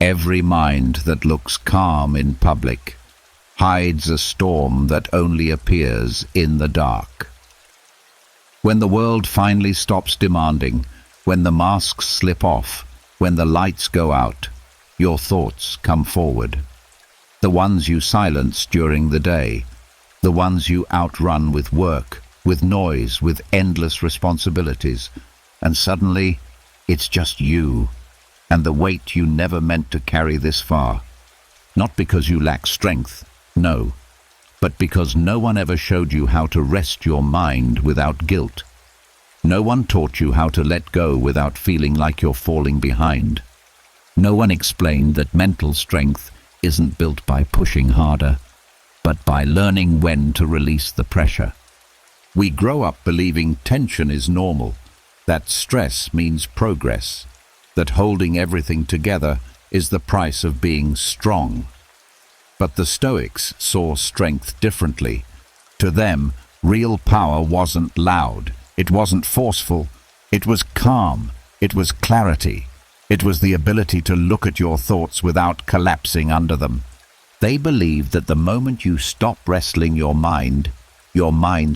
Every mind that looks calm in public hides a storm that only appears in the dark. When the world finally stops demanding, when the masks slip off, when the lights go out, your thoughts come forward. The ones you silence during the day, the ones you outrun with work, with noise, with endless responsibilities, and suddenly it's just you and the weight you never meant to carry this far. Not because you lack strength, no, but because no one ever showed you how to rest your mind without guilt. No one taught you how to let go without feeling like you're falling behind. No one explained that mental strength isn't built by pushing harder, but by learning when to release the pressure. We grow up believing tension is normal, that stress means progress, that holding everything together is the price of being strong. But the Stoics saw strength differently. To them, real power wasn't loud, it wasn't forceful, it was calm, it was clarity, it was the ability to look at your thoughts without collapsing under them. They believed that the moment you stop wrestling your mind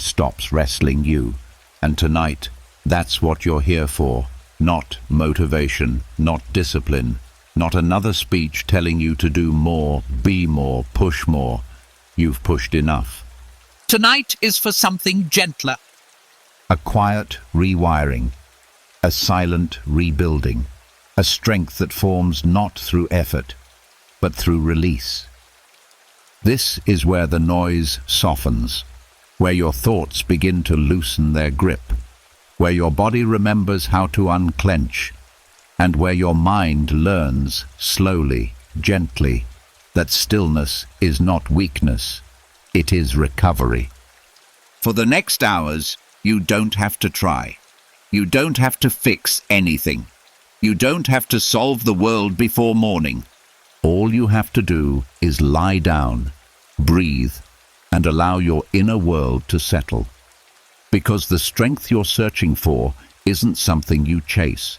stops wrestling you. And tonight, that's what you're here for. Not motivation, not discipline, not another speech telling you to do more, be more, push more. You've pushed enough. Tonight is for something gentler. A quiet rewiring, a silent rebuilding, a strength that forms not through effort, but through release. This is where the noise softens, where your thoughts begin to loosen their grip, where your body remembers how to unclench, and where your mind learns slowly, gently, that stillness is not weakness, it is recovery. For the next hours, you don't have to try. You don't have to fix anything. You don't have to solve the world before morning. All you have to do is lie down, breathe, and allow your inner world to settle. Because the strength you're searching for isn't something you chase.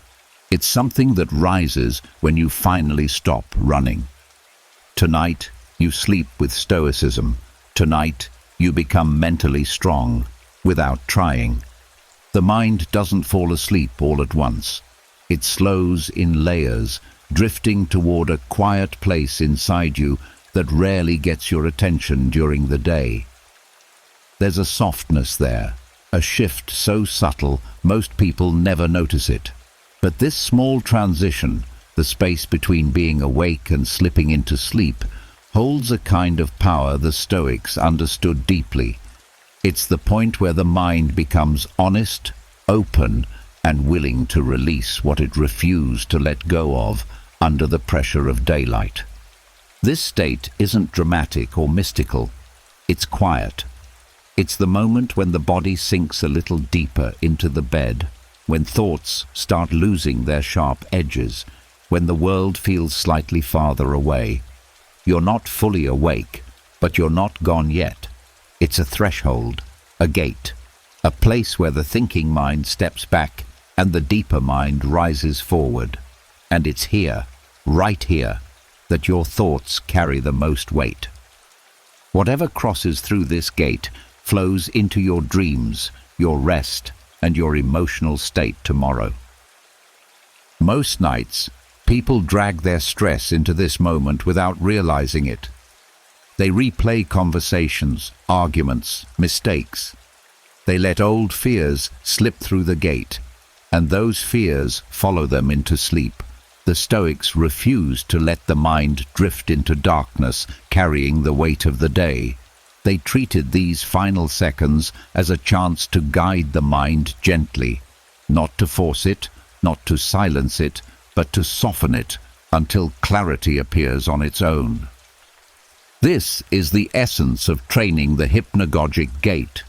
It's something that rises when you finally stop running. Tonight, you sleep with Stoicism. Tonight, you become mentally strong without trying. The mind doesn't fall asleep all at once. It slows in layers, drifting toward a quiet place inside you that rarely gets your attention during the day. There's a softness there, a shift so subtle most people never notice it. But this small transition, the space between being awake and slipping into sleep, holds a kind of power the Stoics understood deeply. It's the point where the mind becomes honest, open, and willing to release what it refused to let go of under the pressure of daylight. This state isn't dramatic or mystical. It's quiet. It's the moment when the body sinks a little deeper into the bed, when thoughts start losing their sharp edges, when the world feels slightly farther away. You're not fully awake, but you're not gone yet. It's a threshold, a gate, a place where the thinking mind steps back and the deeper mind rises forward. And it's here, right here, that your thoughts carry the most weight. Whatever crosses through this gate flows into your dreams, your rest, and your emotional state tomorrow. Most nights, people drag their stress into this moment without realizing it. They replay conversations, arguments, mistakes. They let old fears slip through the gate, and those fears follow them into sleep. The Stoics refused to let the mind drift into darkness, carrying the weight of the day. They treated these final seconds as a chance to guide the mind gently, not to force it, not to silence it, but to soften it until clarity appears on its own. This is the essence of training the hypnagogic gate.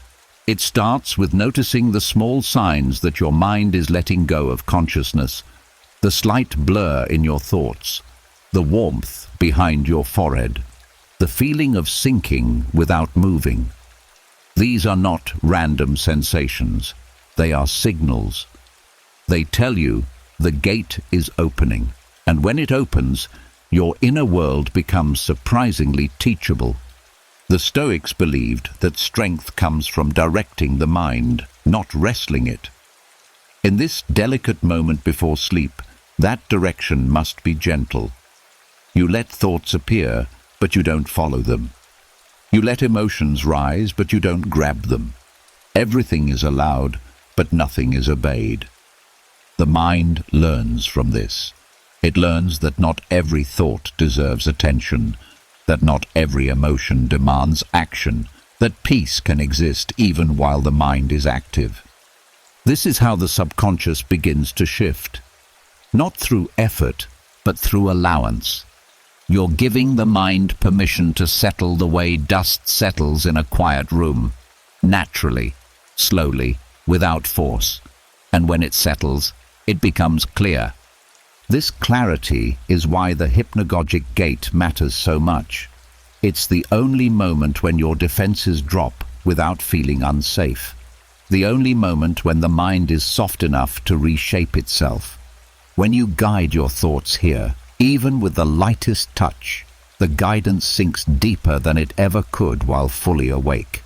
It starts with noticing the small signs that your mind is letting go of consciousness, the slight blur in your thoughts, the warmth behind your forehead, the feeling of sinking without moving. These are not random sensations. They are signals. They tell you the gate is opening, and when it opens, your inner world becomes surprisingly teachable. The Stoics believed that strength comes from directing the mind, not wrestling it. In this delicate moment before sleep, that direction must be gentle. You let thoughts appear, but you don't follow them. You let emotions rise, but you don't grab them. Everything is allowed, but nothing is obeyed. The mind learns from this. It learns that not every thought deserves attention, that not every emotion demands action, that peace can exist even while the mind is active. This is how the subconscious begins to shift. Not through effort, but through allowance. You're giving the mind permission to settle the way dust settles in a quiet room, naturally, slowly, without force. And when it settles, it becomes clear. This clarity is why the hypnagogic gait matters so much. It's the only moment when your defenses drop without feeling unsafe. The only moment when the mind is soft enough to reshape itself. When you guide your thoughts here, even with the lightest touch, the guidance sinks deeper than it ever could while fully awake.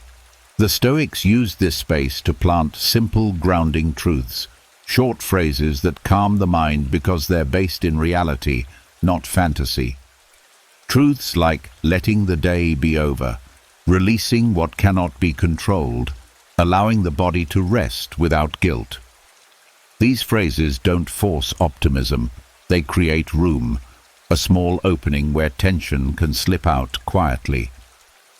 The Stoics used this space to plant simple, grounding truths, short phrases that calm the mind because they're based in reality, not fantasy. Truths like letting the day be over, releasing what cannot be controlled, allowing the body to rest without guilt. These phrases don't force optimism, they create room, a small opening where tension can slip out quietly.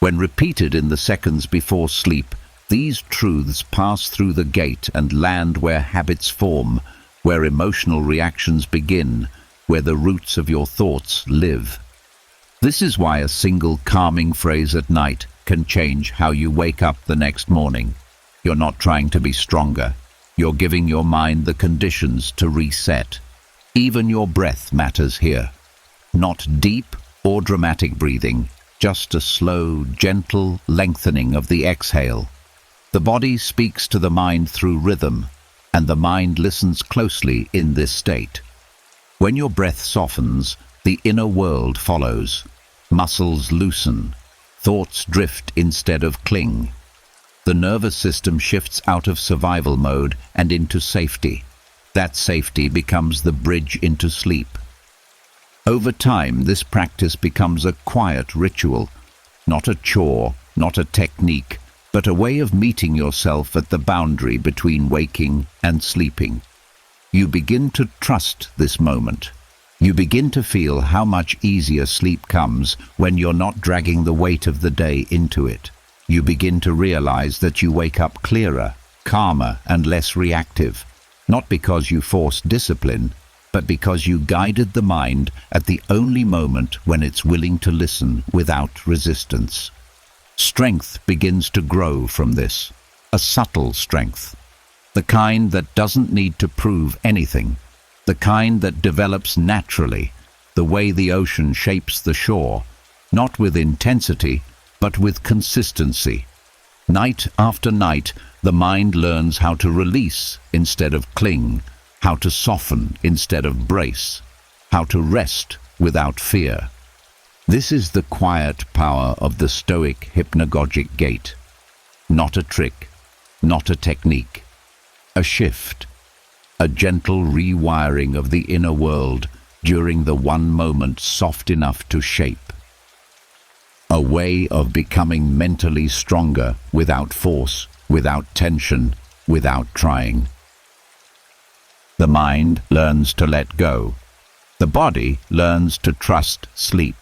When repeated in the seconds before sleep, these truths pass through the gate and land where habits form, where emotional reactions begin, where the roots of your thoughts live. This is why a single calming phrase at night can change how you wake up the next morning. You're not trying to be stronger. You're giving your mind the conditions to reset. Even your breath matters here. Not deep or dramatic breathing, just a slow, gentle lengthening of the exhale. The body speaks to the mind through rhythm, and the mind listens closely in this state. When your breath softens, the inner world follows. Muscles loosen. Thoughts drift instead of cling. The nervous system shifts out of survival mode and into safety. That safety becomes the bridge into sleep. Over time, this practice becomes a quiet ritual, not a chore, not a technique, but a way of meeting yourself at the boundary between waking and sleeping. You begin to trust this moment. You begin to feel how much easier sleep comes when you're not dragging the weight of the day into it. You begin to realize that you wake up clearer, calmer, and less reactive, not because you forced discipline, but because you guided the mind at the only moment when it's willing to listen without resistance. Strength begins to grow from this, a subtle strength, the kind that doesn't need to prove anything, the kind that develops naturally, the way the ocean shapes the shore, not with intensity, but with consistency. Night after night, the mind learns how to release instead of cling, how to soften instead of brace, how to rest without fear. This is the quiet power of the Stoic hypnagogic gait. Not a trick, not a technique, a shift, a gentle rewiring of the inner world during the one moment soft enough to shape. A way of becoming mentally stronger without force, without tension, without trying. The mind learns to let go. The body learns to trust sleep.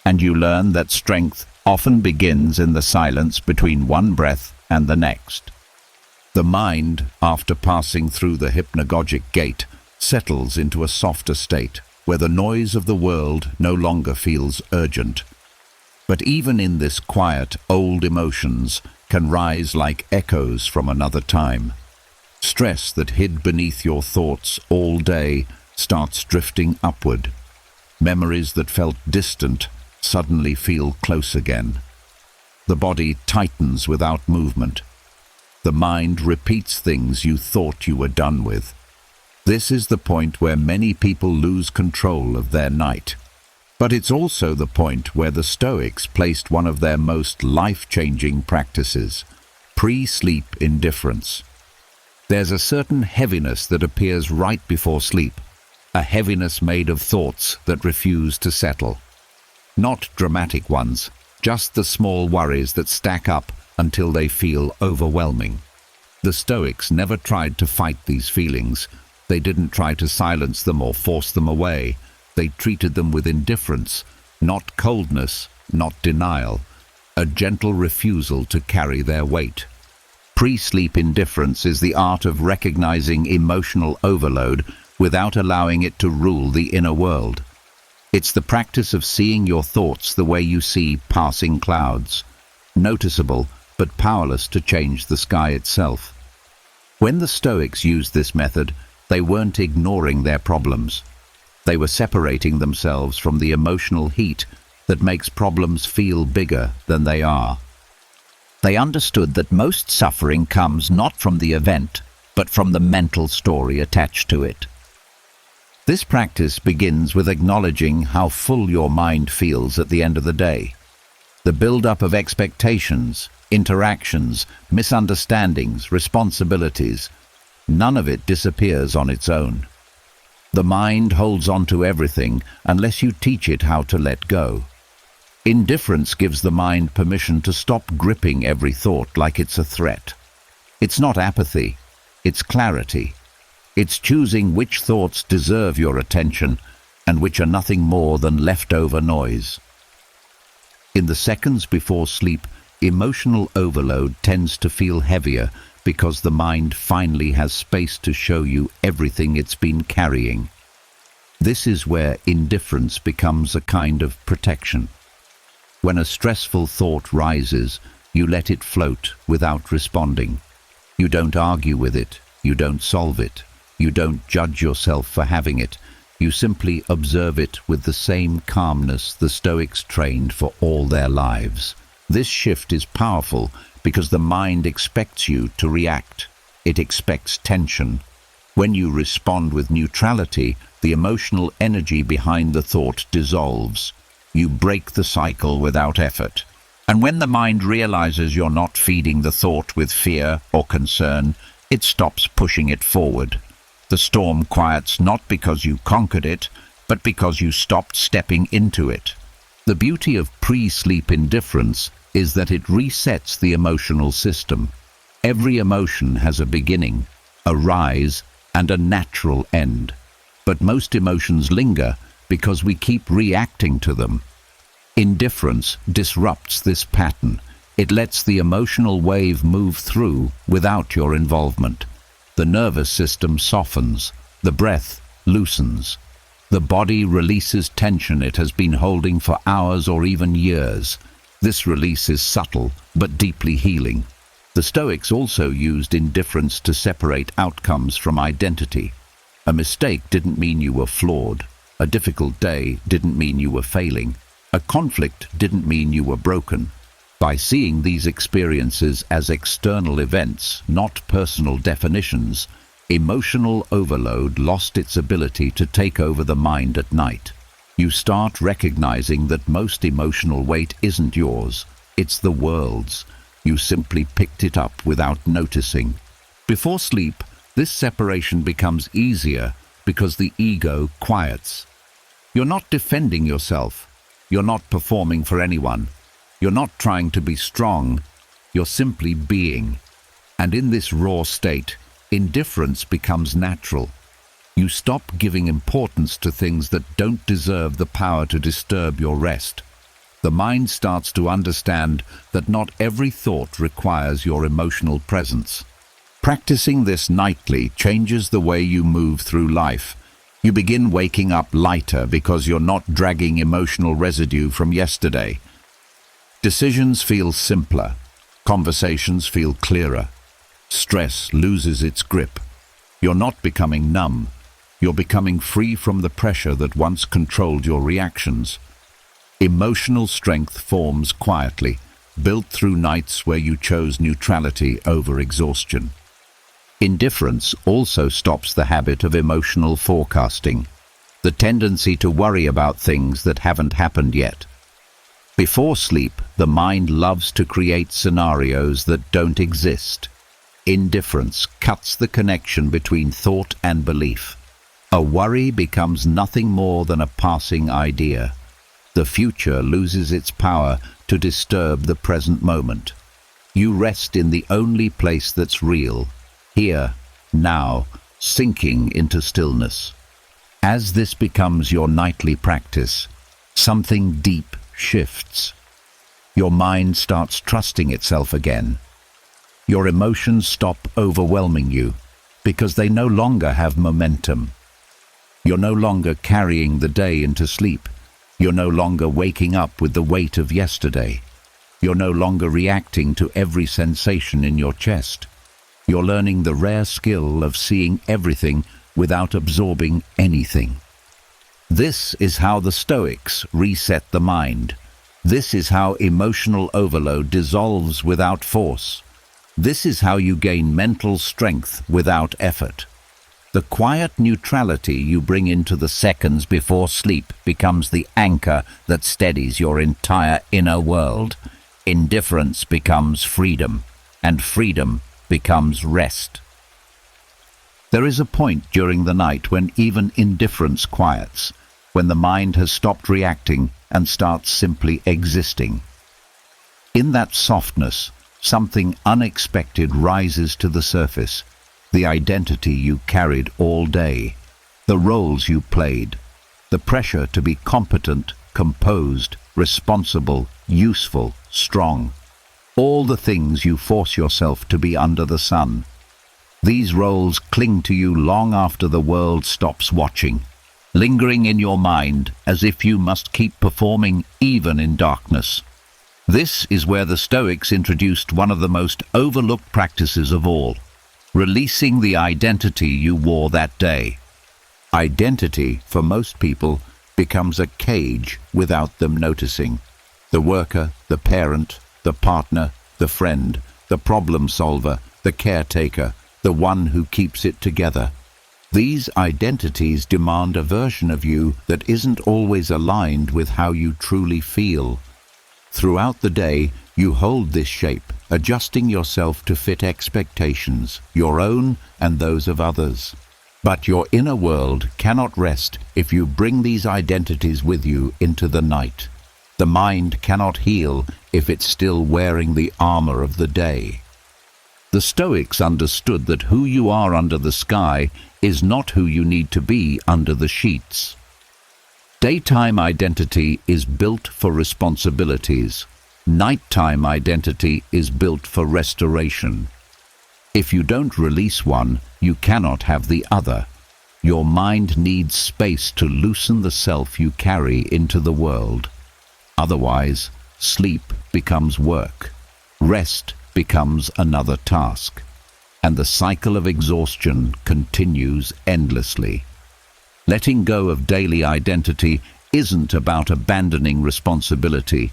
And you learn that strength often begins in the silence between one breath and the next. The mind, after passing through the hypnagogic gate, settles into a softer state, where the noise of the world no longer feels urgent. But even in this quiet, old emotions can rise like echoes from another time. Stress that hid beneath your thoughts all day starts drifting upward. Memories that felt distant suddenly feel close again. The body tightens without movement. The mind repeats things you thought you were done with. This is the point where many people lose control of their night. But it's also the point where the Stoics placed one of their most life-changing practices: pre-sleep indifference. There's a certain heaviness that appears right before sleep, a heaviness made of thoughts that refuse to settle. Not dramatic ones, just the small worries that stack up until they feel overwhelming. The Stoics never tried to fight these feelings. They didn't try to silence them or force them away. They treated them with indifference, not coldness, not denial, a gentle refusal to carry their weight. Pre-sleep indifference is the art of recognizing emotional overload without allowing it to rule the inner world. It's the practice of seeing your thoughts the way you see passing clouds, noticeable but powerless to change the sky itself. When the Stoics used this method, they weren't ignoring their problems. They were separating themselves from the emotional heat that makes problems feel bigger than they are. They understood that most suffering comes not from the event, but from the mental story attached to it. This practice begins with acknowledging how full your mind feels at the end of the day. The build-up of expectations, interactions, misunderstandings, responsibilities, none of it disappears on its own. The mind holds on to everything unless you teach it how to let go. Indifference gives the mind permission to stop gripping every thought like it's a threat. It's not apathy, it's clarity. It's choosing which thoughts deserve your attention and which are nothing more than leftover noise. In the seconds before sleep, emotional overload tends to feel heavier because the mind finally has space to show you everything it's been carrying. This is where indifference becomes a kind of protection. When a stressful thought rises, you let it float without responding. You don't argue with it, you don't solve it, you don't judge yourself for having it. You simply observe it with the same calmness the Stoics trained for all their lives. This shift is powerful because the mind expects you to react. It expects tension. When you respond with neutrality, the emotional energy behind the thought dissolves. You break the cycle without effort. And when the mind realizes you're not feeding the thought with fear or concern, it stops pushing it forward. The storm quiets not because you conquered it, but because you stopped stepping into it. The beauty of pre-sleep indifference is that it resets the emotional system. Every emotion has a beginning, a rise, and a natural end. But most emotions linger because we keep reacting to them. Indifference disrupts this pattern. It lets the emotional wave move through without your involvement. The nervous system softens, the breath loosens. The body releases tension it has been holding for hours or even years. This release is subtle but deeply healing. The Stoics also used indifference to separate outcomes from identity. A mistake didn't mean you were flawed. A difficult day didn't mean you were failing. A conflict didn't mean you were broken. By seeing these experiences as external events, not personal definitions, emotional overload lost its ability to take over the mind at night. You start recognizing that most emotional weight isn't yours, it's the world's. You simply picked it up without noticing. Before sleep, this separation becomes easier because the ego quiets. You're not defending yourself. You're not performing for anyone. You're not trying to be strong. You're simply being. And in this raw state, indifference becomes natural. You stop giving importance to things that don't deserve the power to disturb your rest. The mind starts to understand that not every thought requires your emotional presence. Practicing this nightly changes the way you move through life. You begin waking up lighter because you're not dragging emotional residue from yesterday. Decisions feel simpler. Conversations feel clearer. Stress loses its grip. You're not becoming numb. You're becoming free from the pressure that once controlled your reactions. Emotional strength forms quietly, built through nights where you chose neutrality over exhaustion. Indifference also stops the habit of emotional forecasting. the tendency to worry about things that haven't happened yet. Before sleep, the mind loves to create scenarios that don't exist. Indifference cuts the connection between thought and belief. A worry becomes nothing more than a passing idea. The future loses its power to disturb the present moment. You rest in the only place that's real, here, now, sinking into stillness. As this becomes your nightly practice, something deep shifts. Your mind starts trusting itself again. Your emotions stop overwhelming you because they no longer have momentum. You're no longer carrying the day into sleep. You're no longer waking up with the weight of yesterday. You're no longer reacting to every sensation in your chest. You're learning the rare skill of seeing everything without absorbing anything. This is how the Stoics reset the mind. This is how emotional overload dissolves without force. This is how you gain mental strength without effort. The quiet neutrality you bring into the seconds before sleep becomes the anchor that steadies your entire inner world. Indifference becomes freedom, and freedom becomes rest. There is a point during the night when even indifference quiets, when the mind has stopped reacting and starts simply existing. In that softness, something unexpected rises to the surface, the identity you carried all day, the roles you played, the pressure to be competent, composed, responsible, useful, strong, all the things you force yourself to be under the sun. These roles cling to you long after the world stops watching, lingering in your mind as if you must keep performing even in darkness. This is where the Stoics introduced one of the most overlooked practices of all, releasing the identity you wore that day. Identity, for most people, becomes a cage without them noticing. The worker, the parent, the partner, the friend, the problem solver, the caretaker, the one who keeps it together. These identities demand a version of you that isn't always aligned with how you truly feel. Throughout the day, you hold this shape, adjusting yourself to fit expectations, your own and those of others. But your inner world cannot rest if you bring these identities with you into the night. The mind cannot heal if it's still wearing the armor of the day. The Stoics understood that who you are under the sky is not who you need to be under the sheets. Daytime identity is built for responsibilities. Nighttime identity is built for restoration. If you don't release one, you cannot have the other. Your mind needs space to loosen the self you carry into the world. Otherwise, sleep becomes work. Rest becomes another task. And the cycle of exhaustion continues endlessly. Letting go of daily identity isn't about abandoning responsibility.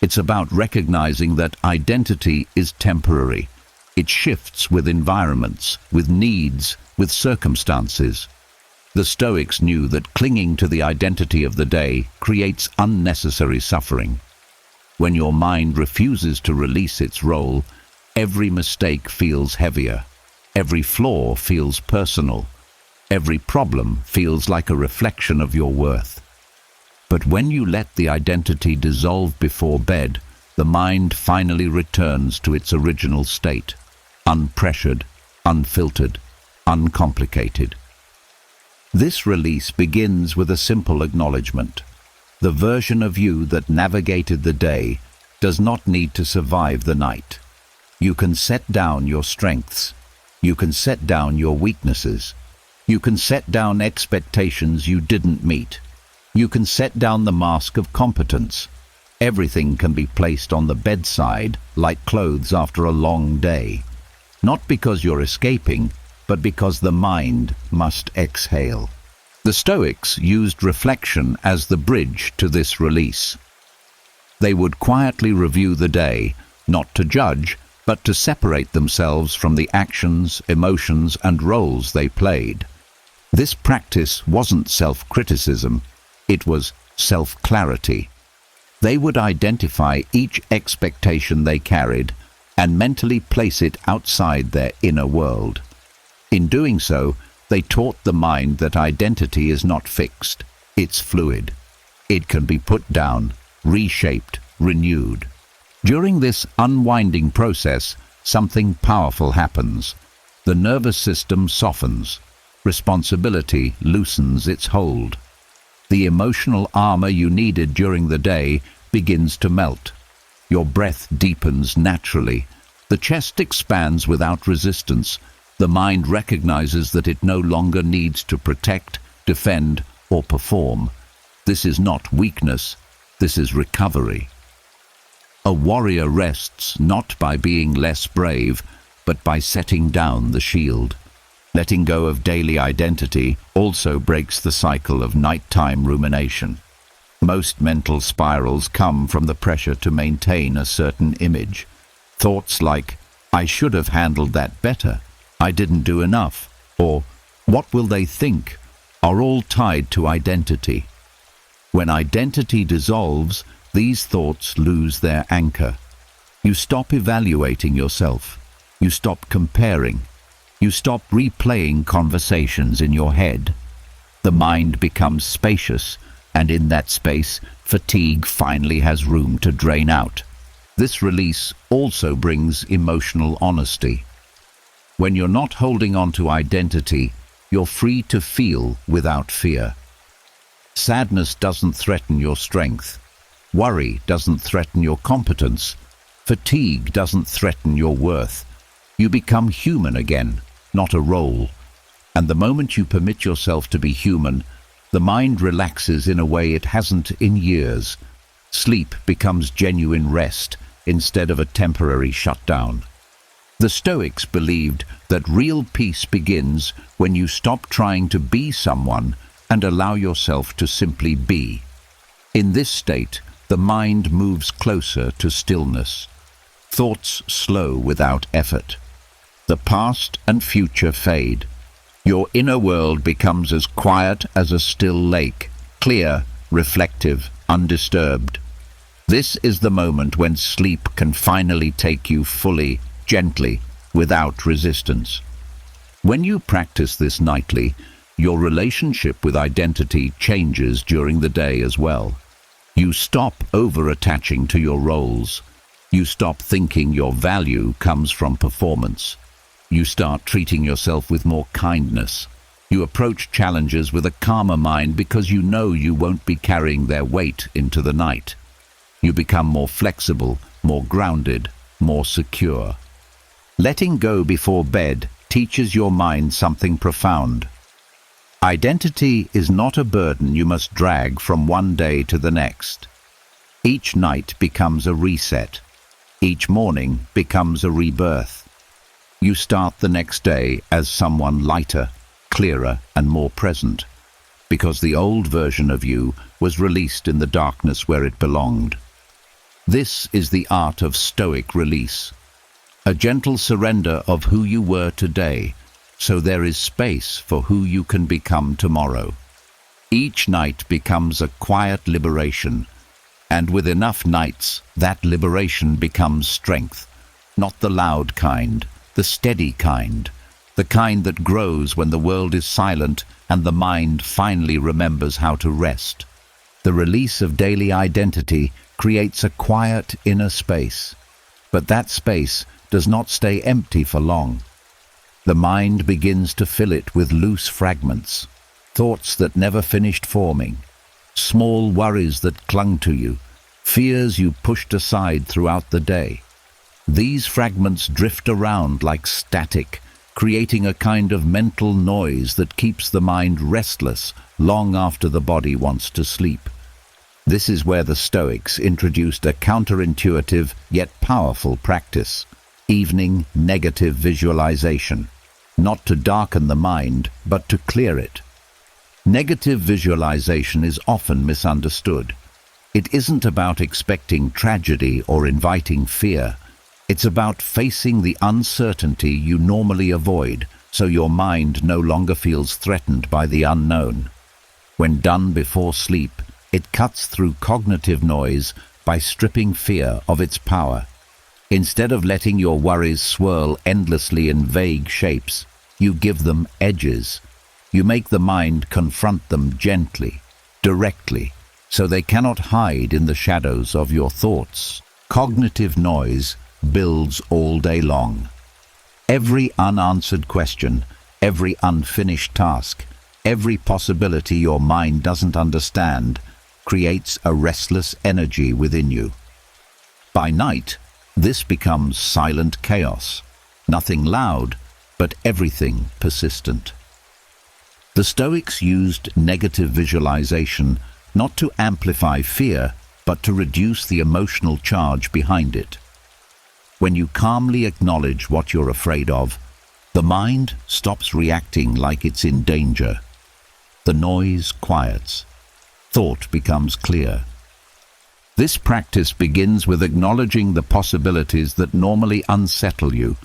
It's about recognizing that identity is temporary. It shifts with environments, with needs, with circumstances. The Stoics knew that clinging to the identity of the day creates unnecessary suffering. When your mind refuses to release its role, every mistake feels heavier. Every flaw feels personal. Every problem feels like a reflection of your worth. But when you let the identity dissolve before bed, the mind finally returns to its original state, unpressured, unfiltered, uncomplicated. This release begins with a simple acknowledgement. The version of you that navigated the day does not need to survive the night. You can set down your strengths. You can set down your weaknesses. You can set down expectations you didn't meet. You can set down the mask of competence. Everything can be placed on the bedside like clothes after a long day. Not because you're escaping, but because the mind must exhale. The Stoics used reflection as the bridge to this release. They would quietly review the day, not to judge, but to separate themselves from the actions, emotions, and roles they played. This practice wasn't self-criticism, it was self-clarity. They would identify each expectation they carried and mentally place it outside their inner world. In doing so, they taught the mind that identity is not fixed, it's fluid. It can be put down, reshaped, renewed. During this unwinding process, something powerful happens. The nervous system softens. Responsibility loosens its hold. The emotional armor you needed during the day begins to melt. Your breath deepens naturally. The chest expands without resistance. The mind recognizes that it no longer needs to protect, defend, or perform. This is not weakness, this is recovery. A warrior rests not by being less brave, but by setting down the shield. Letting go of daily identity also breaks the cycle of nighttime rumination. Most mental spirals come from the pressure to maintain a certain image. Thoughts like, "I should have handled that better," "I didn't do enough," or "what will they think," are all tied to identity. When identity dissolves, these thoughts lose their anchor. You stop evaluating yourself. You stop comparing. You stop replaying conversations in your head. The mind becomes spacious, and in that space, fatigue finally has room to drain out. This release also brings emotional honesty. When you're not holding on to identity, you're free to feel without fear. Sadness doesn't threaten your strength. Worry doesn't threaten your competence. Fatigue doesn't threaten your worth. You become human again, not a role. And the moment you permit yourself to be human, the mind relaxes in a way it hasn't in years. Sleep becomes genuine rest instead of a temporary shutdown. The Stoics believed that real peace begins when you stop trying to be someone and allow yourself to simply be. In this state, the mind moves closer to stillness. Thoughts slow without effort. The past and future fade. Your inner world becomes as quiet as a still lake, clear, reflective, undisturbed. This is the moment when sleep can finally take you fully, gently, without resistance. When you practice this nightly, your relationship with identity changes during the day as well. You stop over-attaching to your roles. You stop thinking your value comes from performance. You start treating yourself with more kindness. You approach challenges with a calmer mind because you know you won't be carrying their weight into the night. You become more flexible, more grounded, more secure. Letting go before bed teaches your mind something profound. Identity is not a burden you must drag from one day to the next. Each night becomes a reset. Each morning becomes a rebirth. You start the next day as someone lighter, clearer, and more present, because the old version of you was released in the darkness where it belonged. This is the art of Stoic release, a gentle surrender of who you were today, so there is space for who you can become tomorrow. Each night becomes a quiet liberation, and with enough nights, that liberation becomes strength, not the loud kind, the steady kind, the kind that grows when the world is silent and the mind finally remembers how to rest. The release of daily identity creates a quiet inner space, but that space does not stay empty for long. The mind begins to fill it with loose fragments, thoughts that never finished forming, small worries that clung to you, fears you pushed aside throughout the day. These fragments drift around like static, creating a kind of mental noise that keeps the mind restless long after the body wants to sleep. This is where the Stoics introduced a counterintuitive yet powerful practice: evening negative visualization, not to darken the mind, but to clear it. Negative visualization is often misunderstood. It isn't about expecting tragedy or inviting fear. It's about facing the uncertainty you normally avoid, so your mind no longer feels threatened by the unknown. When done before sleep, it cuts through cognitive noise by stripping fear of its power. Instead of letting your worries swirl endlessly in vague shapes, you give them edges. You make the mind confront them gently, directly, so they cannot hide in the shadows of your thoughts. Cognitive noise builds all day long. Every unanswered question, every unfinished task, every possibility your mind doesn't understand creates a restless energy within you. By night, this becomes silent chaos. Nothing loud, but everything persistent. The Stoics used negative visualization not to amplify fear, but to reduce the emotional charge behind it. When you calmly acknowledge what you're afraid of, the mind stops reacting like it's in danger. The noise quiets. Thought becomes clear. This practice begins with acknowledging the possibilities that normally unsettle you,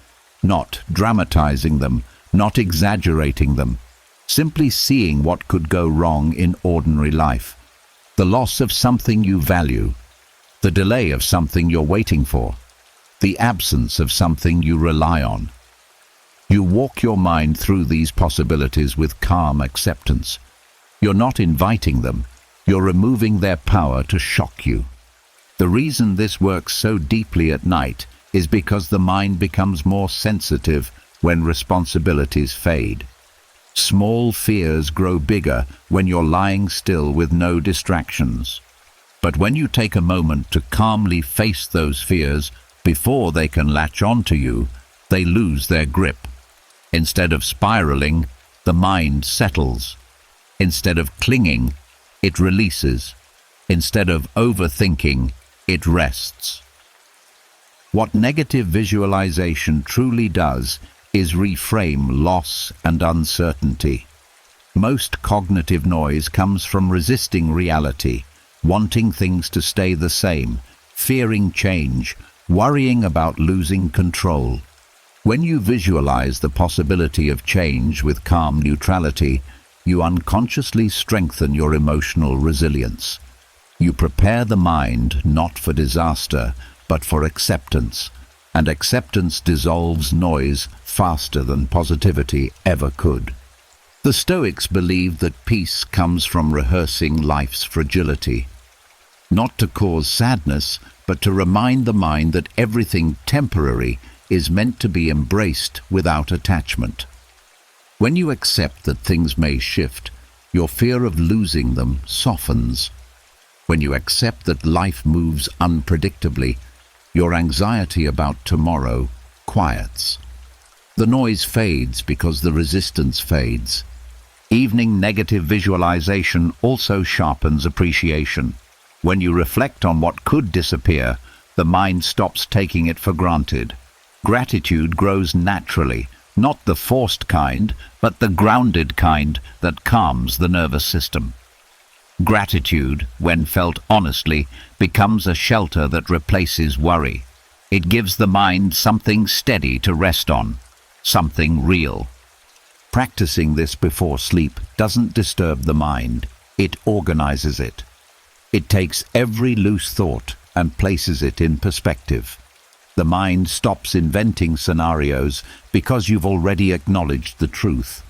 not dramatizing them, not exaggerating them, simply seeing what could go wrong in ordinary life. The loss of something you value, the delay of something you're waiting for, the absence of something you rely on. You walk your mind through these possibilities with calm acceptance. You're not inviting them, you're removing their power to shock you. The reason this works so deeply at night is because the mind becomes more sensitive when responsibilities fade. Small fears grow bigger when you're lying still with no distractions. But when you take a moment to calmly face those fears before they can latch onto you, they lose their grip. Instead of spiraling, the mind settles. Instead of clinging, it releases. Instead of overthinking, it rests. What negative visualization truly does is reframe loss and uncertainty. Most cognitive noise comes from resisting reality, wanting things to stay the same, fearing change, worrying about losing control. When you visualize the possibility of change with calm neutrality, you unconsciously strengthen your emotional resilience. You prepare the mind not for disaster, but for acceptance, and acceptance dissolves noise faster than positivity ever could. The Stoics believed that peace comes from rehearsing life's fragility, not to cause sadness, but to remind the mind that everything temporary is meant to be embraced without attachment. When you accept that things may shift, your fear of losing them softens. When you accept that life moves unpredictably, your anxiety about tomorrow quiets. The noise fades because the resistance fades. Evening negative visualization also sharpens appreciation. When you reflect on what could disappear, the mind stops taking it for granted. Gratitude grows naturally, not the forced kind, but the grounded kind that calms the nervous system. Gratitude, when felt honestly, becomes a shelter that replaces worry. It gives the mind something steady to rest on, something real. Practicing this before sleep doesn't disturb the mind, it organizes it. It takes every loose thought and places it in perspective. The mind stops inventing scenarios because you've already acknowledged the truth.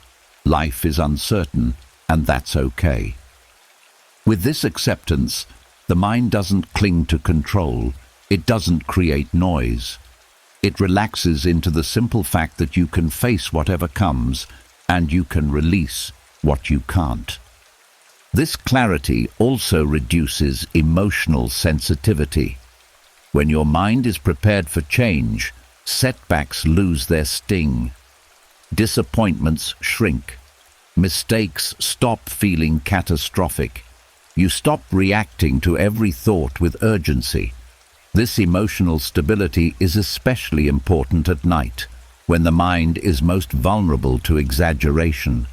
Life is uncertain, and that's okay. With this acceptance, the mind doesn't cling to control, it doesn't create noise. It relaxes into the simple fact that you can face whatever comes, and you can release what you can't. This clarity also reduces emotional sensitivity. When your mind is prepared for change, setbacks lose their sting. Disappointments shrink. Mistakes stop feeling catastrophic. You stop reacting to every thought with urgency. This emotional stability is especially important at night, when the mind is most vulnerable to exaggeration.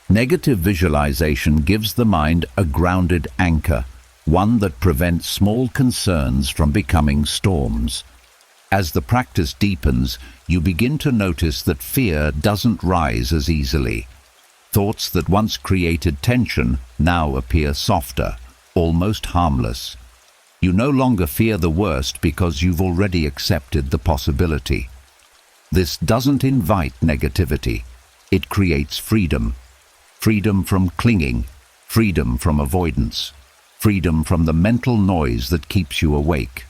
Negative visualization gives the mind a grounded anchor, one that prevents small concerns from becoming storms. As the practice deepens, you begin to notice that fear doesn't rise as easily. Thoughts that once created tension now appear softer, almost harmless. You no longer fear the worst because you've already accepted the possibility. This doesn't invite negativity. It creates freedom. Freedom from clinging, freedom from avoidance, freedom from the mental noise that keeps you awake.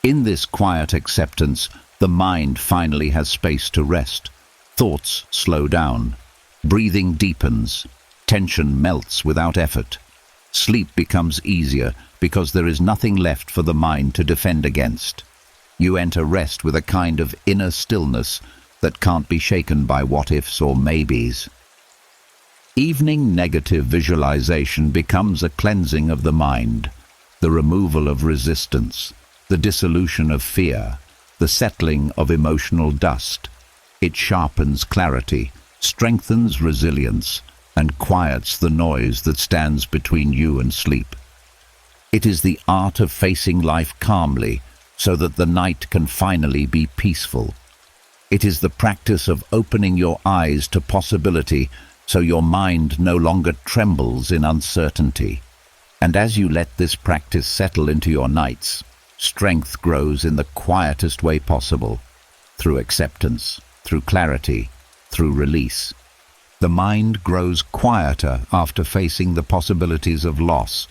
In this quiet acceptance, the mind finally has space to rest. Thoughts slow down. Breathing deepens. Tension melts without effort. Sleep becomes easier because there is nothing left for the mind to defend against. You enter rest with a kind of inner stillness that can't be shaken by what-ifs or maybes. Evening negative visualization becomes a cleansing of the mind, the removal of resistance, the dissolution of fear, the settling of emotional dust. It sharpens clarity, strengthens resilience, and quiets the noise that stands between you and sleep. It is the art of facing life calmly so that the night can finally be peaceful. It is the practice of opening your eyes to possibility so your mind no longer trembles in uncertainty. And as you let this practice settle into your nights, strength grows in the quietest way possible, through acceptance, through clarity, through release. The mind grows quieter after facing the possibilities of loss,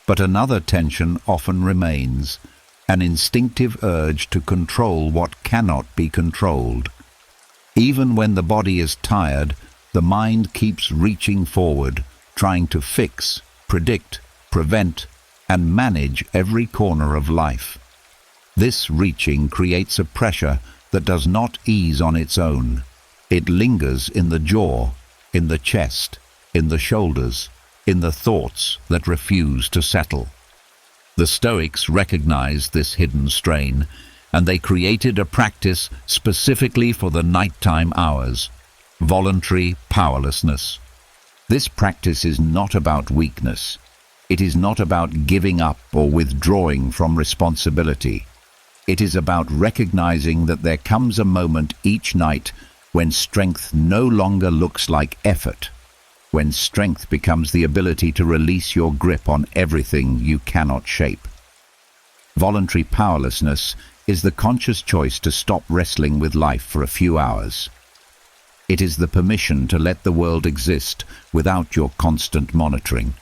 but another tension often remains, an instinctive urge to control what cannot be controlled. Even when the body is tired, the mind keeps reaching forward, trying to fix, predict, prevent, and manage every corner of life. This reaching creates a pressure that does not ease on its own. It lingers in the jaw, in the chest, in the shoulders, in the thoughts that refuse to settle. The Stoics recognized this hidden strain, and they created a practice specifically for the nighttime hours: voluntary powerlessness. This practice is not about weakness. It is not about giving up or withdrawing from responsibility. It is about recognizing that there comes a moment each night when strength no longer looks like effort, when strength becomes the ability to release your grip on everything you cannot shape. Voluntary powerlessness is the conscious choice to stop wrestling with life for a few hours. It is the permission to let the world exist without your constant monitoring.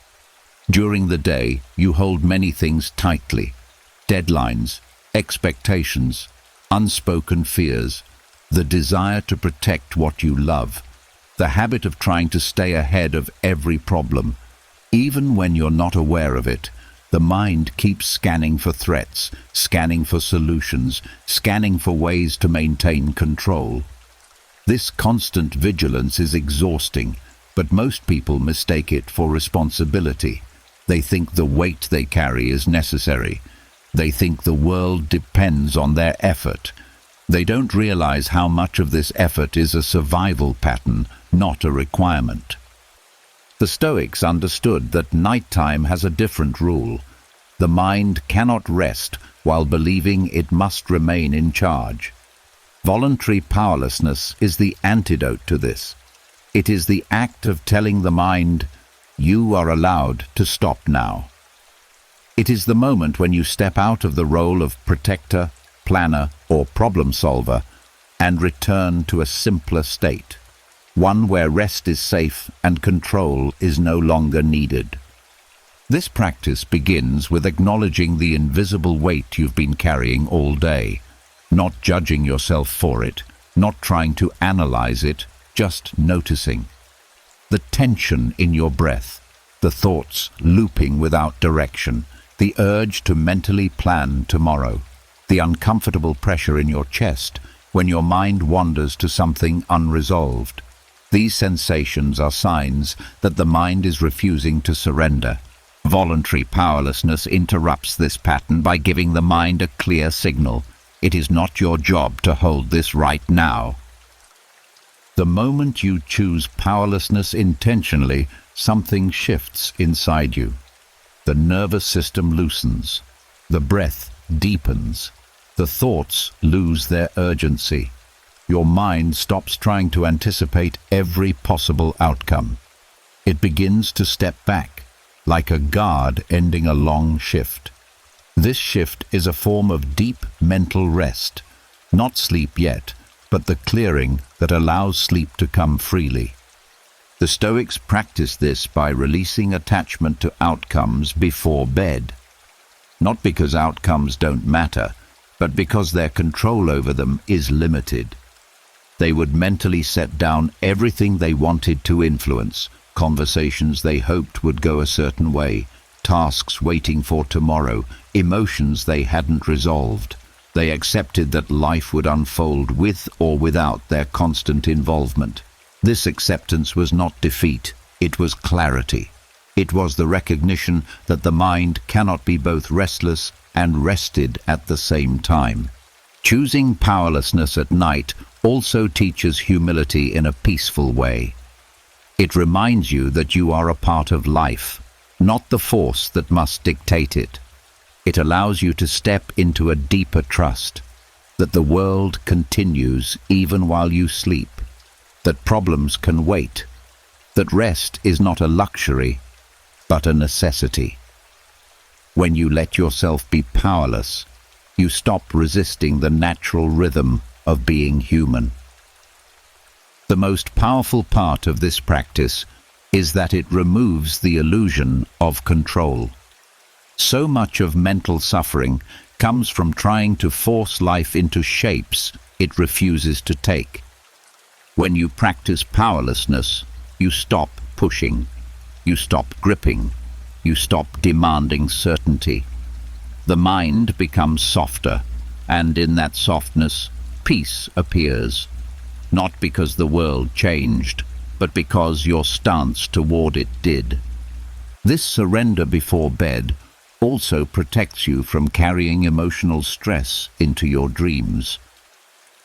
During the day, you hold many things tightly: deadlines, expectations, unspoken fears, the desire to protect what you love, the habit of trying to stay ahead of every problem. Even when you're not aware of it, the mind keeps scanning for threats, scanning for solutions, scanning for ways to maintain control. This constant vigilance is exhausting, but most people mistake it for responsibility. They think the weight they carry is necessary. They think the world depends on their effort. They don't realize how much of this effort is a survival pattern, not a requirement. The Stoics understood that nighttime has a different rule. The mind cannot rest while believing it must remain in charge. Voluntary powerlessness is the antidote to this. It is the act of telling the mind, "You are allowed to stop now." It is the moment when you step out of the role of protector, planner, or problem solver and return to a simpler state, one where rest is safe and control is no longer needed. This practice begins with acknowledging the invisible weight you've been carrying all day, not judging yourself for it, not trying to analyze it, just noticing. The tension in your breath, the thoughts looping without direction, the urge to mentally plan tomorrow, the uncomfortable pressure in your chest when your mind wanders to something unresolved. These sensations are signs that the mind is refusing to surrender. Voluntary powerlessness interrupts this pattern by giving the mind a clear signal. It is not your job to hold this right now. The moment you choose powerlessness intentionally, something shifts inside you. The nervous system loosens. The breath deepens. The thoughts lose their urgency. Your mind stops trying to anticipate every possible outcome. It begins to step back, like a guard ending a long shift. This shift is a form of deep mental rest, not sleep yet, but the clearing that allows sleep to come freely. The Stoics practice this by releasing attachment to outcomes before bed. Not because outcomes don't matter, but because their control over them is limited. They would mentally set down everything they wanted to influence, conversations they hoped would go a certain way, tasks waiting for tomorrow, emotions they hadn't resolved. They accepted that life would unfold with or without their constant involvement. This acceptance was not defeat, it was clarity. It was the recognition that the mind cannot be both restless and rested at the same time. Choosing powerlessness at night also teaches humility in a peaceful way. It reminds you that you are a part of life, not the force that must dictate it. It allows you to step into a deeper trust, that the world continues even while you sleep, that problems can wait, that rest is not a luxury, but a necessity. When you let yourself be powerless, you stop resisting the natural rhythm of being human. The most powerful part of this practice is that it removes the illusion of control. So much of mental suffering comes from trying to force life into shapes it refuses to take. When you practice powerlessness, you stop pushing, you stop gripping, you stop demanding certainty. The mind becomes softer, and in that softness, peace appears, not because the world changed, but because your stance toward it did. This surrender before bed also protects you from carrying emotional stress into your dreams.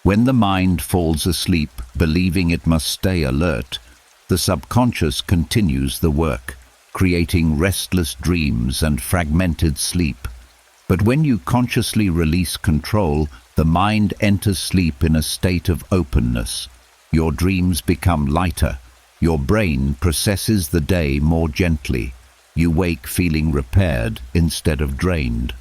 When the mind falls asleep, believing it must stay alert, the subconscious continues the work, creating restless dreams and fragmented sleep. But when you consciously release control, the mind enters sleep in a state of openness. Your dreams become lighter. Your brain processes the day more gently. You wake feeling repaired instead of drained.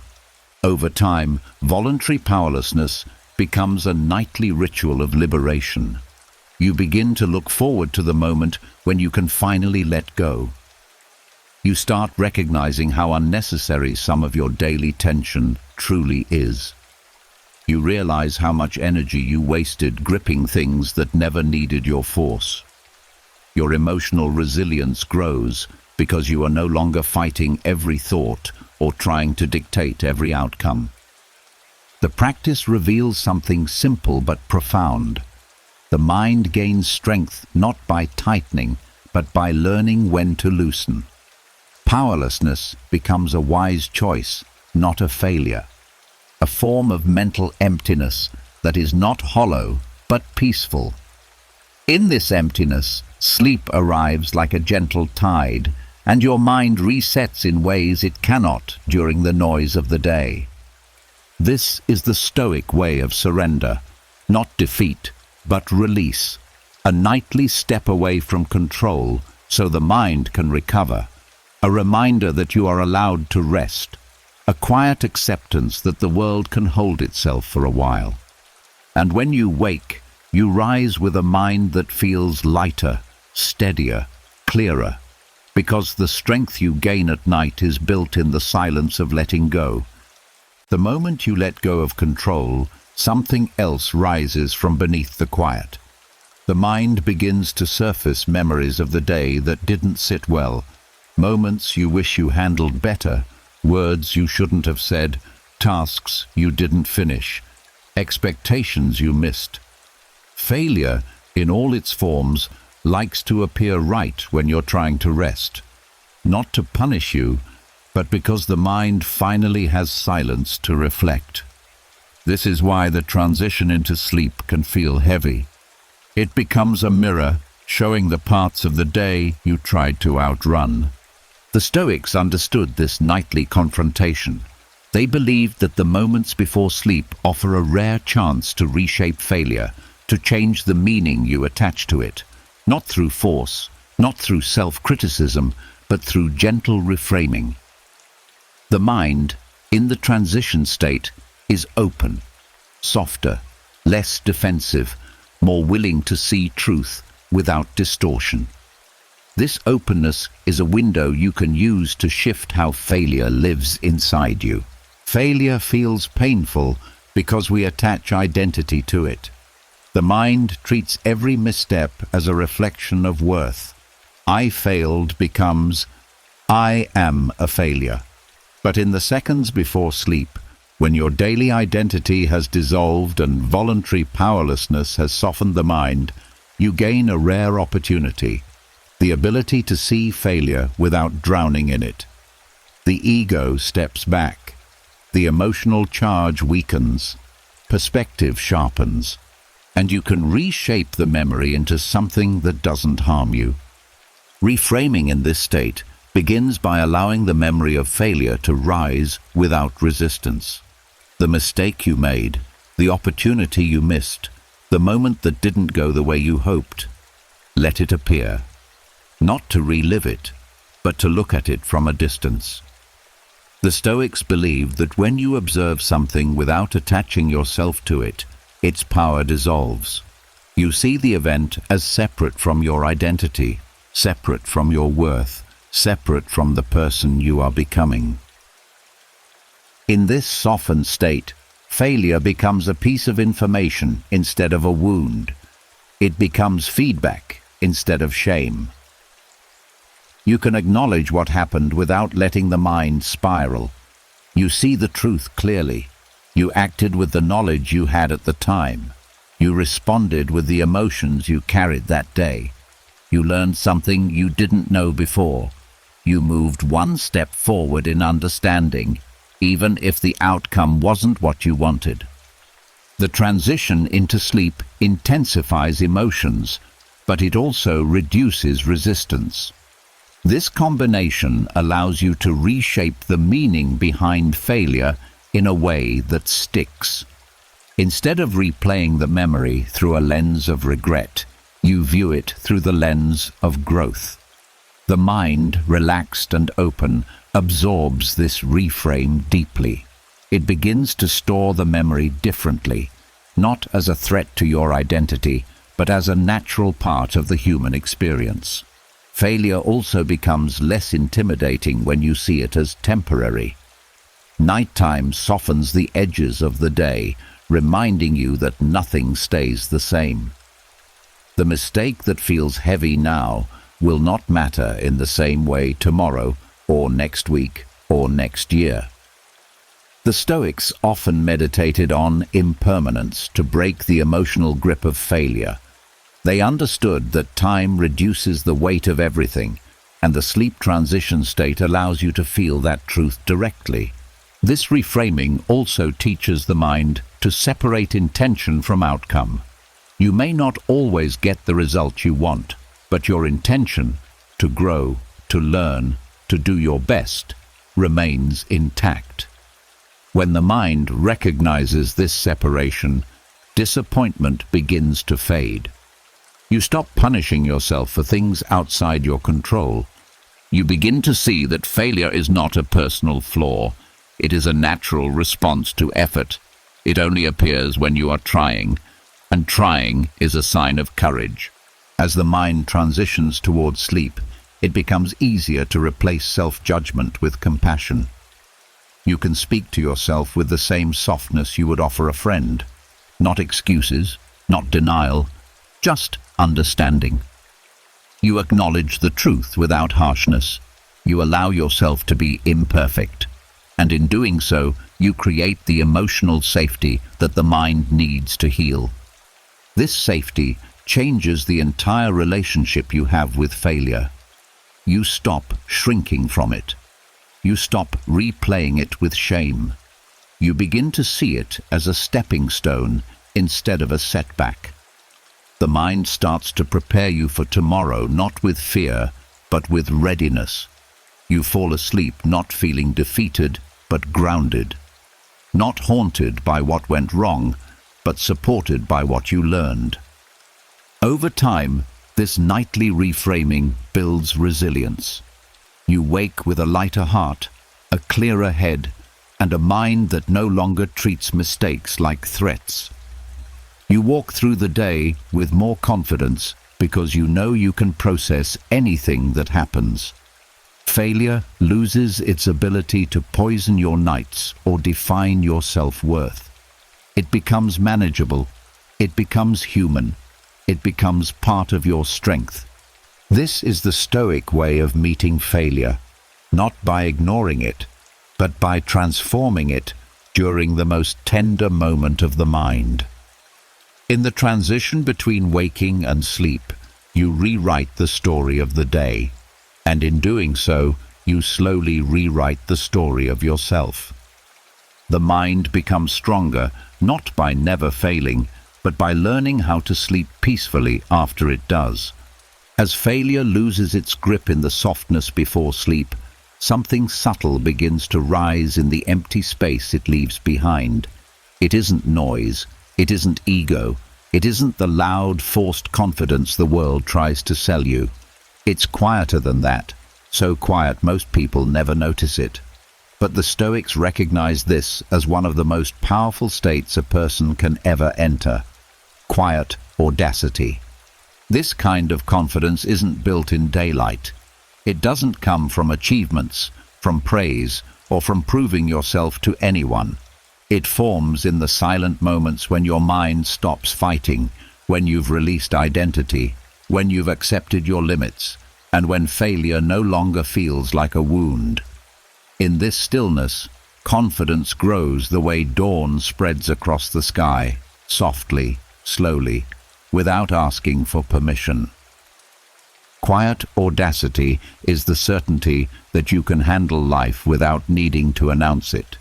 Over time, voluntary powerlessness becomes a nightly ritual of liberation. You begin to look forward to the moment when you can finally let go. You start recognizing how unnecessary some of your daily tension truly is. You realize how much energy you wasted gripping things that never needed your force. Your emotional resilience grows because you are no longer fighting every thought or trying to dictate every outcome. The practice reveals something simple but profound. The mind gains strength not by tightening, but by learning when to loosen. Powerlessness becomes a wise choice, not a failure. A form of mental emptiness that is not hollow, but peaceful. In this emptiness, sleep arrives like a gentle tide, and your mind resets in ways it cannot during the noise of the day. This is the Stoic way of surrender, not defeat, but release. A nightly step away from control so the mind can recover. A reminder that you are allowed to rest. A quiet acceptance that the world can hold itself for a while. And when you wake, you rise with a mind that feels lighter, steadier, clearer, because the strength you gain at night is built in the silence of letting go. The moment you let go of control, something else rises from beneath the quiet. The mind begins to surface memories of the day that didn't sit well, moments you wish you handled better, words you shouldn't have said, tasks you didn't finish, expectations you missed. Failure, in all its forms, likes to appear right when you're trying to rest. Not to punish you, but because the mind finally has silence to reflect. This is why the transition into sleep can feel heavy. It becomes a mirror, showing the parts of the day you tried to outrun. The Stoics understood this nightly confrontation. They believed that the moments before sleep offer a rare chance to reshape failure, to change the meaning you attach to it, not through force, not through self-criticism, but through gentle reframing. The mind, in the transition state, is open, softer, less defensive, more willing to see truth without distortion. This openness is a window you can use to shift how failure lives inside you. Failure feels painful because we attach identity to it. The mind treats every misstep as a reflection of worth. I failed becomes I am a failure. But in the seconds before sleep, when your daily identity has dissolved and voluntary powerlessness has softened the mind, you gain a rare opportunity, the ability to see failure without drowning in it. The ego steps back. The emotional charge weakens. Perspective sharpens. And you can reshape the memory into something that doesn't harm you. Reframing in this state begins by allowing the memory of failure to rise without resistance. The mistake you made, the opportunity you missed, the moment that didn't go the way you hoped. Let it appear. Not to relive it, but to look at it from a distance. The Stoics believed that when you observe something without attaching yourself to it, its power dissolves. You see the event as separate from your identity, separate from your worth, separate from the person you are becoming. In this softened state, failure becomes a piece of information instead of a wound. It becomes feedback instead of shame. You can acknowledge what happened without letting the mind spiral. You see the truth clearly. You acted with the knowledge you had at the time. You responded with the emotions you carried that day. You learned something you didn't know before. You moved one step forward in understanding, even if the outcome wasn't what you wanted. The transition into sleep intensifies emotions, but it also reduces resistance. This combination allows you to reshape the meaning behind failure in a way that sticks. Instead of replaying the memory through a lens of regret, you view it through the lens of growth. The mind, relaxed and open, absorbs this reframe deeply. It begins to store the memory differently, not as a threat to your identity, but as a natural part of the human experience. Failure also becomes less intimidating when you see it as temporary. Nighttime softens the edges of the day, reminding you that nothing stays the same. The mistake that feels heavy now will not matter in the same way tomorrow, or next week, or next year. The Stoics often meditated on impermanence to break the emotional grip of failure. They understood that time reduces the weight of everything, and the sleep transition state allows you to feel that truth directly. This reframing also teaches the mind to separate intention from outcome. You may not always get the result you want, but your intention to grow, to learn, to do your best remains intact. When the mind recognizes this separation, disappointment begins to fade. You stop punishing yourself for things outside your control. You begin to see that failure is not a personal flaw. It is a natural response to effort. It only appears when you are trying, and trying is a sign of courage. As the mind transitions towards sleep, it becomes easier to replace self-judgment with compassion. You can speak to yourself with the same softness you would offer a friend. Not excuses, not denial, just understanding. You acknowledge the truth without harshness. You allow yourself to be imperfect. And in doing so, you create the emotional safety that the mind needs to heal. This safety changes the entire relationship you have with failure. You stop shrinking from it. You stop replaying it with shame. You begin to see it as a stepping stone instead of a setback. The mind starts to prepare you for tomorrow, not with fear, but with readiness. You fall asleep not feeling defeated, but grounded. not haunted by what went wrong, but supported by what you learned. Over time, this nightly reframing builds resilience. You wake with a lighter heart, a clearer head, and a mind that no longer treats mistakes like threats. You walk through the day with more confidence because you know you can process anything that happens. Failure loses its ability to poison your nights or define your self-worth. It becomes manageable. It becomes human. It becomes part of your strength. This is the Stoic way of meeting failure, not by ignoring it, but by transforming it during the most tender moment of the mind. In the transition between waking and sleep, you rewrite the story of the day, and in doing so, you slowly rewrite the story of yourself. The mind becomes stronger, not by never failing, but by learning how to sleep peacefully after it does. As failure loses its grip in the softness before sleep, something subtle begins to rise in the empty space it leaves behind. It isn't noise, it isn't ego, it isn't the loud, forced confidence the world tries to sell you. It's quieter than that, so quiet most people never notice it. But the Stoics recognize this as one of the most powerful states a person can ever enter: quiet audacity. This kind of confidence isn't built in daylight. It doesn't come from achievements, from praise, or from proving yourself to anyone. It forms in the silent moments when your mind stops fighting, when you've released identity, when you've accepted your limits, and when failure no longer feels like a wound. In this stillness, confidence grows the way dawn spreads across the sky, softly, slowly, without asking for permission. Quiet audacity is the certainty that you can handle life without needing to announce it.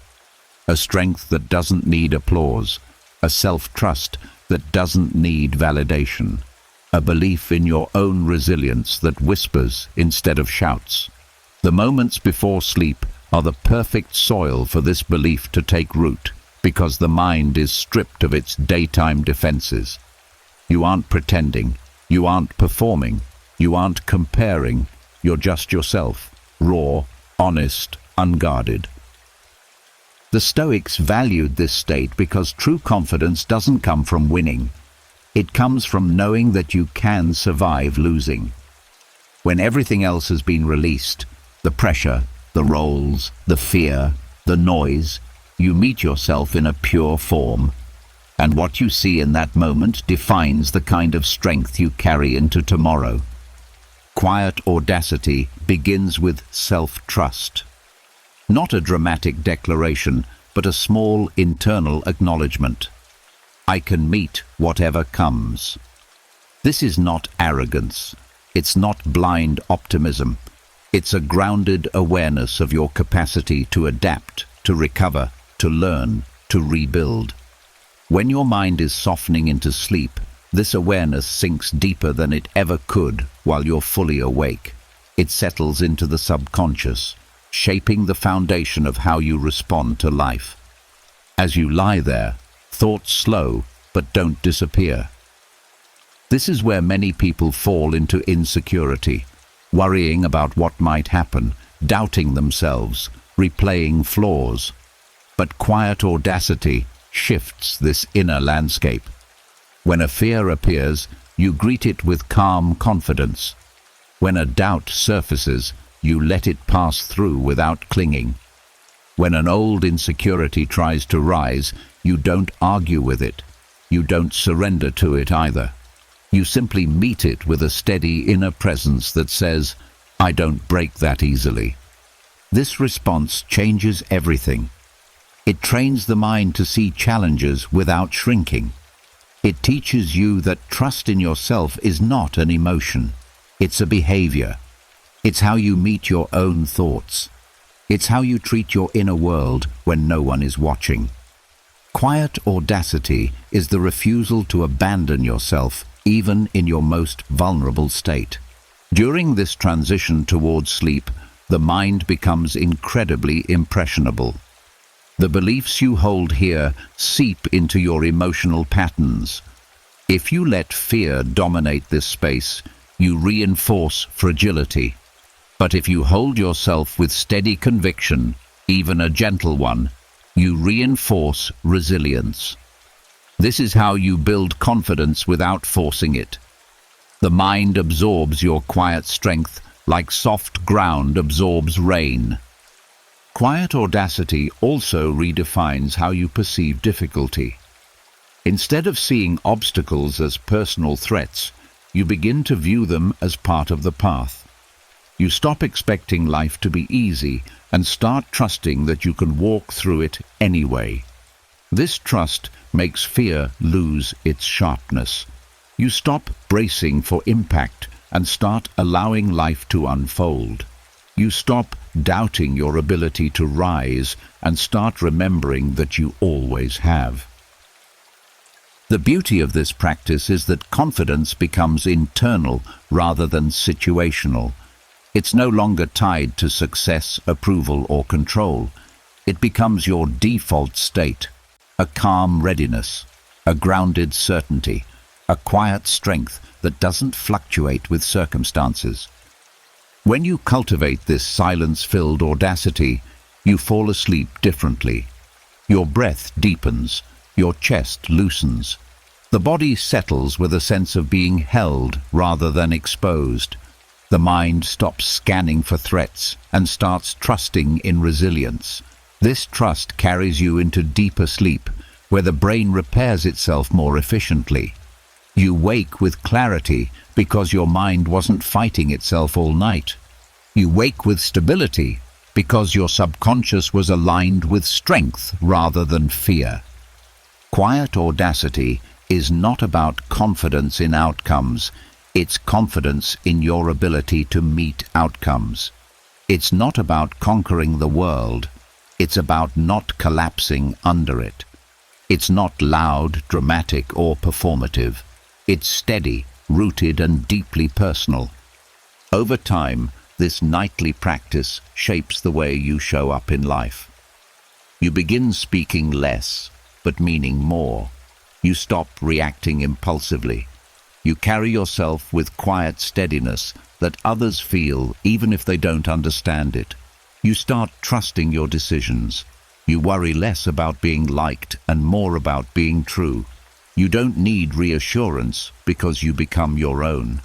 A strength that doesn't need applause, a self-trust that doesn't need validation, a belief in your own resilience that whispers instead of shouts. The moments before sleep are the perfect soil for this belief to take root, because the mind is stripped of its daytime defenses. You aren't pretending, you aren't performing, you aren't comparing, you're just yourself, raw, honest, unguarded. The Stoics valued this state because true confidence doesn't come from winning. It comes from knowing that you can survive losing. When everything else has been released, the pressure, the roles, the fear, the noise, you meet yourself in a pure form. And what you see in that moment defines the kind of strength you carry into tomorrow. Quiet audacity begins with self-trust. Not a dramatic declaration, but a small internal acknowledgement. I can meet whatever comes. This is not arrogance. It's not blind optimism. It's a grounded awareness of your capacity to adapt, to recover, to learn, to rebuild. When your mind is softening into sleep, this awareness sinks deeper than it ever could while you're fully awake. It settles into the subconscious, shaping the foundation of how you respond to life. As you lie there, thoughts slow but don't disappear. This is where many people fall into insecurity, worrying about what might happen, doubting themselves, replaying flaws. But quiet audacity shifts this inner landscape. When a fear appears, you greet it with calm confidence. When a doubt surfaces, you let it pass through without clinging. When an old insecurity tries to rise, you don't argue with it. You don't surrender to it either. You simply meet it with a steady inner presence that says, I don't break that easily. This response changes everything. It trains the mind to see challenges without shrinking. It teaches you that trust in yourself is not an emotion. It's a behavior. It's how you meet your own thoughts. It's how you treat your inner world when no one is watching. Quiet audacity is the refusal to abandon yourself even in your most vulnerable state. During this transition towards sleep, the mind becomes incredibly impressionable. The beliefs you hold here seep into your emotional patterns. If you let fear dominate this space, you reinforce fragility. But if you hold yourself with steady conviction, even a gentle one, you reinforce resilience. This is how you build confidence without forcing it. The mind absorbs your quiet strength like soft ground absorbs rain. Quiet audacity also redefines how you perceive difficulty. Instead of seeing obstacles as personal threats, you begin to view them as part of the path. You stop expecting life to be easy and start trusting that you can walk through it anyway. This trust makes fear lose its sharpness. You stop bracing for impact and start allowing life to unfold. You stop doubting your ability to rise and start remembering that you always have. The beauty of this practice is that confidence becomes internal rather than situational. It's no longer tied to success, approval, or control. It becomes your default state, a calm readiness, a grounded certainty, a quiet strength that doesn't fluctuate with circumstances. When you cultivate this silence-filled audacity, you fall asleep differently. Your breath deepens, your chest loosens. The body settles with a sense of being held rather than exposed. The mind stops scanning for threats and starts trusting in resilience. This trust carries you into deeper sleep, where the brain repairs itself more efficiently. You wake with clarity because your mind wasn't fighting itself all night. You wake with stability because your subconscious was aligned with strength rather than fear. Quiet audacity is not about confidence in outcomes. It's confidence in your ability to meet outcomes. It's not about conquering the world. It's about not collapsing under it. It's not loud, dramatic, or performative. It's steady, rooted, and deeply personal. Over time, this nightly practice shapes the way you show up in life. You begin speaking less, but meaning more. You stop reacting impulsively. You carry yourself with quiet steadiness that others feel even if they don't understand it. You start trusting your decisions. You worry less about being liked and more about being true. You don't need reassurance because you become your own.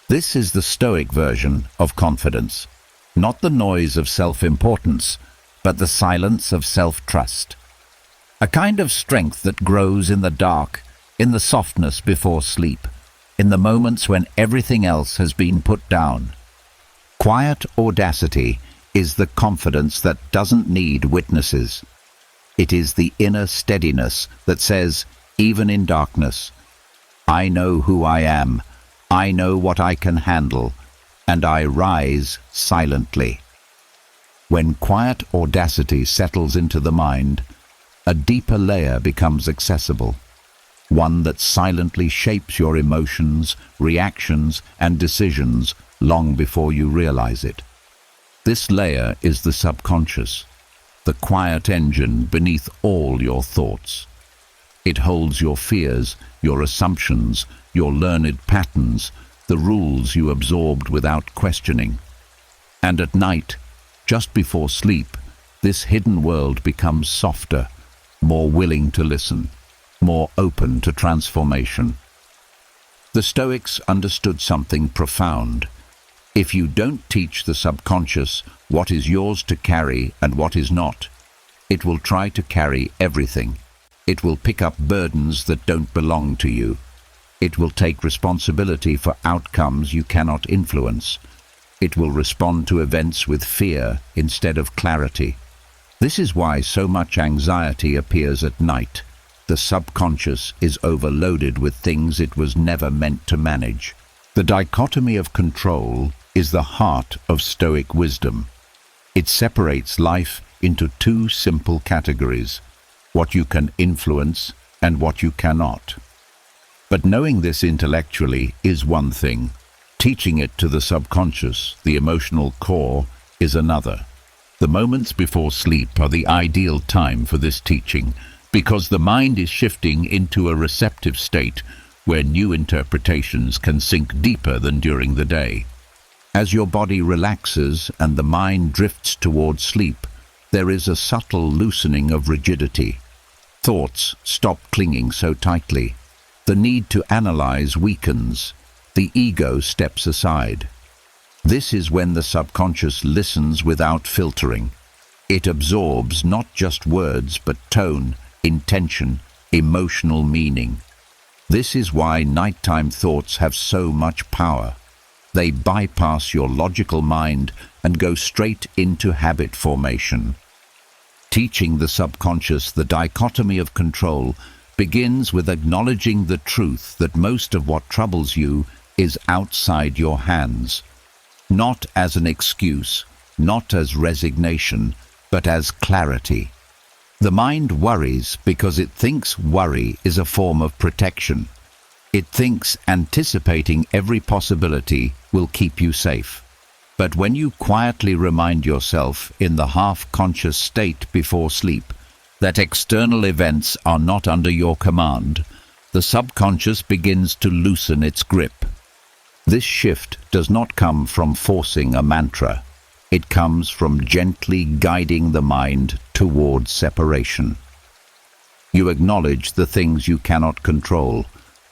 This is the Stoic version of confidence. Not the noise of self-importance, but the silence of self-trust. A kind of strength that grows in the dark, in the softness before sleep, in the moments when everything else has been put down. Quiet audacity is the confidence that doesn't need witnesses. It is the inner steadiness that says, even in darkness, I know who I am, I know what I can handle, and I rise silently. When quiet audacity settles into the mind, a deeper layer becomes accessible, one that silently shapes your emotions, reactions, and decisions long before you realize it. This layer is the subconscious, the quiet engine beneath all your thoughts. It holds your fears, your assumptions, your learned patterns, the rules you absorbed without questioning. And at night, just before sleep, this hidden world becomes softer, more willing to listen, more open to transformation. The Stoics understood something profound. If you don't teach the subconscious what is yours to carry and what is not, it will try to carry everything. It will pick up burdens that don't belong to you. It will take responsibility for outcomes you cannot influence. It will respond to events with fear instead of clarity. This is why so much anxiety appears at night. The subconscious is overloaded with things it was never meant to manage. The dichotomy of control is the heart of Stoic wisdom. It separates life into two simple categories: what you can influence and what you cannot. But knowing this intellectually is one thing. Teaching it to the subconscious, the emotional core, is another. The moments before sleep are the ideal time for this teaching because the mind is shifting into a receptive state where new interpretations can sink deeper than during the day. As your body relaxes and the mind drifts towards sleep, there is a subtle loosening of rigidity. Thoughts stop clinging so tightly. The need to analyze weakens. The ego steps aside. This is when the subconscious listens without filtering. It absorbs not just words but tone, intention, emotional meaning. This is why nighttime thoughts have so much power. They bypass your logical mind and go straight into habit formation. Teaching the subconscious the dichotomy of control begins with acknowledging the truth that most of what troubles you is outside your hands. Not as an excuse, not as resignation, but as clarity. The mind worries because it thinks worry is a form of protection. It thinks anticipating every possibility will keep you safe. But when you quietly remind yourself in the half-conscious state before sleep that external events are not under your command, the subconscious begins to loosen its grip. This shift does not come from forcing a mantra. It comes from gently guiding the mind towards separation. You acknowledge the things you cannot control,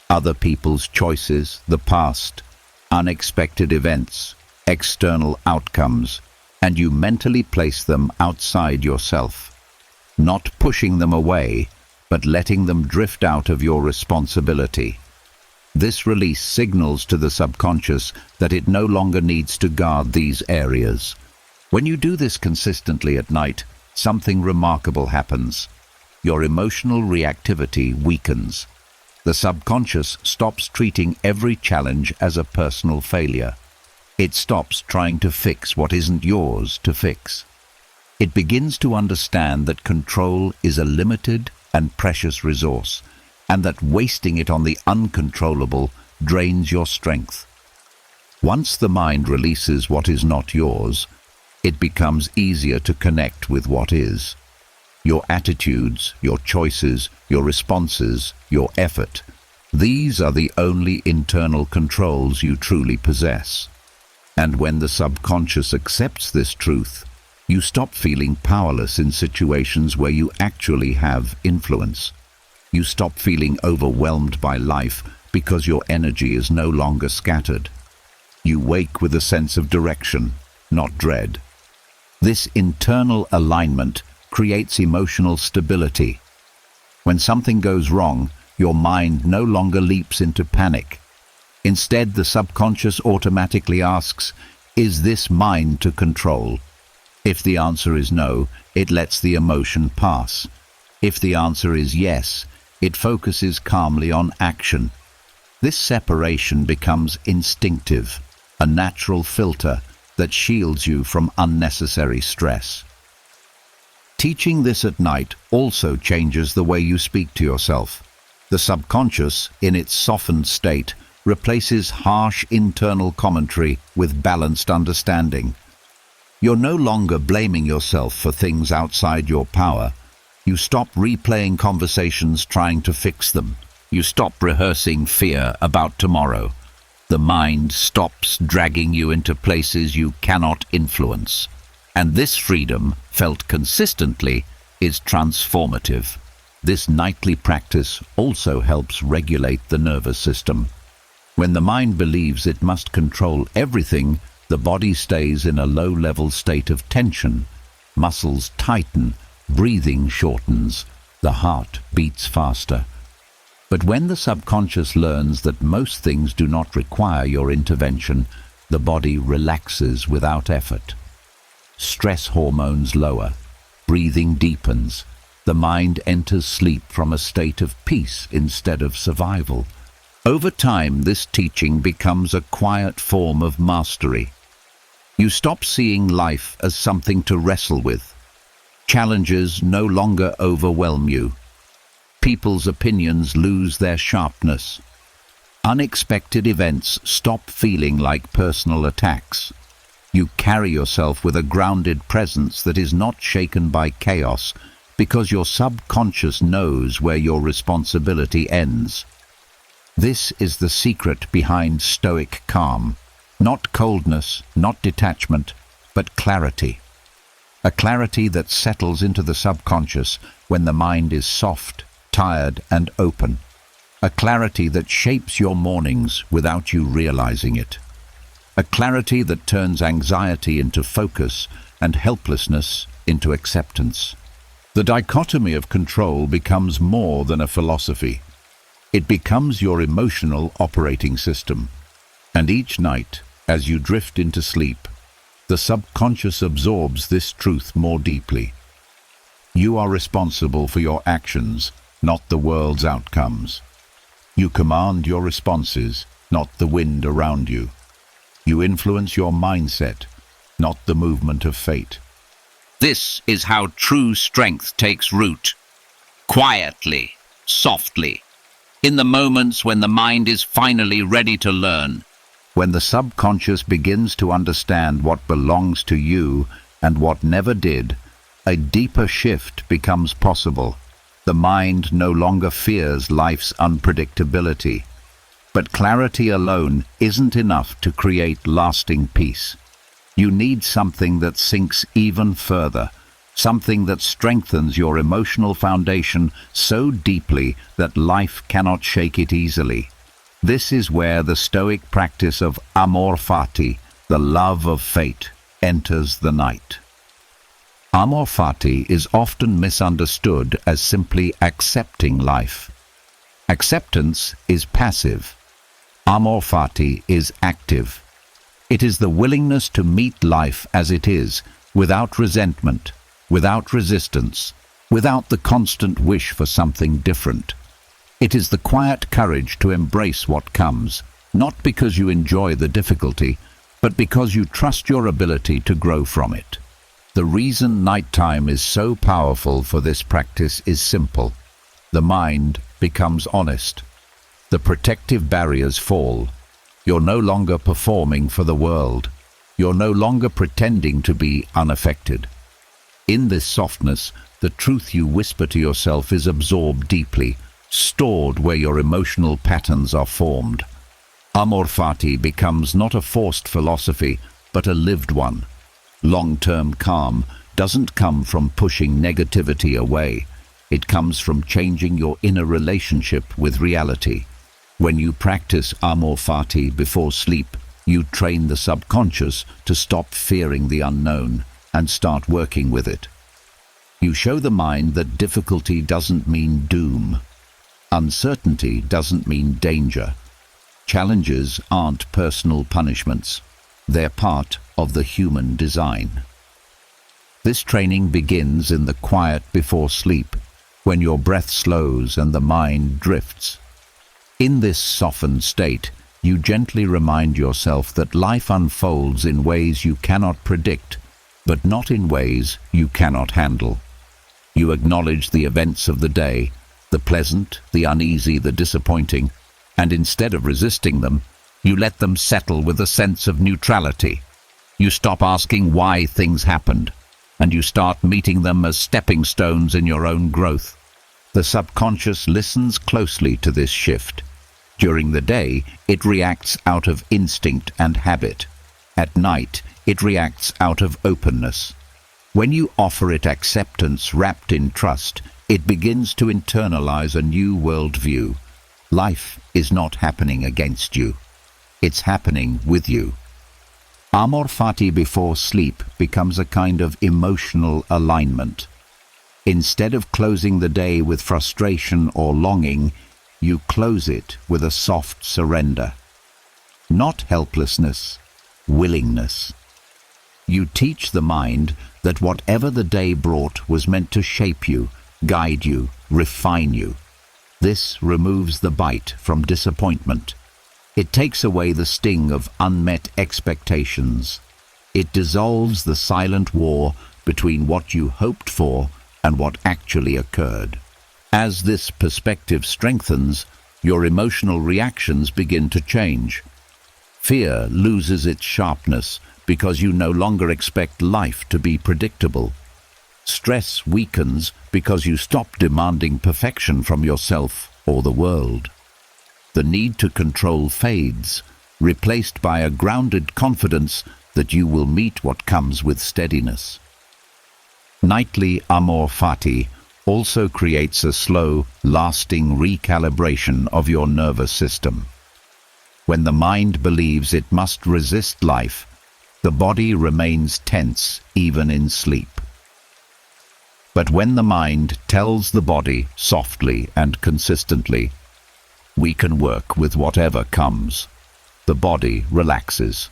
other people's choices, the past, unexpected events, external outcomes, and you mentally place them outside yourself, not pushing them away, but letting them drift out of your responsibility. This release signals to the subconscious that it no longer needs to guard these areas. When you do this consistently at night, something remarkable happens. Your emotional reactivity weakens. The subconscious stops treating every challenge as a personal failure. It stops trying to fix what isn't yours to fix. It begins to understand that control is a limited and precious resource, and that wasting it on the uncontrollable drains your strength. Once the mind releases what is not yours, it becomes easier to connect with what is. Your attitudes, your choices, your responses, your effort. These are the only internal controls you truly possess. And when the subconscious accepts this truth, you stop feeling powerless in situations where you actually have influence. You stop feeling overwhelmed by life because your energy is no longer scattered. You wake with a sense of direction, not dread. This internal alignment creates emotional stability. When something goes wrong, your mind no longer leaps into panic. Instead, the subconscious automatically asks, "Is this mine to control?" If the answer is no, it lets the emotion pass. If the answer is yes, it focuses calmly on action. This separation becomes instinctive, a natural filter that shields you from unnecessary stress. Teaching this at night also changes the way you speak to yourself. The subconscious, in its softened state, replaces harsh internal commentary with balanced understanding. You're no longer blaming yourself for things outside your power. You stop replaying conversations trying to fix them. You stop rehearsing fear about tomorrow. The mind stops dragging you into places you cannot influence. And this freedom, felt consistently, is transformative. This nightly practice also helps regulate the nervous system. When the mind believes it must control everything, the body stays in a low-level state of tension. Muscles tighten, breathing shortens, the heart beats faster. But when the subconscious learns that most things do not require your intervention, the body relaxes without effort. Stress hormones lower, breathing deepens, the mind enters sleep from a state of peace instead of survival. Over time, this teaching becomes a quiet form of mastery. You stop seeing life as something to wrestle with. Challenges no longer overwhelm you. People's opinions lose their sharpness. Unexpected events stop feeling like personal attacks. You carry yourself with a grounded presence that is not shaken by chaos, because your subconscious knows where your responsibility ends. This is the secret behind Stoic calm. Not coldness, not detachment, but clarity. A clarity that settles into the subconscious when the mind is soft, tired, and open. A clarity that shapes your mornings without you realizing it. A clarity that turns anxiety into focus and helplessness into acceptance. The dichotomy of control becomes more than a philosophy. It becomes your emotional operating system. And each night, as you drift into sleep, the subconscious absorbs this truth more deeply. You are responsible for your actions, not the world's outcomes. You command your responses, not the wind around you. You influence your mindset, not the movement of fate. This is how true strength takes root. Quietly, softly, in the moments when the mind is finally ready to learn. When the subconscious begins to understand what belongs to you and what never did, a deeper shift becomes possible. The mind no longer fears life's unpredictability. But clarity alone isn't enough to create lasting peace. You need something that sinks even further, something that strengthens your emotional foundation so deeply that life cannot shake it easily. This is where the Stoic practice of amor fati, the love of fate, enters the night. Amor fati is often misunderstood as simply accepting life. Acceptance is passive. Amor fati is active. It is the willingness to meet life as it is, without resentment, without resistance, without the constant wish for something different. It is the quiet courage to embrace what comes, not because you enjoy the difficulty, but because you trust your ability to grow from it. The reason nighttime is so powerful for this practice is simple. The mind becomes honest. The protective barriers fall. You're no longer performing for the world. You're no longer pretending to be unaffected. In this softness, the truth you whisper to yourself is absorbed deeply, stored where your emotional patterns are formed. Amor fati becomes not a forced philosophy, but a lived one. Long-term calm doesn't come from pushing negativity away. It comes from changing your inner relationship with reality. When you practice amor fati before sleep, you train the subconscious to stop fearing the unknown and start working with it. You show the mind that difficulty doesn't mean doom. Uncertainty doesn't mean danger. Challenges aren't personal punishments. They're part of the human design. This training begins in the quiet before sleep, when your breath slows and the mind drifts. In this softened state, you gently remind yourself that life unfolds in ways you cannot predict, but not in ways you cannot handle. You acknowledge the events of the day, the pleasant, the uneasy, the disappointing, and instead of resisting them, you let them settle with a sense of neutrality. You stop asking why things happened, and you start meeting them as stepping stones in your own growth. The subconscious listens closely to this shift. During the day, it reacts out of instinct and habit. At night, it reacts out of openness. When you offer it acceptance wrapped in trust, it begins to internalize a new worldview. Life is not happening against you. It's happening with you. Amor fati before sleep becomes a kind of emotional alignment. Instead of closing the day with frustration or longing, you close it with a soft surrender. Not helplessness, willingness. You teach the mind that whatever the day brought was meant to shape you, guide you, refine you. This removes the bite from disappointment. It takes away the sting of unmet expectations. It dissolves the silent war between what you hoped for and what actually occurred. As this perspective strengthens, your emotional reactions begin to change. Fear loses its sharpness because you no longer expect life to be predictable. Stress weakens because you stop demanding perfection from yourself or the world. The need to control fades, replaced by a grounded confidence that you will meet what comes with steadiness. Nightly amor fati also creates a slow, lasting recalibration of your nervous system. When the mind believes it must resist life, the body remains tense even in sleep. But when the mind tells the body softly and consistently, "We can work with whatever comes," the body relaxes,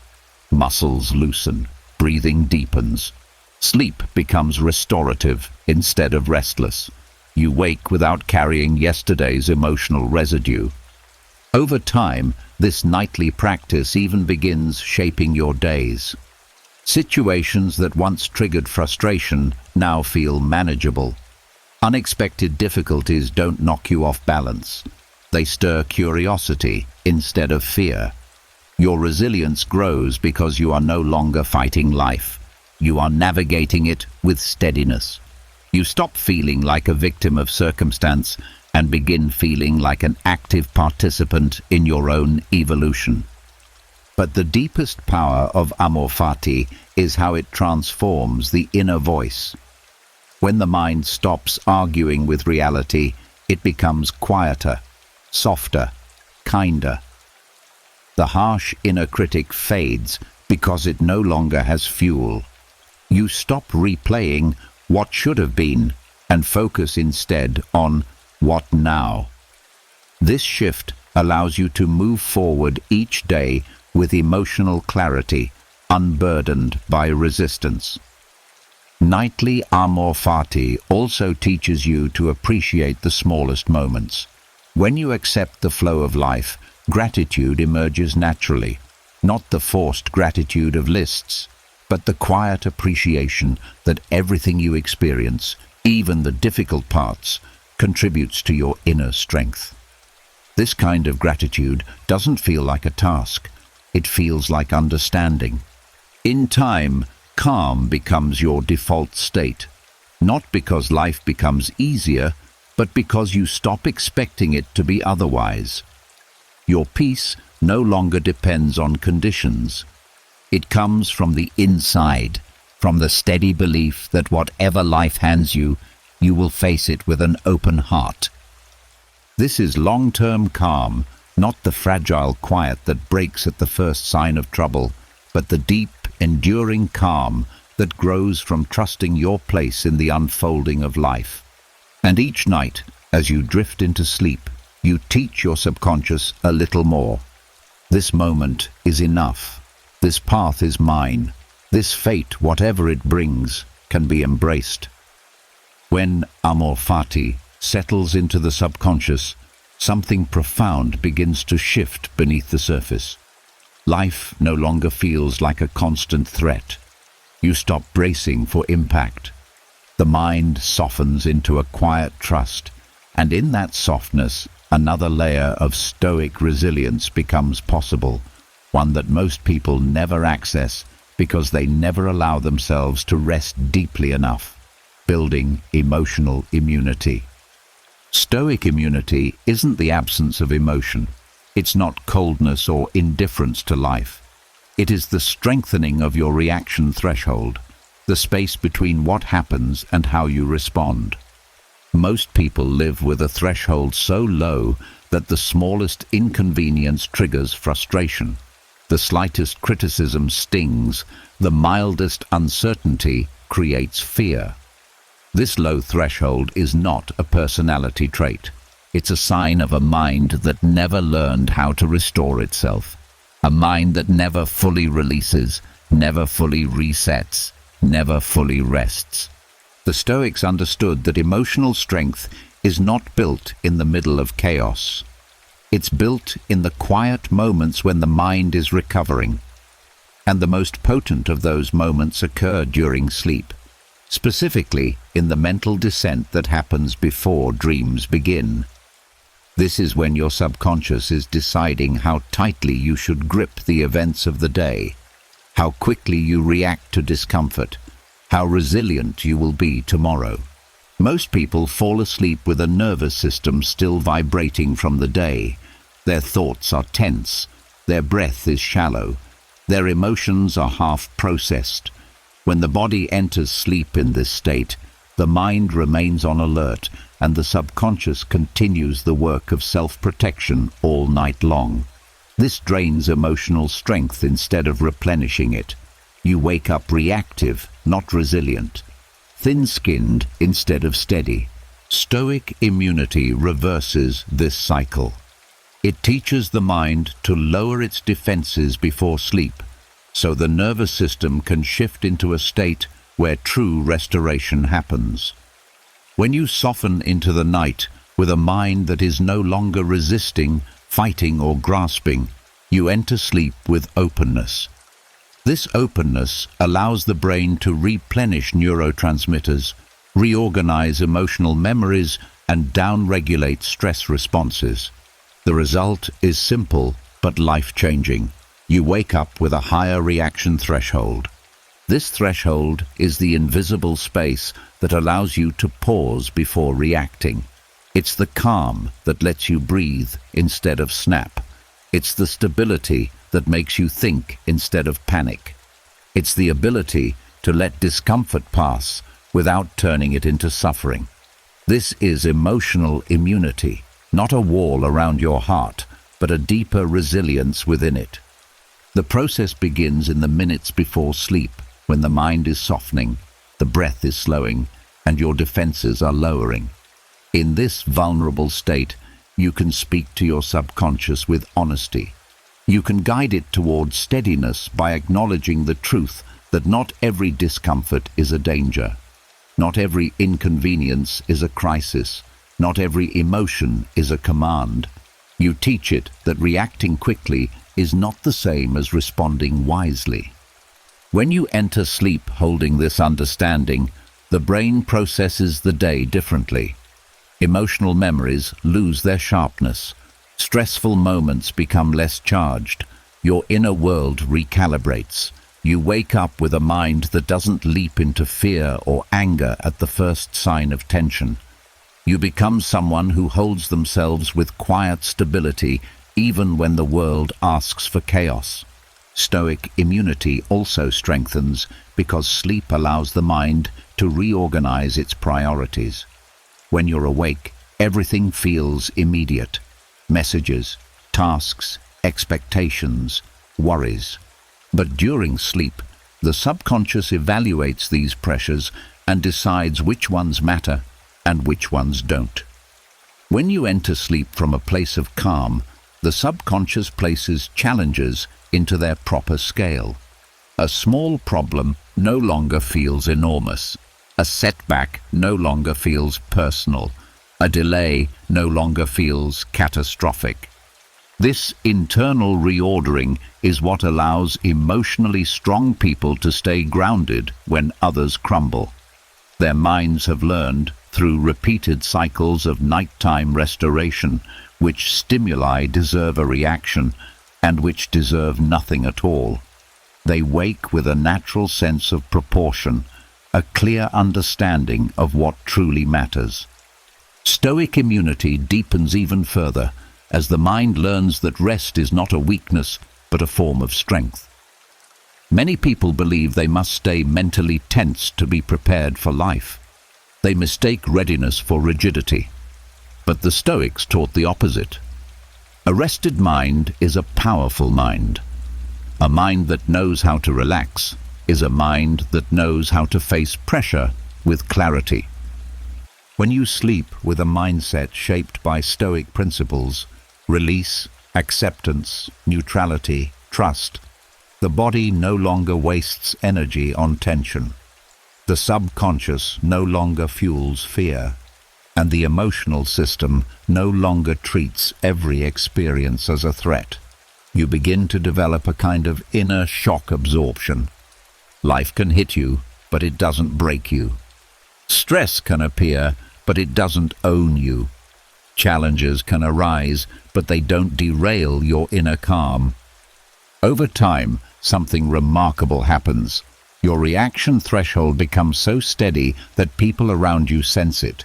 muscles loosen, breathing deepens. Sleep becomes restorative instead of restless. You wake without carrying yesterday's emotional residue. Over time, this nightly practice even begins shaping your days. Situations that once triggered frustration now feel manageable. Unexpected difficulties don't knock you off balance. They stir curiosity instead of fear. Your resilience grows because you are no longer fighting life. You are navigating it with steadiness. You stop feeling like a victim of circumstance and begin feeling like an active participant in your own evolution. But the deepest power of amor fati is how it transforms the inner voice. When the mind stops arguing with reality, it becomes quieter, softer, kinder. The harsh inner critic fades because it no longer has fuel. You stop replaying what should have been and focus instead on what now. This shift allows you to move forward each day with emotional clarity, unburdened by resistance. Nightly amor fati also teaches you to appreciate the smallest moments. When you accept the flow of life, gratitude emerges naturally, not the forced gratitude of lists, but the quiet appreciation that everything you experience, even the difficult parts, contributes to your inner strength. This kind of gratitude doesn't feel like a task. It feels like understanding. In time, calm becomes your default state, not because life becomes easier, but because you stop expecting it to be otherwise. Your peace no longer depends on conditions. It comes from the inside, from the steady belief that whatever life hands you, you will face it with an open heart. This is long-term calm, not the fragile quiet that breaks at the first sign of trouble, but the deep, enduring calm that grows from trusting your place in the unfolding of life. And each night, as you drift into sleep, you teach your subconscious a little more. This moment is enough. This path is mine. This fate, whatever it brings, can be embraced. When amor fati settles into the subconscious, something profound begins to shift beneath the surface. Life no longer feels like a constant threat. You stop bracing for impact. The mind softens into a quiet trust, and in that softness, another layer of stoic resilience becomes possible, one that most people never access because they never allow themselves to rest deeply enough, building emotional immunity. Stoic immunity isn't the absence of emotion. It's not coldness or indifference to life. It is the strengthening of your reaction threshold, the space between what happens and how you respond. Most people live with a threshold so low that the smallest inconvenience triggers frustration. The slightest criticism stings. The mildest uncertainty creates fear. This low threshold is not a personality trait. It's a sign of a mind that never learned how to restore itself. A mind that never fully releases, never fully resets, never fully rests. The Stoics understood that emotional strength is not built in the middle of chaos. It's built in the quiet moments when the mind is recovering. And the most potent of those moments occur during sleep, specifically in the mental descent that happens before dreams begin. This is when your subconscious is deciding how tightly you should grip the events of the day. how quickly you react to discomfort, how resilient you will be tomorrow. Most people fall asleep with a nervous system still vibrating from the day. Their thoughts are tense, their breath is shallow, their emotions are half-processed. When the body enters sleep in this state, the mind remains on alert and the subconscious continues the work of self-protection all night long. This drains emotional strength instead of replenishing it. You wake up reactive, not resilient, thin-skinned instead of steady. Stoic immunity reverses this cycle. It teaches the mind to lower its defenses before sleep, so the nervous system can shift into a state where true restoration happens. When you soften into the night with a mind that is no longer resisting, fighting or grasping, you enter sleep with openness. This openness allows the brain to replenish neurotransmitters, reorganize emotional memories, and downregulate stress responses. The result is simple but life-changing. You wake up with a higher reaction threshold. This threshold is the invisible space that allows you to pause before reacting. It's the calm that lets you breathe instead of snap. It's the stability that makes you think instead of panic. It's the ability to let discomfort pass without turning it into suffering. This is emotional immunity, not a wall around your heart, but a deeper resilience within it. The process begins in the minutes before sleep, when the mind is softening, the breath is slowing, and your defenses are lowering. In this vulnerable state, you can speak to your subconscious with honesty. You can guide it towards steadiness by acknowledging the truth that not every discomfort is a danger. Not every inconvenience is a crisis. Not every emotion is a command. You teach it that reacting quickly is not the same as responding wisely. When you enter sleep holding this understanding, the brain processes the day differently. Emotional memories lose their sharpness. Stressful moments become less charged. Your inner world recalibrates. You wake up with a mind that doesn't leap into fear or anger at the first sign of tension. You become someone who holds themselves with quiet stability even when the world asks for chaos. Stoic immunity also strengthens because sleep allows the mind to reorganize its priorities. When you're awake, everything feels immediate. Messages, tasks, expectations, worries. But during sleep, the subconscious evaluates these pressures and decides which ones matter and which ones don't. When you enter sleep from a place of calm, the subconscious places challenges into their proper scale. A small problem no longer feels enormous. A setback no longer feels personal. A delay no longer feels catastrophic. This internal reordering is what allows emotionally strong people to stay grounded when others crumble. Their minds have learned, through repeated cycles of nighttime restoration, which stimuli deserve a reaction and which deserve nothing at all. They wake with a natural sense of proportion, a clear understanding of what truly matters. Stoic immunity deepens even further as the mind learns that rest is not a weakness but a form of strength. Many people believe they must stay mentally tense to be prepared for life. They mistake readiness for rigidity. But the Stoics taught the opposite. A rested mind is a powerful mind. A mind that knows how to relax is a mind that knows how to face pressure with clarity. When you sleep with a mindset shaped by Stoic principles, release, acceptance, neutrality, trust, the body no longer wastes energy on tension. The subconscious no longer fuels fear, and the emotional system no longer treats every experience as a threat. You begin to develop a kind of inner shock absorption. Life can hit you, but it doesn't break you. Stress can appear, but it doesn't own you. Challenges can arise, but they don't derail your inner calm. Over time, something remarkable happens. Your reaction threshold becomes so steady that people around you sense it.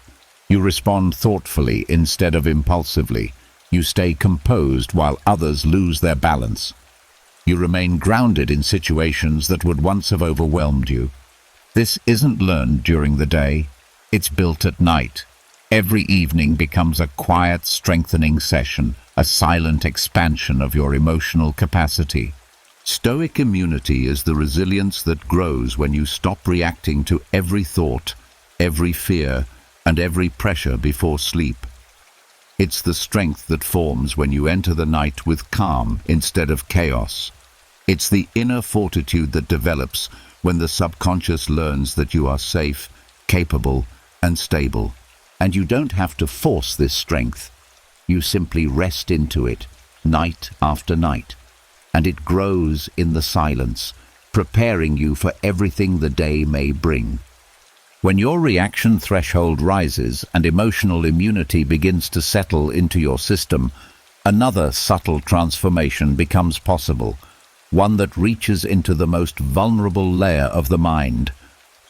You respond thoughtfully instead of impulsively. You stay composed while others lose their balance. You remain grounded in situations that would once have overwhelmed you. This isn't learned during the day, it's built at night. Every evening becomes a quiet, strengthening session, a silent expansion of your emotional capacity. Stoic immunity is the resilience that grows when you stop reacting to every thought, every fear, and every pressure before sleep. It's the strength that forms when you enter the night with calm instead of chaos. It's the inner fortitude that develops when the subconscious learns that you are safe, capable, and stable. And you don't have to force this strength. You simply rest into it, night after night. And it grows in the silence, preparing you for everything the day may bring. When your reaction threshold rises and emotional immunity begins to settle into your system, another subtle transformation becomes possible, one that reaches into the most vulnerable layer of the mind,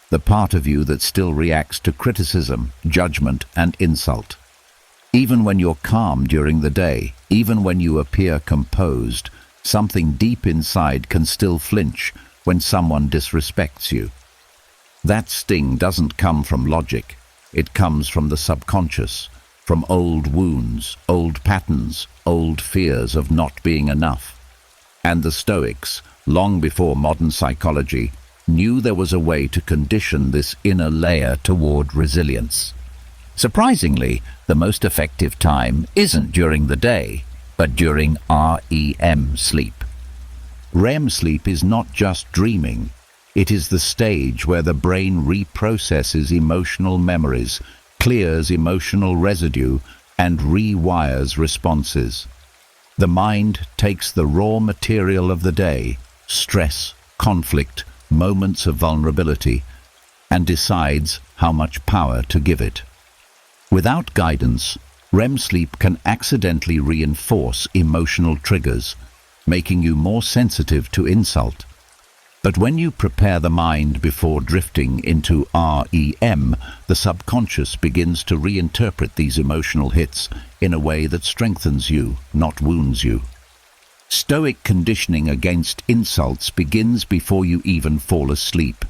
the part of you that still reacts to criticism, judgment, and insult. Even when you're calm during the day, even when you appear composed, something deep inside can still flinch when someone disrespects you. That sting doesn't come from logic. It comes from the subconscious, from old wounds, old patterns, old fears of not being enough. And the Stoics, long before modern psychology, knew there was a way to condition this inner layer toward resilience. Surprisingly, the most effective time isn't during the day, but during REM sleep. REM sleep is not just dreaming. It is the stage where the brain reprocesses emotional memories, clears emotional residue, and rewires responses. The mind takes the raw material of the day, stress, conflict, moments of vulnerability, and decides how much power to give it. Without guidance, REM sleep can accidentally reinforce emotional triggers, making you more sensitive to insult. But when you prepare the mind before drifting into REM, the subconscious begins to reinterpret these emotional hits in a way that strengthens you, not wounds you. Stoic conditioning against insults begins before you even fall asleep.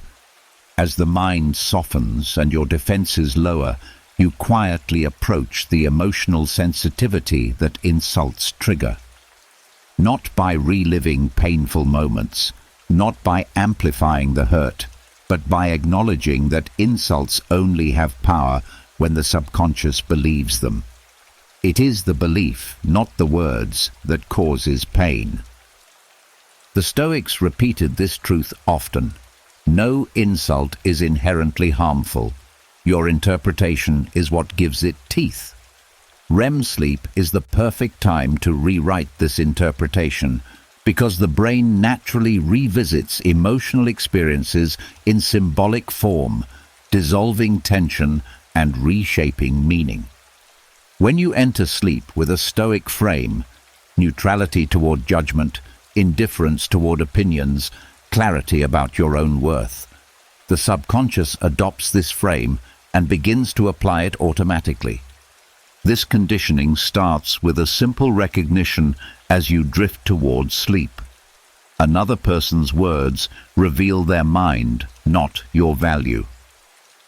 As the mind softens and your defenses lower, you quietly approach the emotional sensitivity that insults trigger. Not by reliving painful moments, not by amplifying the hurt, but by acknowledging that insults only have power when the subconscious believes them. It is the belief, not the words, that causes pain. The Stoics repeated this truth often. No insult is inherently harmful. Your interpretation is what gives it teeth. REM sleep is the perfect time to rewrite this interpretation because the brain naturally revisits emotional experiences in symbolic form, dissolving tension and reshaping meaning. When you enter sleep with a Stoic frame, neutrality toward judgment, indifference toward opinions, clarity about your own worth, the subconscious adopts this frame and begins to apply it automatically. This conditioning starts with a simple recognition as you drift towards sleep. Another person's words reveal their mind, not your value.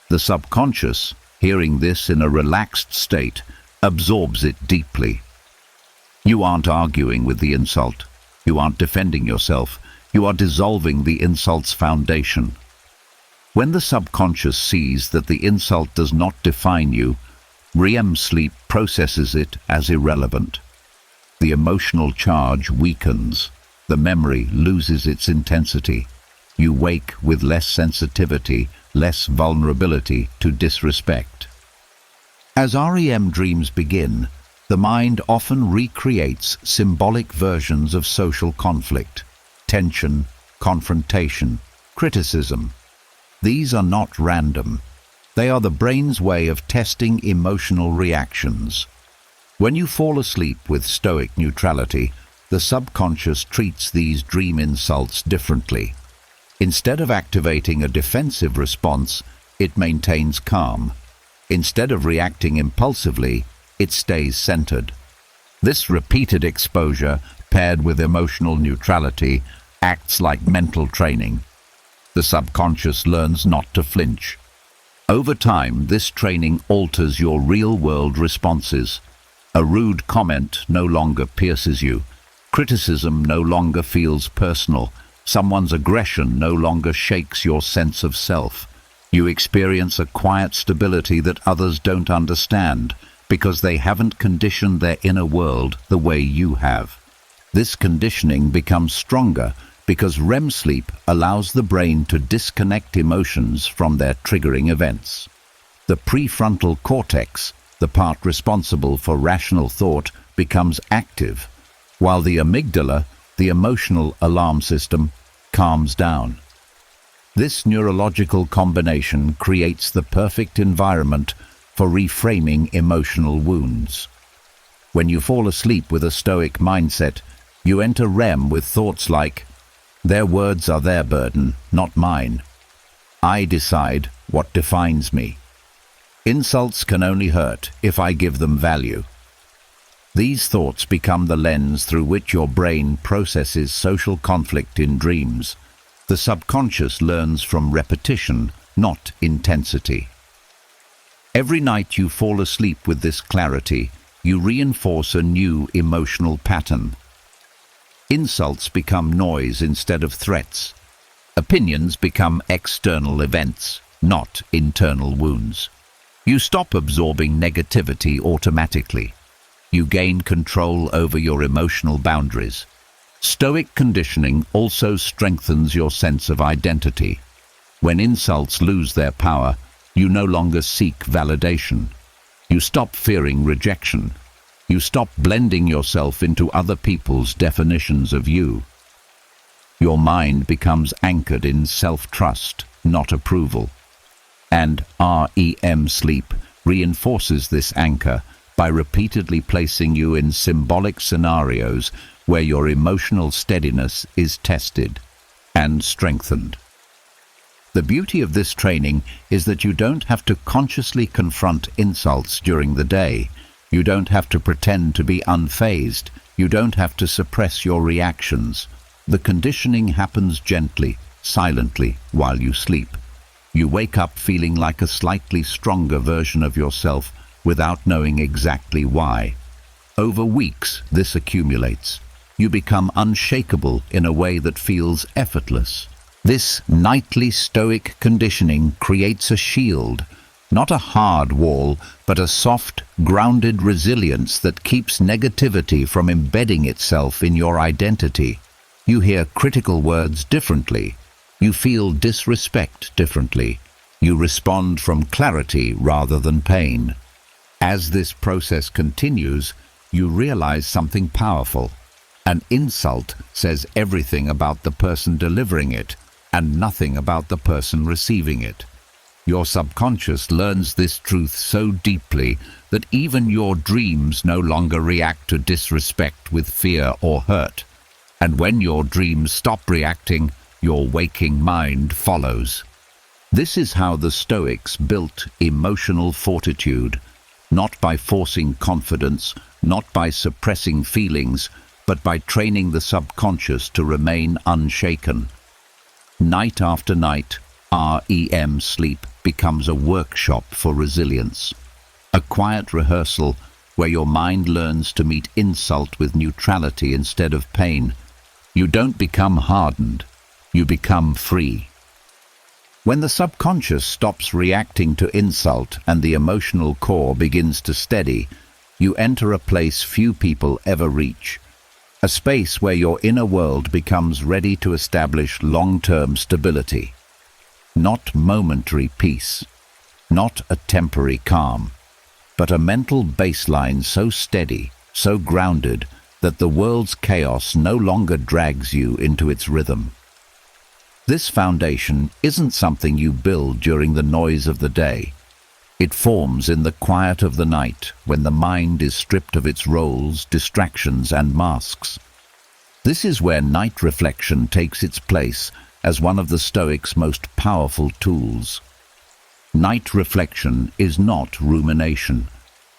The subconscious, hearing this in a relaxed state, absorbs it deeply. You aren't arguing with the insult. You aren't defending yourself. You are dissolving the insult's foundation. When the subconscious sees that the insult does not define you, REM sleep processes it as irrelevant. The emotional charge weakens. The memory loses its intensity. You wake with less sensitivity, less vulnerability to disrespect. As REM dreams begin, the mind often recreates symbolic versions of social conflict, tension, confrontation, criticism. These are not random. They are the brain's way of testing emotional reactions. When you fall asleep with Stoic neutrality, the subconscious treats these dream insults differently. Instead of activating a defensive response, it maintains calm. Instead of reacting impulsively, it stays centered. This repeated exposure, paired with emotional neutrality, acts like mental training. The subconscious learns not to flinch. Over time, this training alters your real-world responses. A rude comment no longer pierces you. Criticism no longer feels personal. Someone's aggression no longer shakes your sense of self. You experience a quiet stability that others don't understand because they haven't conditioned their inner world the way you have. This conditioning becomes stronger because REM sleep allows the brain to disconnect emotions from their triggering events. The prefrontal cortex, the part responsible for rational thought, becomes active, while the amygdala, the emotional alarm system, calms down. This neurological combination creates the perfect environment for reframing emotional wounds. When you fall asleep with a Stoic mindset, you enter REM with thoughts like, "Their words are their burden, not mine. I decide what defines me. Insults can only hurt if I give them value." These thoughts become the lens through which your brain processes social conflict in dreams. The subconscious learns from repetition, not intensity. Every night you fall asleep with this clarity, you reinforce a new emotional pattern. Insults become noise instead of threats. Opinions become external events, not internal wounds. You stop absorbing negativity automatically. You gain control over your emotional boundaries. Stoic conditioning also strengthens your sense of identity. When insults lose their power, you no longer seek validation. You stop fearing rejection. You stop blending yourself into other people's definitions of you. Your mind becomes anchored in self-trust, not approval. And REM sleep reinforces this anchor by repeatedly placing you in symbolic scenarios where your emotional steadiness is tested and strengthened. The beauty of this training is that you don't have to consciously confront insults during the day. You don't have to pretend to be unfazed. You don't have to suppress your reactions. The conditioning happens gently, silently, while you sleep. You wake up feeling like a slightly stronger version of yourself without knowing exactly why. Over weeks, this accumulates. You become unshakable in a way that feels effortless. This nightly Stoic conditioning creates a shield, not a hard wall, but a soft, grounded resilience that keeps negativity from embedding itself in your identity. You hear critical words differently. You feel disrespect differently. You respond from clarity rather than pain. As this process continues, you realize something powerful. An insult says everything about the person delivering it, and nothing about the person receiving it. Your subconscious learns this truth so deeply that even your dreams no longer react to disrespect with fear or hurt. And when your dreams stop reacting, your waking mind follows. This is how the Stoics built emotional fortitude, not by forcing confidence, not by suppressing feelings, but by training the subconscious to remain unshaken. Night after night, REM sleep becomes a workshop for resilience, a quiet rehearsal where your mind learns to meet insult with neutrality instead of pain. You don't become hardened, you become free. When the subconscious stops reacting to insult and the emotional core begins to steady, you enter a place few people ever reach, a space where your inner world becomes ready to establish long-term stability. Not momentary peace, not a temporary calm, but a mental baseline so steady, so grounded, that the world's chaos no longer drags you into its rhythm. This foundation isn't something you build during the noise of the day. It forms in the quiet of the night when the mind is stripped of its roles, distractions, and masks. This is where night reflection takes its place as one of the Stoics' most powerful tools. Night reflection is not rumination.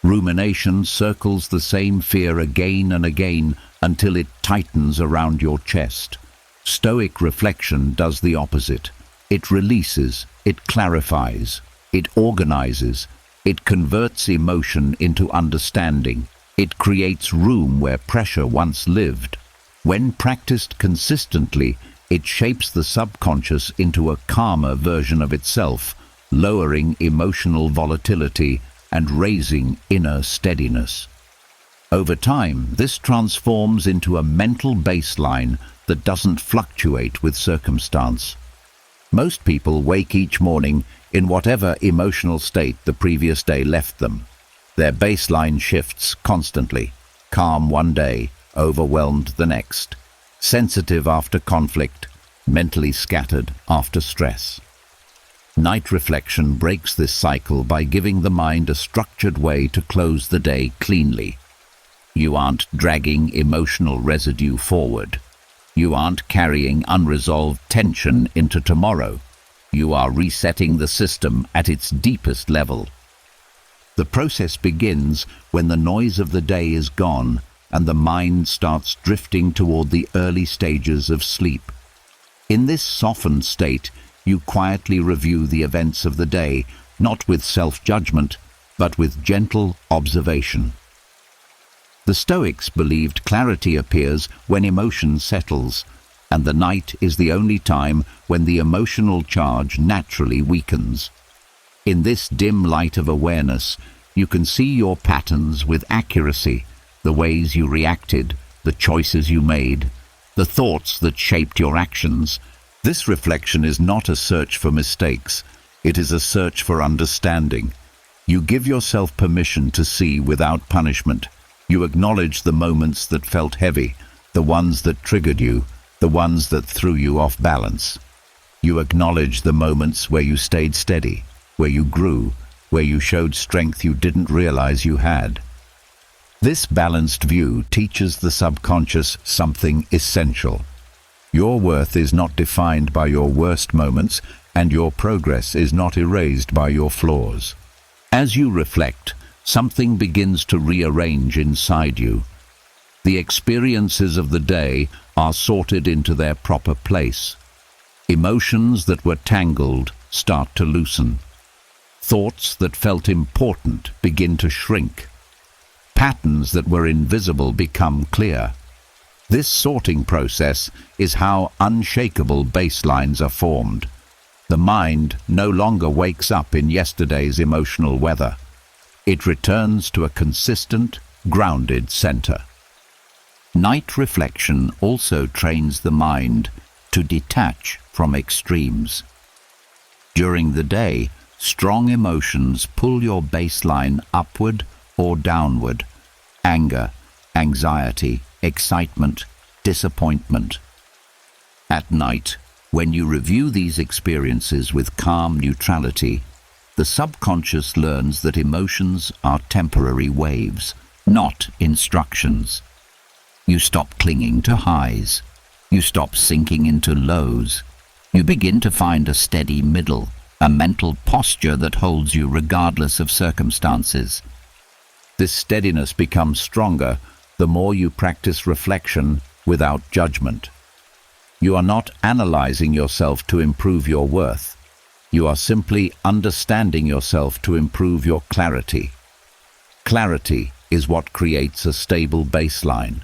Rumination circles the same fear again and again until it tightens around your chest. Stoic reflection does the opposite. It releases, it clarifies, it organizes, it converts emotion into understanding. It creates room where pressure once lived. When practiced consistently, it shapes the subconscious into a calmer version of itself, lowering emotional volatility and raising inner steadiness. Over time, this transforms into a mental baseline that doesn't fluctuate with circumstance. Most people wake each morning in whatever emotional state the previous day left them. Their baseline shifts constantly, calm one day, overwhelmed the next, sensitive after conflict, mentally scattered after stress. Night reflection breaks this cycle by giving the mind a structured way to close the day cleanly. You aren't dragging emotional residue forward. You aren't carrying unresolved tension into tomorrow. You are resetting the system at its deepest level. The process begins when the noise of the day is gone and the mind starts drifting toward the early stages of sleep. In this softened state, you quietly review the events of the day, not with self-judgment, but with gentle observation. The Stoics believed clarity appears when emotion settles, and the night is the only time when the emotional charge naturally weakens. In this dim light of awareness, you can see your patterns with accuracy, the ways you reacted, the choices you made, the thoughts that shaped your actions. This reflection is not a search for mistakes, it is a search for understanding. You give yourself permission to see without punishment. You acknowledge the moments that felt heavy, the ones that triggered you, the ones that threw you off balance. You acknowledge the moments where you stayed steady, where you grew, where you showed strength you didn't realize you had. This balanced view teaches the subconscious something essential. Your worth is not defined by your worst moments, and your progress is not erased by your flaws. As you reflect, something begins to rearrange inside you. The experiences of the day are sorted into their proper place. Emotions that were tangled start to loosen. Thoughts that felt important begin to shrink. Patterns that were invisible become clear. This sorting process is how unshakable baselines are formed. The mind no longer wakes up in yesterday's emotional weather. It returns to a consistent, grounded center. Night reflection also trains the mind to detach from extremes. During the day, strong emotions pull your baseline upward or downward. Anger, anxiety, excitement, disappointment. At night, when you review these experiences with calm neutrality, the subconscious learns that emotions are temporary waves, not instructions. You stop clinging to highs. You stop sinking into lows. You begin to find a steady middle, a mental posture that holds you regardless of circumstances. This steadiness becomes stronger the more you practice reflection without judgment. You are not analyzing yourself to improve your worth. You are simply understanding yourself to improve your clarity. Clarity is what creates a stable baseline.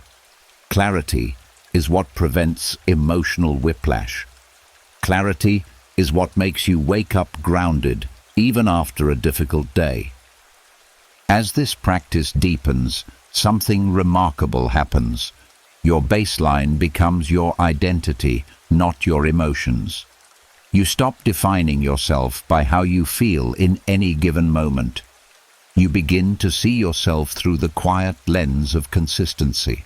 Clarity is what prevents emotional whiplash. Clarity is what makes you wake up grounded even after a difficult day. As this practice deepens, something remarkable happens. Your baseline becomes your identity, not your emotions. You stop defining yourself by how you feel in any given moment. You begin to see yourself through the quiet lens of consistency.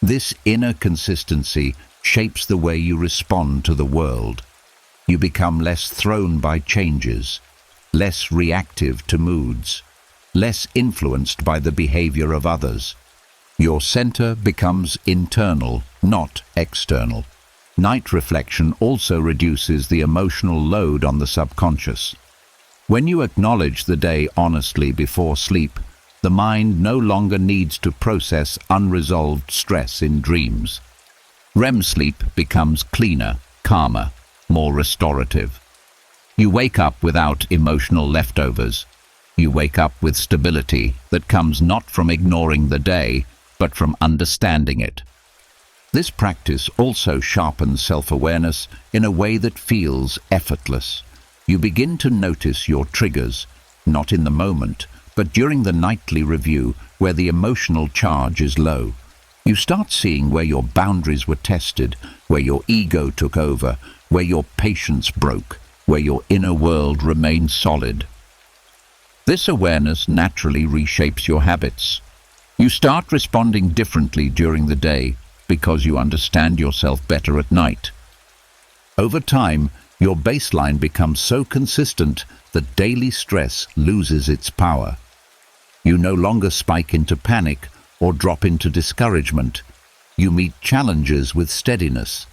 This inner consistency shapes the way you respond to the world. You become less thrown by changes, less reactive to moods, less influenced by the behavior of others. Your center becomes internal, not external. Night reflection also reduces the emotional load on the subconscious. When you acknowledge the day honestly before sleep, the mind no longer needs to process unresolved stress in dreams. REM sleep becomes cleaner, calmer, more restorative. You wake up without emotional leftovers. You wake up with stability that comes not from ignoring the day, but from understanding it. This practice also sharpens self-awareness in a way that feels effortless. You begin to notice your triggers, not in the moment, but during the nightly review where the emotional charge is low. You start seeing where your boundaries were tested, where your ego took over, where your patience broke, where your inner world remained solid. This awareness naturally reshapes your habits. You start responding differently during the day because you understand yourself better at night. Over time, your baseline becomes so consistent that daily stress loses its power. You no longer spike into panic or drop into discouragement. You meet challenges with steadiness.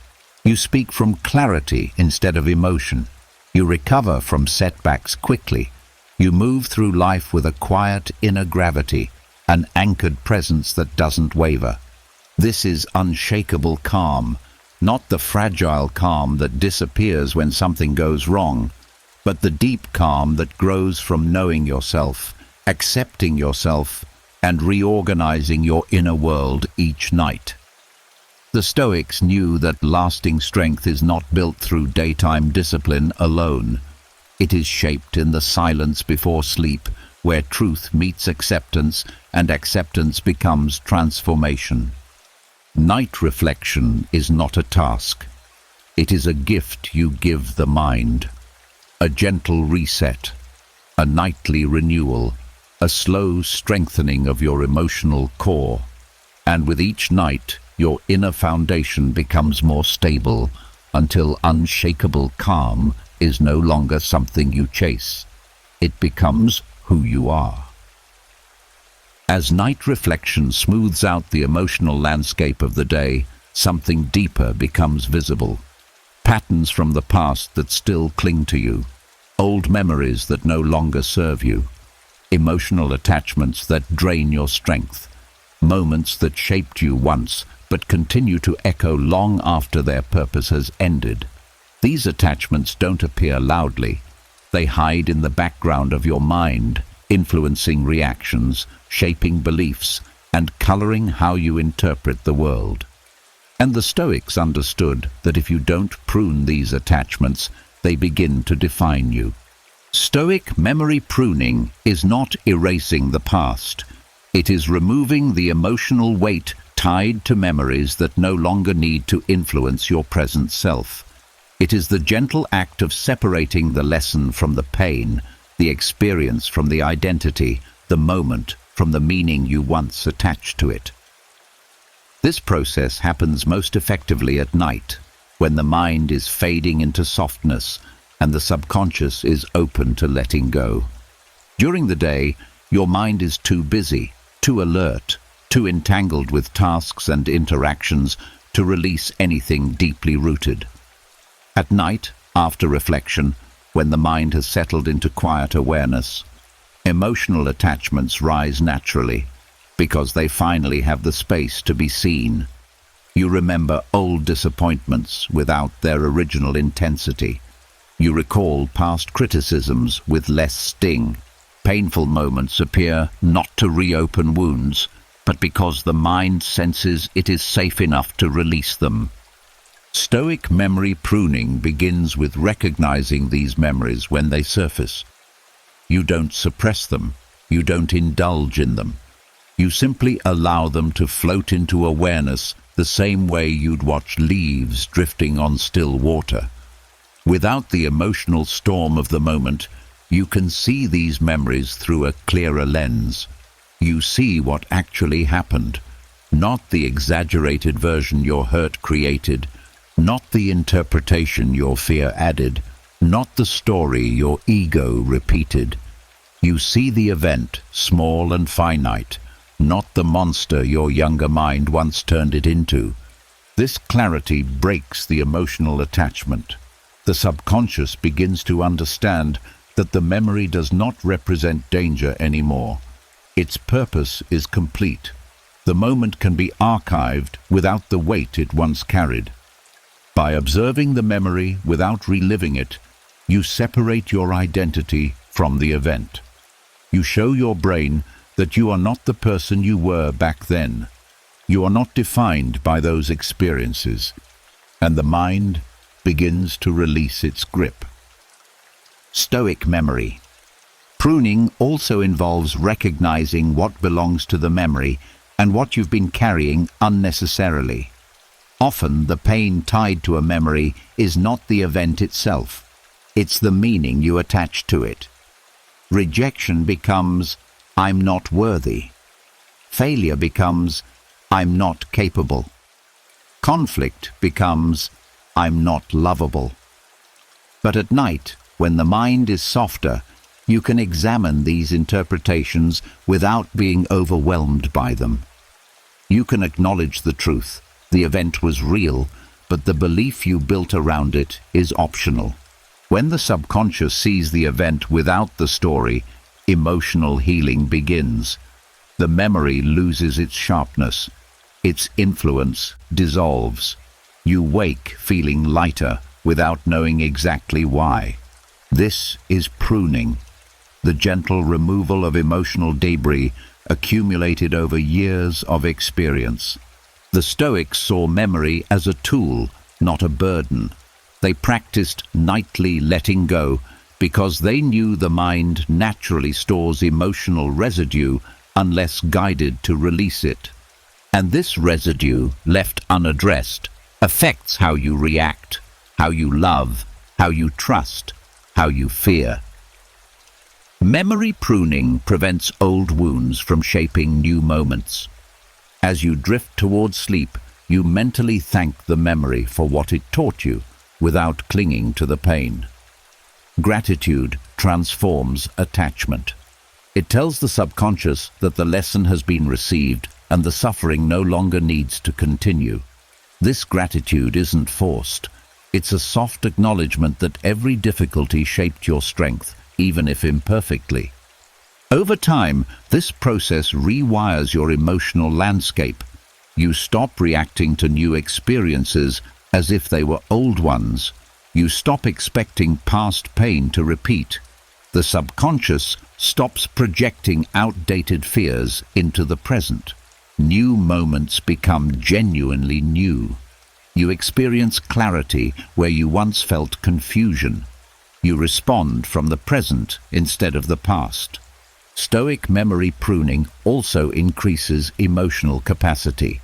You speak from clarity instead of emotion. You recover from setbacks quickly. You move through life with a quiet inner gravity, an anchored presence that doesn't waver. This is unshakable calm, not the fragile calm that disappears when something goes wrong, but the deep calm that grows from knowing yourself, accepting yourself, and reorganizing your inner world each night. The Stoics knew that lasting strength is not built through daytime discipline alone. It is shaped in the silence before sleep, where truth meets acceptance and acceptance becomes transformation. Night reflection is not a task. It is a gift you give the mind. A gentle reset, a nightly renewal, a slow strengthening of your emotional core. And with each night, your inner foundation becomes more stable until unshakable calm is no longer something you chase. It becomes who you are. As night reflection smooths out the emotional landscape of the day, something deeper becomes visible. Patterns from the past that still cling to you, old memories that no longer serve you, emotional attachments that drain your strength, moments that shaped you once but continue to echo long after their purpose has ended. These attachments don't appear loudly. They hide in the background of your mind, influencing reactions, shaping beliefs, and coloring how you interpret the world. And the Stoics understood that if you don't prune these attachments, they begin to define you. Stoic memory pruning is not erasing the past. It is removing the emotional weight tied to memories that no longer need to influence your present self. It is the gentle act of separating the lesson from the pain, the experience from the identity, the moment from the meaning you once attached to it. This process happens most effectively at night, when the mind is fading into softness and the subconscious is open to letting go. During the day, your mind is too busy, too alert, too entangled with tasks and interactions to release anything deeply rooted. At night, after reflection, when the mind has settled into quiet awareness, emotional attachments rise naturally because they finally have the space to be seen. You remember old disappointments without their original intensity. You recall past criticisms with less sting. Painful moments appear not to reopen wounds, but because the mind senses it is safe enough to release them. Stoic memory pruning begins with recognizing these memories when they surface. You don't suppress them. You don't indulge in them. You simply allow them to float into awareness the same way you'd watch leaves drifting on still water. Without the emotional storm of the moment, you can see these memories through a clearer lens. You see what actually happened, not the exaggerated version your hurt created, not the interpretation your fear added, not the story your ego repeated. You see the event, small and finite, not the monster your younger mind once turned it into. This clarity breaks the emotional attachment. The subconscious begins to understand that the memory does not represent danger anymore. Its purpose is complete. The moment can be archived without the weight it once carried. By observing the memory without reliving it, you separate your identity from the event. You show your brain that you are not the person you were back then. You are not defined by those experiences, and the mind begins to release its grip. Stoic memory. Pruning also involves recognizing what belongs to the memory and what you've been carrying unnecessarily. Often, the pain tied to a memory is not the event itself. It's the meaning you attach to it. Rejection becomes, "I'm not worthy." Failure becomes, "I'm not capable." Conflict becomes, "I'm not lovable." But at night, when the mind is softer, you can examine these interpretations without being overwhelmed by them. You can acknowledge the truth. The event was real, but the belief you built around it is optional. When the subconscious sees the event without the story, emotional healing begins. The memory loses its sharpness. Its influence dissolves. You wake feeling lighter without knowing exactly why. This is pruning, the gentle removal of emotional debris accumulated over years of experience. The Stoics saw memory as a tool, not a burden. They practiced nightly letting go because they knew the mind naturally stores emotional residue unless guided to release it. And this residue, left unaddressed, affects how you react, how you love, how you trust, how you fear. Memory pruning prevents old wounds from shaping new moments. As you drift towards sleep, you mentally thank the memory for what it taught you without clinging to the pain. Gratitude transforms attachment. It tells the subconscious that the lesson has been received and the suffering no longer needs to continue. This gratitude isn't forced. It's a soft acknowledgement that every difficulty shaped your strength, even if imperfectly. Over time, this process rewires your emotional landscape. You stop reacting to new experiences as if they were old ones. You stop expecting past pain to repeat. The subconscious stops projecting outdated fears into the present. New moments become genuinely new. You experience clarity where you once felt confusion. You respond from the present instead of the past. Stoic memory pruning also increases emotional capacity.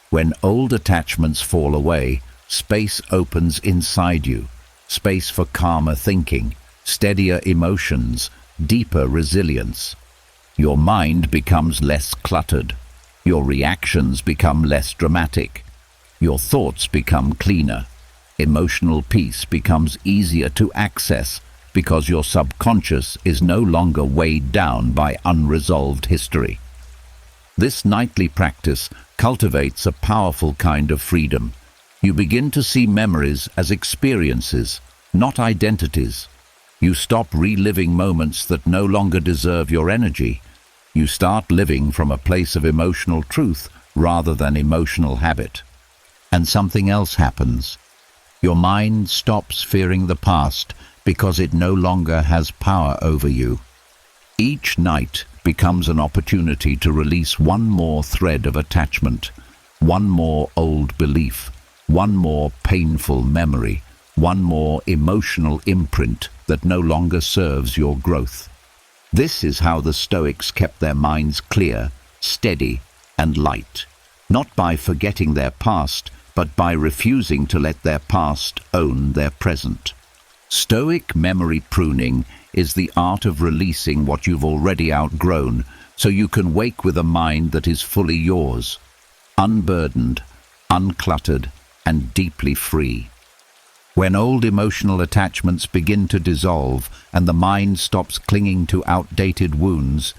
When old attachments fall away, space opens inside you. Space for calmer thinking, steadier emotions, deeper resilience. Your mind becomes less cluttered. Your reactions become less dramatic. Your thoughts become cleaner. Emotional peace becomes easier to access because your subconscious is no longer weighed down by unresolved history. This nightly practice cultivates a powerful kind of freedom. You begin to see memories as experiences, not identities. You stop reliving moments that no longer deserve your energy. You start living from a place of emotional truth rather than emotional habit. And something else happens. Your mind stops fearing the past because it no longer has power over you. Each night becomes an opportunity to release one more thread of attachment, one more old belief, one more painful memory, one more emotional imprint that no longer serves your growth. This is how the Stoics kept their minds clear, steady, and light, not by forgetting their past, but by refusing to let their past own their present. Stoic memory pruning is the art of releasing what you've already outgrown so you can wake with a mind that is fully yours, unburdened, uncluttered, and deeply free. When old emotional attachments begin to dissolve and the mind stops clinging to outdated wounds,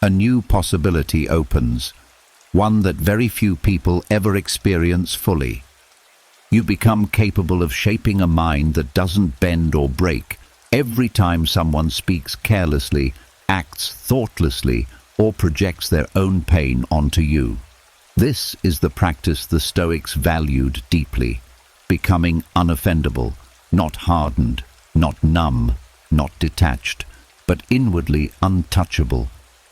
a new possibility opens, one that very few people ever experience fully. You become capable of shaping a mind that doesn't bend or break every time someone speaks carelessly, acts thoughtlessly, or projects their own pain onto you. This is the practice the Stoics valued deeply, becoming unoffendable, not hardened, not numb, not detached, but inwardly untouchable,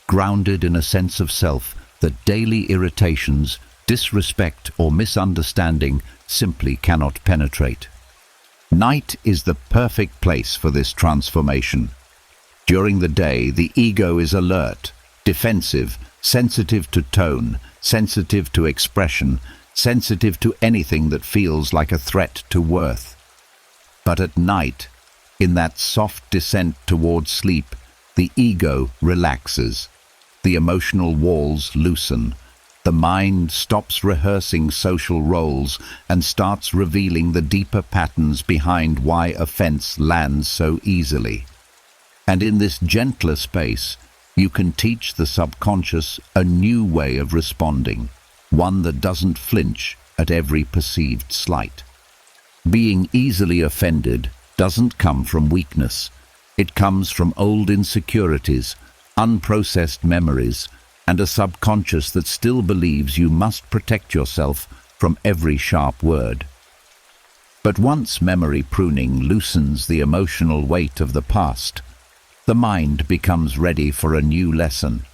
grounded in a sense of self that daily irritations, disrespect, or misunderstanding simply cannot penetrate. Night is the perfect place for this transformation. During the day, the ego is alert, defensive, sensitive to tone, sensitive to expression, sensitive to anything that feels like a threat to worth. But at night, in that soft descent towards sleep, the ego relaxes. The emotional walls loosen. The mind stops rehearsing social roles and starts revealing the deeper patterns behind why offense lands so easily. And in this gentler space, you can teach the subconscious a new way of responding, one that doesn't flinch at every perceived slight. Being easily offended doesn't come from weakness. It comes from old insecurities, unprocessed memories, and a subconscious that still believes you must protect yourself from every sharp word. But once memory pruning loosens the emotional weight of the past, the mind becomes ready for a new lesson.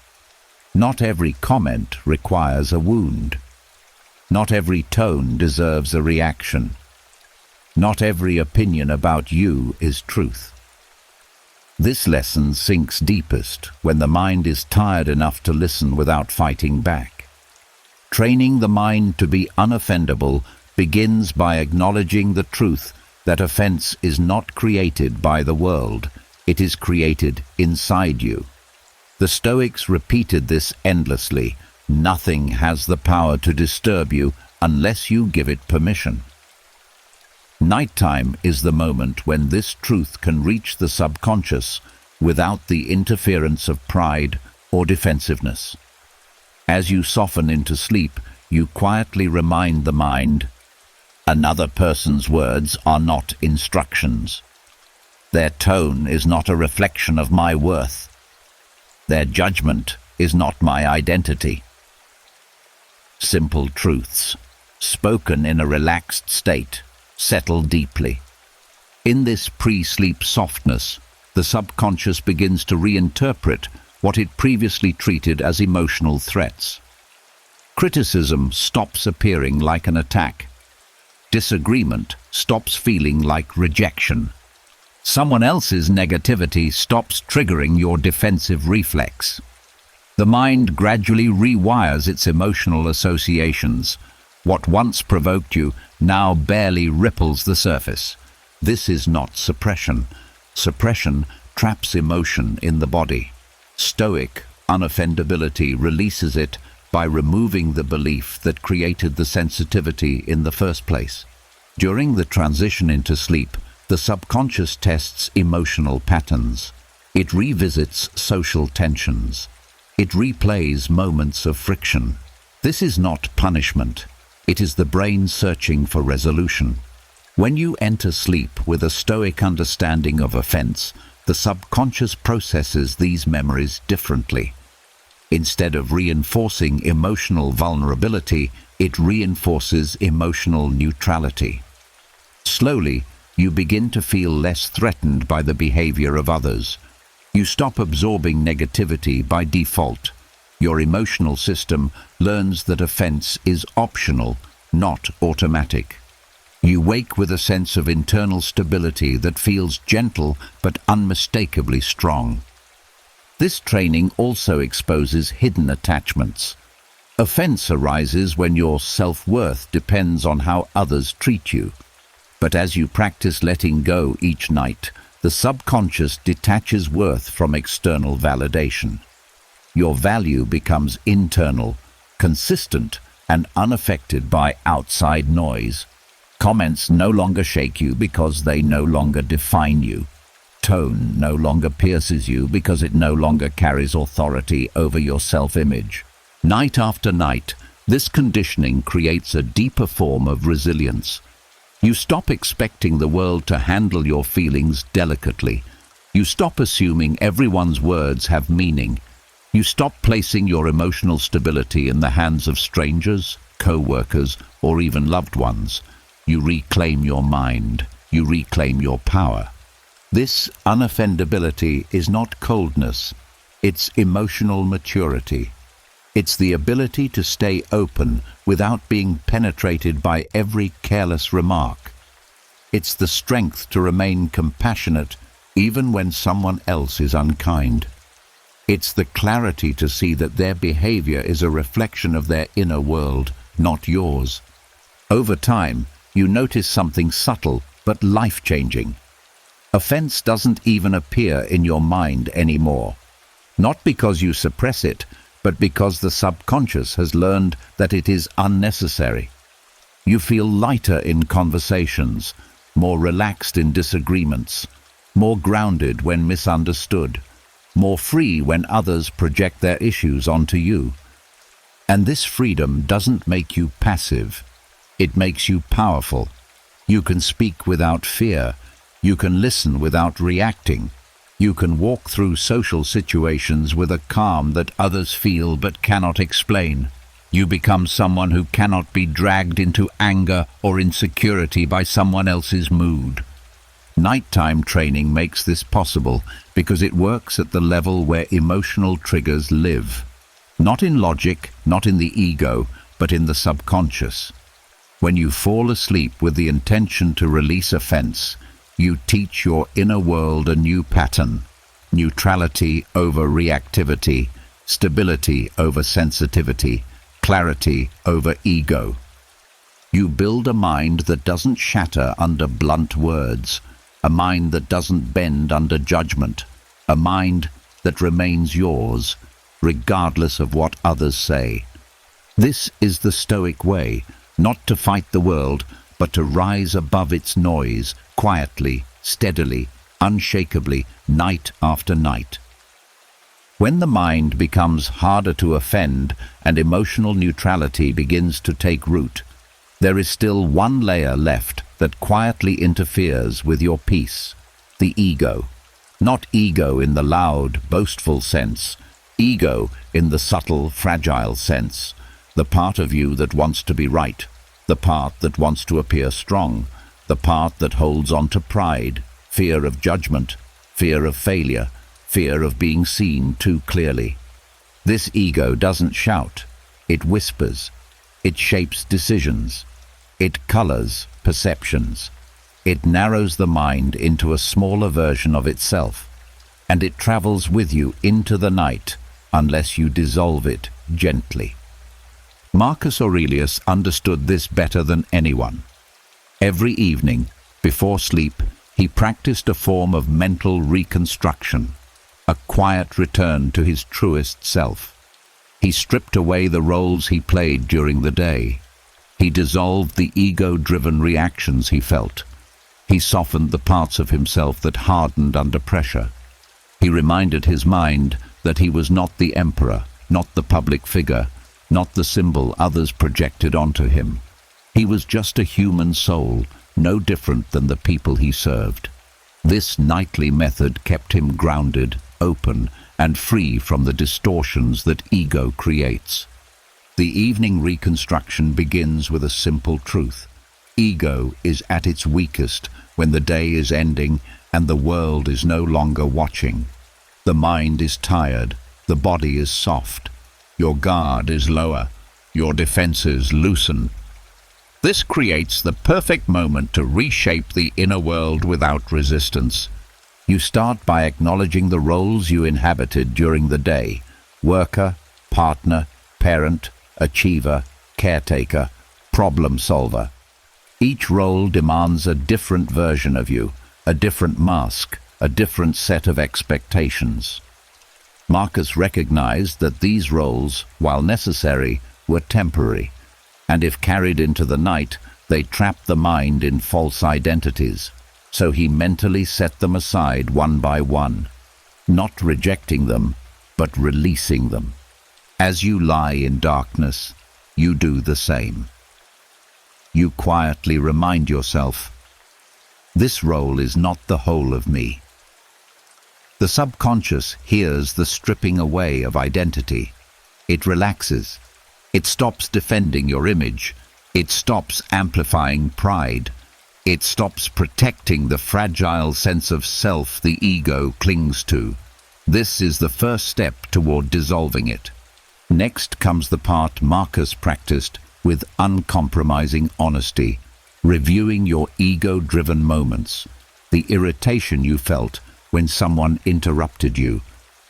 Not every comment requires a wound. Not every tone deserves a reaction. Not every opinion about you is truth. This lesson sinks deepest when the mind is tired enough to listen without fighting back. Training the mind to be unoffendable begins by acknowledging the truth that offense is not created by the world, it is created inside you. The Stoics repeated this endlessly. Nothing has the power to disturb you unless you give it permission. Nighttime is the moment when this truth can reach the subconscious without the interference of pride or defensiveness. As you soften into sleep, you quietly remind the mind, another person's words are not instructions. Their tone is not a reflection of my worth. Their judgment is not my identity. Simple truths, spoken in a relaxed state, settle deeply. In this pre-sleep softness, the subconscious begins to reinterpret what it previously treated as emotional threats. Criticism stops appearing like an attack. Disagreement stops feeling like rejection. Someone else's negativity stops triggering your defensive reflex. The mind gradually rewires its emotional associations. What once provoked you now barely ripples the surface. This is not suppression. Suppression traps emotion in the body. Stoic unoffendability releases it by removing the belief that created the sensitivity in the first place. During the transition into sleep, the subconscious tests emotional patterns. It revisits social tensions. It replays moments of friction. This is not punishment. It is the brain searching for resolution. When you enter sleep with a Stoic understanding of offense, the subconscious processes these memories differently. Instead of reinforcing emotional vulnerability, it reinforces emotional neutrality. Slowly, you begin to feel less threatened by the behavior of others. You stop absorbing negativity by default. Your emotional system learns that offense is optional, not automatic. You wake with a sense of internal stability that feels gentle but unmistakably strong. This training also exposes hidden attachments. Offense arises when your self-worth depends on how others treat you. But as you practice letting go each night, the subconscious detaches worth from external validation. Your value becomes internal, consistent, and unaffected by outside noise. Comments no longer shake you because they no longer define you. tone no longer pierces you because it no longer carries authority over your self-image. Night after night, this conditioning creates a deeper form of resilience. You stop expecting the world to handle your feelings delicately. You stop assuming everyone's words have meaning. You stop placing your emotional stability in the hands of strangers, co-workers, or even loved ones. You reclaim your mind. You reclaim your power. This unoffendability is not coldness. It's emotional maturity. It's the ability to stay open without being penetrated by every careless remark. It's the strength to remain compassionate even when someone else is unkind. It's the clarity to see that their behavior is a reflection of their inner world, not yours. Over time, you notice something subtle but life-changing. Offense doesn't even appear in your mind anymore. Not because you suppress it, but because the subconscious has learned that it is unnecessary. You feel lighter in conversations, more relaxed in disagreements, more grounded when misunderstood, more free when others project their issues onto you. And this freedom doesn't make you passive. It makes you powerful. You can speak without fear. You can listen without reacting. You can walk through social situations with a calm that others feel but cannot explain. You become someone who cannot be dragged into anger or insecurity by someone else's mood. Nighttime training makes this possible because it works at the level where emotional triggers live. Not in logic, not in the ego, but in the subconscious. When you fall asleep with the intention to release offense, you teach your inner world a new pattern: neutrality over reactivity, stability over sensitivity, clarity over ego. You build a mind that doesn't shatter under blunt words, a mind that doesn't bend under judgment, a mind that remains yours, regardless of what others say. This is the Stoic way, not to fight the world, but to rise above its noise, quietly, steadily, unshakably, night after night. When the mind becomes harder to offend and emotional neutrality begins to take root, there is still one layer left that quietly interferes with your peace: the ego. Not ego in the loud, boastful sense, ego in the subtle, fragile sense. The part of you that wants to be right, the part that wants to appear strong, the part that holds on to pride, fear of judgment, fear of failure, fear of being seen too clearly. This ego doesn't shout, it whispers, it shapes decisions, it colors perceptions, it narrows the mind into a smaller version of itself, and it travels with you into the night unless you dissolve it gently. Marcus Aurelius understood this better than anyone. Every evening, before sleep, he practiced a form of mental reconstruction, a quiet return to his truest self. He stripped away the roles he played during the day. He dissolved the ego-driven reactions he felt. He softened the parts of himself that hardened under pressure. He reminded his mind that he was not the emperor, not the public figure, not the symbol others projected onto him. He was just a human soul, no different than the people he served. This nightly method kept him grounded, open, and free from the distortions that ego creates. The evening reconstruction begins with a simple truth. Ego is at its weakest when the day is ending and the world is no longer watching. The mind is tired, the body is soft, your guard is lower, your defenses loosen. This creates the perfect moment to reshape the inner world without resistance. You start by acknowledging the roles you inhabited during the day: worker, partner, parent, achiever, caretaker, problem solver. Each role demands a different version of you, a different mask, a different set of expectations. Marcus recognized that these roles, while necessary, were temporary, and if carried into the night, they trapped the mind in false identities. So he mentally set them aside one by one, not rejecting them, but releasing them. As you lie in darkness, you do the same. You quietly remind yourself, this role is not the whole of me. The subconscious hears the stripping away of identity. It relaxes. It stops defending your image. It stops amplifying pride. It stops protecting the fragile sense of self the ego clings to. This is the first step toward dissolving it. Next comes the part Marcus practiced with uncompromising honesty, reviewing your ego-driven moments, the irritation you felt when someone interrupted you,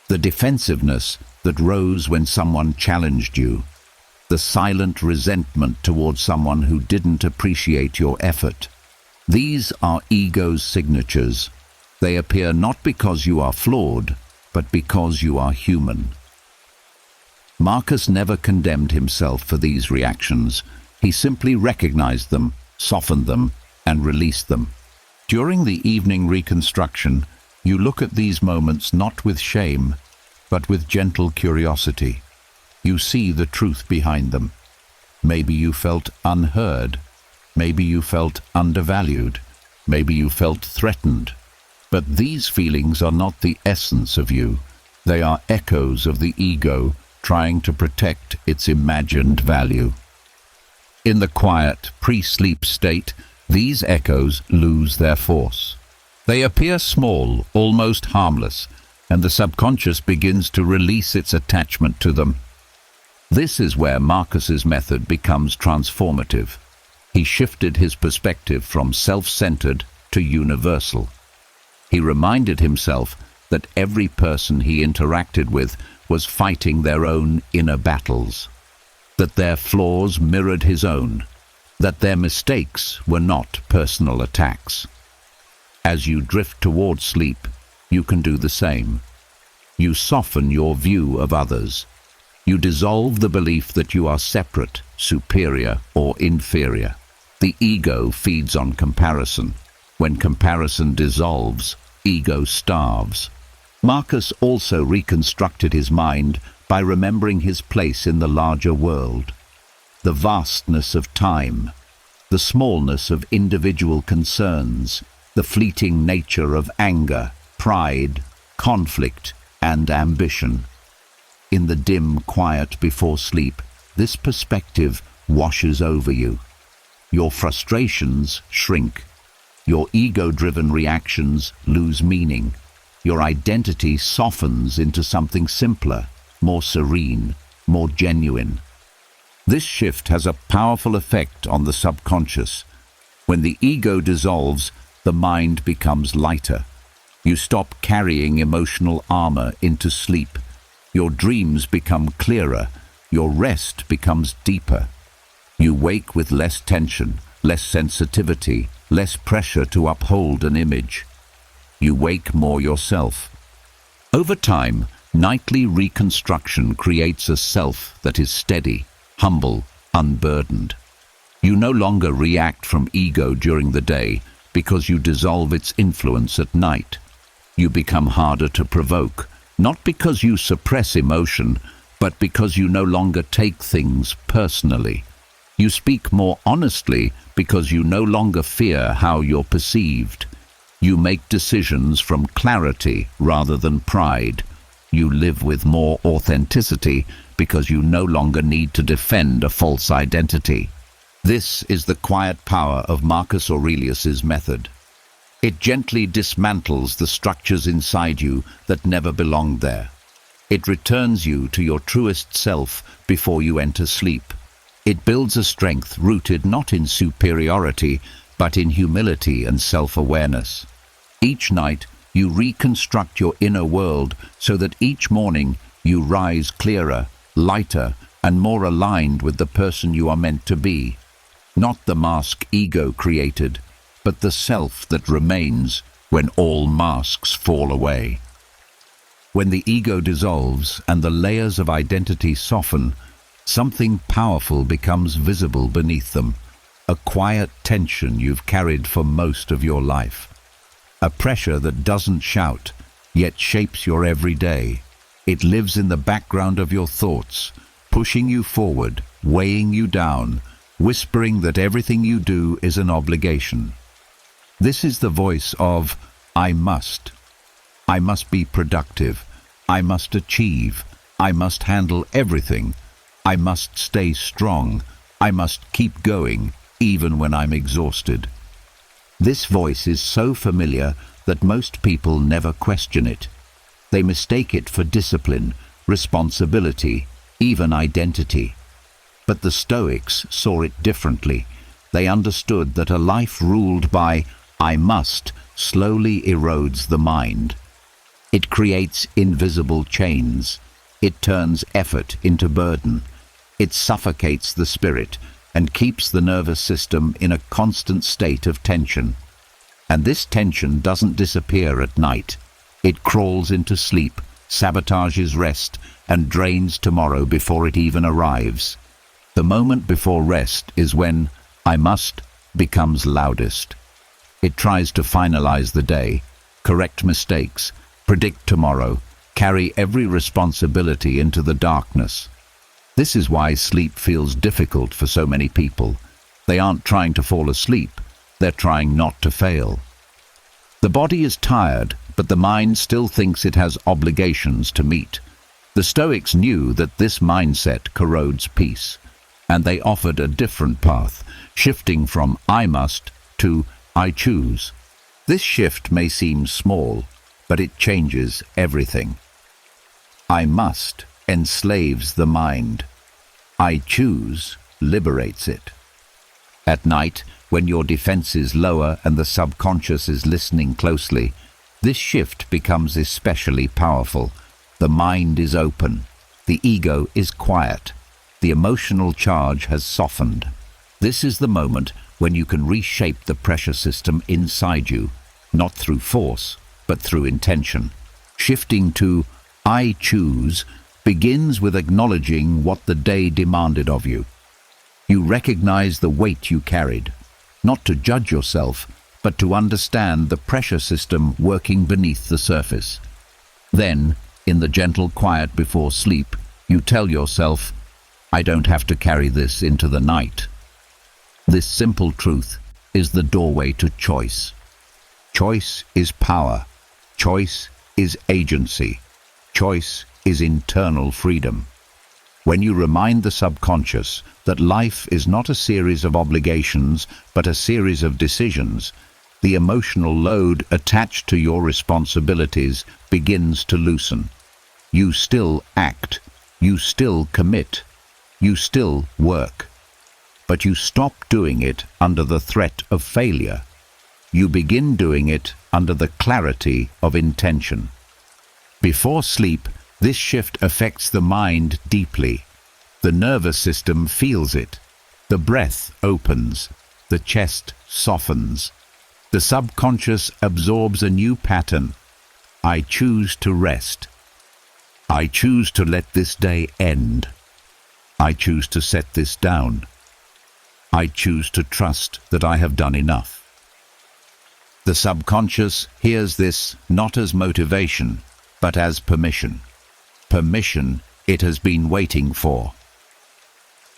the defensiveness that rose when someone challenged you, the silent resentment towards someone who didn't appreciate your effort. These are ego's signatures. They appear not because you are flawed, but because you are human. Marcus never condemned himself for these reactions. He simply recognized them, softened them, and released them. During the evening reconstruction, you look at these moments not with shame, but with gentle curiosity. You see the truth behind them. Maybe you felt unheard. Maybe you felt undervalued. Maybe you felt threatened. But these feelings are not the essence of you. They are echoes of the ego trying to protect its imagined value. In the quiet, pre-sleep state, these echoes lose their force. They appear small, almost harmless, and the subconscious begins to release its attachment to them. This is where Marcus's method becomes transformative. He shifted his perspective from self-centered to universal. He reminded himself that every person he interacted with was fighting their own inner battles, that their flaws mirrored his own, that their mistakes were not personal attacks. As you drift toward sleep, you can do the same. You soften your view of others. You dissolve the belief that you are separate, superior, or inferior. The ego feeds on comparison. When comparison dissolves, ego starves. Marcus also reconstructed his mind by remembering his place in the larger world. The vastness of time, the smallness of individual concerns, the fleeting nature of anger, pride, conflict, and ambition. In the dim quiet before sleep, this perspective washes over you. Your frustrations shrink. Your ego-driven reactions lose meaning. Your identity softens into something simpler, more serene, more genuine. This shift has a powerful effect on the subconscious. When the ego dissolves, the mind becomes lighter. You stop carrying emotional armor into sleep. Your dreams become clearer. Your rest becomes deeper. You wake with less tension, less sensitivity, less pressure to uphold an image. You wake more yourself. Over time, nightly reconstruction creates a self that is steady, humble, unburdened. You no longer react from ego during the day because you dissolve its influence at night. You become harder to provoke, not because you suppress emotion, but because you no longer take things personally. You speak more honestly because you no longer fear how you're perceived. You make decisions from clarity rather than pride. You live with more authenticity because you no longer need to defend a false identity. This is the quiet power of Marcus Aurelius's method. It gently dismantles the structures inside you that never belonged there. It returns you to your truest self before you enter sleep. It builds a strength rooted not in superiority, but in humility and self-awareness. Each night, you reconstruct your inner world so that each morning you rise clearer, lighter, and more aligned with the person you are meant to be. Not the mask ego created, but the self that remains when all masks fall away. When the ego dissolves and the layers of identity soften, something powerful becomes visible beneath them, a quiet tension you've carried for most of your life. a pressure that doesn't shout, yet shapes your every day. It lives in the background of your thoughts, pushing you forward, weighing you down, whispering that everything you do is an obligation. This is the voice of, I must. I must be productive. I must achieve. I must handle everything. I must stay strong. I must keep going, even when I'm exhausted. This voice is so familiar that most people never question it. They mistake it for discipline, responsibility, even identity. But the Stoics saw it differently. They understood that a life ruled by I must slowly erodes the mind. It creates invisible chains. It turns effort into burden. It suffocates the spirit and keeps the nervous system in a constant state of tension. And this tension doesn't disappear at night. It crawls into sleep, sabotages rest, and drains tomorrow before it even arrives. The moment before rest is when I must becomes loudest. It tries to finalize the day, correct mistakes, predict tomorrow, carry every responsibility into the darkness. This is why sleep feels difficult for so many people. They aren't trying to fall asleep, they're trying not to fail. The body is tired, but the mind still thinks it has obligations to meet. The Stoics knew that this mindset corrodes peace, and they offered a different path, shifting from I must to I choose. This shift may seem small, but it changes everything. I must enslaves the mind. I choose liberates it. At night, when your defense is lower and the subconscious is listening closely, this shift becomes especially powerful. The mind is open. The ego is quiet. The emotional charge has softened. This is the moment when you can reshape the pressure system inside you, not through force, but through intention. Shifting to I choose begins with acknowledging what the day demanded of you. You recognize the weight you carried, not to judge yourself, but to understand the pressure system working beneath the surface. Then, in the gentle quiet before sleep, you tell yourself, I don't have to carry this into the night. This simple truth is the doorway to choice. Choice is power. Choice is agency. Choice is internal freedom. When you remind the subconscious that life is not a series of obligations, but a series of decisions, the emotional load attached to your responsibilities begins to loosen. You still act. You still commit. You still work. But you stop doing it under the threat of failure. You begin doing it under the clarity of intention. Before sleep, this shift affects the mind deeply. The nervous system feels it. The breath opens. The chest softens. The subconscious absorbs a new pattern. I choose to rest. I choose to let this day end. I choose to set this down. I choose to trust that I have done enough. The subconscious hears this not as motivation, but as permission. Permission it has been waiting for.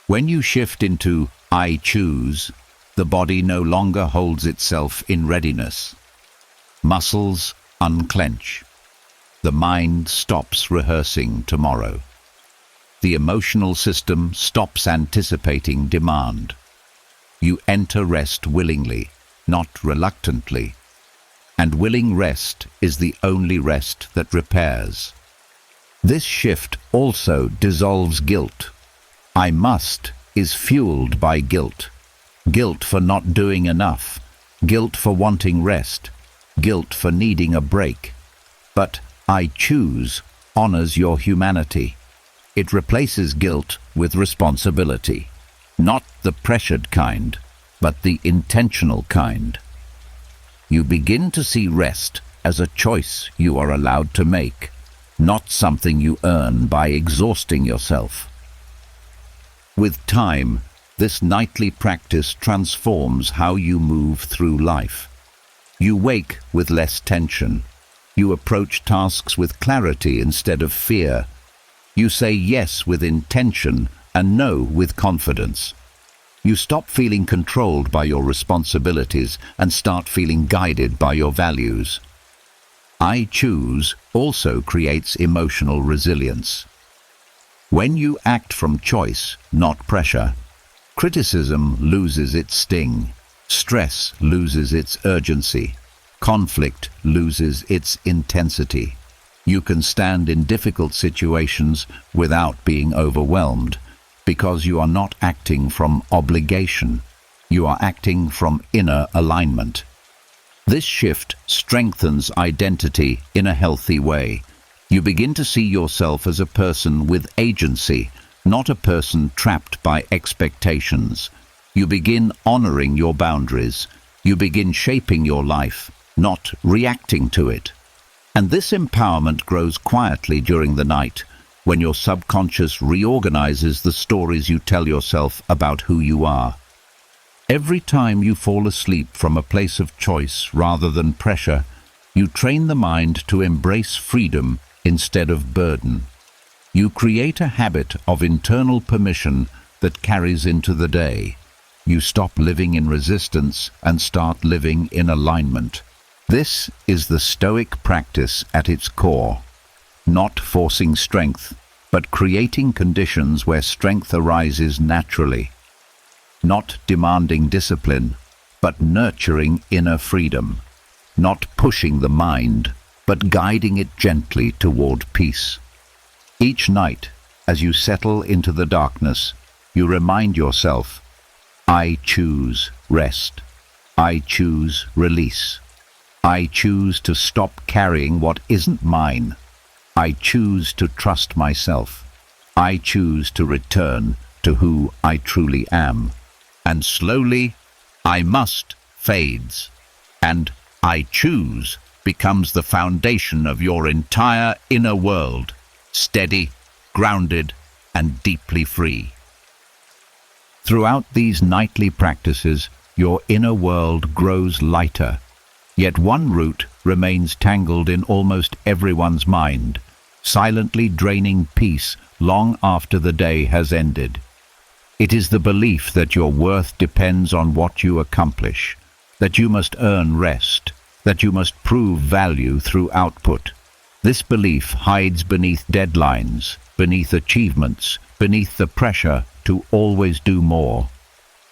When you shift into I choose, the body no longer holds itself in readiness. Muscles unclench. The mind stops rehearsing tomorrow. The emotional system stops anticipating demand. You enter rest willingly, not reluctantly. And willing rest is the only rest that repairs. This shift also dissolves guilt. I must is fueled by guilt. Guilt for not doing enough. Guilt for wanting rest. Guilt for needing a break. But I choose honors your humanity. It replaces guilt with responsibility. Not the pressured kind, but the intentional kind. You begin to see rest as a choice you are allowed to make, not something you earn by exhausting yourself. With time, this nightly practice transforms how you move through life. You wake with less tension. You approach tasks with clarity instead of fear. You say yes with intention and no with confidence. You stop feeling controlled by your responsibilities and start feeling guided by your values. I choose also creates emotional resilience. When you act from choice, not pressure, criticism loses its sting, stress loses its urgency, conflict loses its intensity. You can stand in difficult situations without being overwhelmed, because you are not acting from obligation. You are acting from inner alignment. This shift strengthens identity in a healthy way. You begin to see yourself as a person with agency, not a person trapped by expectations. You begin honoring your boundaries. You begin shaping your life, not reacting to it. And this empowerment grows quietly during the night, when your subconscious reorganizes the stories you tell yourself about who you are. Every time you fall asleep from a place of choice rather than pressure, you train the mind to embrace freedom instead of burden. You create a habit of internal permission that carries into the day. You stop living in resistance and start living in alignment. This is the Stoic practice at its core. Not forcing strength, but creating conditions where strength arises naturally. Not demanding discipline, but nurturing inner freedom. Not pushing the mind, but guiding it gently toward peace. Each night, as you settle into the darkness, you remind yourself, I choose rest. I choose release. I choose to stop carrying what isn't mine. I choose to trust myself. I choose to return to who I truly am. And slowly, I must fades, and I choose becomes the foundation of your entire inner world, steady, grounded, and deeply free. Throughout these nightly practices, your inner world grows lighter, yet one root remains tangled in almost everyone's mind, silently draining peace long after the day has ended. It is the belief that your worth depends on what you accomplish, that you must earn rest, that you must prove value through output. This belief hides beneath deadlines, beneath achievements, beneath the pressure to always do more.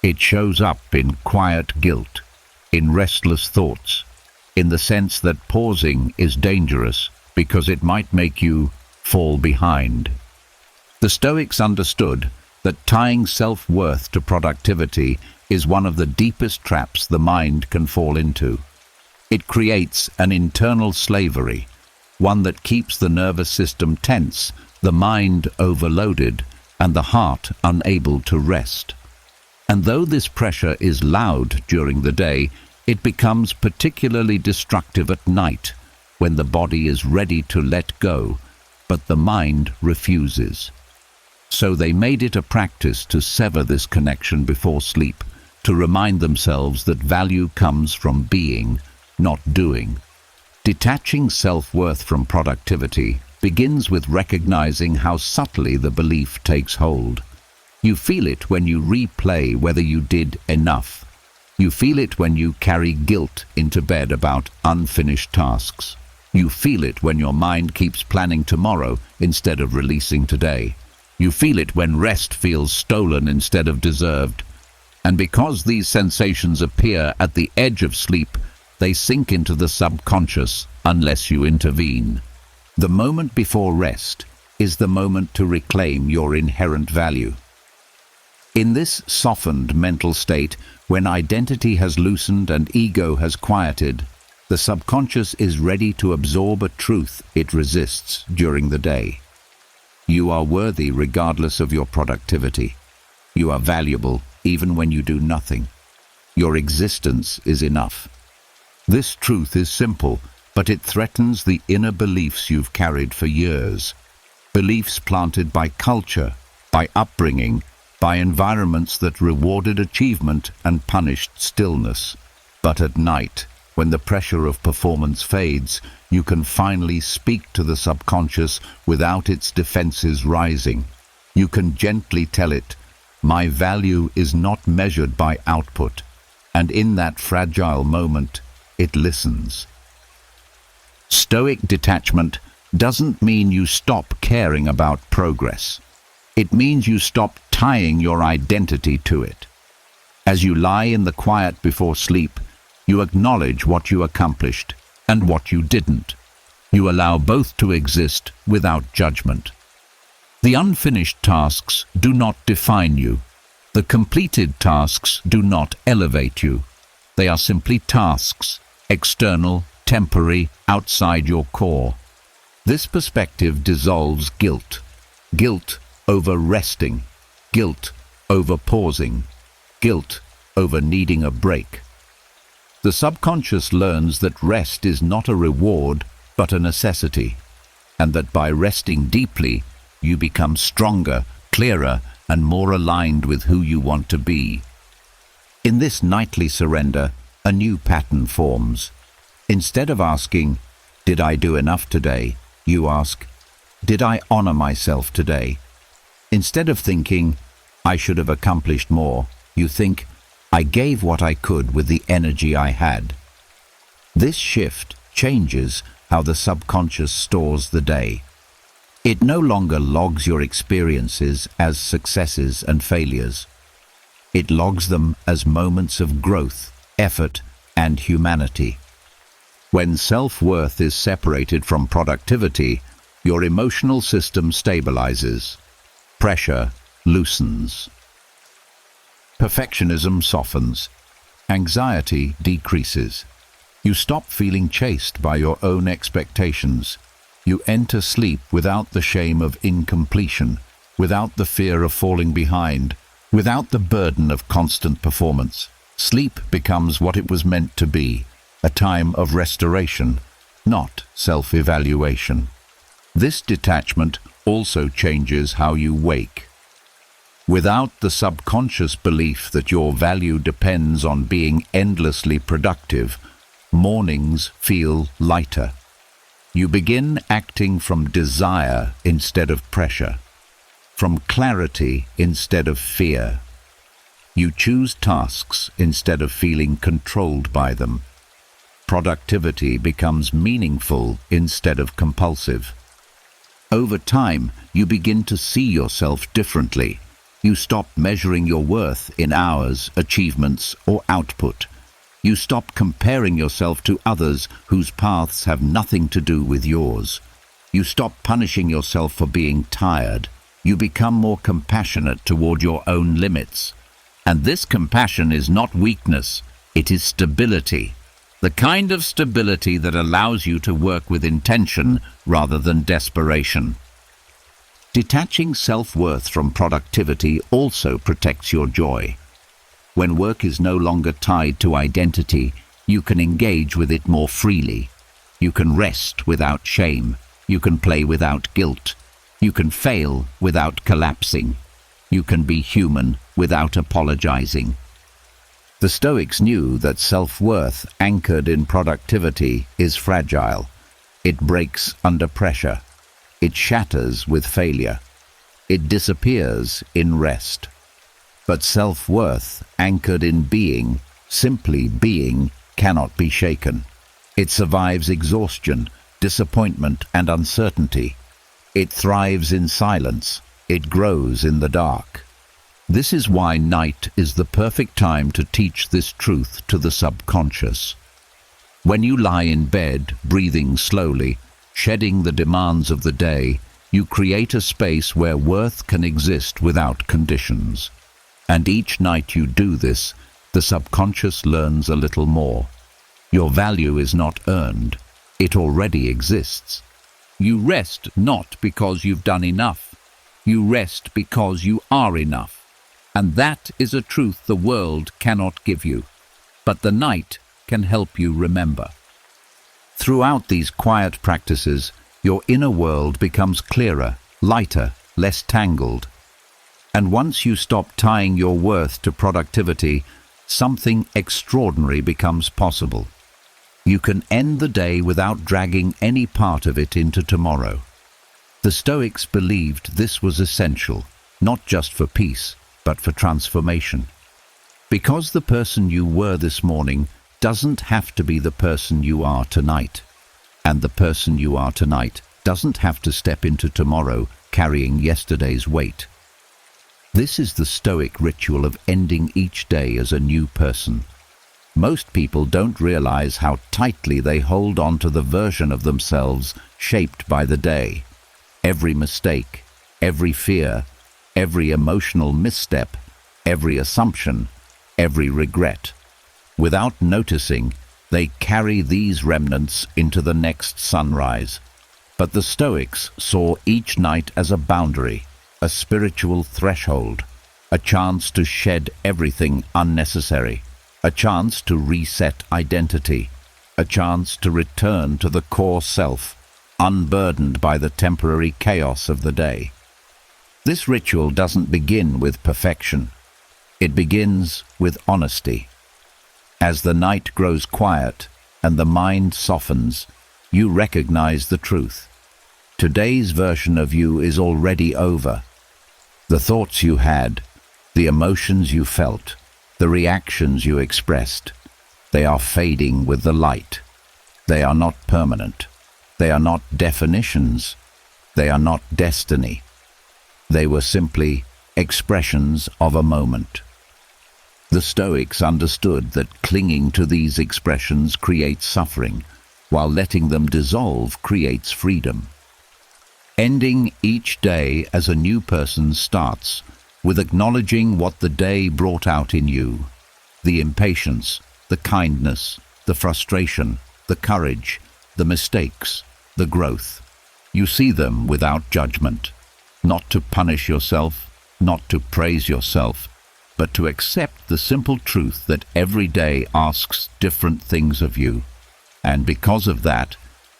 It shows up in quiet guilt, in restless thoughts, in the sense that pausing is dangerous because it might make you fall behind. The Stoics understood that tying self-worth to productivity is one of the deepest traps the mind can fall into. It creates an internal slavery, one that keeps the nervous system tense, the mind overloaded, and the heart unable to rest. And though this pressure is loud during the day, it becomes particularly destructive at night, when the body is ready to let go, but the mind refuses. So they made it a practice to sever this connection before sleep, to remind themselves that value comes from being, not doing. Detaching self-worth from productivity begins with recognizing how subtly the belief takes hold. You feel it when you replay whether you did enough. You feel it when you carry guilt into bed about unfinished tasks. You feel it when your mind keeps planning tomorrow instead of releasing today. You feel it when rest feels stolen instead of deserved. And because these sensations appear at the edge of sleep, they sink into the subconscious unless you intervene. The moment before rest is the moment to reclaim your inherent value. In this softened mental state, when identity has loosened and ego has quieted, the subconscious is ready to absorb a truth it resists during the day. You are worthy regardless of your productivity. You are valuable even when you do nothing. Your existence is enough. This truth is simple, but it threatens the inner beliefs you've carried for years. Beliefs planted by culture, by upbringing, by environments that rewarded achievement and punished stillness. But at night, When the pressure of performance fades, you can finally speak to the subconscious without its defenses rising. You can gently tell it, "My value is not measured by output," and in that fragile moment, it listens. Stoic detachment doesn't mean you stop caring about progress. It means you stop tying your identity to it. As you lie in the quiet before sleep, you acknowledge what you accomplished and what you didn't. You allow both to exist without judgment. The unfinished tasks do not define you. The completed tasks do not elevate you. They are simply tasks, external, temporary, outside your core. This perspective dissolves guilt. Guilt over resting. Guilt over pausing. Guilt over needing a break. The subconscious learns that rest is not a reward, but a necessity, and that by resting deeply, you become stronger, clearer, and more aligned with who you want to be. In this nightly surrender, a new pattern forms. Instead of asking, "Did I do enough today?" you ask, "Did I honor myself today?" Instead of thinking, "I should have accomplished more," you think, "I gave what I could with the energy I had." This shift changes how the subconscious stores the day. It no longer logs your experiences as successes and failures. It logs them as moments of growth, effort, and humanity. When self-worth is separated from productivity, your emotional system stabilizes. Pressure loosens. Perfectionism softens. Anxiety decreases. You stop feeling chased by your own expectations. You enter sleep without the shame of incompletion, without the fear of falling behind, without the burden of constant performance. Sleep becomes what it was meant to be, a time of restoration, not self-evaluation. This detachment also changes how you wake. Without the subconscious belief that your value depends on being endlessly productive, mornings feel lighter. You begin acting from desire instead of pressure, from clarity instead of fear. You choose tasks instead of feeling controlled by them. Productivity becomes meaningful instead of compulsive. Over time, you begin to see yourself differently. You stop measuring your worth in hours, achievements, or output. You stop comparing yourself to others whose paths have nothing to do with yours. You stop punishing yourself for being tired. You become more compassionate toward your own limits. And this compassion is not weakness, it is stability. The kind of stability that allows you to work with intention rather than desperation. Detaching self-worth from productivity also protects your joy. When work is no longer tied to identity, you can engage with it more freely. You can rest without shame. You can play without guilt. You can fail without collapsing. You can be human without apologizing. The Stoics knew that self-worth anchored in productivity is fragile. It breaks under pressure. It shatters with failure. It disappears in rest. But self-worth anchored in being, simply being, cannot be shaken. It survives exhaustion, disappointment, and uncertainty. It thrives in silence. It grows in the dark. This is why night is the perfect time to teach this truth to the subconscious. When you lie in bed, breathing slowly, shedding the demands of the day, you create a space where worth can exist without conditions. And each night you do this, the subconscious learns a little more. Your value is not earned. It already exists. You rest not because you've done enough. You rest because you are enough. And that is a truth the world cannot give you. But the night can help you remember. Throughout these quiet practices, your inner world becomes clearer, lighter, less tangled. And once you stop tying your worth to productivity, something extraordinary becomes possible. You can end the day without dragging any part of it into tomorrow. The Stoics believed this was essential, not just for peace, but for transformation. Because the person you were this morning doesn't have to be the person you are tonight. And the person you are tonight doesn't have to step into tomorrow carrying yesterday's weight. This is the Stoic ritual of ending each day as a new person. Most people don't realize how tightly they hold on to the version of themselves shaped by the day. Every mistake, every fear, every emotional misstep, every assumption, every regret. Without noticing, they carry these remnants into the next sunrise. But the Stoics saw each night as a boundary, a spiritual threshold, a chance to shed everything unnecessary, a chance to reset identity, a chance to return to the core self, unburdened by the temporary chaos of the day. This ritual doesn't begin with perfection. It begins with honesty. As the night grows quiet and the mind softens, you recognize the truth. Today's version of you is already over. The thoughts you had, the emotions you felt, the reactions you expressed, they are fading with the light. They are not permanent. They are not definitions. They are not destiny. They were simply expressions of a moment. The Stoics understood that clinging to these expressions creates suffering, while letting them dissolve creates freedom. Ending each day as a new person starts with acknowledging what the day brought out in you: the impatience, the kindness, the frustration, the courage, the mistakes, the growth. You see them without judgment, not to punish yourself, not to praise yourself, but to accept the simple truth that every day asks different things of you. And because of that,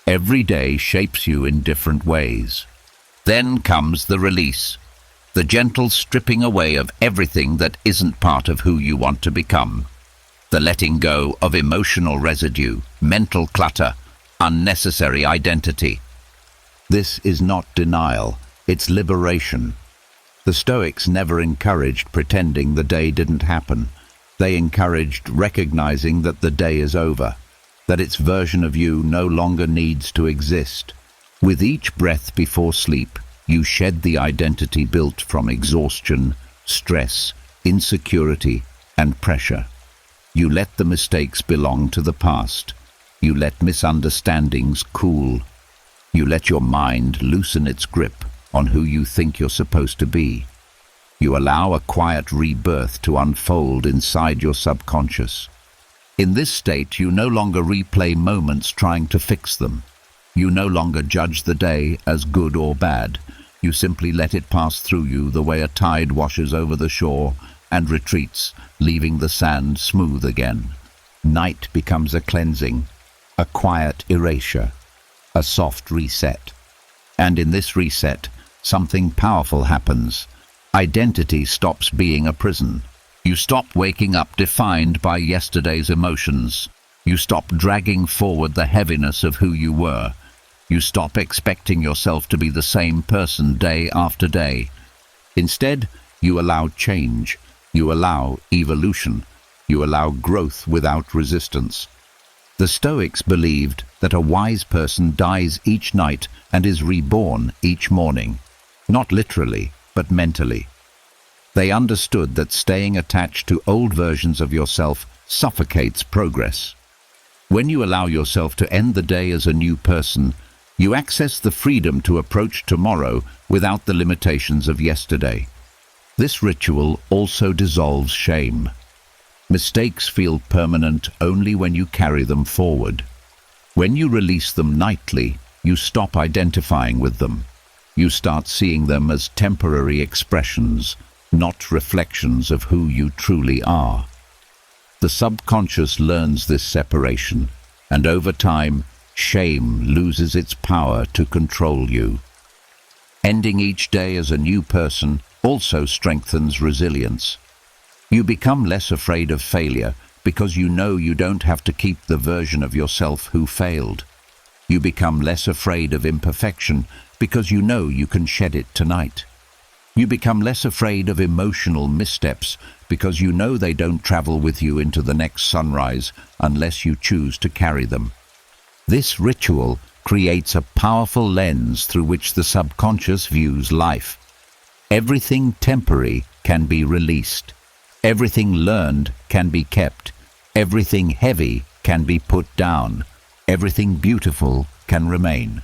every day shapes you in different ways. Then comes the release, the gentle stripping away of everything that isn't part of who you want to become, the letting go of emotional residue, mental clutter, unnecessary identity. This is not denial, it's liberation. The Stoics never encouraged pretending the day didn't happen. They encouraged recognizing that the day is over, that its version of you no longer needs to exist. With each breath before sleep, you shed the identity built from exhaustion, stress, insecurity, and pressure. You let the mistakes belong to the past. You let misunderstandings cool. You let your mind loosen its grip on who you think you're supposed to be. You allow a quiet rebirth to unfold inside your subconscious. In this state, you no longer replay moments trying to fix them. You no longer judge the day as good or bad. You simply let it pass through you the way a tide washes over the shore and retreats, leaving the sand smooth again. Night becomes a cleansing, a quiet erasure, a soft reset. And in this reset, something powerful happens. Identity stops being a prison. You stop waking up defined by yesterday's emotions. You stop dragging forward the heaviness of who you were. You stop expecting yourself to be the same person day after day. Instead, you allow change. You allow evolution. You allow growth without resistance. The Stoics believed that a wise person dies each night and is reborn each morning. Not literally, but mentally. They understood that staying attached to old versions of yourself suffocates progress. When you allow yourself to end the day as a new person, you access the freedom to approach tomorrow without the limitations of yesterday. This ritual also dissolves shame. Mistakes feel permanent only when you carry them forward. When you release them nightly, you stop identifying with them. You start seeing them as temporary expressions, not reflections of who you truly are. The subconscious learns this separation, and over time, shame loses its power to control you. Ending each day as a new person also strengthens resilience. You become less afraid of failure because you know you don't have to keep the version of yourself who failed. You become less afraid of imperfection because you know you can shed it tonight. You become less afraid of emotional missteps because you know they don't travel with you into the next sunrise unless you choose to carry them. This ritual creates a powerful lens through which the subconscious views life. Everything temporary can be released. Everything learned can be kept. Everything heavy can be put down. Everything beautiful can remain.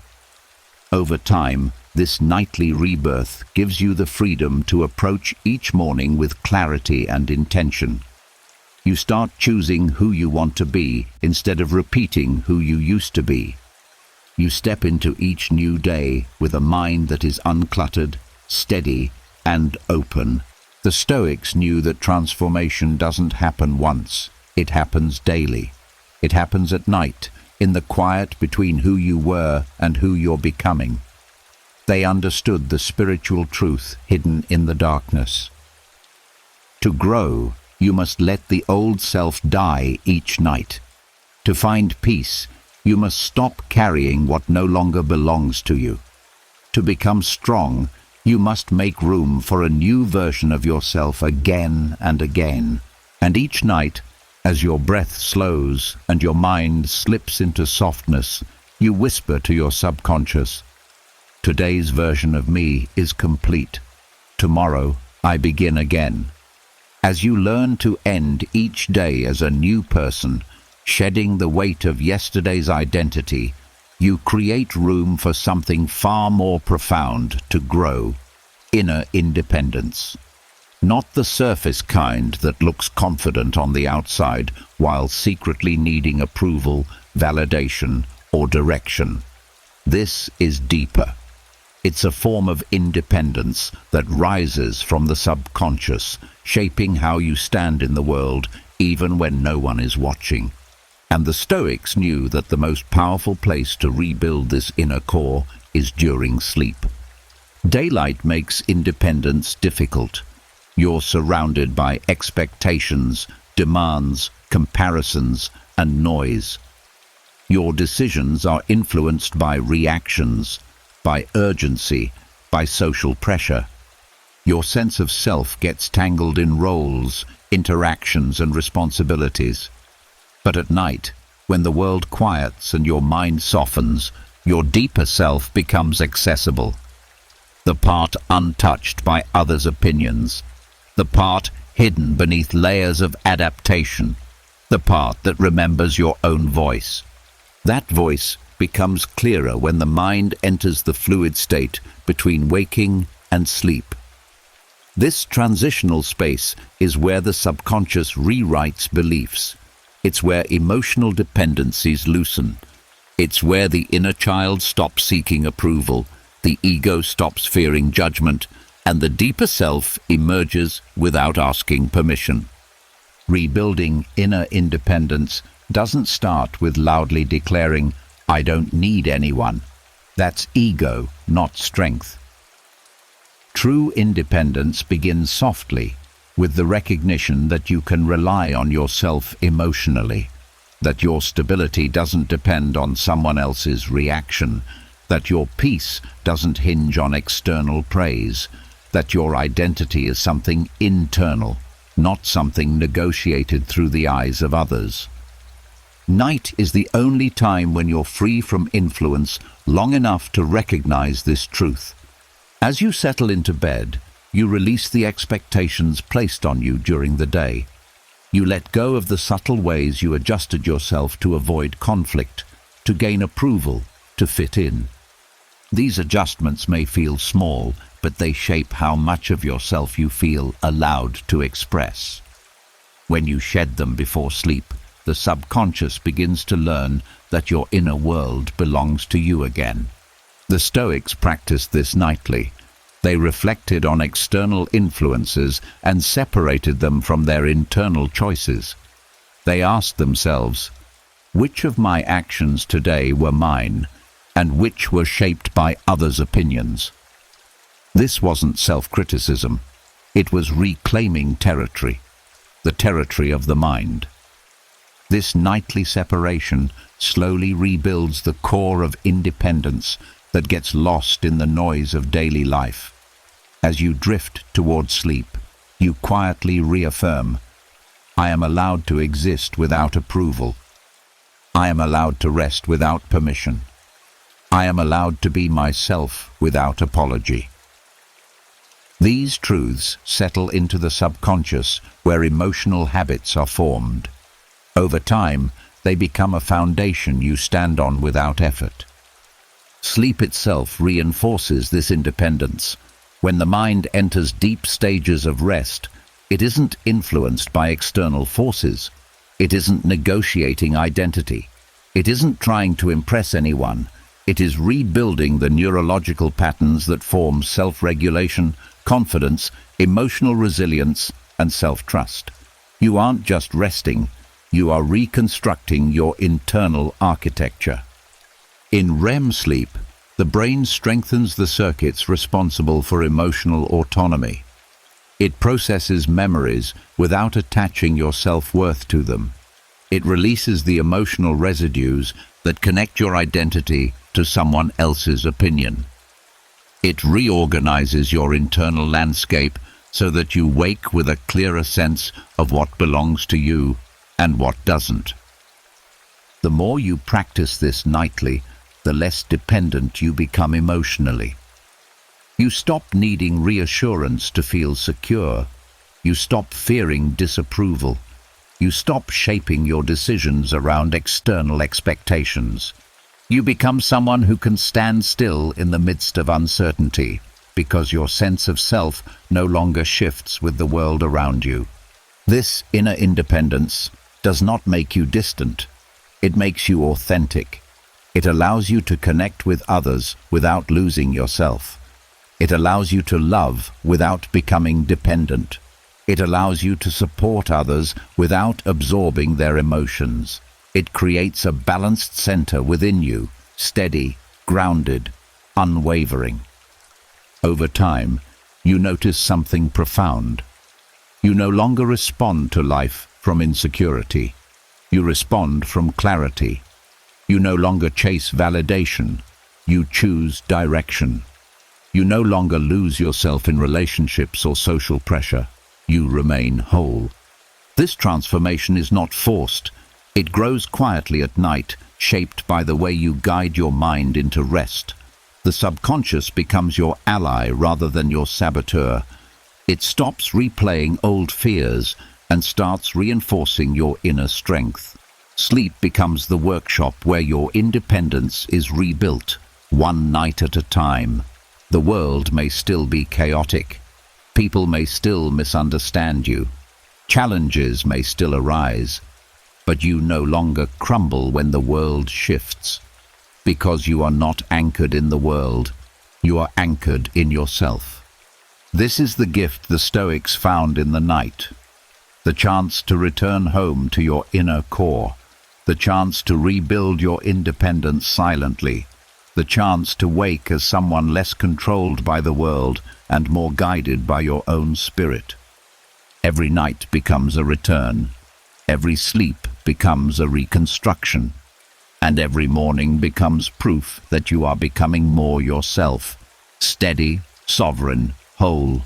Over time, this nightly rebirth gives you the freedom to approach each morning with clarity and intention. You start choosing who you want to be instead of repeating who you used to be. You step into each new day with a mind that is uncluttered, steady, and open. The Stoics knew that transformation doesn't happen once. It happens daily. It happens at night, in the quiet between who you were and who you're becoming. They understood the spiritual truth hidden in the darkness. To grow, you must let the old self die each night. To find peace, you must stop carrying what no longer belongs to you. To become strong, you must make room for a new version of yourself again and again. And each night, as your breath slows and your mind slips into softness, you whisper to your subconscious, "Today's version of me is complete. Tomorrow, I begin again." As you learn to end each day as a new person, shedding the weight of yesterday's identity, you create room for something far more profound to grow: inner independence. Not the surface kind that looks confident on the outside while secretly needing approval, validation, or direction. This is deeper. It's a form of independence that rises from the subconscious, shaping how you stand in the world even when no one is watching. And the Stoics knew that the most powerful place to rebuild this inner core is during sleep. Daylight makes independence difficult. You're surrounded by expectations, demands, comparisons, and noise. Your decisions are influenced by reactions, by urgency, by social pressure. Your sense of self gets tangled in roles, interactions, and responsibilities. But at night, when the world quiets and your mind softens, your deeper self becomes accessible. The part untouched by others' opinions. The part hidden beneath layers of adaptation. The part that remembers your own voice. That voice becomes clearer when the mind enters the fluid state between waking and sleep. This transitional space is where the subconscious rewrites beliefs. It's where emotional dependencies loosen. It's where the inner child stops seeking approval, the ego stops fearing judgment, and the deeper self emerges without asking permission. Rebuilding inner independence doesn't start with loudly declaring, "I don't need anyone." That's ego, not strength. True independence begins softly, with the recognition that you can rely on yourself emotionally, that your stability doesn't depend on someone else's reaction, that your peace doesn't hinge on external praise, that your identity is something internal, not something negotiated through the eyes of others. Night is the only time when you're free from influence long enough to recognize this truth. As you settle into bed, you release the expectations placed on you during the day. You let go of the subtle ways you adjusted yourself to avoid conflict, to gain approval, to fit in. These adjustments may feel small, but they shape how much of yourself you feel allowed to express. When you shed them before sleep, the subconscious begins to learn that your inner world belongs to you again. The Stoics practiced this nightly. They reflected on external influences and separated them from their internal choices. They asked themselves, which of my actions today were mine, and which were shaped by others' opinions? This wasn't self-criticism. It was reclaiming territory, the territory of the mind. This nightly separation slowly rebuilds the core of independence that gets lost in the noise of daily life. As you drift toward sleep, you quietly reaffirm, I am allowed to exist without approval. I am allowed to rest without permission. I am allowed to be myself without apology. These truths settle into the subconscious where emotional habits are formed. Over time, they become a foundation you stand on without effort. Sleep itself reinforces this independence. When the mind enters deep stages of rest, it isn't influenced by external forces. It isn't negotiating identity. It isn't trying to impress anyone. It is rebuilding the neurological patterns that form self-regulation, confidence, emotional resilience, and self-trust. You aren't just resting, you are reconstructing your internal architecture. In REM sleep, the brain strengthens the circuits responsible for emotional autonomy. It processes memories without attaching your self-worth to them. It releases the emotional residues that connect your identity to someone else's opinion. It reorganizes your internal landscape so that you wake with a clearer sense of what belongs to you and what doesn't. The more you practice this nightly, the less dependent you become emotionally. You stop needing reassurance to feel secure. You stop fearing disapproval. You stop shaping your decisions around external expectations. You become someone who can stand still in the midst of uncertainty because your sense of self no longer shifts with the world around you. This inner independence does not make you distant. It makes you authentic. It allows you to connect with others without losing yourself. It allows you to love without becoming dependent. It allows you to support others without absorbing their emotions. It creates a balanced center within you, steady, grounded, unwavering. Over time, you notice something profound. You no longer respond to life from insecurity. You respond from clarity. You no longer chase validation. You choose direction. You no longer lose yourself in relationships or social pressure. You remain whole. This transformation is not forced. It grows quietly at night, shaped by the way you guide your mind into rest. The subconscious becomes your ally rather than your saboteur. It stops replaying old fears and starts reinforcing your inner strength. Sleep becomes the workshop where your independence is rebuilt, one night at a time. The world may still be chaotic. People may still misunderstand you. Challenges may still arise. But you no longer crumble when the world shifts. Because you are not anchored in the world, you are anchored in yourself. This is the gift the Stoics found in the night. The chance to return home to your inner core. The chance to rebuild your independence silently. The chance to wake as someone less controlled by the world and more guided by your own spirit. Every night becomes a return. Every sleep becomes a reconstruction. And every morning becomes proof that you are becoming more yourself, steady, sovereign, whole.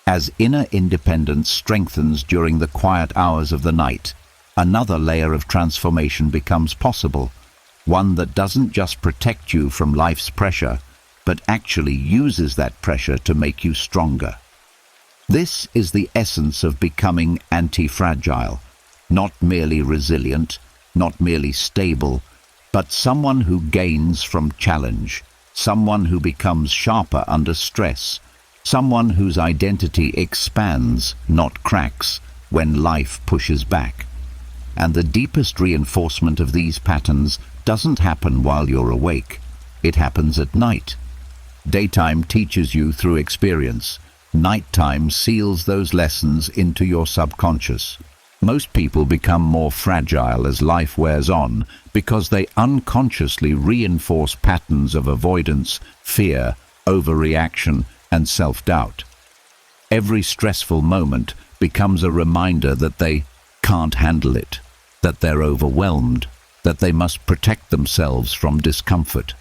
As inner independence strengthens during the quiet hours of the night, another layer of transformation becomes possible, one that doesn't just protect you from life's pressure, but actually uses that pressure to make you stronger. This is the essence of becoming anti-fragile, not merely resilient, not merely stable, but someone who gains from challenge, someone who becomes sharper under stress, someone whose identity expands, not cracks, when life pushes back. And the deepest reinforcement of these patterns doesn't happen while you're awake. It happens at night. Daytime teaches you through experience. Nighttime seals those lessons into your subconscious. Most people become more fragile as life wears on because they unconsciously reinforce patterns of avoidance, fear, overreaction, and self-doubt. Every stressful moment becomes a reminder that they can't handle it. that they're overwhelmed, that they must protect themselves from discomfort.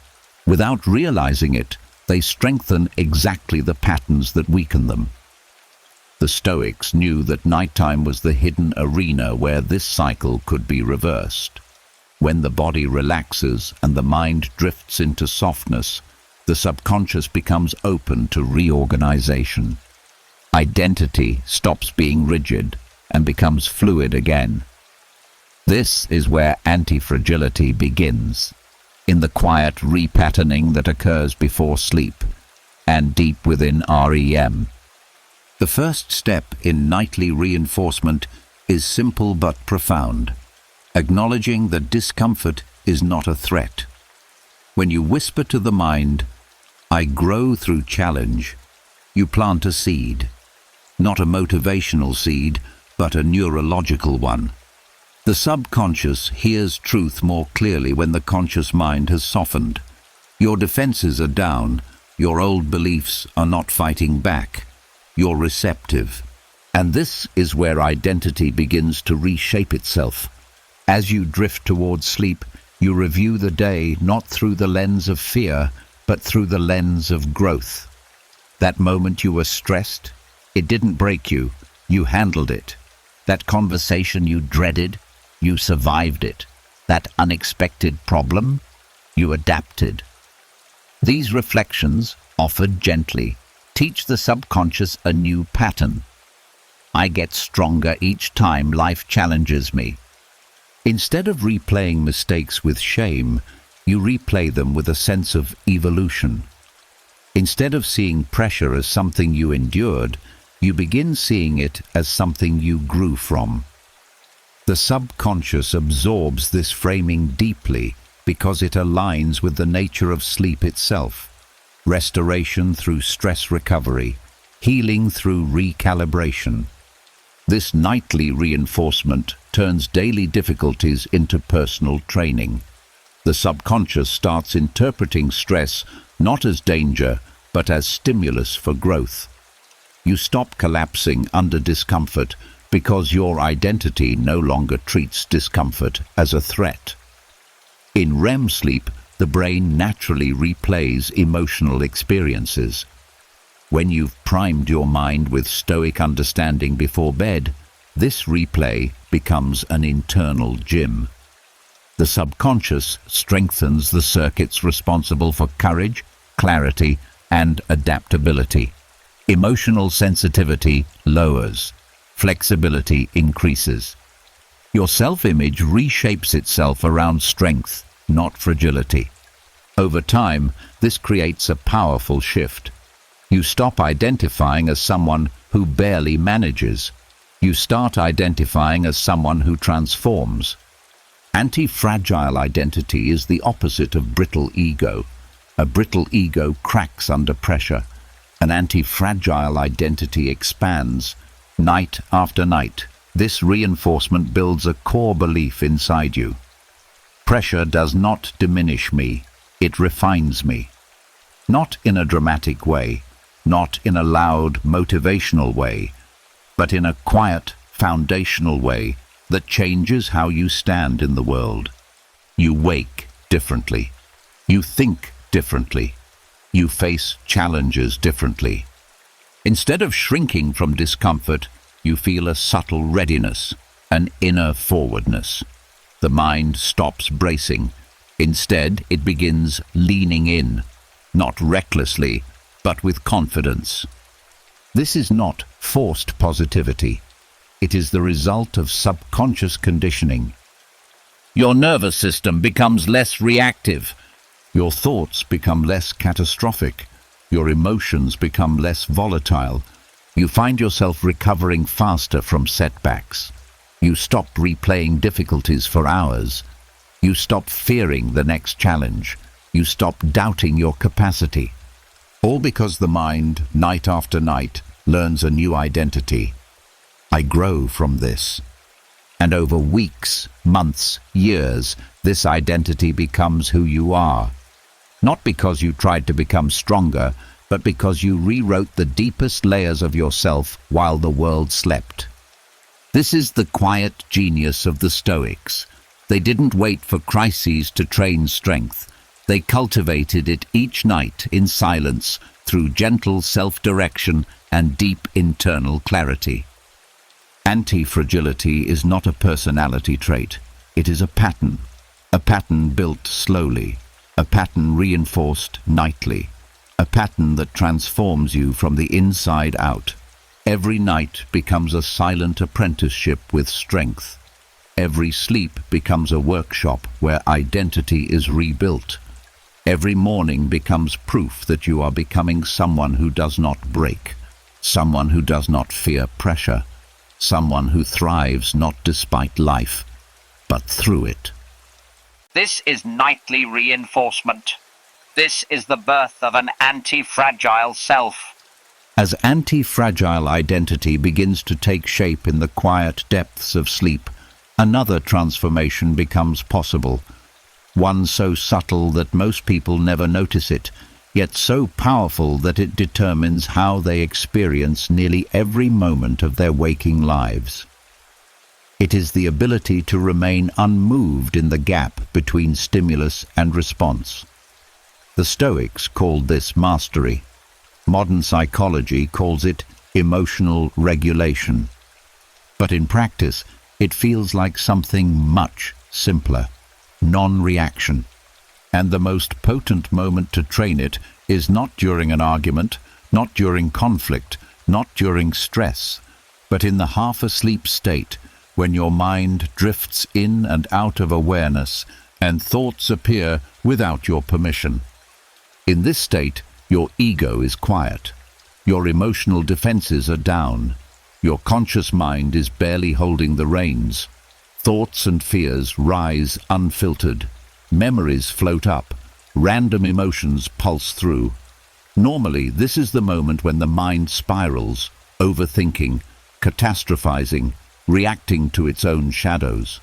Without realizing it, they strengthen exactly the patterns that weaken them. The Stoics knew that nighttime was the hidden arena where this cycle could be reversed. When the body relaxes and the mind drifts into softness, the subconscious becomes open to reorganization. Identity stops being rigid and becomes fluid again. This is where anti-fragility begins, in the quiet repatterning that occurs before sleep and deep within REM. The first step in nightly reinforcement is simple but profound, acknowledging that discomfort is not a threat. When you whisper to the mind, "I grow through challenge," you plant a seed, not a motivational seed, but a neurological one. The subconscious hears truth more clearly when the conscious mind has softened. Your defenses are down, your old beliefs are not fighting back, you're receptive. And this is where identity begins to reshape itself. As you drift towards sleep, you review the day not through the lens of fear, but through the lens of growth. That moment you were stressed, it didn't break you, you handled it. That conversation you dreaded, you survived it. That unexpected problem, you adapted. These reflections, offered gently, teach the subconscious a new pattern. I get stronger each time life challenges me. Instead of replaying mistakes with shame, you replay them with a sense of evolution. Instead of seeing pressure as something you endured, you begin seeing it as something you grew from. The subconscious absorbs this framing deeply because it aligns with the nature of sleep itself. Restoration through stress recovery, healing through recalibration. This nightly reinforcement turns daily difficulties into personal training. The subconscious starts interpreting stress not as danger, but as stimulus for growth. You stop collapsing under discomfort because your identity no longer treats discomfort as a threat. In REM sleep, the brain naturally replays emotional experiences. When you've primed your mind with Stoic understanding before bed, this replay becomes an internal gym. The subconscious strengthens the circuits responsible for courage, clarity, and adaptability. Emotional sensitivity lowers. Flexibility increases. Your self-image reshapes itself around strength, not fragility. Over time, this creates a powerful shift. You stop identifying as someone who barely manages. You start identifying as someone who transforms. Anti-fragile identity is the opposite of brittle ego. A brittle ego cracks under pressure. An anti-fragile identity expands. Night after night, this reinforcement builds a core belief inside you. Pressure does not diminish me, it refines me. Not in a dramatic way, not in a loud, motivational way, but in a quiet, foundational way that changes how you stand in the world. You wake differently. You think differently. You face challenges differently. Instead of shrinking from discomfort, you feel a subtle readiness, an inner forwardness. The mind stops bracing. Instead, it begins leaning in, not recklessly, but with confidence. This is not forced positivity. It is the result of subconscious conditioning. Your nervous system becomes less reactive. Your thoughts become less catastrophic. Your emotions become less volatile. You find yourself recovering faster from setbacks. You stop replaying difficulties for hours. You stop fearing the next challenge. You stop doubting your capacity. All because the mind, night after night, learns a new identity. I grow from this. And over weeks, months, years, this identity becomes who you are. Not because you tried to become stronger, but because you rewrote the deepest layers of yourself while the world slept. This is the quiet genius of the Stoics. They didn't wait for crises to train strength. They cultivated it each night in silence through gentle self-direction and deep internal clarity. Anti-fragility is not a personality trait. It is a pattern built slowly, a pattern reinforced nightly, a pattern that transforms you from the inside out. Every night becomes a silent apprenticeship with strength. Every sleep becomes a workshop where identity is rebuilt. Every morning becomes proof that you are becoming someone who does not break, someone who does not fear pressure, someone who thrives not despite life, but through it. This is nightly reinforcement. This is the birth of an anti-fragile self. As anti-fragile identity begins to take shape in the quiet depths of sleep, another transformation becomes possible. One so subtle that most people never notice it, yet so powerful that it determines how they experience nearly every moment of their waking lives. It is the ability to remain unmoved in the gap between stimulus and response. The Stoics called this mastery. Modern psychology calls it emotional regulation. But in practice, it feels like something much simpler. Non-reaction. And the most potent moment to train it is not during an argument, not during conflict, not during stress, but in the half-asleep state, when your mind drifts in and out of awareness and thoughts appear without your permission. In this state, your ego is quiet. Your emotional defenses are down. Your conscious mind is barely holding the reins. Thoughts and fears rise unfiltered. Memories float up. Random emotions pulse through. Normally, this is the moment when the mind spirals, overthinking, catastrophizing, reacting to its own shadows.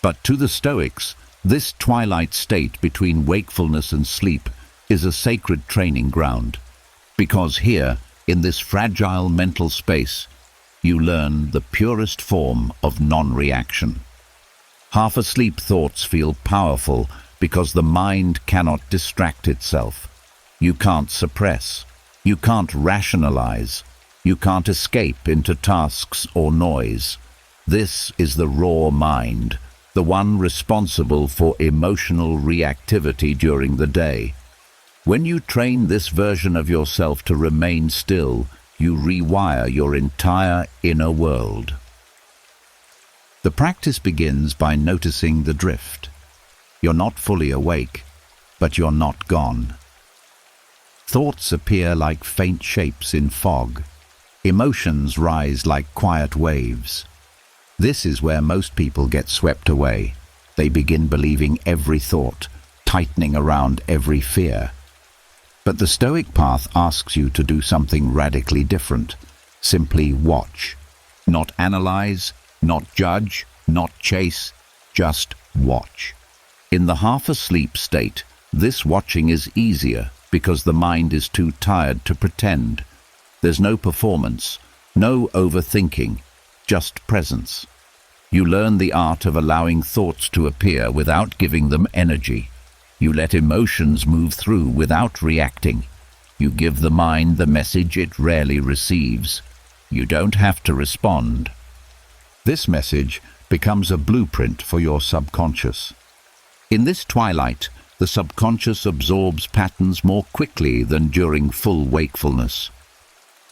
But to the Stoics, this twilight state between wakefulness and sleep is a sacred training ground, because here, in this fragile mental space, you learn the purest form of non-reaction. Half-asleep thoughts feel powerful because the mind cannot distract itself. You can't suppress. You can't rationalize. You can't escape into tasks or noise. This is the raw mind, the one responsible for emotional reactivity during the day. When you train this version of yourself to remain still, you rewire your entire inner world. The practice begins by noticing the drift. You're not fully awake, but you're not gone. Thoughts appear like faint shapes in fog. Emotions rise like quiet waves. This is where most people get swept away. They begin believing every thought, tightening around every fear. But the Stoic path asks you to do something radically different. Simply watch. Not analyze, not judge, not chase, just watch. In the half-asleep state, this watching is easier because the mind is too tired to pretend. There's no performance, no overthinking, just presence. You learn the art of allowing thoughts to appear without giving them energy. You let emotions move through without reacting. You give the mind the message it rarely receives. You don't have to respond. This message becomes a blueprint for your subconscious. In this twilight, the subconscious absorbs patterns more quickly than during full wakefulness.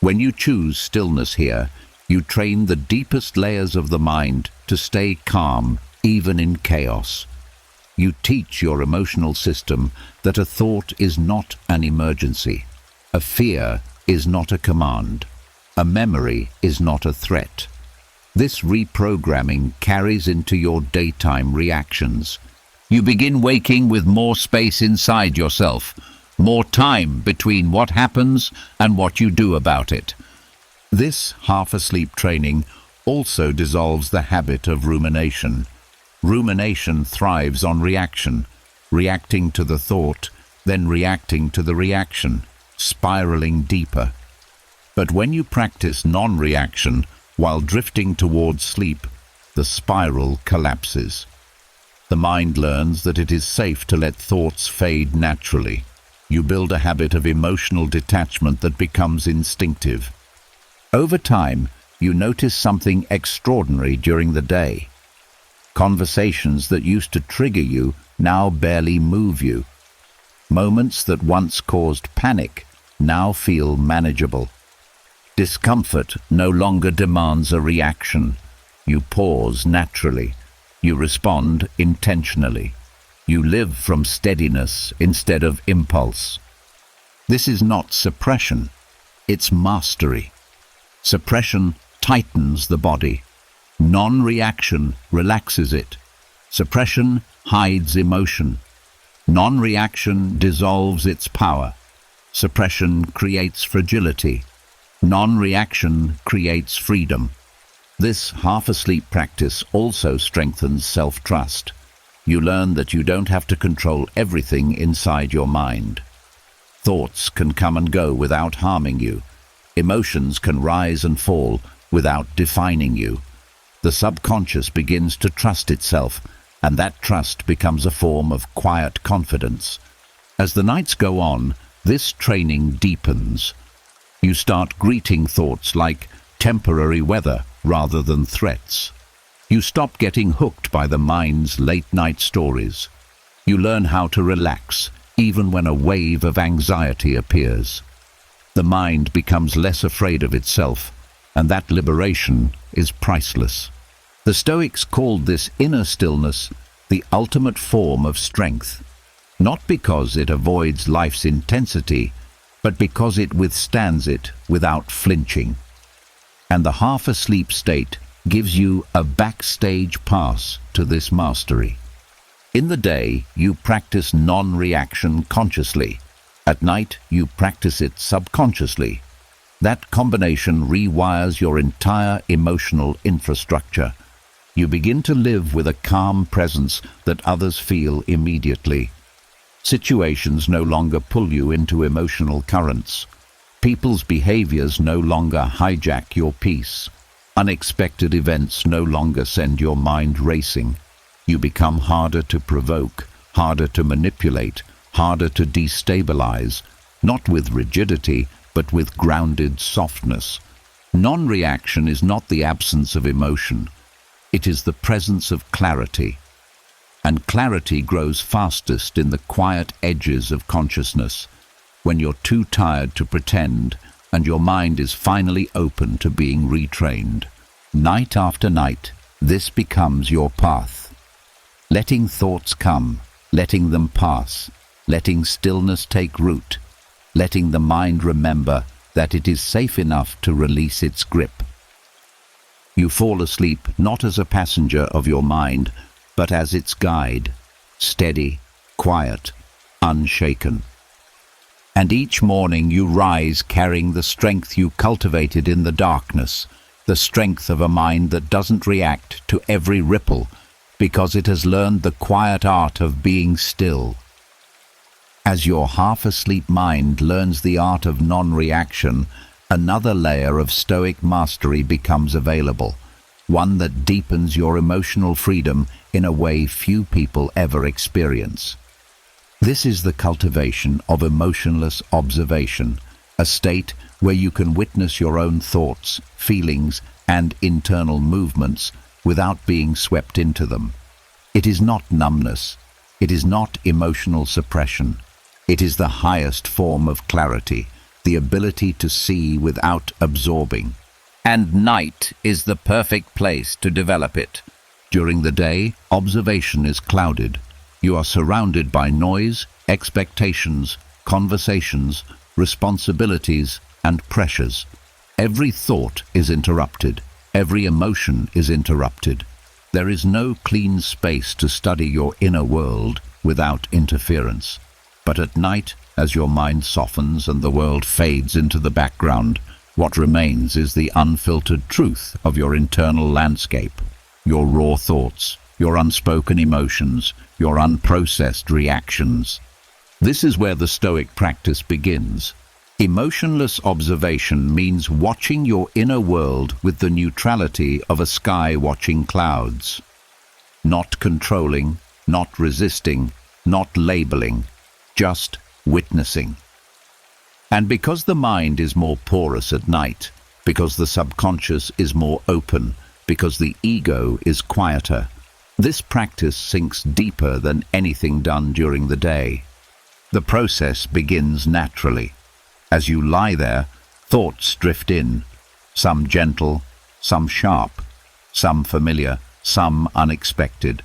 When you choose stillness here, you train the deepest layers of the mind to stay calm even in chaos. You teach your emotional system that a thought is not an emergency. A fear is not a command. A memory is not a threat. This reprogramming carries into your daytime reactions. You begin waking with more space inside yourself, more time between what happens and what you do about it. This half-asleep training also dissolves the habit of rumination. Rumination thrives on reaction, reacting to the thought, then reacting to the reaction, spiraling deeper. But when you practice non-reaction, While drifting towards sleep, the spiral collapses. The mind learns that it is safe to let thoughts fade naturally. You build a habit of emotional detachment that becomes instinctive. Over time, you notice something extraordinary during the day. Conversations that used to trigger you now barely move you. Moments that once caused panic now feel manageable. Discomfort no longer demands a reaction. You pause naturally. You respond intentionally. You live from steadiness instead of impulse. This is not suppression, it's mastery. Suppression tightens the body. Non-reaction relaxes it. Suppression hides emotion. Non-reaction dissolves its power. Suppression creates fragility. Non-reaction creates freedom. This half-asleep practice also strengthens self-trust. You learn that you don't have to control everything inside your mind. Thoughts can come and go without harming you. Emotions can rise and fall without defining you. The subconscious begins to trust itself, and that trust becomes a form of quiet confidence. As the nights go on, this training deepens. You start greeting thoughts like temporary weather rather than threats. You stop getting hooked by the mind's late-night stories. You learn how to relax, even when a wave of anxiety appears. The mind becomes less afraid of itself, and that liberation is priceless. The Stoics called this inner stillness the ultimate form of strength, not because it avoids life's intensity, but because it withstands it without flinching. And the half-asleep state gives you a backstage pass to this mastery. In the day, you practice non-reaction consciously. At night, you practice it subconsciously. That combination rewires your entire emotional infrastructure. You begin to live with a calm presence that others feel immediately. Situations no longer pull you into emotional currents. People's behaviors no longer hijack your peace. Unexpected events no longer send your mind racing. You become harder to provoke, harder to manipulate, harder to destabilize, not with rigidity, but with grounded softness. Non-reaction is not the absence of emotion. It is the presence of clarity. And clarity grows fastest in the quiet edges of consciousness, when you're too tired to pretend and your mind is finally open to being retrained. Night after night, this becomes your path. Letting thoughts come, letting them pass, letting stillness take root, letting the mind remember that it is safe enough to release its grip. You fall asleep not as a passenger of your mind, but as its guide, steady, quiet, unshaken. And each morning you rise carrying the strength you cultivated in the darkness, the strength of a mind that doesn't react to every ripple because it has learned the quiet art of being still. As your half-asleep mind learns the art of non-reaction, another layer of Stoic mastery becomes available, one that deepens your emotional freedom in a way few people ever experience. This is the cultivation of emotionless observation, a state where you can witness your own thoughts, feelings, and internal movements without being swept into them. It is not numbness. It is not emotional suppression. It is the highest form of clarity, the ability to see without absorbing. And night is the perfect place to develop it. During the day, observation is clouded. You are surrounded by noise, expectations, conversations, responsibilities, and pressures. Every thought is interrupted. Every emotion is interrupted. There is no clean space to study your inner world without interference. But at night, as your mind softens and the world fades into the background, what remains is the unfiltered truth of your internal landscape, your raw thoughts, your unspoken emotions, your unprocessed reactions. This is where the Stoic practice begins. Emotionless observation means watching your inner world with the neutrality of a sky watching clouds. Not controlling, not resisting, not labeling, just witnessing. And because the mind is more porous at night, because the subconscious is more open, because the ego is quieter, this practice sinks deeper than anything done during the day. The process begins naturally. As you lie there, thoughts drift in, some gentle, some sharp, some familiar, some unexpected.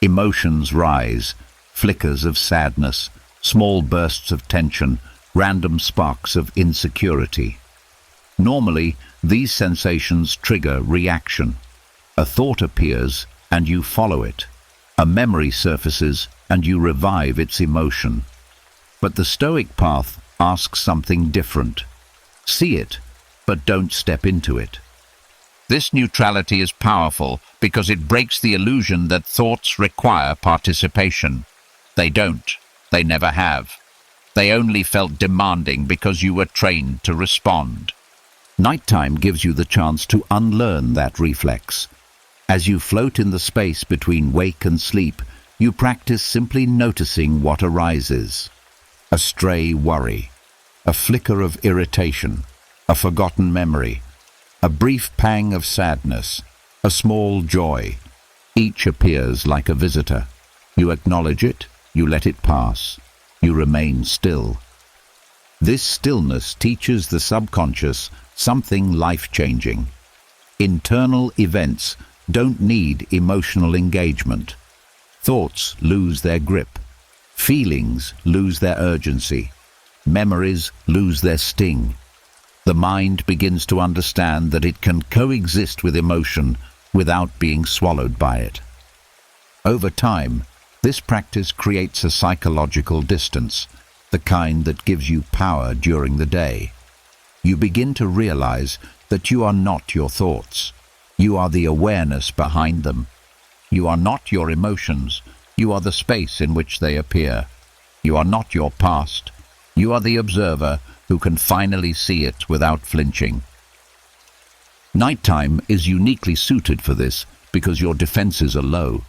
Emotions rise, flickers of sadness, small bursts of tension, random sparks of insecurity. Normally, these sensations trigger reaction. A thought appears and you follow it. A memory surfaces and you revive its emotion. But the Stoic path asks something different. See it, but don't step into it. This neutrality is powerful because it breaks the illusion that thoughts require participation. They don't. They never have. They only felt demanding because you were trained to respond. Nighttime gives you the chance to unlearn that reflex. As you float in the space between wake and sleep, you practice simply noticing what arises. A stray worry, a flicker of irritation, a forgotten memory, a brief pang of sadness, a small joy. Each appears like a visitor. You acknowledge it, you let it pass, you remain still. This stillness teaches the subconscious something life-changing. Internal events don't need emotional engagement. Thoughts lose their grip. Feelings lose their urgency. Memories lose their sting. The mind begins to understand that it can coexist with emotion without being swallowed by it. Over time, this practice creates a psychological distance, the kind that gives you power during the day. You begin to realize that you are not your thoughts. You are the awareness behind them. You are not your emotions. You are the space in which they appear. You are not your past. You are the observer who can finally see it without flinching. Nighttime is uniquely suited for this because your defenses are low.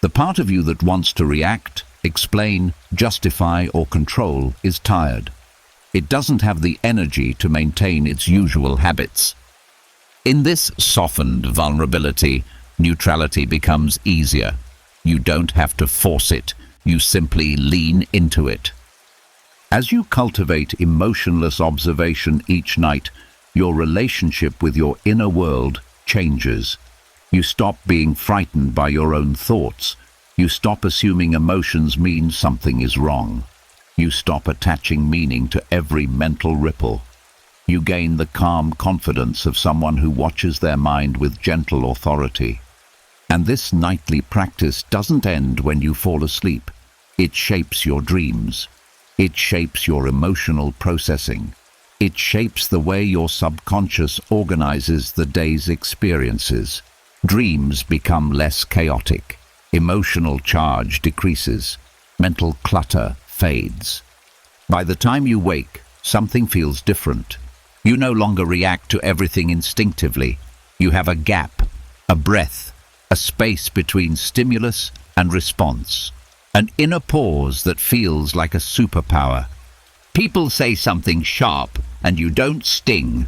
The part of you that wants to react, explain, justify, or control is tired. It doesn't have the energy to maintain its usual habits. In this softened vulnerability, neutrality becomes easier. You don't have to force it. You simply lean into it. As you cultivate emotionless observation each night, your relationship with your inner world changes. You stop being frightened by your own thoughts. You stop assuming emotions mean something is wrong. You stop attaching meaning to every mental ripple. You gain the calm confidence of someone who watches their mind with gentle authority. And this nightly practice doesn't end when you fall asleep. It shapes your dreams. It shapes your emotional processing. It shapes the way your subconscious organizes the day's experiences. Dreams become less chaotic. Emotional charge decreases. Mental clutter fades. By the time you wake, something feels different. You no longer react to everything instinctively. You have a gap, a breath, a space between stimulus and response. An inner pause that feels like a superpower. People say something sharp and you don't sting.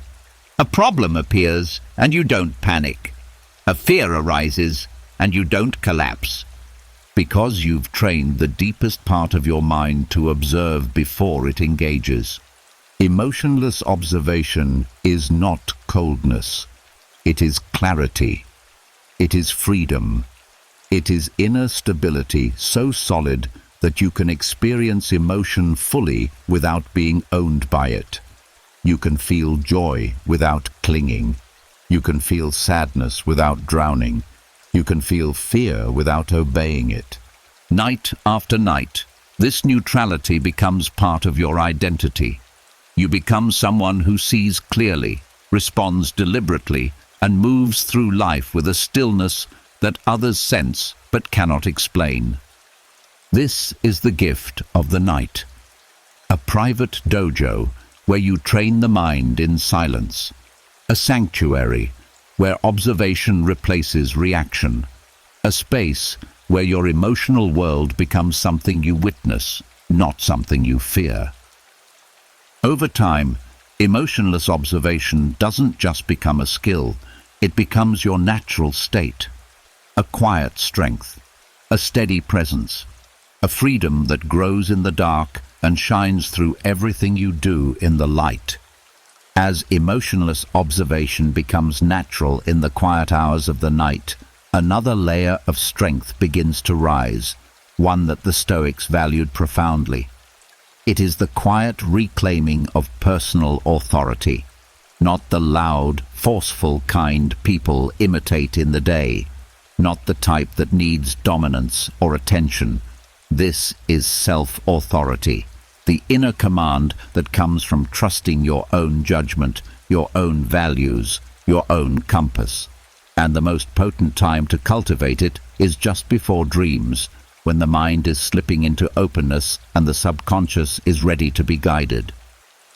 A problem appears and you don't panic. A fear arises and you don't collapse. Because you've trained the deepest part of your mind to observe before it engages. Emotionless observation is not coldness. It is clarity. It is freedom. It is inner stability so solid that you can experience emotion fully without being owned by it. You can feel joy without clinging. You can feel sadness without drowning. You can feel fear without obeying it. Night after night, this neutrality becomes part of your identity. You become someone who sees clearly, responds deliberately, and moves through life with a stillness that others sense but cannot explain. This is the gift of the night. A private dojo where you train the mind in silence. A sanctuary, where observation replaces reaction. A space where your emotional world becomes something you witness, not something you fear. Over time, emotionless observation doesn't just become a skill, it becomes your natural state. A quiet strength, a steady presence, a freedom that grows in the dark and shines through everything you do in the light. As emotionless observation becomes natural in the quiet hours of the night, another layer of strength begins to rise, one that the Stoics valued profoundly. It is the quiet reclaiming of personal authority, not the loud, forceful kind people imitate in the day, not the type that needs dominance or attention. This is self-authority, the inner command that comes from trusting your own judgment, your own values, your own compass. And the most potent time to cultivate it is just before dreams, when the mind is slipping into openness and the subconscious is ready to be guided.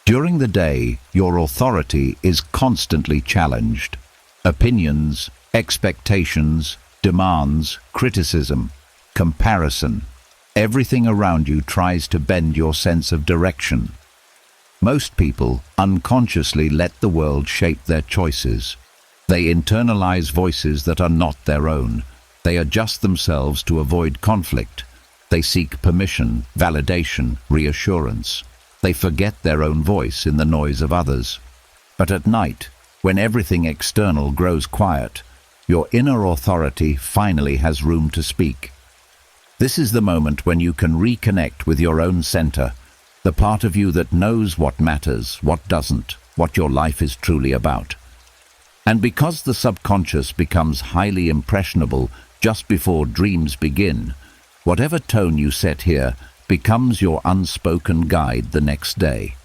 During the day, your authority is constantly challenged. Opinions, expectations, demands, criticism, comparison. Everything around you tries to bend your sense of direction. Most people unconsciously let the world shape their choices. They internalize voices that are not their own. They adjust themselves to avoid conflict. They seek permission, validation, reassurance. They forget their own voice in the noise of others. But at night, when everything external grows quiet, your inner authority finally has room to speak. This is the moment when you can reconnect with your own center, the part of you that knows what matters, what doesn't, what your life is truly about. And because the subconscious becomes highly impressionable just before dreams begin, whatever tone you set here becomes your unspoken guide the next day.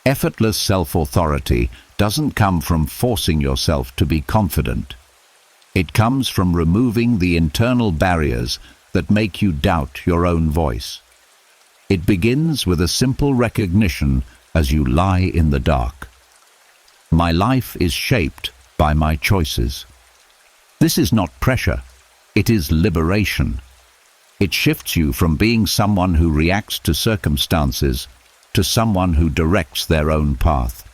Effortless self-authority doesn't come from forcing yourself to be confident. It comes from removing the internal barriers that make you doubt your own voice. It begins with a simple recognition as you lie in the dark. My life is shaped by my choices. This is not pressure, it is liberation. It shifts you from being someone who reacts to circumstances to someone who directs their own path.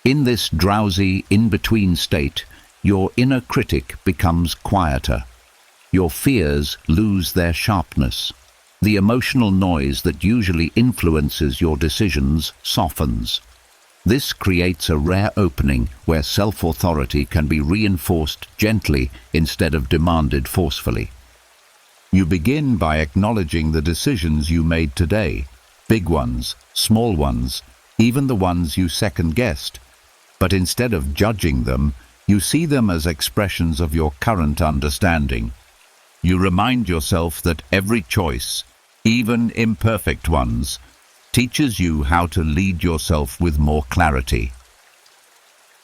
In this drowsy, in-between state, your inner critic becomes quieter. Your fears lose their sharpness. The emotional noise that usually influences your decisions softens. This creates a rare opening where self-authority can be reinforced gently instead of demanded forcefully. You begin by acknowledging the decisions you made today, big ones, small ones, even the ones you second-guessed. But instead of judging them, you see them as expressions of your current understanding. You remind yourself that every choice, even imperfect ones, teaches you how to lead yourself with more clarity.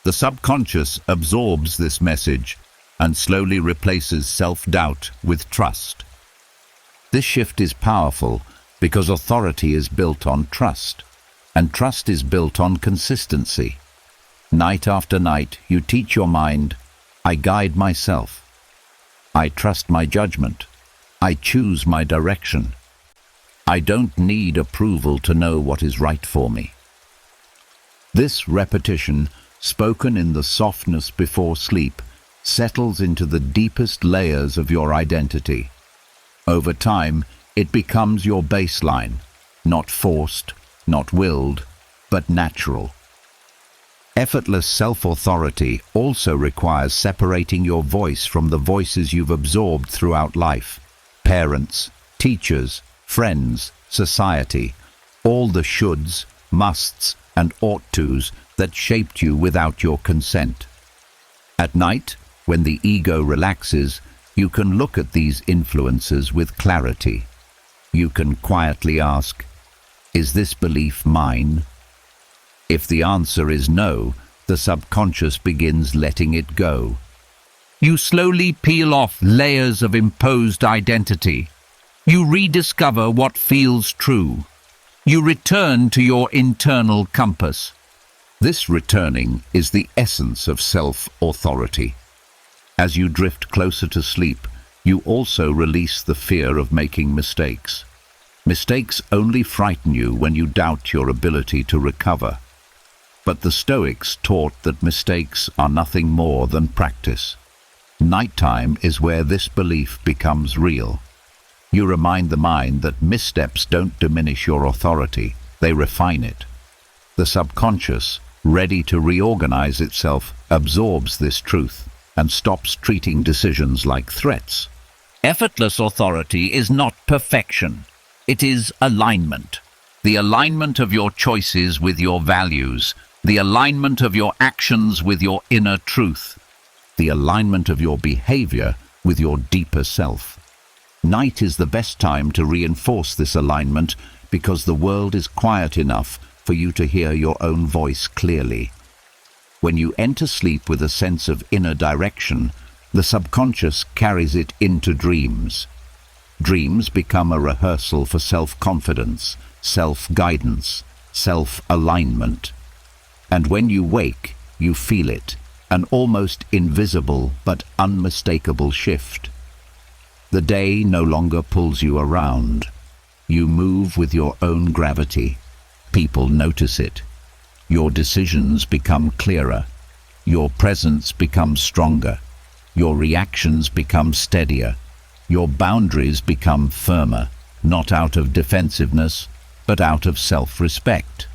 The subconscious absorbs this message and slowly replaces self-doubt with trust. This shift is powerful because authority is built on trust, and trust is built on consistency. Night after night, you teach your mind, I guide myself. I trust my judgment. I choose my direction. I don't need approval to know what is right for me. This repetition, spoken in the softness before sleep, settles into the deepest layers of your identity. Over time, it becomes your baseline, not forced, not willed, but natural. Effortless self-authority also requires separating your voice from the voices you've absorbed throughout life. Parents, teachers, friends, society, all the shoulds, musts, and ought-tos that shaped you without your consent. At night, when the ego relaxes, you can look at these influences with clarity. You can quietly ask, is this belief mine? If the answer is no, the subconscious begins letting it go. You slowly peel off layers of imposed identity. You rediscover what feels true. You return to your internal compass. This returning is the essence of self-authority. As you drift closer to sleep, you also release the fear of making mistakes. Mistakes only frighten you when you doubt your ability to recover. But the Stoics taught that mistakes are nothing more than practice. Nighttime is where this belief becomes real. You remind the mind that missteps don't diminish your authority, they refine it. The subconscious, ready to reorganize itself, absorbs this truth and stops treating decisions like threats. Effortless authority is not perfection. It is alignment. The alignment of your choices with your values, the alignment of your actions with your inner truth, The alignment of your behavior with your deeper self. Night is the best time to reinforce this alignment because the world is quiet enough for you to hear your own voice clearly. When you enter sleep with a sense of inner direction, the subconscious carries it into dreams. Dreams become a rehearsal for self-confidence, self-guidance, self-alignment. And when you wake, you feel it, an almost invisible but unmistakable shift. The day no longer pulls you around. You move with your own gravity. People notice it. Your decisions become clearer. Your presence becomes stronger. Your reactions become steadier. Your boundaries become firmer, not out of defensiveness, but out of self-respect.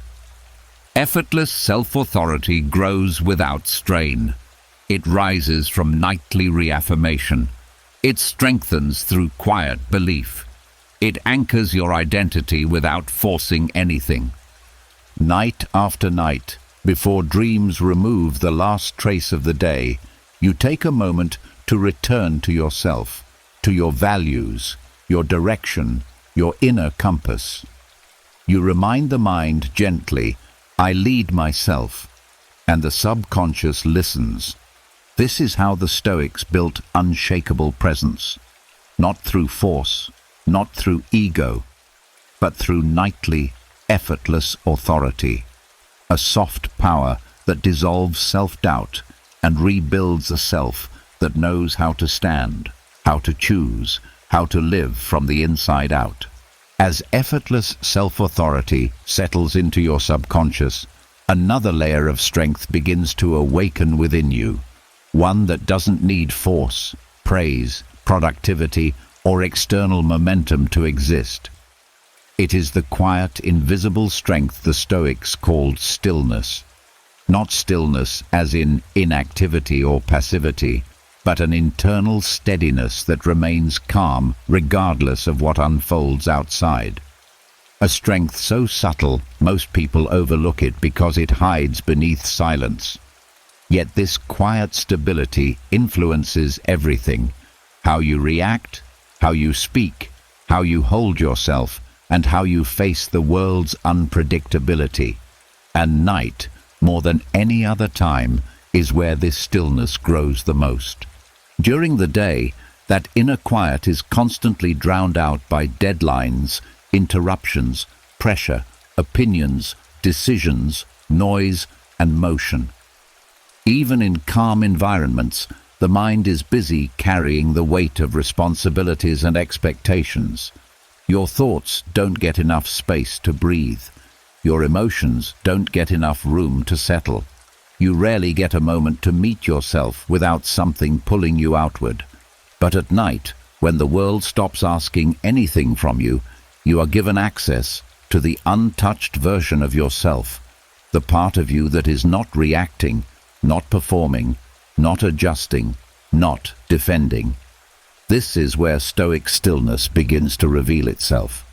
Effortless self-authority grows without strain. It rises from nightly reaffirmation. It strengthens through quiet belief. It anchors your identity without forcing anything. Night after night, before dreams remove the last trace of the day, you take a moment to return to yourself, to your values, your direction, your inner compass. You remind the mind gently, I lead myself, and the subconscious listens. This is how the Stoics built unshakable presence, not through force, not through ego, but through nightly, effortless authority, a soft power that dissolves self-doubt and rebuilds a self that knows how to stand, how to choose, how to live from the inside out. As effortless self-authority settles into your subconscious, another layer of strength begins to awaken within you, one that doesn't need force, praise, productivity, or external momentum to exist. It is the quiet, invisible strength the Stoics called stillness. Not stillness as in inactivity or passivity, but an internal steadiness that remains calm regardless of what unfolds outside. A strength so subtle, most people overlook it because it hides beneath silence. Yet this quiet stability influences everything: how you react, how you speak, how you hold yourself, and how you face the world's unpredictability. And night, more than any other time, is where this stillness grows the most. During the day, that inner quiet is constantly drowned out by deadlines, interruptions, pressure, opinions, decisions, noise, and motion. Even in calm environments, the mind is busy carrying the weight of responsibilities and expectations. Your thoughts don't get enough space to breathe. Your emotions don't get enough room to settle. You rarely get a moment to meet yourself without something pulling you outward. But at night, when the world stops asking anything from you, you are given access to the untouched version of yourself, the part of you that is not reacting, not performing, not adjusting, not defending. This is where Stoic stillness begins to reveal itself.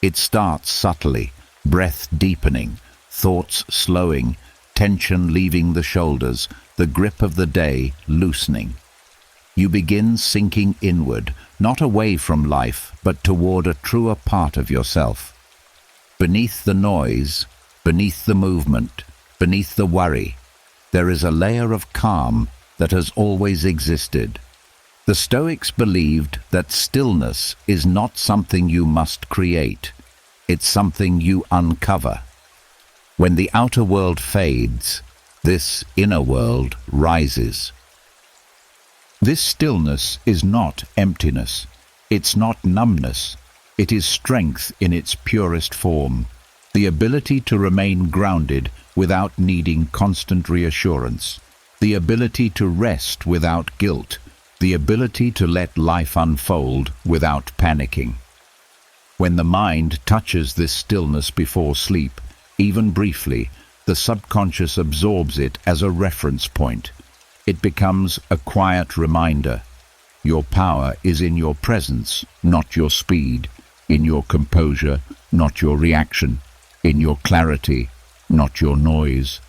It starts subtly, breath deepening, thoughts slowing, tension leaving the shoulders, the grip of the day loosening. You begin sinking inward, not away from life, but toward a truer part of yourself. Beneath the noise, beneath the movement, beneath the worry, there is a layer of calm that has always existed. The Stoics believed that stillness is not something you must create. It's something you uncover. When the outer world fades, this inner world rises. This stillness is not emptiness. It's not numbness. It is strength in its purest form, the ability to remain grounded without needing constant reassurance, the ability to rest without guilt, the ability to let life unfold without panicking. When the mind touches this stillness before sleep, even briefly, the subconscious absorbs it as a reference point. It becomes a quiet reminder. Your power is in your presence, not your speed, in your composure, not your reaction, in your clarity, not your noise.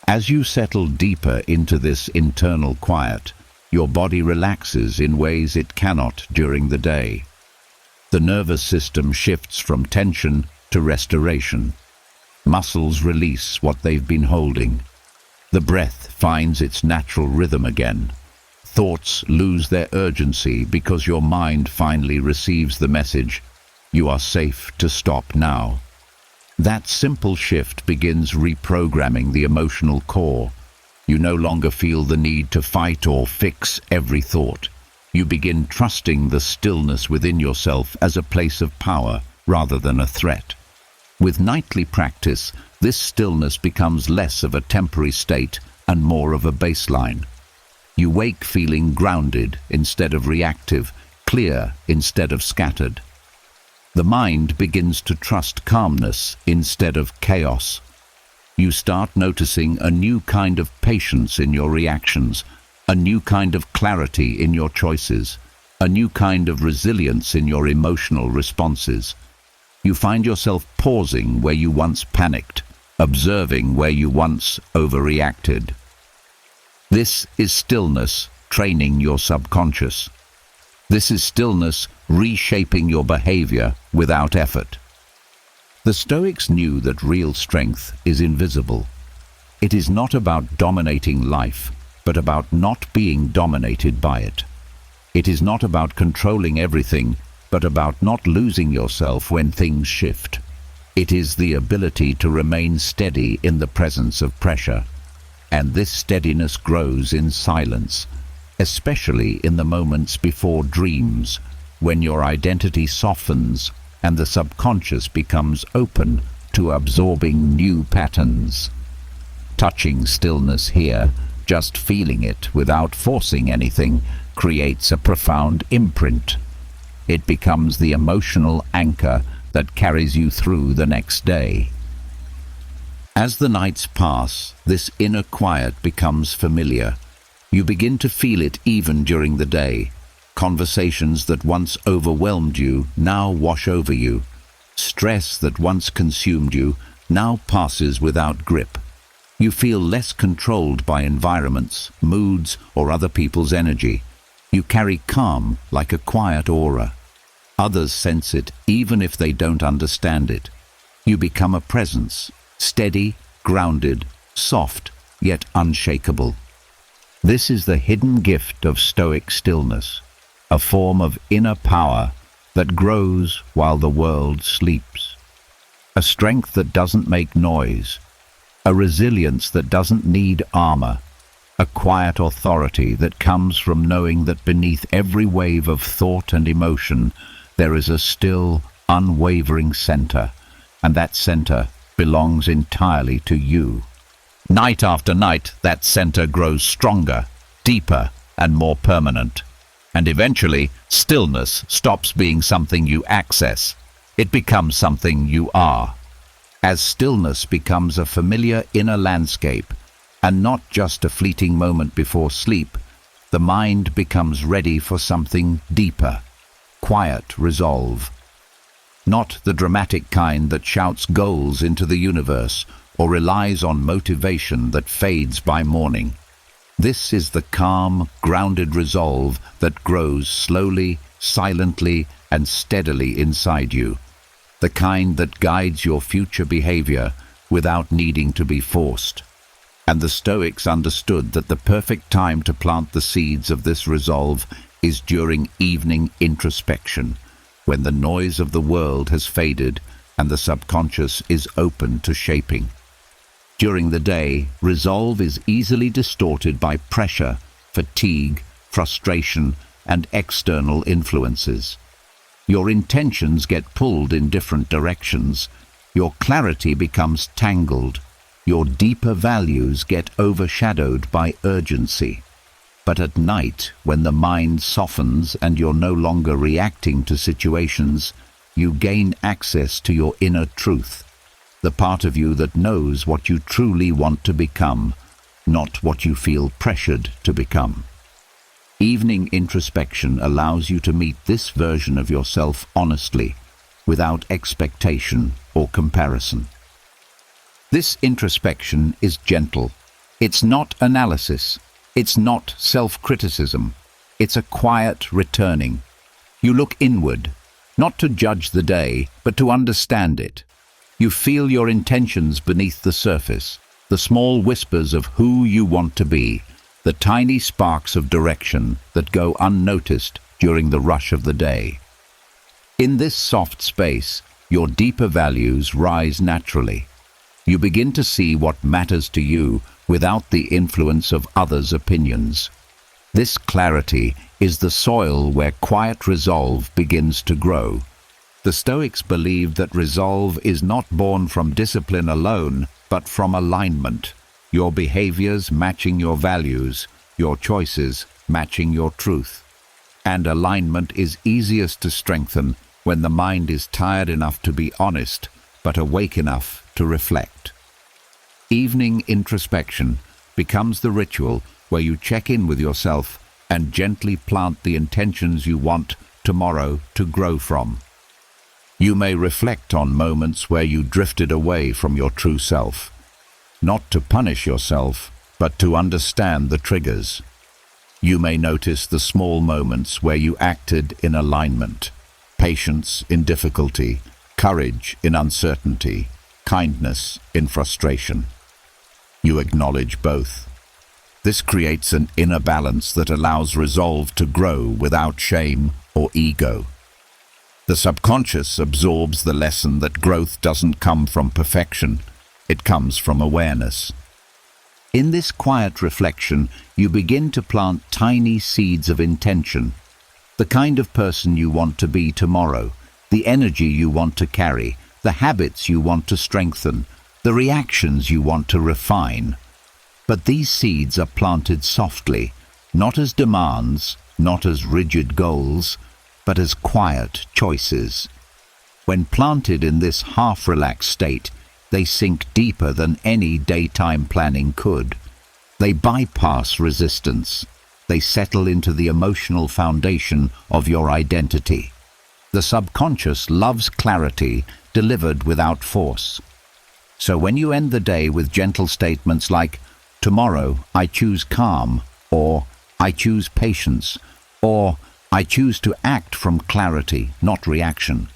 As you settle deeper into this internal quiet, your body relaxes in ways it cannot during the day. The nervous system shifts from tension to restoration. Muscles release what they've been holding. The breath finds its natural rhythm again. Thoughts lose their urgency because your mind finally receives the message, you are safe to stop now. That simple shift begins reprogramming the emotional core. You no longer feel the need to fight or fix every thought. You begin trusting the stillness within yourself as a place of power rather than a threat. With nightly practice, this stillness becomes less of a temporary state and more of a baseline. You wake feeling grounded instead of reactive, clear instead of scattered. The mind begins to trust calmness instead of chaos. You start noticing a new kind of patience in your reactions, a new kind of clarity in your choices, a new kind of resilience in your emotional responses. You find yourself pausing where you once panicked, observing where you once overreacted. This is stillness training your subconscious. This is stillness reshaping your behavior without effort. The Stoics knew that real strength is invisible. It is not about dominating life, but about not being dominated by it. It is not about controlling everything, but about not losing yourself when things shift. It is the ability to remain steady in the presence of pressure. And this steadiness grows in silence, especially in the moments before dreams, when your identity softens and the subconscious becomes open to absorbing new patterns. Touching stillness here, just feeling it without forcing anything, creates a profound imprint. It becomes the emotional anchor that carries you through the next day. As the nights pass, this inner quiet becomes familiar. You begin to feel it even during the day. Conversations that once overwhelmed you now wash over you. Stress that once consumed you now passes without grip. You feel less controlled by environments, moods, or other people's energy. You carry calm like a quiet aura. Others sense it even if they don't understand it. You become a presence, steady, grounded, soft, yet unshakable. This is the hidden gift of Stoic stillness, a form of inner power that grows while the world sleeps. A strength that doesn't make noise, a resilience that doesn't need armor, a quiet authority that comes from knowing that beneath every wave of thought and emotion there is a still, unwavering center, and that center belongs entirely to you. Night after night, that center grows stronger, deeper, and more permanent. And eventually, stillness stops being something you access. It becomes something you are. As stillness becomes a familiar inner landscape, and not just a fleeting moment before sleep, the mind becomes ready for something deeper, quiet resolve. Not the dramatic kind that shouts goals into the universe or relies on motivation that fades by morning. This is the calm, grounded resolve that grows slowly, silently, and steadily inside you. The kind that guides your future behavior without needing to be forced. And the Stoics understood that the perfect time to plant the seeds of this resolve is during evening introspection, when the noise of the world has faded and the subconscious is open to shaping. During the day, resolve is easily distorted by pressure, fatigue, frustration, and external influences. Your intentions get pulled in different directions, your clarity becomes tangled, your deeper values get overshadowed by urgency. But at night, when the mind softens and you're no longer reacting to situations, you gain access to your inner truth, the part of you that knows what you truly want to become, not what you feel pressured to become. Evening introspection allows you to meet this version of yourself honestly, without expectation or comparison. This introspection is gentle. It's not analysis. It's not self-criticism. It's a quiet returning. You look inward, not to judge the day, but to understand it. You feel your intentions beneath the surface, the small whispers of who you want to be, the tiny sparks of direction that go unnoticed during the rush of the day. In this soft space, your deeper values rise naturally. You begin to see what matters to you without the influence of others' opinions. This clarity is the soil where quiet resolve begins to grow. The Stoics believed that resolve is not born from discipline alone, but from alignment, your behaviors matching your values, your choices matching your truth. And alignment is easiest to strengthen when the mind is tired enough to be honest, but awake enough to reflect. Evening introspection becomes the ritual where you check in with yourself and gently plant the intentions you want tomorrow to grow from. You may reflect on moments where you drifted away from your true self, not to punish yourself, but to understand the triggers. You may notice the small moments where you acted in alignment, patience in difficulty, courage in uncertainty, kindness in frustration. You acknowledge both. This creates an inner balance that allows resolve to grow without shame or ego. The subconscious absorbs the lesson that growth doesn't come from perfection, it comes from awareness. In this quiet reflection, you begin to plant tiny seeds of intention, the kind of person you want to be tomorrow, the energy you want to carry, the habits you want to strengthen, the reactions you want to refine. But these seeds are planted softly, not as demands, not as rigid goals, but as quiet choices. When planted in this half-relaxed state, they sink deeper than any daytime planning could. They bypass resistance. They settle into the emotional foundation of your identity. The subconscious loves clarity delivered without force. So when you end the day with gentle statements like, "Tomorrow I choose calm," or "I choose patience," or "I choose to act from clarity, not reaction,"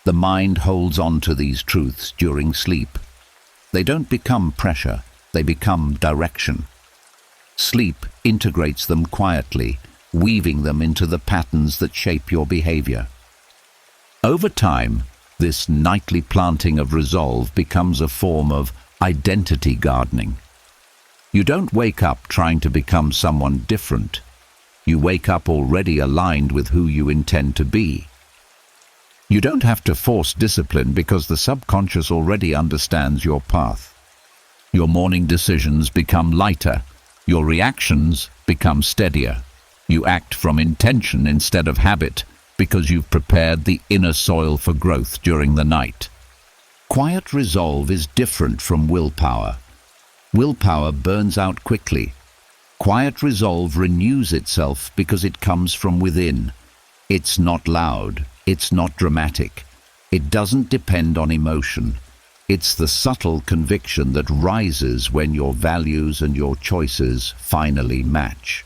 the mind holds on to these truths during sleep. They don't become pressure, they become direction. Sleep integrates them quietly, weaving them into the patterns that shape your behavior. Over time, this nightly planting of resolve becomes a form of identity gardening. You don't wake up trying to become someone different. You wake up already aligned with who you intend to be. You don't have to force discipline because the subconscious already understands your path. Your morning decisions become lighter. Your reactions become steadier. You act from intention instead of habit because you've prepared the inner soil for growth during the night. Quiet resolve is different from willpower. Willpower burns out quickly. Quiet resolve renews itself because it comes from within. It's not loud. It's not dramatic. It doesn't depend on emotion. It's the subtle conviction that rises when your values and your choices finally match.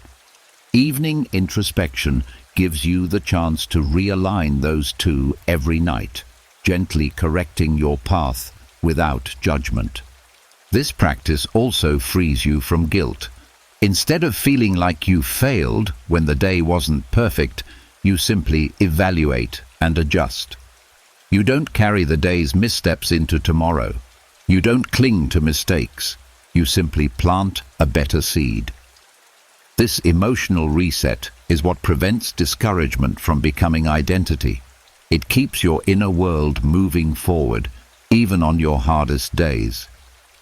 Evening introspection gives you the chance to realign those two every night, gently correcting your path without judgment. This practice also frees you from guilt. Instead of feeling like you failed when the day wasn't perfect, you simply evaluate and adjust. You don't carry the day's missteps into tomorrow. You don't cling to mistakes. You simply plant a better seed. This emotional reset is what prevents discouragement from becoming identity. It keeps your inner world moving forward, even on your hardest days.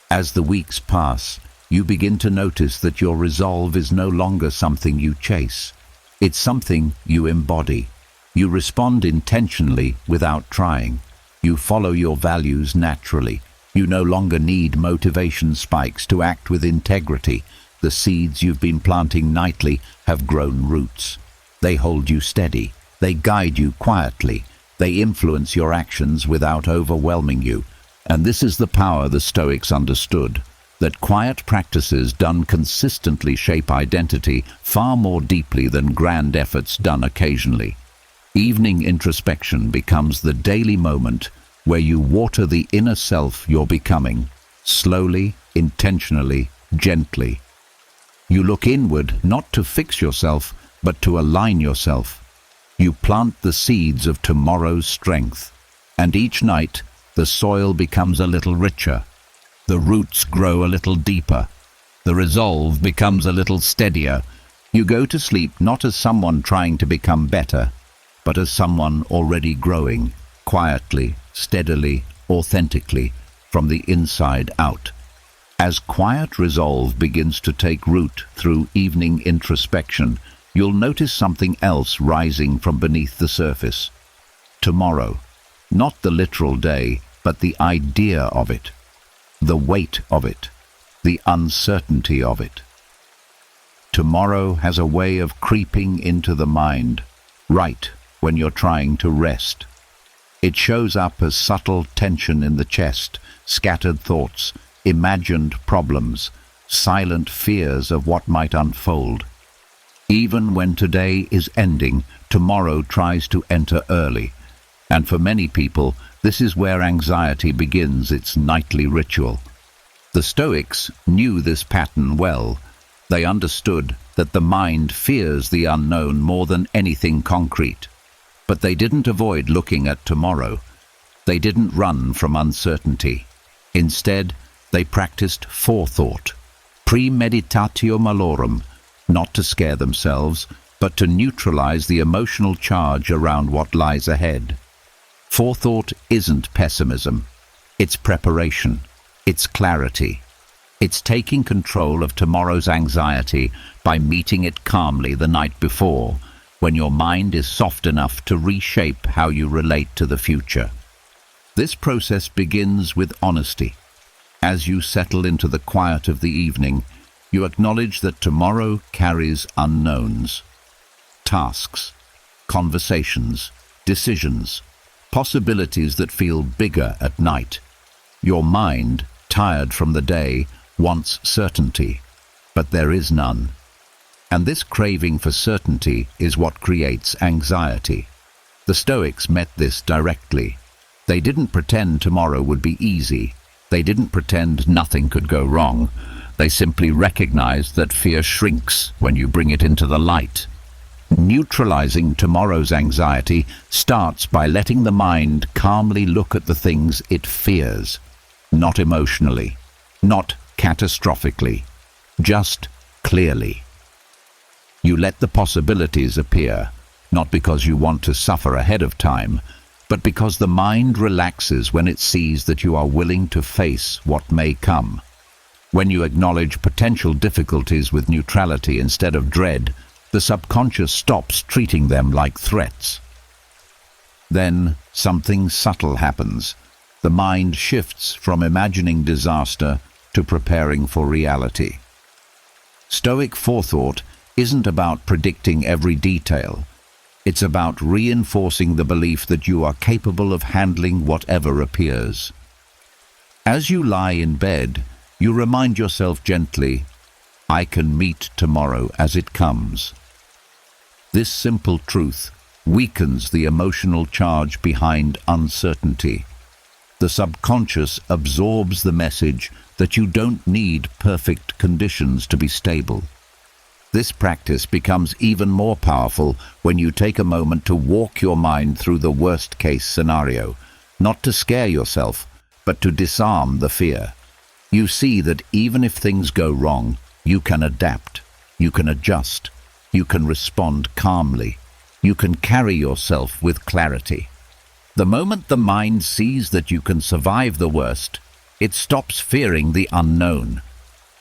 As the weeks pass, you begin to notice that your resolve is no longer something you chase. It's something you embody. You respond intentionally without trying. You follow your values naturally. You no longer need motivation spikes to act with integrity. The seeds you've been planting nightly have grown roots. They hold you steady. They guide you quietly. They influence your actions without overwhelming you. And this is the power the Stoics understood, that quiet practices done consistently shape identity far more deeply than grand efforts done occasionally. Evening introspection becomes the daily moment where you water the inner self you're becoming, slowly, intentionally, gently. You look inward not to fix yourself, but to align yourself. You plant the seeds of tomorrow's strength, and each night the soil becomes a little richer. The roots grow a little deeper. The resolve becomes a little steadier. You go to sleep not as someone trying to become better, but as someone already growing, quietly, steadily, authentically, from the inside out. As quiet resolve begins to take root through evening introspection, you'll notice something else rising from beneath the surface. Tomorrow. Not the literal day, but the idea of it, the weight of it, the uncertainty of it. Tomorrow has a way of creeping into the mind, right when you're trying to rest. It shows up as subtle tension in the chest, scattered thoughts, imagined problems, silent fears of what might unfold. Even when today is ending, tomorrow tries to enter early. And for many people, this is where anxiety begins its nightly ritual. The Stoics knew this pattern well. They understood that the mind fears the unknown more than anything concrete. But they didn't avoid looking at tomorrow. They didn't run from uncertainty. Instead, they practiced forethought, premeditatio malorum, not to scare themselves, but to neutralize the emotional charge around what lies ahead. Forethought isn't pessimism. It's preparation. It's clarity. It's taking control of tomorrow's anxiety by meeting it calmly the night before, when your mind is soft enough to reshape how you relate to the future. This process begins with honesty. As you settle into the quiet of the evening, you acknowledge that tomorrow carries unknowns. Tasks, conversations, decisions, possibilities that feel bigger at night. Your mind, tired from the day, wants certainty, but there is none. And this craving for certainty is what creates anxiety. The Stoics met this directly. They didn't pretend tomorrow would be easy. They didn't pretend nothing could go wrong. They simply recognized that fear shrinks when you bring it into the light. Neutralizing tomorrow's anxiety starts by letting the mind calmly look at the things it fears, not emotionally, not catastrophically, just clearly. You let the possibilities appear, not because you want to suffer ahead of time, but because the mind relaxes when it sees that you are willing to face what may come. When you acknowledge potential difficulties with neutrality instead of dread, the subconscious stops treating them like threats. Then something subtle happens. The mind shifts from imagining disaster to preparing for reality. Stoic forethought isn't about predicting every detail. It's about reinforcing the belief that you are capable of handling whatever appears. As you lie in bed, you remind yourself gently, I can meet tomorrow as it comes. This simple truth weakens the emotional charge behind uncertainty. The subconscious absorbs the message that you don't need perfect conditions to be stable. This practice becomes even more powerful when you take a moment to walk your mind through the worst-case scenario, not to scare yourself, but to disarm the fear. You see that even if things go wrong, you can adapt, you can adjust, you can respond calmly, you can carry yourself with clarity. The moment the mind sees that you can survive the worst, it stops fearing the unknown.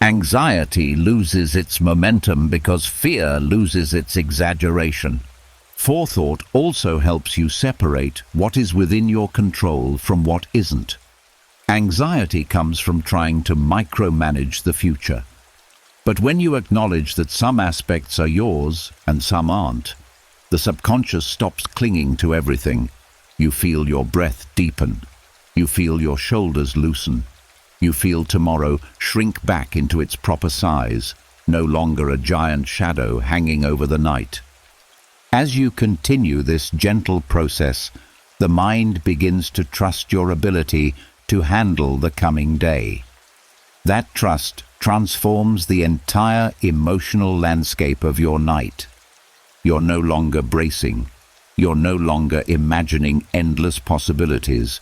Anxiety loses its momentum because fear loses its exaggeration. Forethought also helps you separate what is within your control from what isn't. Anxiety comes from trying to micromanage the future. But when you acknowledge that some aspects are yours and some aren't, the subconscious stops clinging to everything. You feel your breath deepen. You feel your shoulders loosen. You feel tomorrow shrink back into its proper size, no longer a giant shadow hanging over the night. As you continue this gentle process, the mind begins to trust your ability to handle the coming day. That trust transforms the entire emotional landscape of your night. You're no longer bracing. You're no longer imagining endless possibilities.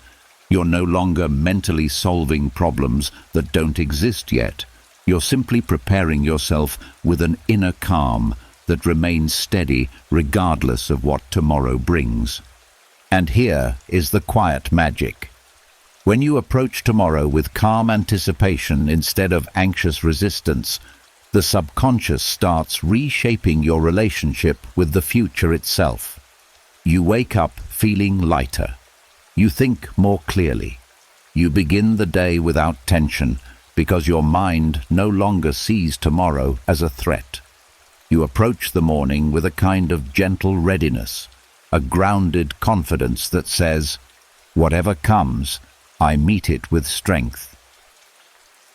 You're no longer mentally solving problems that don't exist yet. You're simply preparing yourself with an inner calm that remains steady regardless of what tomorrow brings. And here is the quiet magic. When you approach tomorrow with calm anticipation instead of anxious resistance, the subconscious starts reshaping your relationship with the future itself. You wake up feeling lighter. You think more clearly. You begin the day without tension because your mind no longer sees tomorrow as a threat. You approach the morning with a kind of gentle readiness, a grounded confidence that says, "Whatever comes, I meet it with strength."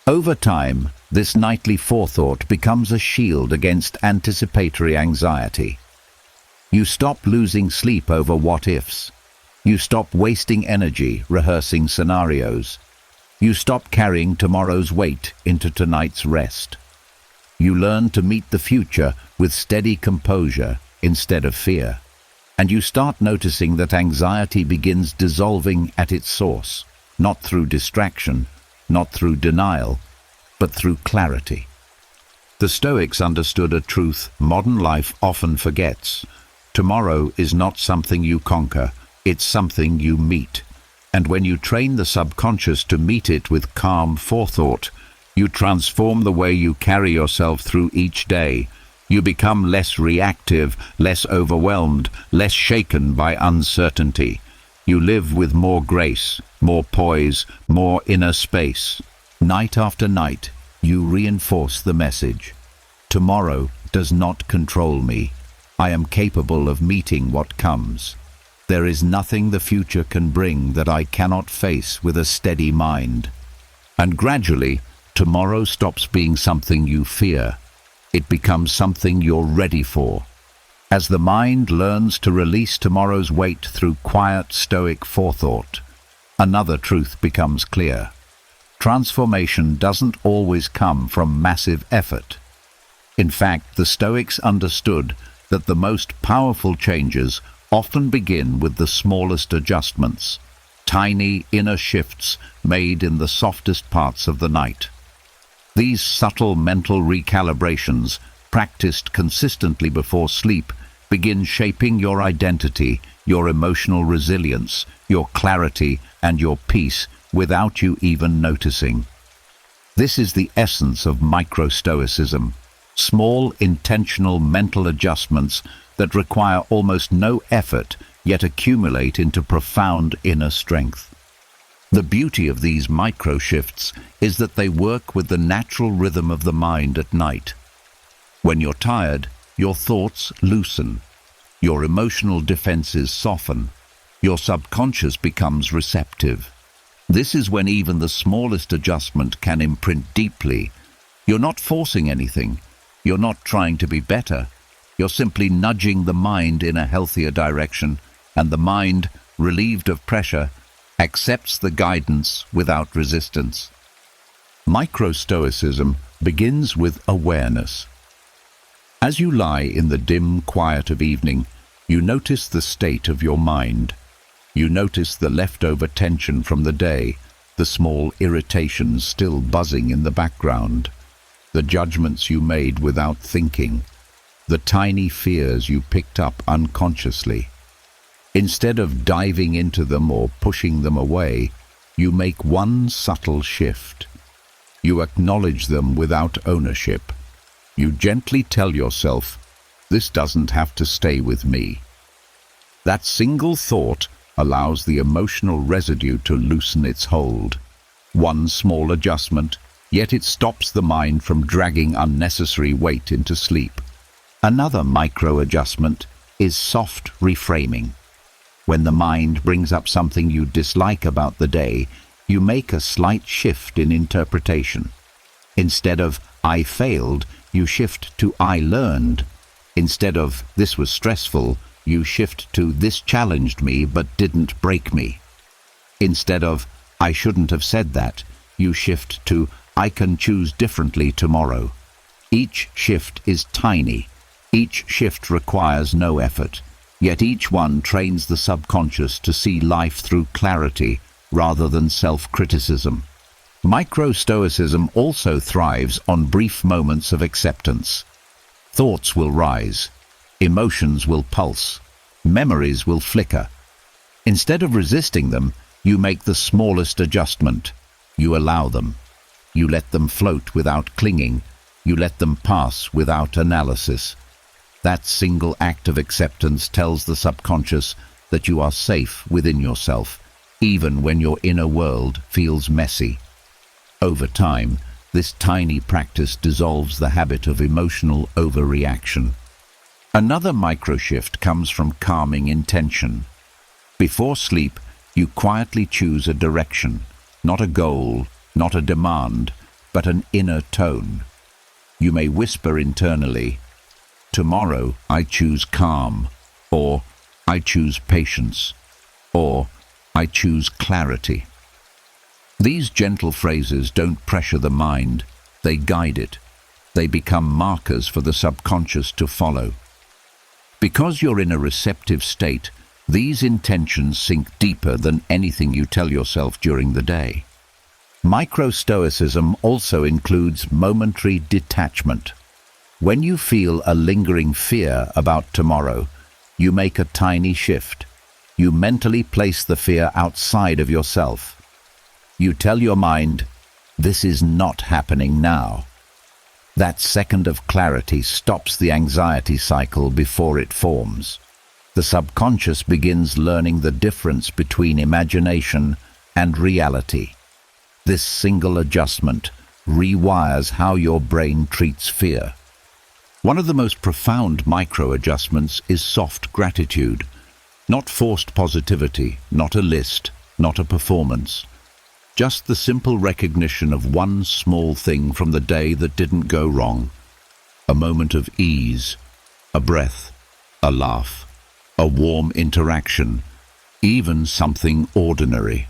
Over time, this nightly forethought becomes a shield against anticipatory anxiety. You stop losing sleep over what-ifs. You stop wasting energy rehearsing scenarios. You stop carrying tomorrow's weight into tonight's rest. You learn to meet the future with steady composure instead of fear. And you start noticing that anxiety begins dissolving at its source. Not through distraction, not through denial, but through clarity. The Stoics understood a truth modern life often forgets. Tomorrow is not something you conquer, it's something you meet. And when you train the subconscious to meet it with calm forethought, you transform the way you carry yourself through each day. You become less reactive, less overwhelmed, less shaken by uncertainty. You live with more grace, more poise, more inner space. Night after night, you reinforce the message. Tomorrow does not control me. I am capable of meeting what comes. There is nothing the future can bring that I cannot face with a steady mind. And gradually, tomorrow stops being something you fear. It becomes something you're ready for. As the mind learns to release tomorrow's weight through quiet, stoic forethought, another truth becomes clear. Transformation doesn't always come from massive effort. In fact, the Stoics understood that the most powerful changes often begin with the smallest adjustments, tiny inner shifts made in the softest parts of the night. These subtle mental recalibrations, practiced consistently before sleep, begin shaping your identity, your emotional resilience, your clarity, and your peace without you even noticing. This is the essence of micro-stoicism, small intentional mental adjustments that require almost no effort yet accumulate into profound inner strength. The beauty of these micro-shifts is that they work with the natural rhythm of the mind at night. When you're tired, your thoughts loosen, your emotional defenses soften, your subconscious becomes receptive. This is when even the smallest adjustment can imprint deeply. You're not forcing anything. You're not trying to be better. You're simply nudging the mind in a healthier direction, and the mind, relieved of pressure, accepts the guidance without resistance. Micro-stoicism begins with awareness. As you lie in the dim quiet of evening, you notice the state of your mind. You notice the leftover tension from the day, the small irritations still buzzing in the background, the judgments you made without thinking, the tiny fears you picked up unconsciously. Instead of diving into them or pushing them away, you make one subtle shift. You acknowledge them without ownership. You gently tell yourself, "This doesn't have to stay with me." That single thought allows the emotional residue to loosen its hold. One small adjustment, yet it stops the mind from dragging unnecessary weight into sleep. Another micro-adjustment is soft reframing. When the mind brings up something you dislike about the day, you make a slight shift in interpretation. Instead of "I failed," you shift to "I learned." Instead of "this was stressful," you shift to "this challenged me but didn't break me." Instead of "I shouldn't have said that," you shift to "I can choose differently tomorrow." Each shift is tiny. Each shift requires no effort. Yet each one trains the subconscious to see life through clarity rather than self-criticism. Micro-Stoicism also thrives on brief moments of acceptance. Thoughts will rise. Emotions will pulse. Memories will flicker. Instead of resisting them, you make the smallest adjustment. You allow them. You let them float without clinging. You let them pass without analysis. That single act of acceptance tells the subconscious that you are safe within yourself, even when your inner world feels messy. Over time, this tiny practice dissolves the habit of emotional overreaction. Another microshift comes from calming intention. Before sleep, you quietly choose a direction, not a goal, not a demand, but an inner tone. You may whisper internally, "Tomorrow I choose calm," or "I choose patience," or "I choose clarity." These gentle phrases don't pressure the mind, they guide it. They become markers for the subconscious to follow. Because you're in a receptive state, these intentions sink deeper than anything you tell yourself during the day. Micro-Stoicism also includes momentary detachment. When you feel a lingering fear about tomorrow, you make a tiny shift. You mentally place the fear outside of yourself. You tell your mind, "This is not happening now." That second of clarity stops the anxiety cycle before it forms. The subconscious begins learning the difference between imagination and reality. This single adjustment rewires how your brain treats fear. One of the most profound micro-adjustments is soft gratitude. Not forced positivity, not a list, not a performance. Just the simple recognition of one small thing from the day that didn't go wrong. A moment of ease, a breath, a laugh, a warm interaction, even something ordinary.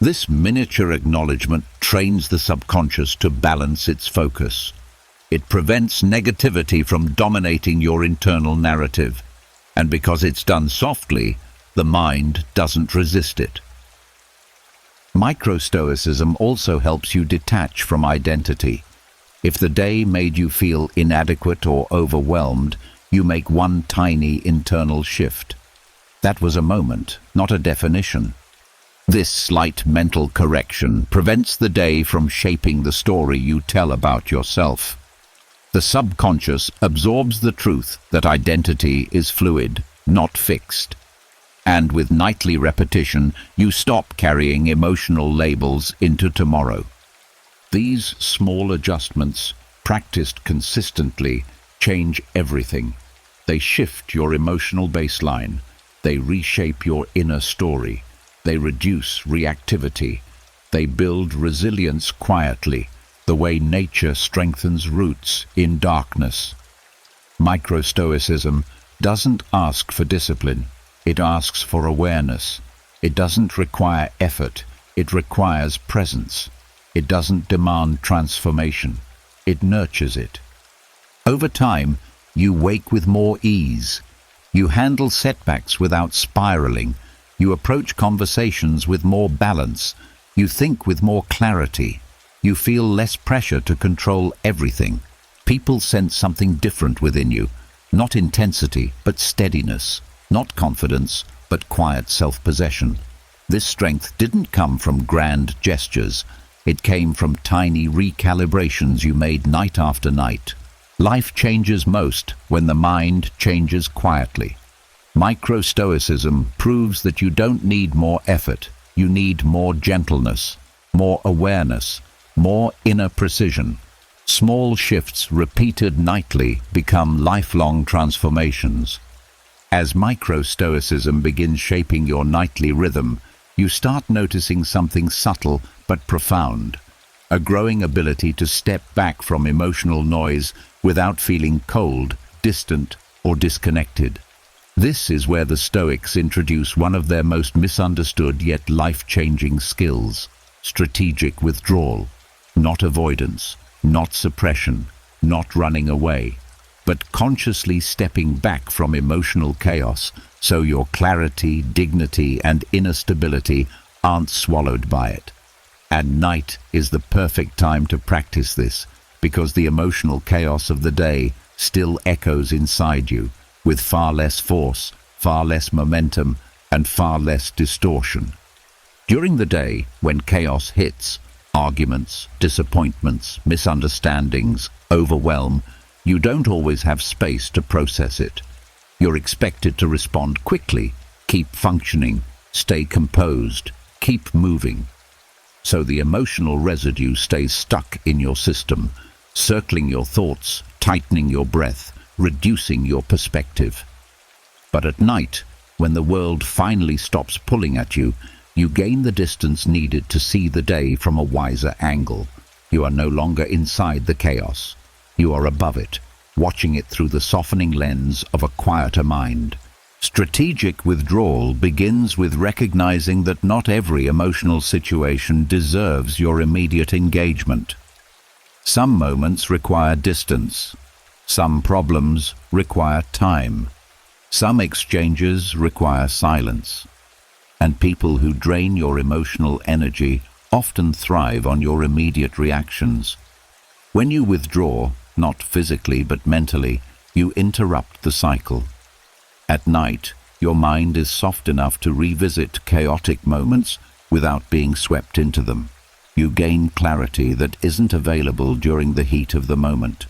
This miniature acknowledgement trains the subconscious to balance its focus. It prevents negativity from dominating your internal narrative, and because it's done softly, the mind doesn't resist it. Micro-Stoicism also helps you detach from identity. If the day made you feel inadequate or overwhelmed, you make one tiny internal shift. That was a moment, not a definition. This slight mental correction prevents the day from shaping the story you tell about yourself. The subconscious absorbs the truth that identity is fluid, not fixed. And with nightly repetition, you stop carrying emotional labels into tomorrow. These small adjustments, practiced consistently, change everything. They shift your emotional baseline. They reshape your inner story. They reduce reactivity. They build resilience quietly, the way nature strengthens roots in darkness. Micro-Stoicism doesn't ask for discipline. It asks for awareness. It doesn't require effort. It requires presence. It doesn't demand transformation. It nurtures it. Over time, you wake with more ease. You handle setbacks without spiraling. You approach conversations with more balance. You think with more clarity. You feel less pressure to control everything. People sense something different within you. Not intensity, but steadiness. Not confidence, but quiet self-possession. This strength didn't come from grand gestures. It came from tiny recalibrations you made night after night. Life changes most when the mind changes quietly. Micro-Stoicism proves that you don't need more effort. You need more gentleness, more awareness, more inner precision. Small shifts repeated nightly become lifelong transformations. As Micro-Stoicism begins shaping your nightly rhythm, you start noticing something subtle but profound. A growing ability to step back from emotional noise without feeling cold, distant, or disconnected. This is where the Stoics introduce one of their most misunderstood yet life-changing skills: strategic withdrawal. Not avoidance, not suppression, not running away, but consciously stepping back from emotional chaos so your clarity, dignity, and inner stability aren't swallowed by it. And night is the perfect time to practice this, because the emotional chaos of the day still echoes inside you, with far less force, far less momentum, and far less distortion. During the day, when chaos hits, arguments, disappointments, misunderstandings, overwhelm, you don't always have space to process it. You're expected to respond quickly, keep functioning, stay composed, keep moving. So the emotional residue stays stuck in your system, circling your thoughts, tightening your breath, reducing your perspective. But at night, when the world finally stops pulling at you, you gain the distance needed to see the day from a wiser angle. You are no longer inside the chaos. You are above it, watching it through the softening lens of a quieter mind. Strategic withdrawal begins with recognizing that not every emotional situation deserves your immediate engagement. Some moments require distance. Some problems require time. Some exchanges require silence. And people who drain your emotional energy often thrive on your immediate reactions. When you withdraw, not physically but mentally, you interrupt the cycle. At night, your mind is soft enough to revisit chaotic moments without being swept into them. You gain clarity that isn't available during the heat of the moment.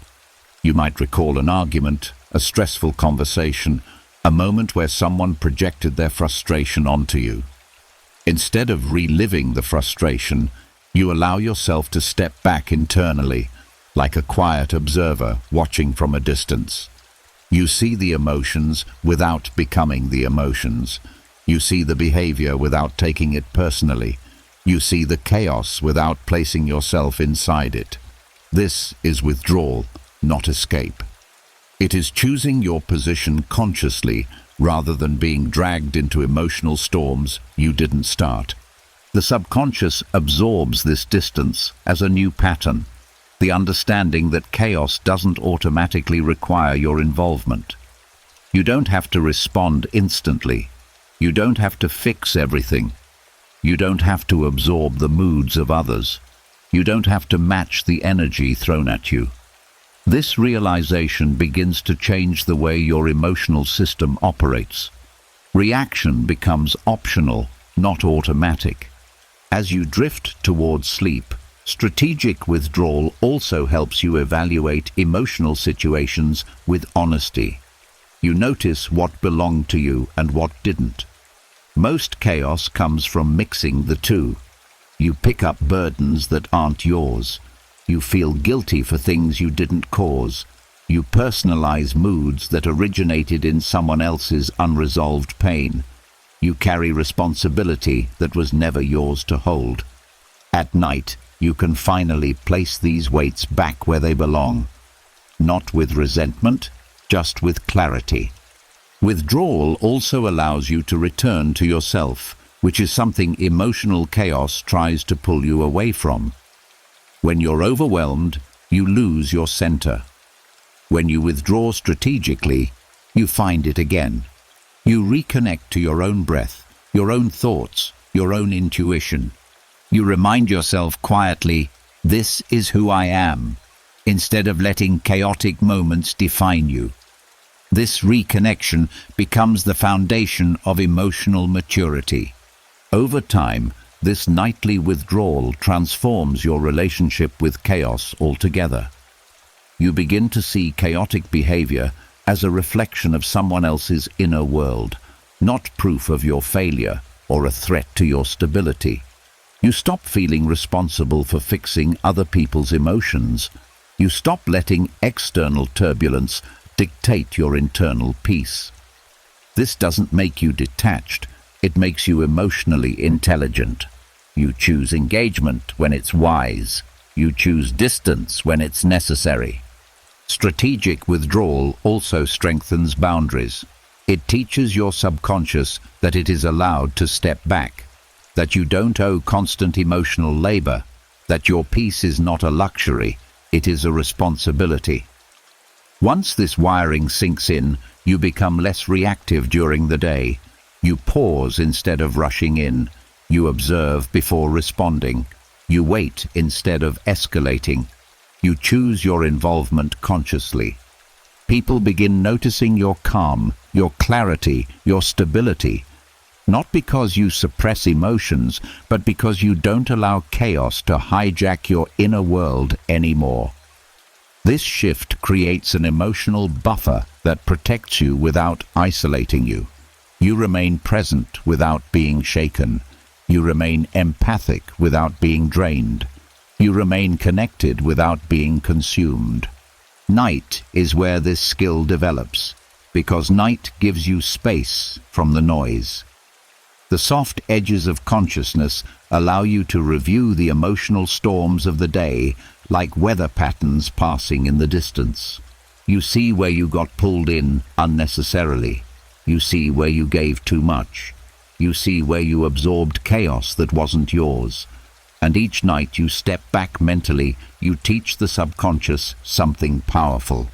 You might recall an argument, a stressful conversation, a moment where someone projected their frustration onto you. Instead of reliving the frustration, you allow yourself to step back internally, like a quiet observer watching from a distance. You see the emotions without becoming the emotions. You see the behavior without taking it personally. You see the chaos without placing yourself inside it. This is withdrawal, not escape. It is choosing your position consciously rather than being dragged into emotional storms you didn't start. The subconscious absorbs this distance as a new pattern, the understanding that chaos doesn't automatically require your involvement. You don't have to respond instantly. You don't have to fix everything. You don't have to absorb the moods of others. You don't have to match the energy thrown at you. This realization begins to change the way your emotional system operates. Reaction becomes optional, not automatic. As you drift towards sleep, strategic withdrawal also helps you evaluate emotional situations with honesty. You notice what belonged to you and what didn't. Most chaos comes from mixing the two. You pick up burdens that aren't yours. You feel guilty for things you didn't cause. You personalize moods that originated in someone else's unresolved pain. You carry responsibility that was never yours to hold. At night, you can finally place these weights back where they belong. Not with resentment, just with clarity. Withdrawal also allows you to return to yourself, which is something emotional chaos tries to pull you away from. When you're overwhelmed, you lose your center. When you withdraw strategically, you find it again. You reconnect to your own breath, your own thoughts, your own intuition. You remind yourself quietly, "This is who I am," instead of letting chaotic moments define you. This reconnection becomes the foundation of emotional maturity. Over time, this nightly withdrawal transforms your relationship with chaos altogether. You begin to see chaotic behavior as a reflection of someone else's inner world, not proof of your failure or a threat to your stability. You stop feeling responsible for fixing other people's emotions. You stop letting external turbulence dictate your internal peace. This doesn't make you detached, it makes you emotionally intelligent. You choose engagement when it's wise. You choose distance when it's necessary. Strategic withdrawal also strengthens boundaries. It teaches your subconscious that it is allowed to step back, that you don't owe constant emotional labor, that your peace is not a luxury, it is a responsibility. Once this wiring sinks in, you become less reactive during the day. You pause instead of rushing in. You observe before responding. You wait instead of escalating. You choose your involvement consciously. People begin noticing your calm, your clarity, your stability, not because you suppress emotions, but because you don't allow chaos to hijack your inner world anymore. This shift creates an emotional buffer that protects you without isolating you. You remain present without being shaken. You remain empathic without being drained. You remain connected without being consumed. Night is where this skill develops, because night gives you space from the noise. The soft edges of consciousness allow you to review the emotional storms of the day like weather patterns passing in the distance. You see where you got pulled in unnecessarily. You see where you gave too much. You see where you absorbed chaos that wasn't yours. And each night you step back mentally, you teach the subconscious something powerful.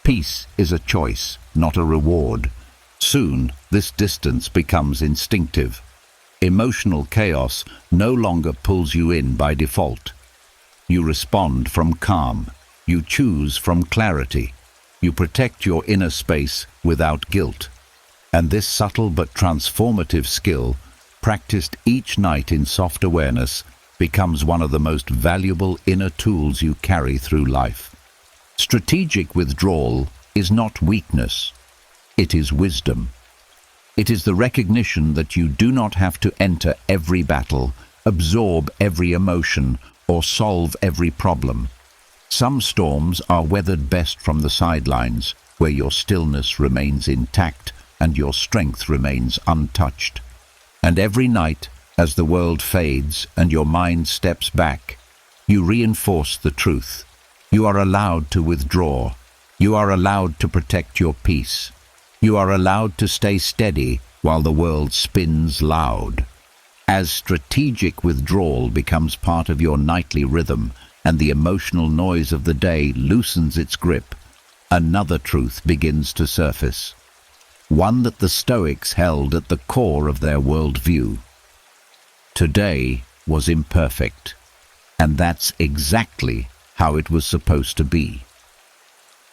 Peace is a choice, not a reward. Soon, this distance becomes instinctive. Emotional chaos no longer pulls you in by default. You respond from calm. You choose from clarity. You protect your inner space without guilt. And this subtle but transformative skill, practiced each night in soft awareness, becomes one of the most valuable inner tools you carry through life. Strategic withdrawal is not weakness. It is wisdom. It is the recognition that you do not have to enter every battle, absorb every emotion, or solve every problem. Some storms are weathered best from the sidelines, where your stillness remains intact and your strength remains untouched. And every night, as the world fades and your mind steps back, you reinforce the truth. You are allowed to withdraw. You are allowed to protect your peace. You are allowed to stay steady while the world spins loud. As strategic withdrawal becomes part of your nightly rhythm and the emotional noise of the day loosens its grip, another truth begins to surface. One that the Stoics held at the core of their worldview. Today was imperfect, and that's exactly how it was supposed to be.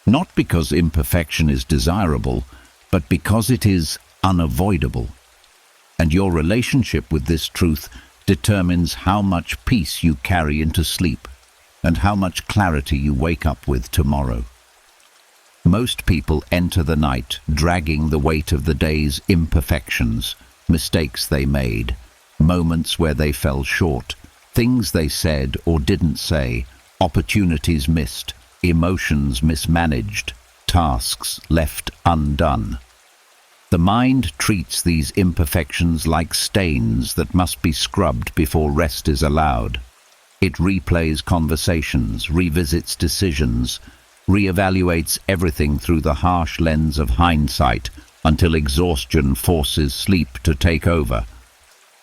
Not because imperfection is desirable, but because it is unavoidable. And your relationship with this truth determines how much peace you carry into sleep and how much clarity you wake up with tomorrow. Most people enter the night dragging the weight of the day's imperfections, mistakes they made, moments where they fell short, things they said or didn't say, opportunities missed, emotions mismanaged, tasks left undone. The mind treats these imperfections like stains that must be scrubbed before rest is allowed. It replays conversations, revisits decisions, reevaluates everything through the harsh lens of hindsight until exhaustion forces sleep to take over.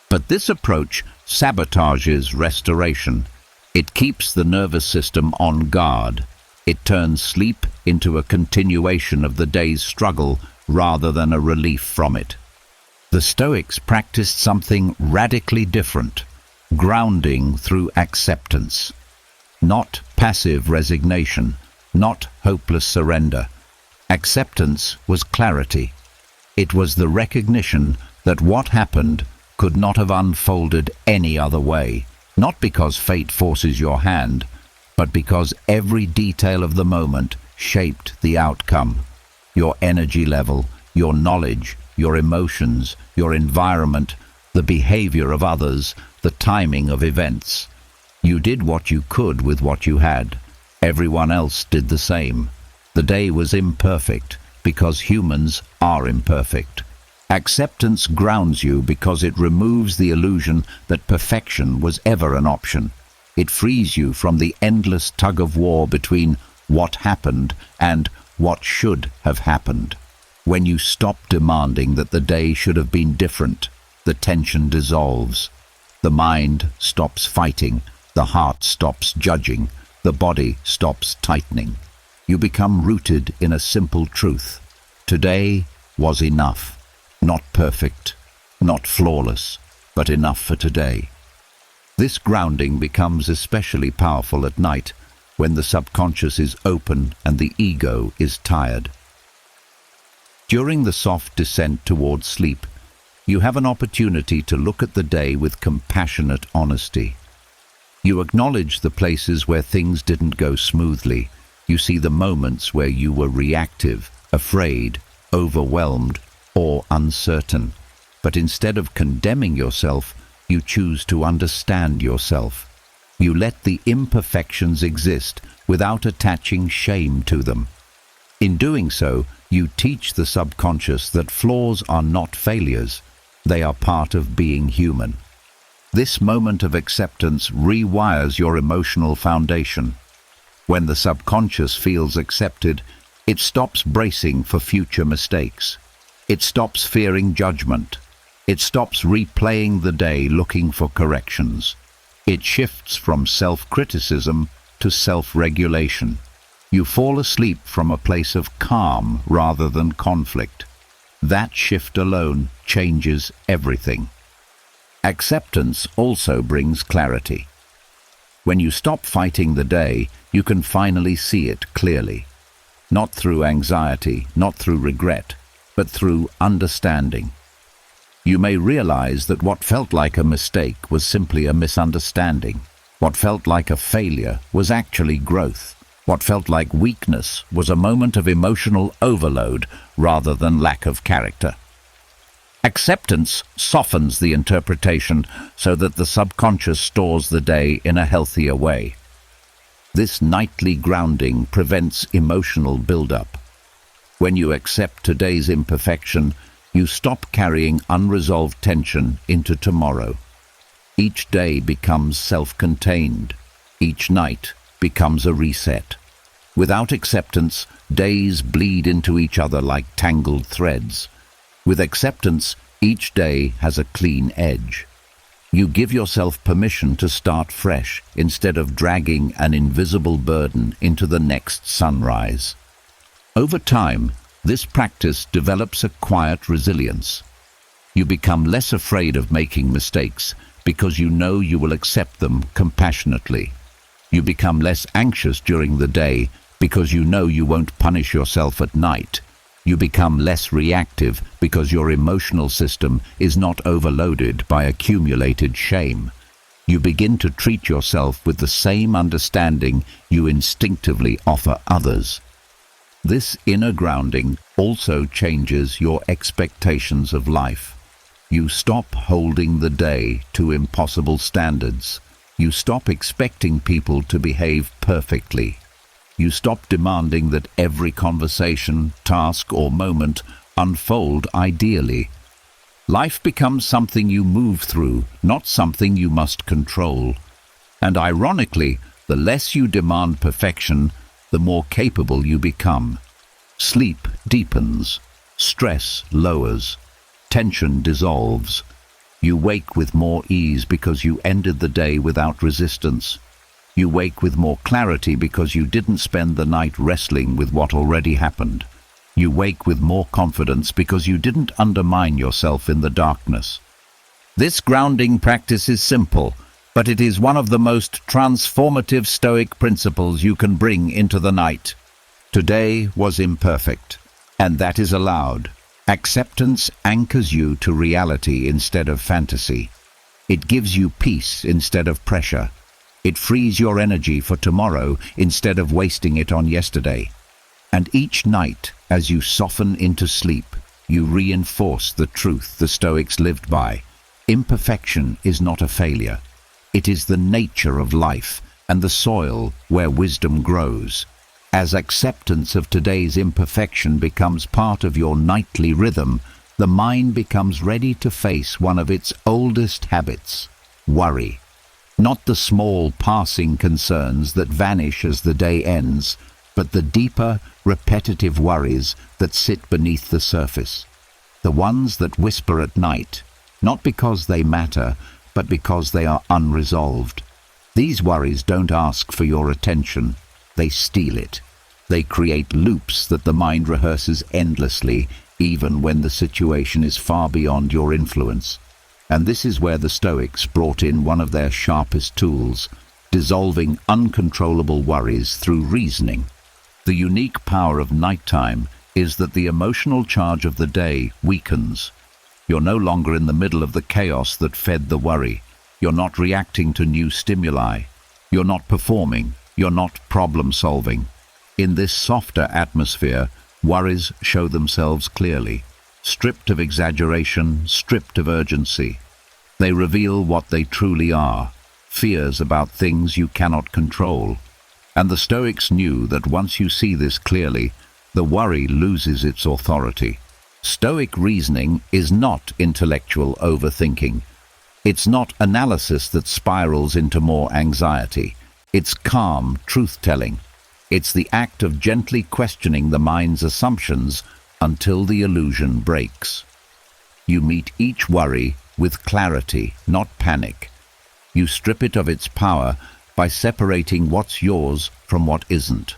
But this approach sabotages restoration. It keeps the nervous system on guard. It turns sleep into a continuation of the day's struggle rather than a relief from it. The Stoics practiced something radically different, grounding through acceptance. Not passive resignation, not hopeless surrender. Acceptance was clarity. It was the recognition that what happened could not have unfolded any other way, not because fate forces your hand, but because every detail of the moment shaped the outcome. Your energy level, your knowledge, your emotions, your environment, the behavior of others, the timing of events. You did what you could with what you had. Everyone else did the same. The day was imperfect because humans are imperfect. Acceptance grounds you because it removes the illusion that perfection was ever an option. It frees you from the endless tug-of-war between what happened and what should have happened. When you stop demanding that the day should have been different, the tension dissolves. The mind stops fighting, the heart stops judging, the body stops tightening. You become rooted in a simple truth. Today was enough. Not perfect, not flawless, but enough for today. This grounding becomes especially powerful at night, when the subconscious is open and the ego is tired. During the soft descent towards sleep, you have an opportunity to look at the day with compassionate honesty. You acknowledge the places where things didn't go smoothly. You see the moments where you were reactive, afraid, overwhelmed, or uncertain. But instead of condemning yourself, you choose to understand yourself. You let the imperfections exist without attaching shame to them. In doing so, you teach the subconscious that flaws are not failures. They are part of being human. This moment of acceptance rewires your emotional foundation. When the subconscious feels accepted, it stops bracing for future mistakes. It stops fearing judgment. It stops replaying the day looking for corrections. It shifts from self-criticism to self-regulation. You fall asleep from a place of calm rather than conflict. That shift alone changes everything. Acceptance also brings clarity. When you stop fighting the day, you can finally see it clearly. Not through anxiety, not through regret, but through understanding. You may realize that what felt like a mistake was simply a misunderstanding. What felt like a failure was actually growth. What felt like weakness was a moment of emotional overload rather than lack of character. Acceptance softens the interpretation so that the subconscious stores the day in a healthier way. This nightly grounding prevents emotional buildup. When you accept today's imperfection, you stop carrying unresolved tension into tomorrow. Each day becomes self-contained. Each night becomes a reset. Without acceptance, days bleed into each other like tangled threads. With acceptance, each day has a clean edge. You give yourself permission to start fresh instead of dragging an invisible burden into the next sunrise. Over time, this practice develops a quiet resilience. You become less afraid of making mistakes because you know you will accept them compassionately. You become less anxious during the day because you know you won't punish yourself at night. You become less reactive because your emotional system is not overloaded by accumulated shame. You begin to treat yourself with the same understanding you instinctively offer others. This inner grounding also changes your expectations of life. You stop holding the day to impossible standards. You stop expecting people to behave perfectly. You stop demanding that every conversation, task, or moment unfold ideally. Life becomes something you move through, not something you must control. And ironically, the less you demand perfection, the more capable you become. Sleep deepens, stress lowers, tension dissolves. You wake with more ease because you ended the day without resistance. You wake with more clarity because you didn't spend the night wrestling with what already happened. You wake with more confidence because you didn't undermine yourself in the darkness. This grounding practice is simple, but it is one of the most transformative Stoic principles you can bring into the night. Today was imperfect, and that is allowed. Acceptance anchors you to reality instead of fantasy. It gives you peace instead of pressure. It frees your energy for tomorrow instead of wasting it on yesterday. And each night, as you soften into sleep, you reinforce the truth the Stoics lived by. Imperfection is not a failure. It is the nature of life and the soil where wisdom grows. As acceptance of today's imperfection becomes part of your nightly rhythm, the mind becomes ready to face one of its oldest habits: worry. Not the small passing concerns that vanish as the day ends, but the deeper, repetitive worries that sit beneath the surface. The ones that whisper at night, not because they matter, but because they are unresolved. These worries don't ask for your attention, they steal it. They create loops that the mind rehearses endlessly, even when the situation is far beyond your influence. And this is where the Stoics brought in one of their sharpest tools: dissolving uncontrollable worries through reasoning. The unique power of nighttime is that the emotional charge of the day weakens. You're no longer in the middle of the chaos that fed the worry. You're not reacting to new stimuli. You're not performing. You're not problem-solving. In this softer atmosphere, worries show themselves clearly, stripped of exaggeration, stripped of urgency. They reveal what they truly are: fears about things you cannot control. And the Stoics knew that once you see this clearly, the worry loses its authority. Stoic reasoning is not intellectual overthinking. It's not analysis that spirals into more anxiety. It's calm truth-telling. It's the act of gently questioning the mind's assumptions until the illusion breaks. You meet each worry with clarity, not panic. You strip it of its power by separating what's yours from what isn't.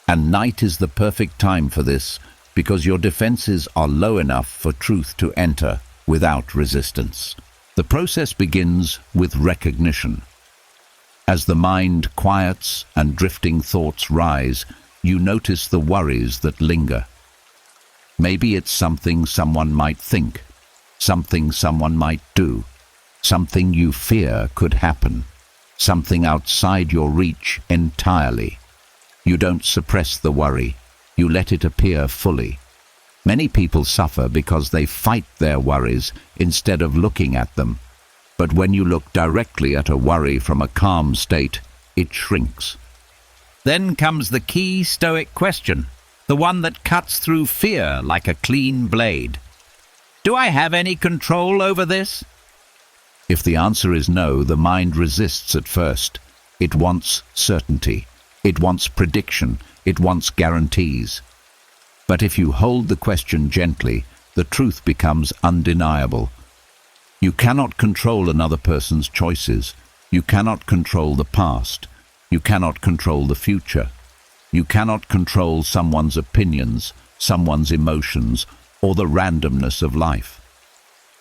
And night is the perfect time for this, because your defenses are low enough for truth to enter without resistance. The process begins with recognition. As the mind quiets and drifting thoughts rise, you notice the worries that linger. Maybe it's something someone might think, something someone might do, something you fear could happen, something outside your reach entirely. You don't suppress the worry. You let it appear fully. Many people suffer because they fight their worries instead of looking at them. But when you look directly at a worry from a calm state, it shrinks. Then comes the key Stoic question, the one that cuts through fear like a clean blade. Do I have any control over this? If the answer is no, the mind resists at first. It wants certainty. It wants prediction. It wants guarantees. But if you hold the question gently, the truth becomes undeniable. You cannot control another person's choices. You cannot control the past. You cannot control the future. You cannot control someone's opinions, someone's emotions, or the randomness of life.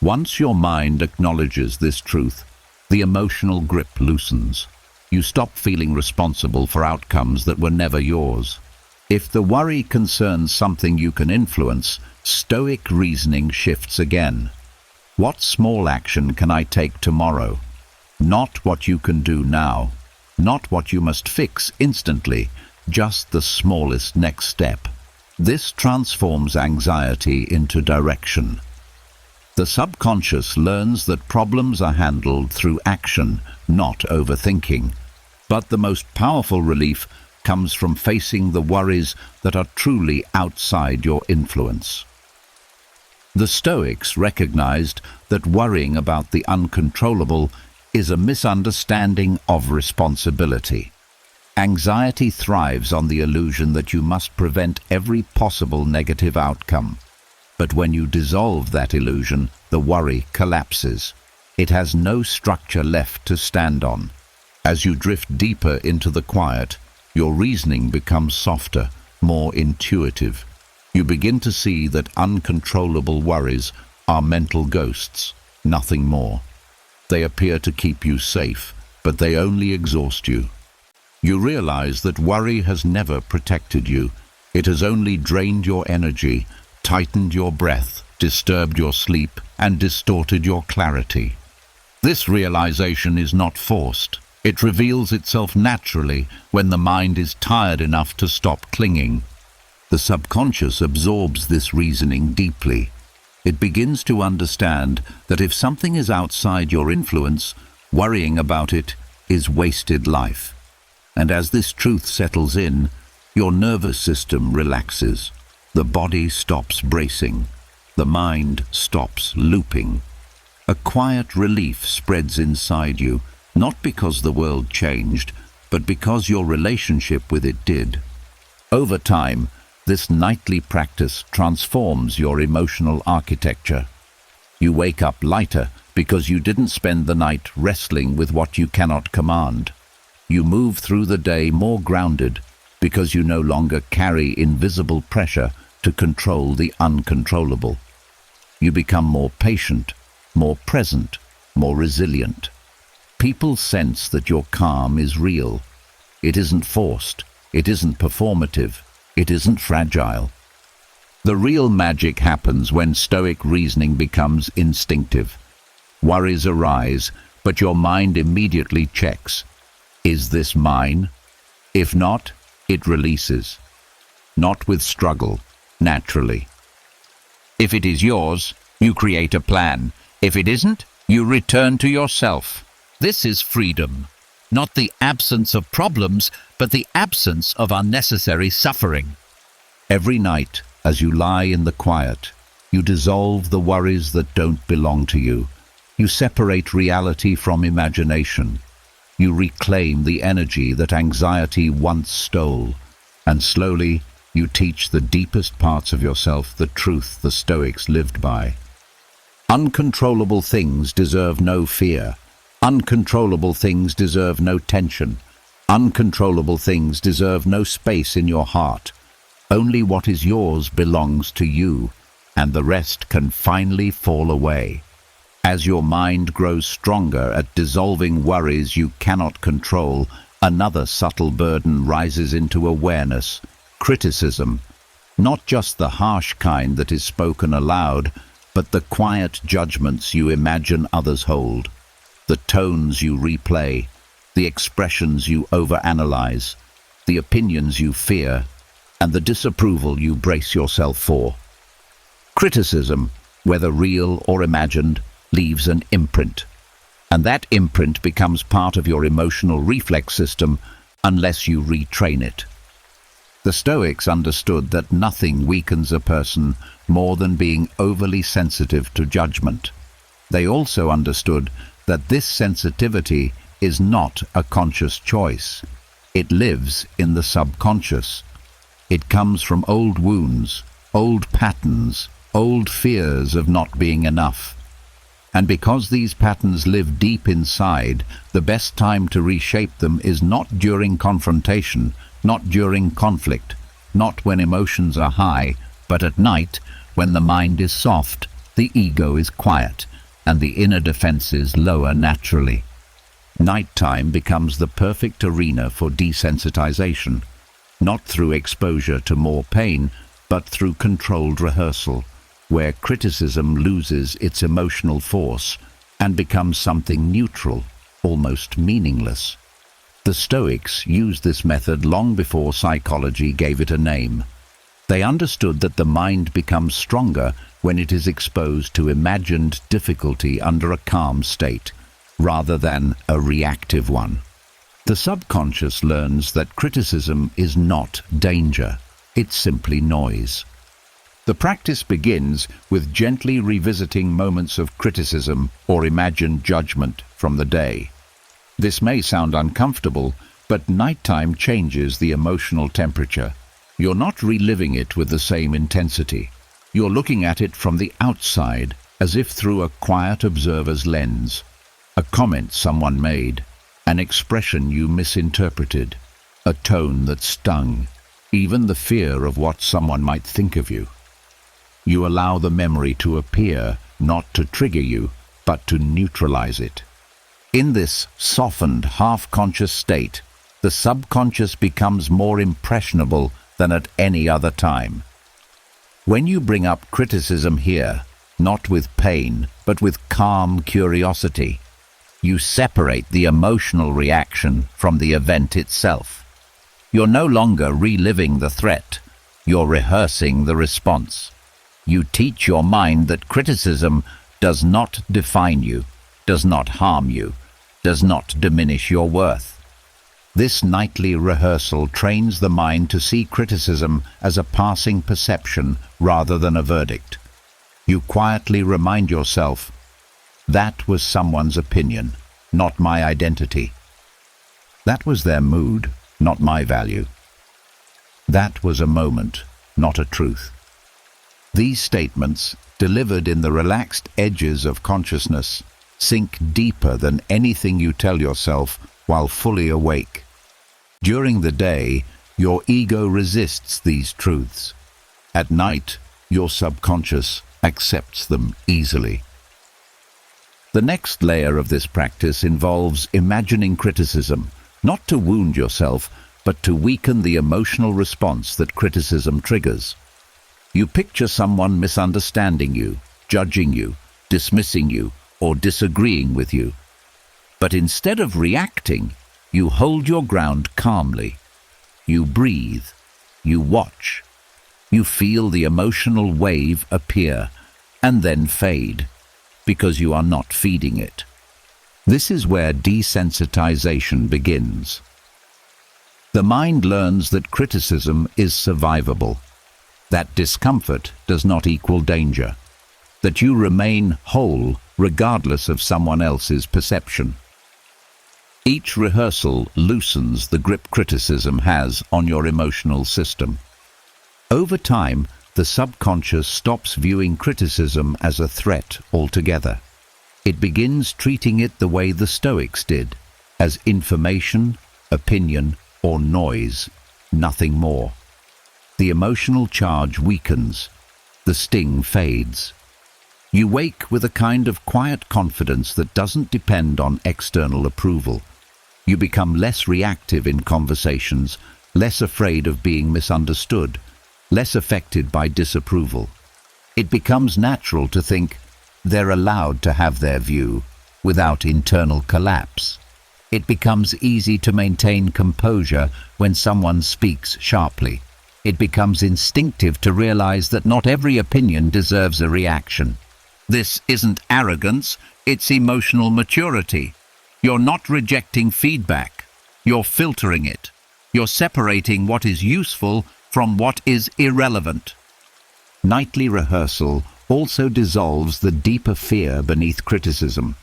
Once your mind acknowledges this truth, the emotional grip loosens. You stop feeling responsible for outcomes that were never yours. If the worry concerns something you can influence, Stoic reasoning shifts again. What small action can I take tomorrow? Not what you can do now. Not what you must fix instantly. Just the smallest next step. This transforms anxiety into direction. The subconscious learns that problems are handled through action, not overthinking. But the most powerful relief comes from facing the worries that are truly outside your influence. The Stoics recognized that worrying about the uncontrollable is a misunderstanding of responsibility. Anxiety thrives on the illusion that you must prevent every possible negative outcome. But when you dissolve that illusion, the worry collapses. It has no structure left to stand on. As you drift deeper into the quiet, your reasoning becomes softer, more intuitive. You begin to see that uncontrollable worries are mental ghosts, nothing more. They appear to keep you safe, but they only exhaust you. You realize that worry has never protected you. It has only drained your energy, tightened your breath, disturbed your sleep, and distorted your clarity. This realization is not forced. It reveals itself naturally when the mind is tired enough to stop clinging. The subconscious absorbs this reasoning deeply. It begins to understand that if something is outside your influence, worrying about it is wasted life. And as this truth settles in, your nervous system relaxes. The body stops bracing. The mind stops looping. A quiet relief spreads inside you, not because the world changed, but because your relationship with it did. Over time, this nightly practice transforms your emotional architecture. You wake up lighter because you didn't spend the night wrestling with what you cannot command. You move through the day more grounded because you no longer carry invisible pressure to control the uncontrollable. You become more patient, more present, more resilient. People sense that your calm is real. It isn't forced. It isn't performative. It isn't fragile. The real magic happens when Stoic reasoning becomes instinctive. Worries arise, but your mind immediately checks. Is this mine? If not, it releases. Not with struggle, naturally. If it is yours, you create a plan. If it isn't, you return to yourself. This is freedom. Not the absence of problems, but the absence of unnecessary suffering. Every night, as you lie in the quiet, you dissolve the worries that don't belong to you. You separate reality from imagination. You reclaim the energy that anxiety once stole, and slowly you teach the deepest parts of yourself the truth the Stoics lived by. Uncontrollable things deserve no fear. Uncontrollable things deserve no tension. Uncontrollable things deserve no space in your heart. Only what is yours belongs to you, and the rest can finally fall away. As your mind grows stronger at dissolving worries you cannot control, another subtle burden rises into awareness: criticism. Not just the harsh kind that is spoken aloud, but the quiet judgments you imagine others hold. The tones you replay, the expressions you overanalyze, the opinions you fear, and the disapproval you brace yourself for. Criticism, whether real or imagined, leaves an imprint, and that imprint becomes part of your emotional reflex system unless you retrain it. The Stoics understood that nothing weakens a person more than being overly sensitive to judgment. They also understood that this sensitivity is not a conscious choice. It lives in the subconscious. It comes from old wounds, old patterns, old fears of not being enough. And because these patterns live deep inside, the best time to reshape them is not during confrontation, not during conflict, not when emotions are high, but at night, when the mind is soft, the ego is quiet, and the inner defenses lower naturally. Nighttime becomes the perfect arena for desensitization, not through exposure to more pain, but through controlled rehearsal, where criticism loses its emotional force and becomes something neutral, almost meaningless. The Stoics used this method long before psychology gave it a name. They understood that the mind becomes stronger when it is exposed to imagined difficulty under a calm state, rather than a reactive one. The subconscious learns that criticism is not danger, it's simply noise. The practice begins with gently revisiting moments of criticism or imagined judgment from the day. This may sound uncomfortable, but nighttime changes the emotional temperature. You're not reliving it with the same intensity. You're looking at it from the outside, as if through a quiet observer's lens. A comment someone made, an expression you misinterpreted, a tone that stung. even the fear of what someone might think of you. You allow the memory to appear, not to trigger you, but to neutralize it. In this softened, half-conscious state, the subconscious becomes more impressionable than at any other time. When you bring up criticism here, not with pain, but with calm curiosity, you separate the emotional reaction from the event itself. You're no longer reliving the threat, you're rehearsing the response. You teach your mind that criticism does not define you, does not harm you, does not diminish your worth. This nightly rehearsal trains the mind to see criticism as a passing perception rather than a verdict. You quietly remind yourself, that was someone's opinion, not my identity. That was their mood, not my value. That was a moment, not a truth. These statements, delivered in the relaxed edges of consciousness, sink deeper than anything you tell yourself while fully awake. During the day, your ego resists these truths. At night, your subconscious accepts them easily. The next layer of this practice involves imagining criticism, not to wound yourself, but to weaken the emotional response that criticism triggers. You picture someone misunderstanding you, judging you, dismissing you, or disagreeing with you. But instead of reacting, you hold your ground calmly. You breathe. You watch. You feel the emotional wave appear and then fade, because you are not feeding it. This is where desensitization begins. The mind learns that criticism is survivable, that discomfort does not equal danger, that you remain whole regardless of someone else's perception. Each rehearsal loosens the grip criticism has on your emotional system. Over time, the subconscious stops viewing criticism as a threat altogether. It begins treating it the way the Stoics did, as information, opinion, or noise, nothing more. The emotional charge weakens, the sting fades. You wake with a kind of quiet confidence that doesn't depend on external approval. You become less reactive in conversations, less afraid of being misunderstood, less affected by disapproval. It becomes natural to think they're allowed to have their view without internal collapse. It becomes easy to maintain composure when someone speaks sharply. It becomes instinctive to realize that not every opinion deserves a reaction. This isn't arrogance, it's emotional maturity. You're not rejecting feedback. You're filtering it. You're separating what is useful from what is irrelevant. Nightly rehearsal also dissolves the deeper fear beneath criticism,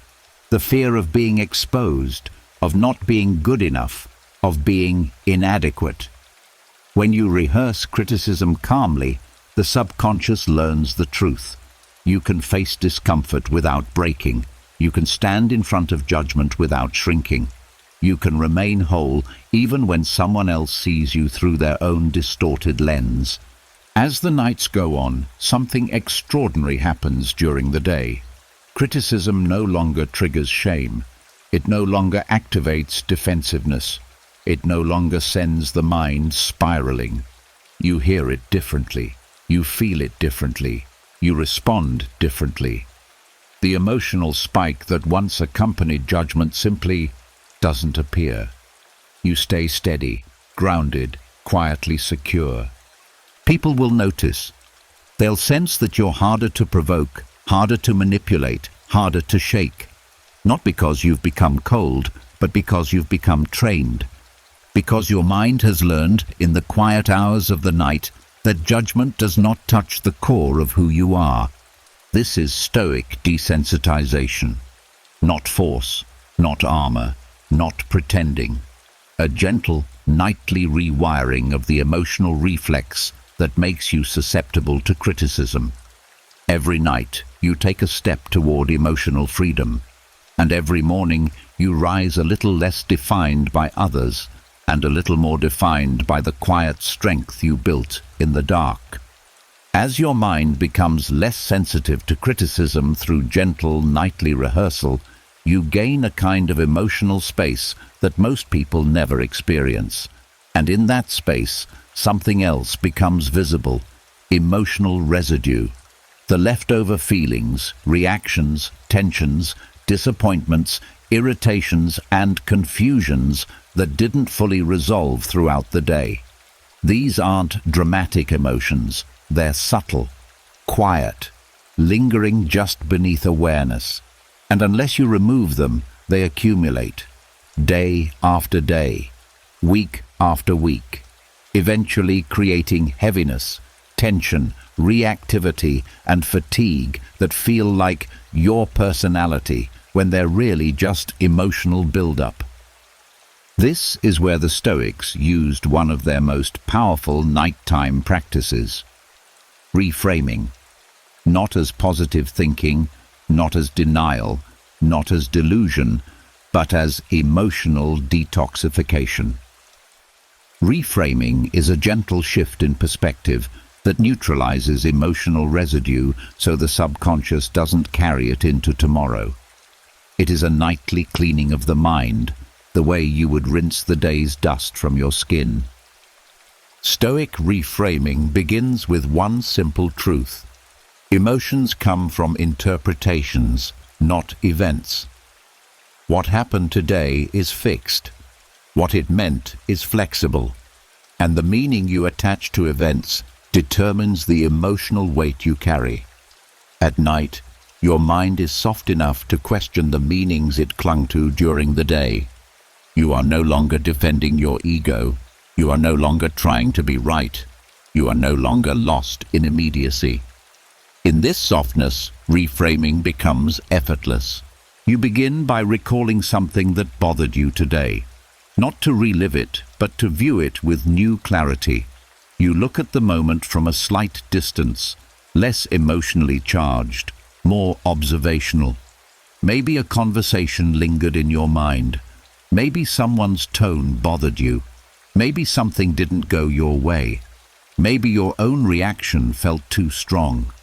the fear of being exposed, of not being good enough, of being inadequate. When you rehearse criticism calmly, the subconscious learns the truth. You can face discomfort without breaking. You can stand in front of judgment without shrinking. You can remain whole even when someone else sees you through their own distorted lens. As the nights go on, something extraordinary happens during the day. Criticism no longer triggers shame. It no longer activates defensiveness. It no longer sends the mind spiraling. You hear it differently. You feel it differently. You respond differently. The emotional spike that once accompanied judgment simply doesn't appear. You stay steady, grounded, quietly secure. People will notice. They'll sense that you're harder to provoke, harder to manipulate, harder to shake. Not because you've become cold, but because you've become trained. Because your mind has learned, in the quiet hours of the night, that judgment does not touch the core of who you are. This is Stoic desensitization. Not force, not armor, not pretending. A gentle, nightly rewiring of the emotional reflex that makes you susceptible to criticism. Every night, you take a step toward emotional freedom, and every morning you rise a little less defined by others, and a little more defined by the quiet strength you built in the dark. As your mind becomes less sensitive to criticism through gentle nightly rehearsal, you gain a kind of emotional space that most people never experience. And in that space, something else becomes visible: emotional residue. The leftover feelings, reactions, tensions, disappointments, irritations, and confusions that didn't fully resolve throughout the day. These aren't dramatic emotions. They're subtle, quiet, lingering just beneath awareness. And unless you remove them, they accumulate, day after day, week after week, eventually creating heaviness, tension, reactivity, and fatigue that feel like your personality when they're really just emotional buildup. This is where the Stoics used one of their most powerful nighttime practices: reframing. Not as positive thinking, not as denial, not as delusion, but as emotional detoxification. Reframing is a gentle shift in perspective that neutralizes emotional residue so the subconscious doesn't carry it into tomorrow. It is a nightly cleaning of the mind, the way you would rinse the day's dust from your skin. Stoic reframing begins with one simple truth: emotions come from interpretations, not events. What happened today is fixed. What it meant is flexible. And the meaning you attach to events determines the emotional weight you carry. At night, your mind is soft enough to question the meanings it clung to during the day. You are no longer defending your ego. You are no longer trying to be right. You are no longer lost in immediacy. In this softness, reframing becomes effortless. You begin by recalling something that bothered you today. Not to relive it, but to view it with new clarity. You look at the moment from a slight distance, less emotionally charged, more observational. Maybe a conversation lingered in your mind. Maybe someone's tone bothered you. Maybe something didn't go your way. Maybe your own reaction felt too strong.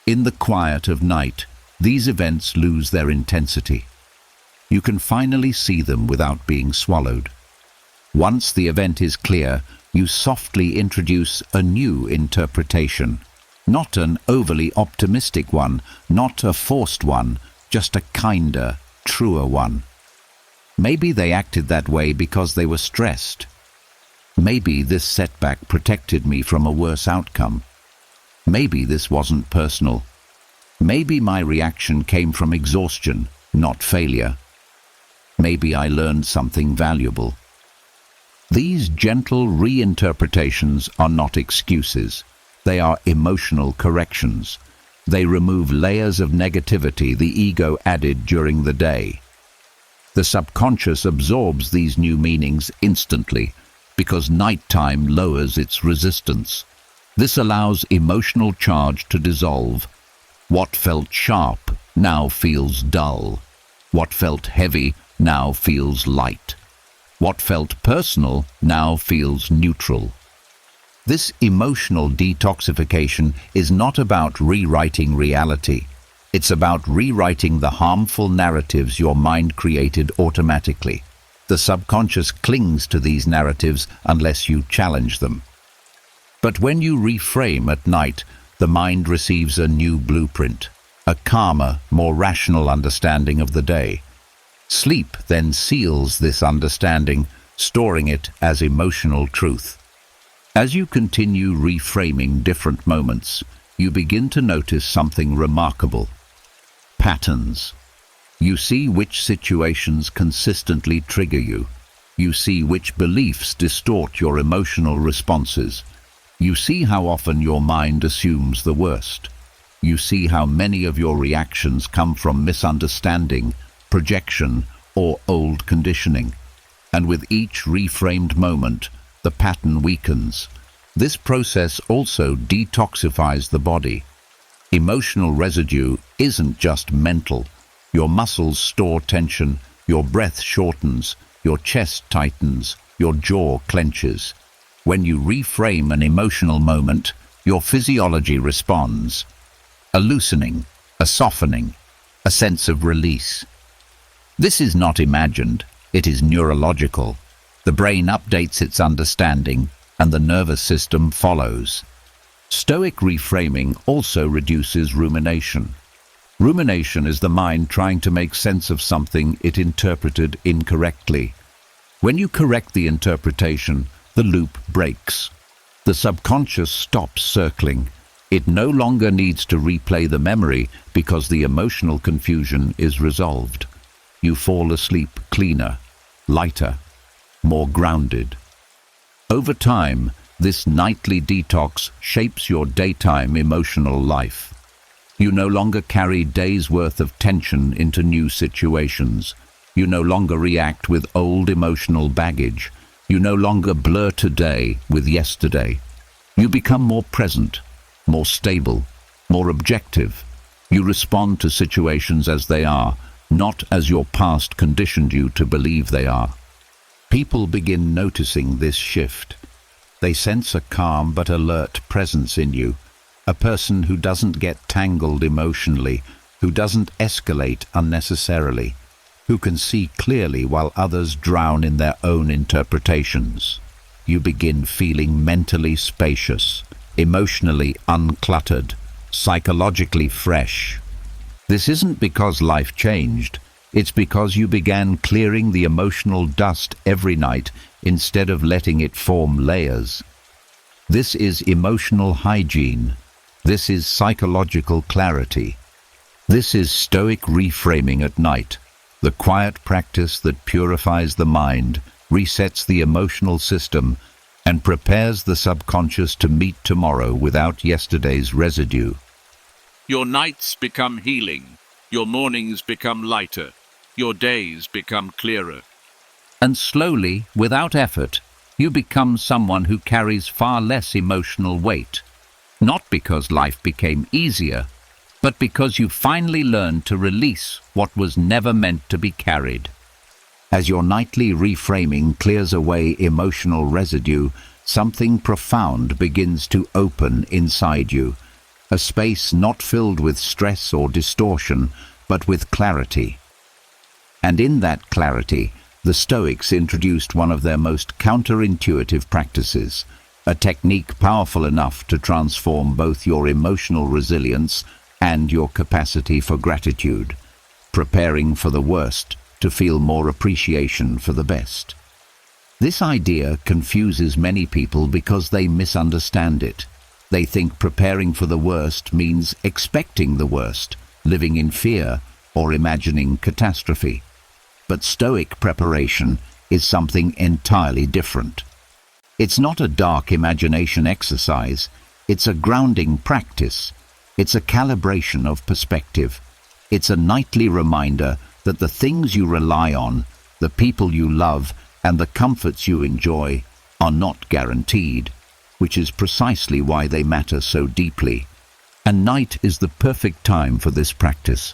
In the quiet of night, these events lose their intensity. You can finally see them without being swallowed. Once the event is clear, you softly introduce a new interpretation. Not an overly optimistic one, not a forced one, just a kinder, truer one. Maybe they acted that way because they were stressed. Maybe this setback protected me from a worse outcome. Maybe this wasn't personal. Maybe my reaction came from exhaustion, not failure. Maybe I learned something valuable. These gentle reinterpretations are not excuses. They are emotional corrections. They remove layers of negativity the ego added during the day. The subconscious absorbs these new meanings instantly because nighttime lowers its resistance. This allows emotional charge to dissolve. What felt sharp now feels dull. What felt heavy now feels light. What felt personal now feels neutral. This emotional detoxification is not about rewriting reality. It's about rewriting the harmful narratives your mind created automatically. The subconscious clings to these narratives unless you challenge them. But when you reframe at night, the mind receives a new blueprint, a calmer, more rational understanding of the day. Sleep then seals this understanding, storing it as emotional truth. As you continue reframing different moments, you begin to notice something remarkable. Patterns. You see which situations consistently trigger you. You see which beliefs distort your emotional responses. You see how often your mind assumes the worst. You see how many of your reactions come from misunderstanding, projection, or old conditioning. And with each reframed moment, the pattern weakens. This process also detoxifies the body. Emotional residue isn't just mental. Your muscles store tension, your breath shortens, your chest tightens, your jaw clenches. When you reframe an emotional moment, your physiology responds. A loosening, a softening, a sense of release. This is not imagined, it is neurological. The brain updates its understanding, and the nervous system follows. Stoic reframing also reduces rumination. Rumination is the mind trying to make sense of something it interpreted incorrectly. When you correct the interpretation, the loop breaks. The subconscious stops circling. It no longer needs to replay the memory because the emotional confusion is resolved. You fall asleep cleaner, lighter, more grounded. Over time, this nightly detox shapes your daytime emotional life. You no longer carry days' worth of tension into new situations. You no longer react with old emotional baggage. You no longer blur today with yesterday. You become more present, more stable, more objective. You respond to situations as they are, not as your past conditioned you to believe they are. People begin noticing this shift. They sense a calm but alert presence in you, a person who doesn't get tangled emotionally, who doesn't escalate unnecessarily, who can see clearly while others drown in their own interpretations. You begin feeling mentally spacious, emotionally uncluttered, psychologically fresh. This isn't because life changed. It's because you began clearing the emotional dust every night instead of letting it form layers. This is emotional hygiene. This is psychological clarity. This is Stoic reframing at night, the quiet practice that purifies the mind, resets the emotional system, and prepares the subconscious to meet tomorrow without yesterday's residue. Your nights become healing. Your mornings become lighter. Your days become clearer. And slowly, without effort, you become someone who carries far less emotional weight. Not because life became easier, but because you finally learned to release what was never meant to be carried. As your nightly reframing clears away emotional residue, something profound begins to open inside you. A space not filled with stress or distortion, but with clarity. And in that clarity, the Stoics introduced one of their most counterintuitive practices, a technique powerful enough to transform both your emotional resilience and your capacity for gratitude, preparing for the worst to feel more appreciation for the best. This idea confuses many people because they misunderstand it. They think preparing for the worst means expecting the worst, living in fear, or imagining catastrophe. But Stoic preparation is something entirely different. It's not a dark imagination exercise, it's a grounding practice. It's a calibration of perspective. It's a nightly reminder that the things you rely on, the people you love, and the comforts you enjoy are not guaranteed, which is precisely why they matter so deeply. And night is the perfect time for this practice.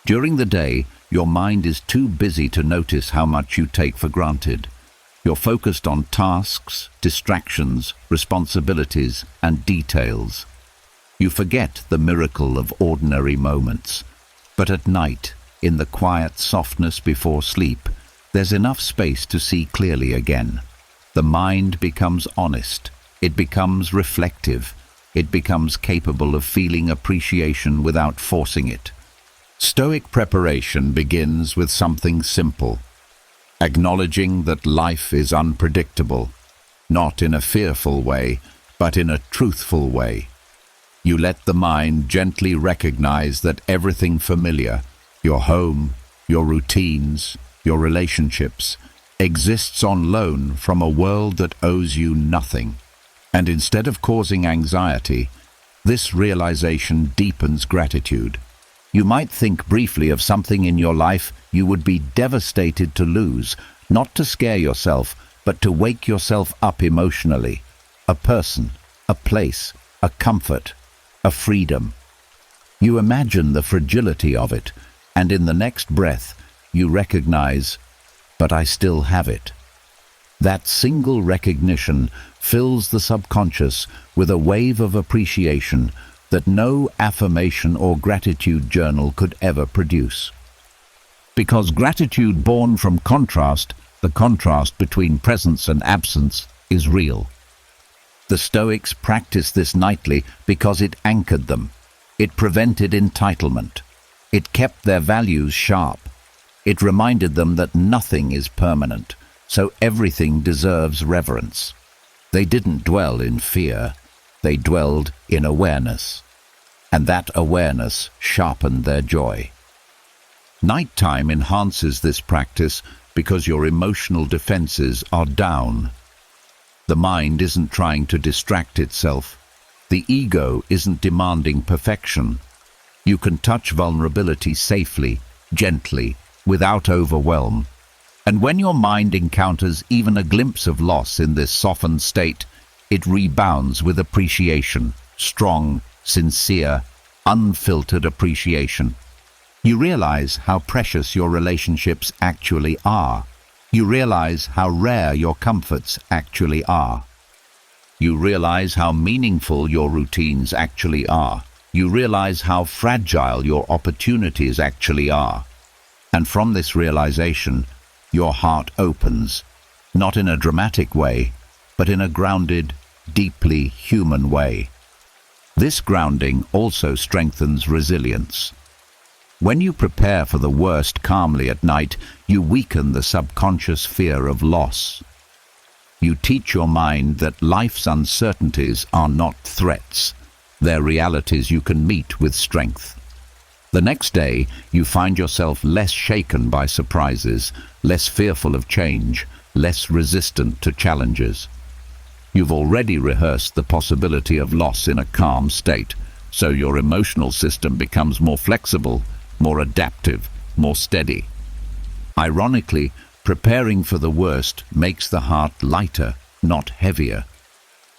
During the day, your mind is too busy to notice how much you take for granted. You're focused on tasks, distractions, responsibilities, and details. You forget the miracle of ordinary moments. But at night, in the quiet softness before sleep, there's enough space to see clearly again. The mind becomes honest. It becomes reflective. It becomes capable of feeling appreciation without forcing it. Stoic preparation begins with something simple, acknowledging that life is unpredictable, not in a fearful way, but in a truthful way. You let the mind gently recognize that everything familiar, your home, your routines, your relationships, exists on loan from a world that owes you nothing. And instead of causing anxiety, this realization deepens gratitude. You might think briefly of something in your life you would be devastated to lose, not to scare yourself, but to wake yourself up emotionally. A person, a place, a comfort, a freedom. You imagine the fragility of it, and in the next breath, you recognize, but I still have it. That single recognition fills the subconscious with a wave of appreciation that no affirmation or gratitude journal could ever produce. Because gratitude born from contrast, the contrast between presence and absence, is real. The Stoics practiced this nightly because it anchored them. It prevented entitlement. It kept their values sharp. It reminded them that nothing is permanent, so everything deserves reverence. They didn't dwell in fear. They dwelled in awareness. And that awareness sharpened their joy. Nighttime enhances this practice because your emotional defenses are down. The mind isn't trying to distract itself. The ego isn't demanding perfection. You can touch vulnerability safely, gently, without overwhelm. And when your mind encounters even a glimpse of loss in this softened state, it rebounds with appreciation, strong, sincere, unfiltered appreciation. You realize how precious your relationships actually are. You realize how rare your comforts actually are. You realize how meaningful your routines actually are. You realize how fragile your opportunities actually are. And from this realization, your heart opens, not in a dramatic way, but in a grounded, deeply human way. This grounding also strengthens resilience. When you prepare for the worst calmly at night, you weaken the subconscious fear of loss. You teach your mind that life's uncertainties are not threats. They're realities you can meet with strength. The next day, you find yourself less shaken by surprises, less fearful of change, less resistant to challenges. You've already rehearsed the possibility of loss in a calm state, so your emotional system becomes more flexible, more adaptive, more steady. Ironically, preparing for the worst makes the heart lighter, not heavier.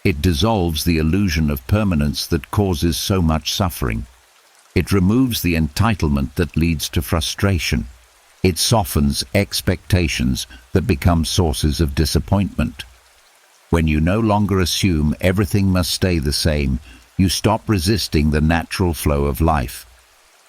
It dissolves the illusion of permanence that causes so much suffering. It removes the entitlement that leads to frustration. It softens expectations that become sources of disappointment. When you no longer assume everything must stay the same, you stop resisting the natural flow of life.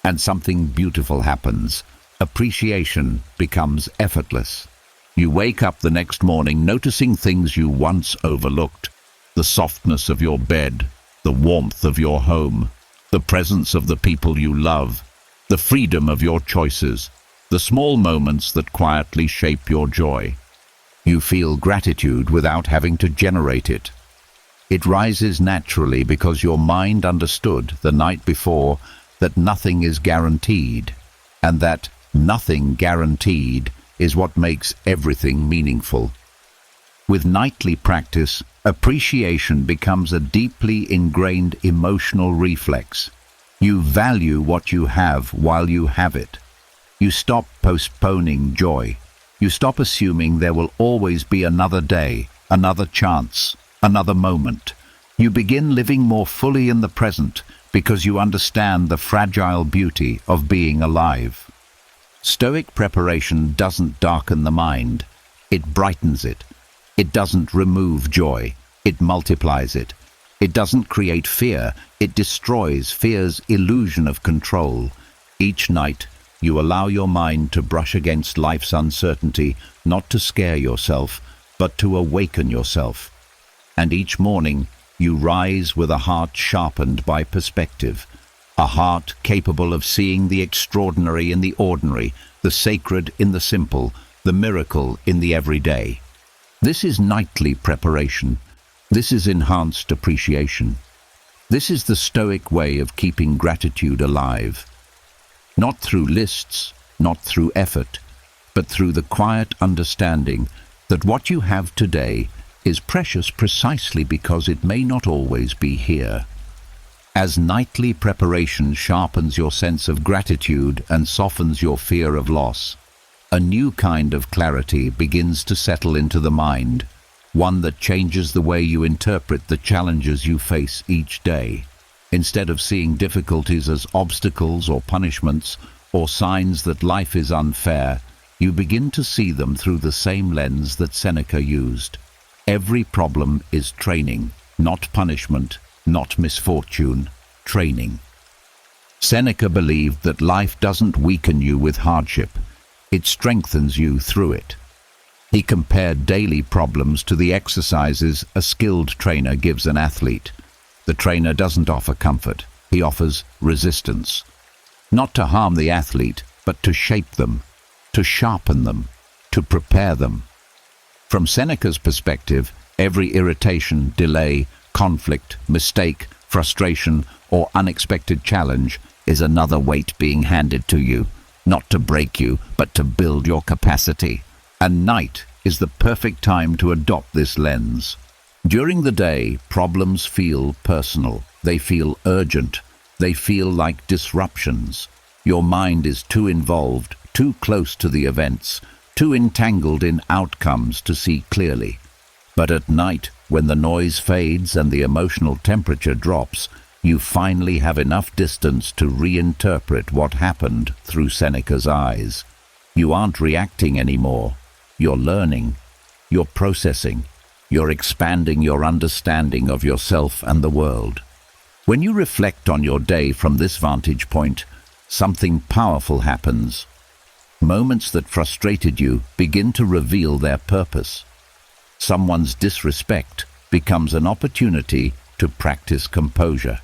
And something beautiful happens. Appreciation becomes effortless. You wake up the next morning noticing things you once overlooked. The softness of your bed, the warmth of your home, the presence of the people you love, the freedom of your choices, the small moments that quietly shape your joy. You feel gratitude without having to generate it. It rises naturally because your mind understood the night before that nothing is guaranteed, and that nothing guaranteed is what makes everything meaningful. With nightly practice, appreciation becomes a deeply ingrained emotional reflex. You value what you have while you have it. You stop postponing joy. You stop assuming there will always be another day, another chance, another moment. You begin living more fully in the present because you understand the fragile beauty of being alive. Stoic preparation doesn't darken the mind. It brightens it. It doesn't remove joy. It multiplies it. It doesn't create fear. It destroys fear's illusion of control. Each night, you allow your mind to brush against life's uncertainty, not to scare yourself, but to awaken yourself. And each morning, you rise with a heart sharpened by perspective, a heart capable of seeing the extraordinary in the ordinary, the sacred in the simple, the miracle in the everyday. This is nightly preparation. This is enhanced appreciation. This is the Stoic way of keeping gratitude alive. Not through lists, not through effort, but through the quiet understanding that what you have today is precious precisely because it may not always be here. As nightly preparation sharpens your sense of gratitude and softens your fear of loss, a new kind of clarity begins to settle into the mind, one that changes the way you interpret the challenges you face each day. Instead of seeing difficulties as obstacles or punishments or signs that life is unfair, you begin to see them through the same lens that Seneca used. Every problem is training, not punishment, not misfortune, training. Seneca believed that life doesn't weaken you with hardship, it strengthens you through it. He compared daily problems to the exercises a skilled trainer gives an athlete. The trainer doesn't offer comfort, he offers resistance. Not to harm the athlete, but to shape them, to sharpen them, to prepare them. From Seneca's perspective, every irritation, delay, conflict, mistake, frustration, or unexpected challenge is another weight being handed to you, not to break you, but to build your capacity. And night is the perfect time to adopt this lens. During the day, problems feel personal. They feel urgent. They feel like disruptions. Your mind is too involved, too close to the events, too entangled in outcomes to see clearly. But at night, when the noise fades and the emotional temperature drops, you finally have enough distance to reinterpret what happened through Seneca's eyes. You aren't reacting anymore. You're learning. You're processing. You're expanding your understanding of yourself and the world. When you reflect on your day from this vantage point, something powerful happens. Moments that frustrated you begin to reveal their purpose. Someone's disrespect becomes an opportunity to practice composure.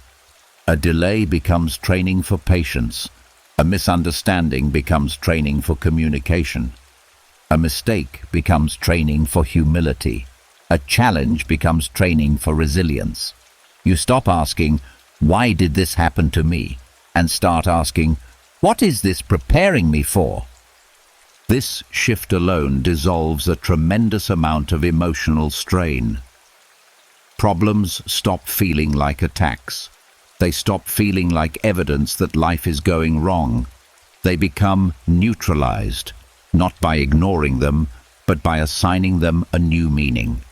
A delay becomes training for patience. A misunderstanding becomes training for communication. A mistake becomes training for humility. A challenge becomes training for resilience. You stop asking, "Why did this happen to me?" and start asking, "What is this preparing me for?" This shift alone dissolves a tremendous amount of emotional strain. Problems stop feeling like attacks. They stop feeling like evidence that life is going wrong. They become neutralized, not by ignoring them, but by assigning them a new meaning.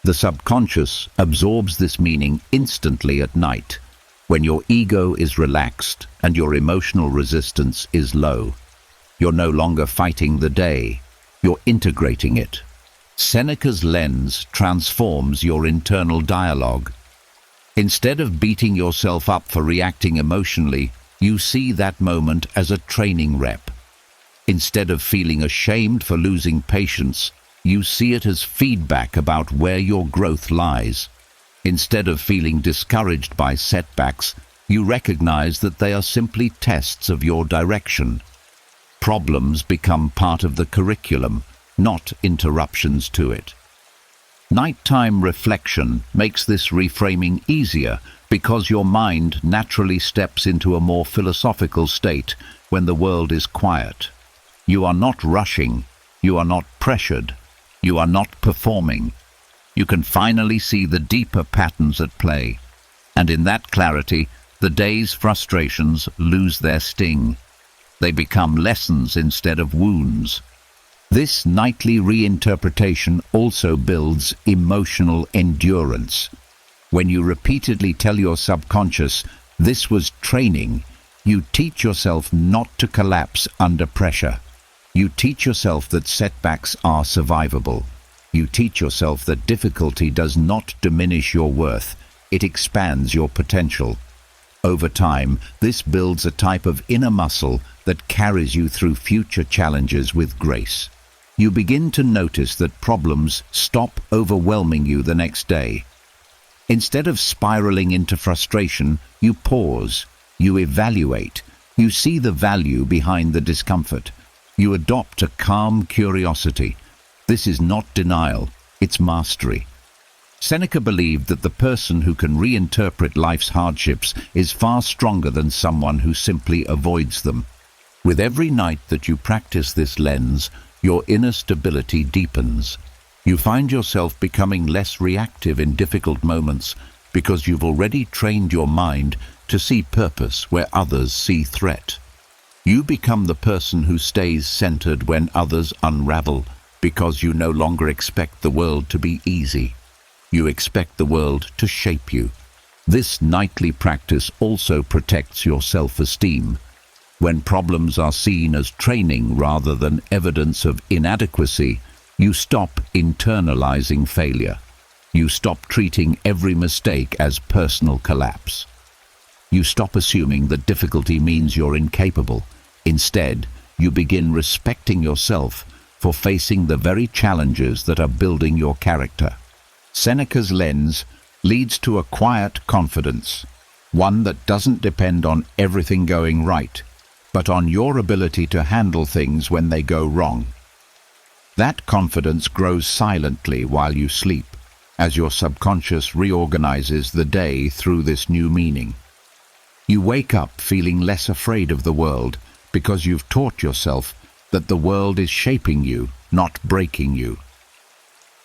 The subconscious absorbs this meaning instantly at night, when your ego is relaxed and your emotional resistance is low. You're no longer fighting the day, you're integrating it. Seneca's lens transforms your internal dialogue. Instead of beating yourself up for reacting emotionally, you see that moment as a training rep. Instead of feeling ashamed for losing patience, you see it as feedback about where your growth lies. Instead of feeling discouraged by setbacks, you recognize that they are simply tests of your direction. Problems become part of the curriculum, not interruptions to it. Nighttime reflection makes this reframing easier because your mind naturally steps into a more philosophical state when the world is quiet. You are not rushing, you are not pressured, you are not performing. You can finally see the deeper patterns at play, and in that clarity, the day's frustrations lose their sting. They become lessons instead of wounds. This nightly reinterpretation also builds emotional endurance. When you repeatedly tell your subconscious, "This was training," you teach yourself not to collapse under pressure. You teach yourself that setbacks are survivable. You teach yourself that difficulty does not diminish your worth, it expands your potential. Over time, this builds a type of inner muscle that carries you through future challenges with grace. You begin to notice that problems stop overwhelming you the next day. Instead of spiraling into frustration, you pause, you evaluate, you see the value behind the discomfort. You adopt a calm curiosity. This is not denial, it's mastery. Seneca believed that the person who can reinterpret life's hardships is far stronger than someone who simply avoids them. With every night that you practice this lens, your inner stability deepens. You find yourself becoming less reactive in difficult moments because you've already trained your mind to see purpose where others see threat. You become the person who stays centered when others unravel because you no longer expect the world to be easy. You expect the world to shape you. This nightly practice also protects your self-esteem. When problems are seen as training rather than evidence of inadequacy, you stop internalizing failure. You stop treating every mistake as personal collapse. You stop assuming that difficulty means you're incapable. Instead, you begin respecting yourself for facing the very challenges that are building your character. Seneca's lens leads to a quiet confidence, one that doesn't depend on everything going right, but on your ability to handle things when they go wrong. That confidence grows silently while you sleep, as your subconscious reorganizes the day through this new meaning. You wake up feeling less afraid of the world because you've taught yourself that the world is shaping you, not breaking you.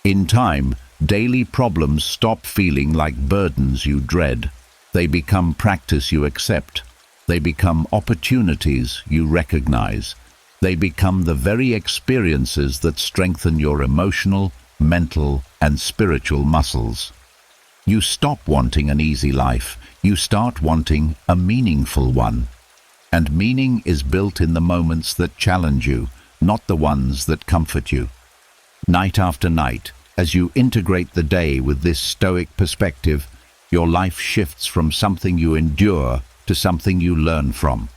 In time, daily problems stop feeling like burdens you dread. They become practice you accept. They become opportunities you recognize. They become the very experiences that strengthen your emotional, mental, and spiritual muscles. You stop wanting an easy life. You start wanting a meaningful one. And meaning is built in the moments that challenge you, not the ones that comfort you. Night after night, as you integrate the day with this Stoic perspective, your life shifts from something you endure to something you learn from.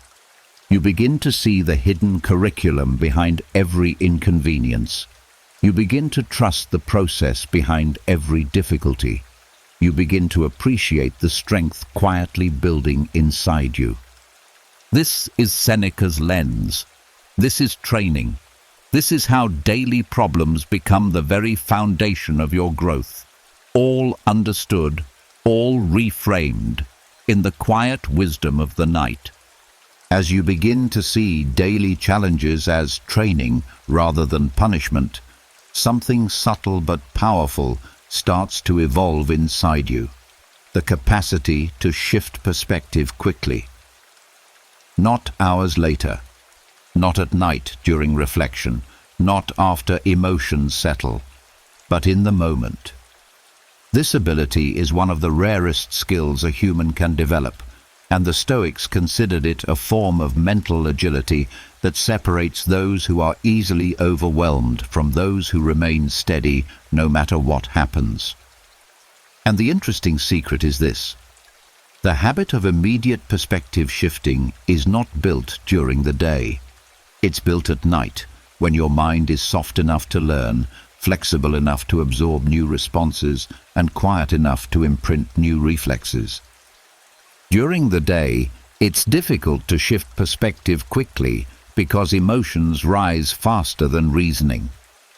You begin to see the hidden curriculum behind every inconvenience. You begin to trust the process behind every difficulty. You begin to appreciate the strength quietly building inside you. This is Seneca's lens. This is training. This is how daily problems become the very foundation of your growth. All understood, all reframed, in the quiet wisdom of the night. As you begin to see daily challenges as training rather than punishment, something subtle but powerful starts to evolve inside you. The capacity to shift perspective quickly. Not hours later, not at night during reflection, not after emotions settle, but in the moment. This ability is one of the rarest skills a human can develop, and the Stoics considered it a form of mental agility that separates those who are easily overwhelmed from those who remain steady no matter what happens. And the interesting secret is this: the habit of immediate perspective shifting is not built during the day. It's built at night, when your mind is soft enough to learn, flexible enough to absorb new responses, and quiet enough to imprint new reflexes. During the day, it's difficult to shift perspective quickly because emotions rise faster than reasoning.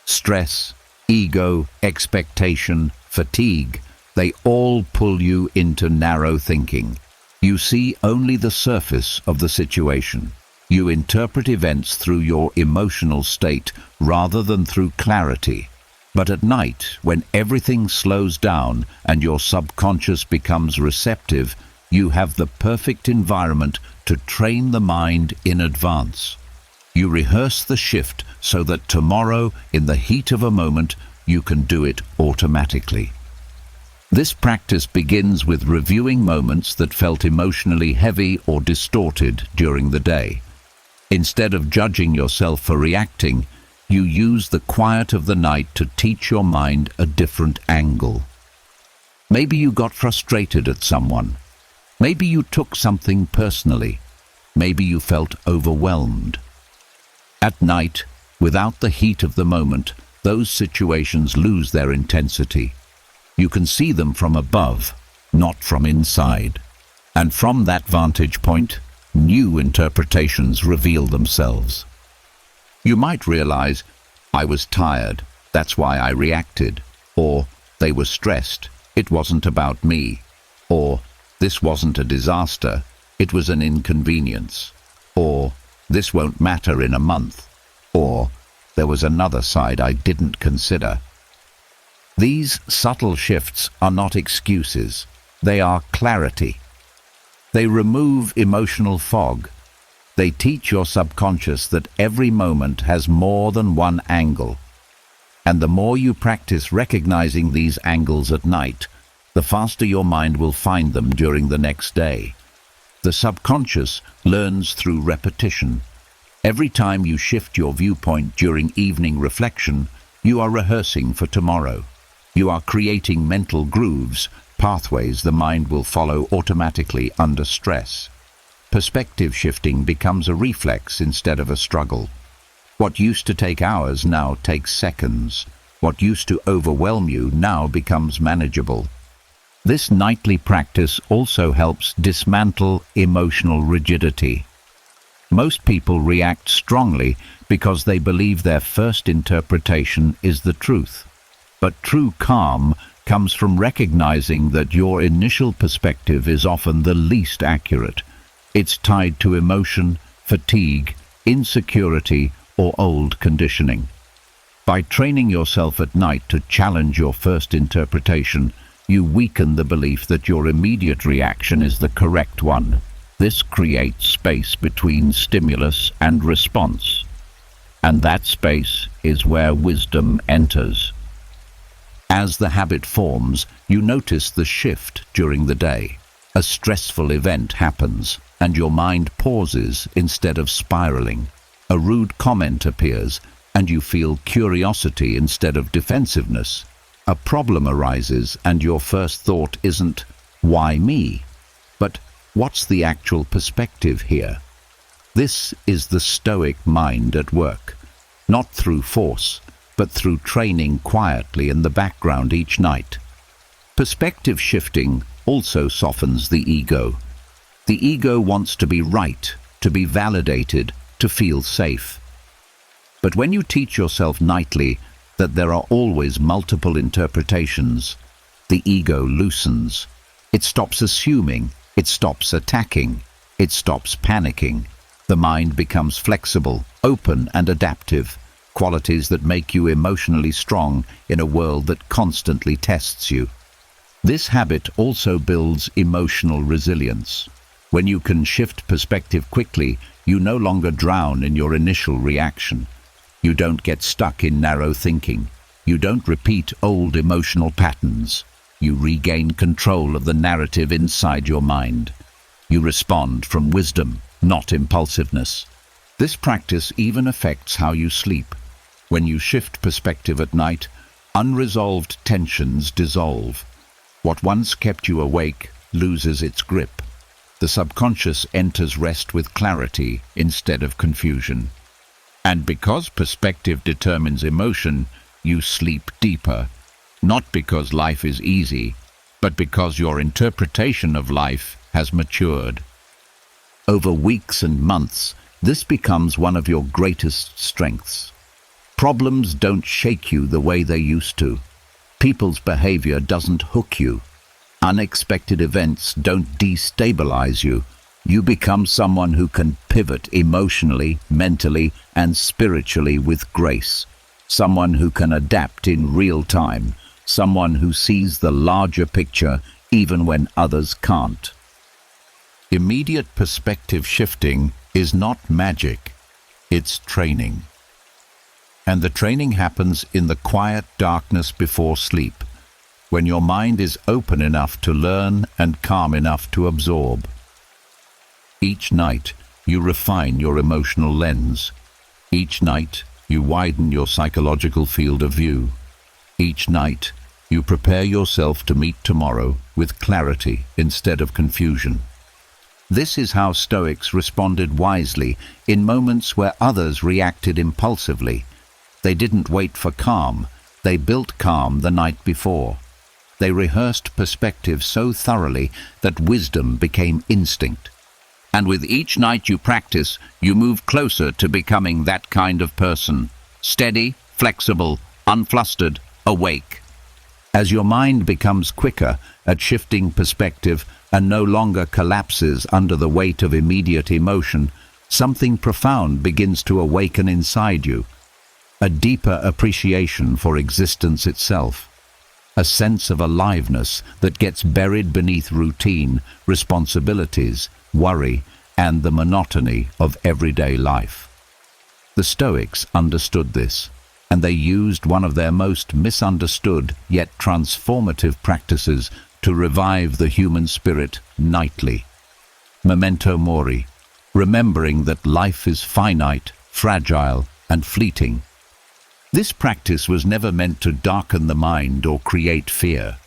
Stress, ego, expectation, fatigue, they all pull you into narrow thinking. You see only the surface of the situation. You interpret events through your emotional state rather than through clarity. But at night, when everything slows down and your subconscious becomes receptive, you have the perfect environment to train the mind in advance. You rehearse the shift so that tomorrow, in the heat of a moment, you can do it automatically. This practice begins with reviewing moments that felt emotionally heavy or distorted during the day. Instead of judging yourself for reacting, you use the quiet of the night to teach your mind a different angle. Maybe you got frustrated at someone. Maybe you took something personally. Maybe you felt overwhelmed. At night, without the heat of the moment, those situations lose their intensity. You can see them from above, not from inside. And from that vantage point, new interpretations reveal themselves. You might realize, I was tired, that's why I reacted. Or, they were stressed, it wasn't about me. Or, this wasn't a disaster, it was an inconvenience. Or, this won't matter in a month. Or, there was another side I didn't consider. These subtle shifts are not excuses, they are clarity. They remove emotional fog. They teach your subconscious that every moment has more than one angle. And the more you practice recognizing these angles at night, the faster your mind will find them during the next day. The subconscious learns through repetition. Every time you shift your viewpoint during evening reflection, you are rehearsing for tomorrow. You are creating mental grooves, pathways the mind will follow automatically under stress. Perspective shifting becomes a reflex instead of a struggle. What used to take hours now takes seconds. What used to overwhelm you now becomes manageable. This nightly practice also helps dismantle emotional rigidity. Most people react strongly because they believe their first interpretation is the truth. But true calm comes from recognizing that your initial perspective is often the least accurate. It's tied to emotion, fatigue, insecurity, or old conditioning. By training yourself at night to challenge your first interpretation, you weaken the belief that your immediate reaction is the correct one. This creates space between stimulus and response. And that space is where wisdom enters. As the habit forms, you notice the shift during the day. A stressful event happens, and your mind pauses instead of spiraling. A rude comment appears, and you feel curiosity instead of defensiveness. A problem arises, and your first thought isn't, "Why me?" but "What's the actual perspective here?" This is the Stoic mind at work, not through force, but through training quietly in the background each night. Perspective shifting also softens the ego. The ego wants to be right, to be validated, to feel safe. But when you teach yourself nightly that there are always multiple interpretations, the ego loosens. It stops assuming, it stops attacking, it stops panicking. The mind becomes flexible, open and adaptive, qualities that make you emotionally strong in a world that constantly tests you. This habit also builds emotional resilience. When you can shift perspective quickly, you no longer drown in your initial reaction. You don't get stuck in narrow thinking. You don't repeat old emotional patterns. You regain control of the narrative inside your mind. You respond from wisdom, not impulsiveness. This practice even affects how you sleep. When you shift perspective at night, unresolved tensions dissolve. What once kept you awake loses its grip. The subconscious enters rest with clarity instead of confusion. And because perspective determines emotion, you sleep deeper, not because life is easy, but because your interpretation of life has matured. Over weeks and months, this becomes one of your greatest strengths. Problems don't shake you the way they used to. People's behavior doesn't hook you. Unexpected events don't destabilize you. You become someone who can pivot emotionally, mentally, and spiritually with grace. Someone who can adapt in real time. Someone who sees the larger picture even when others can't. Immediate perspective shifting is not magic, it's training. And the training happens in the quiet darkness before sleep, when your mind is open enough to learn and calm enough to absorb. Each night, you refine your emotional lens. Each night, you widen your psychological field of view. Each night, you prepare yourself to meet tomorrow with clarity instead of confusion. This is how Stoics responded wisely in moments where others reacted impulsively. They didn't wait for calm, they built calm the night before. They rehearsed perspective so thoroughly that wisdom became instinct. And with each night you practice, you move closer to becoming that kind of person. Steady, flexible, unflustered, awake. As your mind becomes quicker at shifting perspective and no longer collapses under the weight of immediate emotion, something profound begins to awaken inside you. A deeper appreciation for existence itself. A sense of aliveness that gets buried beneath routine, responsibilities, worry, and the monotony of everyday life. The Stoics understood this, and they used one of their most misunderstood yet transformative practices to revive the human spirit nightly. Memento mori, remembering that life is finite, fragile, and fleeting. This practice was never meant to darken the mind or create fear.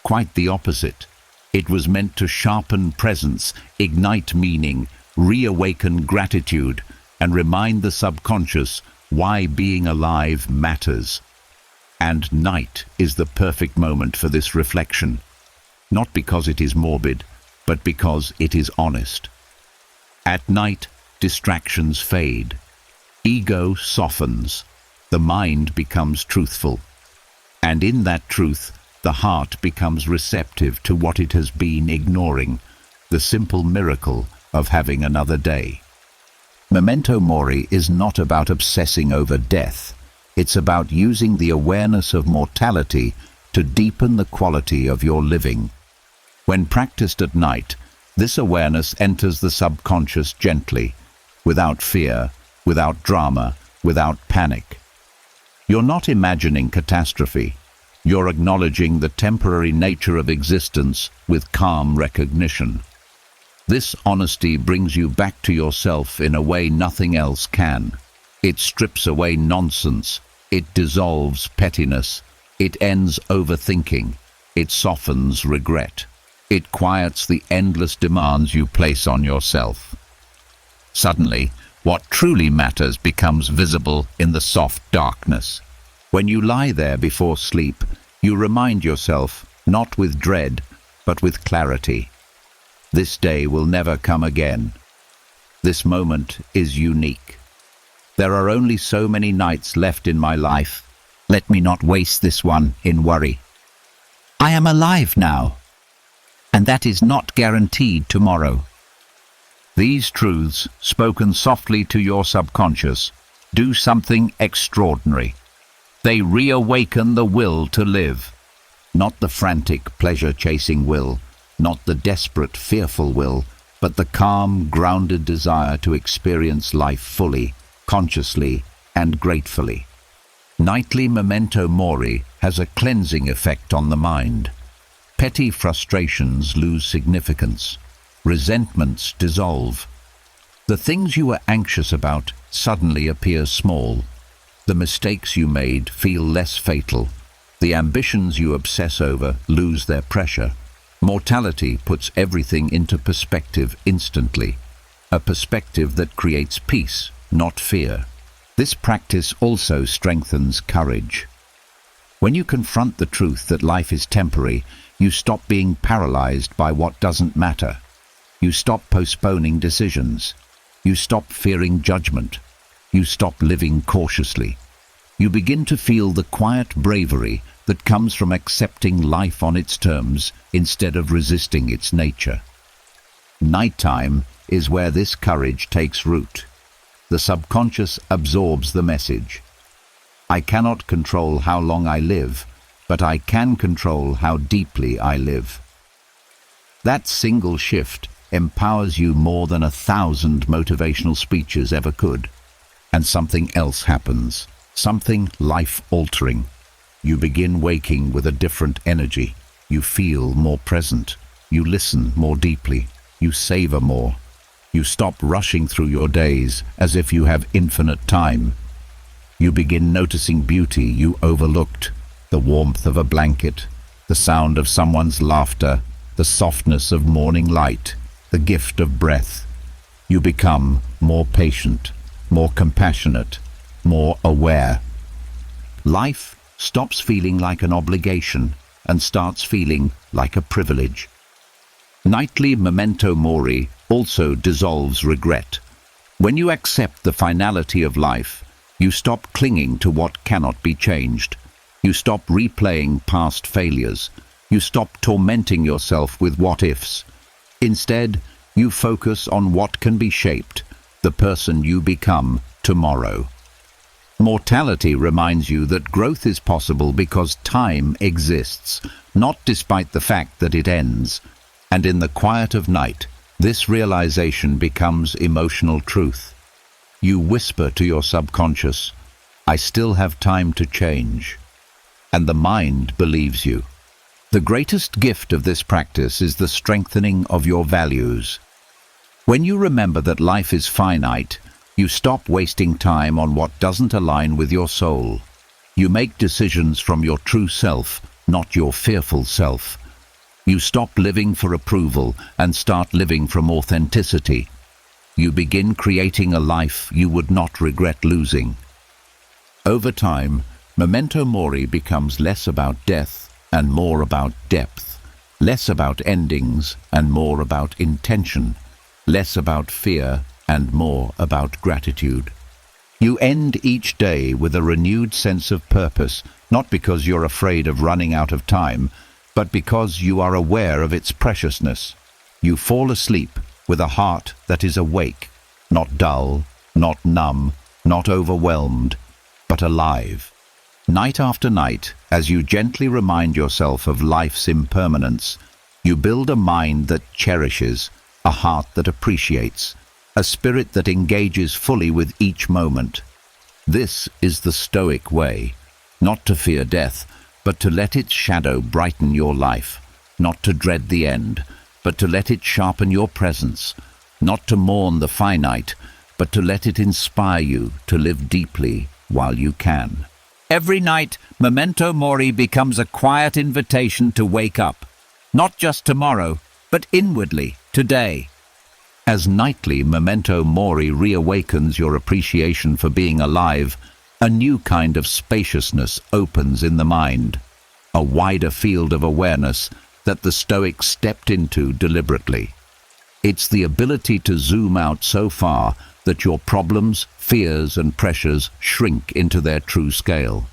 Quite the opposite. It was meant to sharpen presence, ignite meaning, reawaken gratitude, and remind the subconscious why being alive matters. And night is the perfect moment for this reflection, not because it is morbid, but because it is honest. At night, distractions fade. Ego softens. The mind becomes truthful. And in that truth, the heart becomes receptive to what it has been ignoring, the simple miracle of having another day. Memento mori is not about obsessing over death. It's about using the awareness of mortality to deepen the quality of your living. When practiced at night, this awareness enters the subconscious gently, without fear, without drama, without panic. You're not imagining catastrophe. You're acknowledging the temporary nature of existence with calm recognition. This honesty brings you back to yourself in a way nothing else can. It strips away nonsense. It dissolves pettiness. It ends overthinking. It softens regret. It quiets the endless demands you place on yourself. Suddenly, what truly matters becomes visible in the soft darkness. When you lie there before sleep, you remind yourself, not with dread, but with clarity. This day will never come again. This moment is unique. There are only so many nights left in my life. Let me not waste this one in worry. I am alive now, and that is not guaranteed tomorrow. These truths, spoken softly to your subconscious, do something extraordinary. They reawaken the will to live, not the frantic, pleasure-chasing will, not the desperate, fearful will, but the calm, grounded desire to experience life fully, consciously, and gratefully. Nightly memento mori has a cleansing effect on the mind. Petty frustrations lose significance. Resentments dissolve. The things you were anxious about suddenly appear small. The mistakes you made feel less fatal. The ambitions you obsess over lose their pressure. Mortality puts everything into perspective instantly, a perspective that creates peace, not fear. This practice also strengthens courage. When you confront the truth that life is temporary, you stop being paralyzed by what doesn't matter. You stop postponing decisions. You stop fearing judgment. You stop living cautiously. You begin to feel the quiet bravery that comes from accepting life on its terms instead of resisting its nature. Nighttime is where this courage takes root. The subconscious absorbs the message. I cannot control how long I live, but I can control how deeply I live. That single shift empowers you more than 1,000 motivational speeches ever could. And something else happens, something life-altering. You begin waking with a different energy. You feel more present. You listen more deeply. You savor more. You stop rushing through your days as if you have infinite time. You begin noticing beauty you overlooked, the warmth of a blanket, the sound of someone's laughter, the softness of morning light, the gift of breath. You become more patient, more compassionate, more aware. Life stops feeling like an obligation and starts feeling like a privilege. Nightly memento mori also dissolves regret. When you accept the finality of life, you stop clinging to what cannot be changed. You stop replaying past failures. You stop tormenting yourself with what-ifs. Instead, you focus on what can be shaped, the person you become tomorrow. Mortality reminds you that growth is possible because time exists, not despite the fact that it ends. And in the quiet of night, this realization becomes emotional truth. You whisper to your subconscious, I still have time to change. And the mind believes you. The greatest gift of this practice is the strengthening of your values. When you remember that life is finite, you stop wasting time on what doesn't align with your soul. You make decisions from your true self, not your fearful self. You stop living for approval and start living from authenticity. You begin creating a life you would not regret losing. Over time, memento mori becomes less about death and more about depth, less about endings and more about intention, less about fear and more about gratitude. You end each day with a renewed sense of purpose, not because you're afraid of running out of time, but because you are aware of its preciousness. You fall asleep with a heart that is awake, not dull, not numb, not overwhelmed, but alive. Night after night, as you gently remind yourself of life's impermanence, you build a mind that cherishes, a heart that appreciates, a spirit that engages fully with each moment. This is the Stoic way, not to fear death, but to let its shadow brighten your life, not to dread the end, but to let it sharpen your presence, not to mourn the finite, but to let it inspire you to live deeply while you can. Every night, memento mori becomes a quiet invitation to wake up, not just tomorrow, but inwardly, today. As nightly memento mori reawakens your appreciation for being alive, a new kind of spaciousness opens in the mind, a wider field of awareness that the Stoics stepped into deliberately. It's the ability to zoom out so far that your problems, fears, and pressures shrink into their true scale.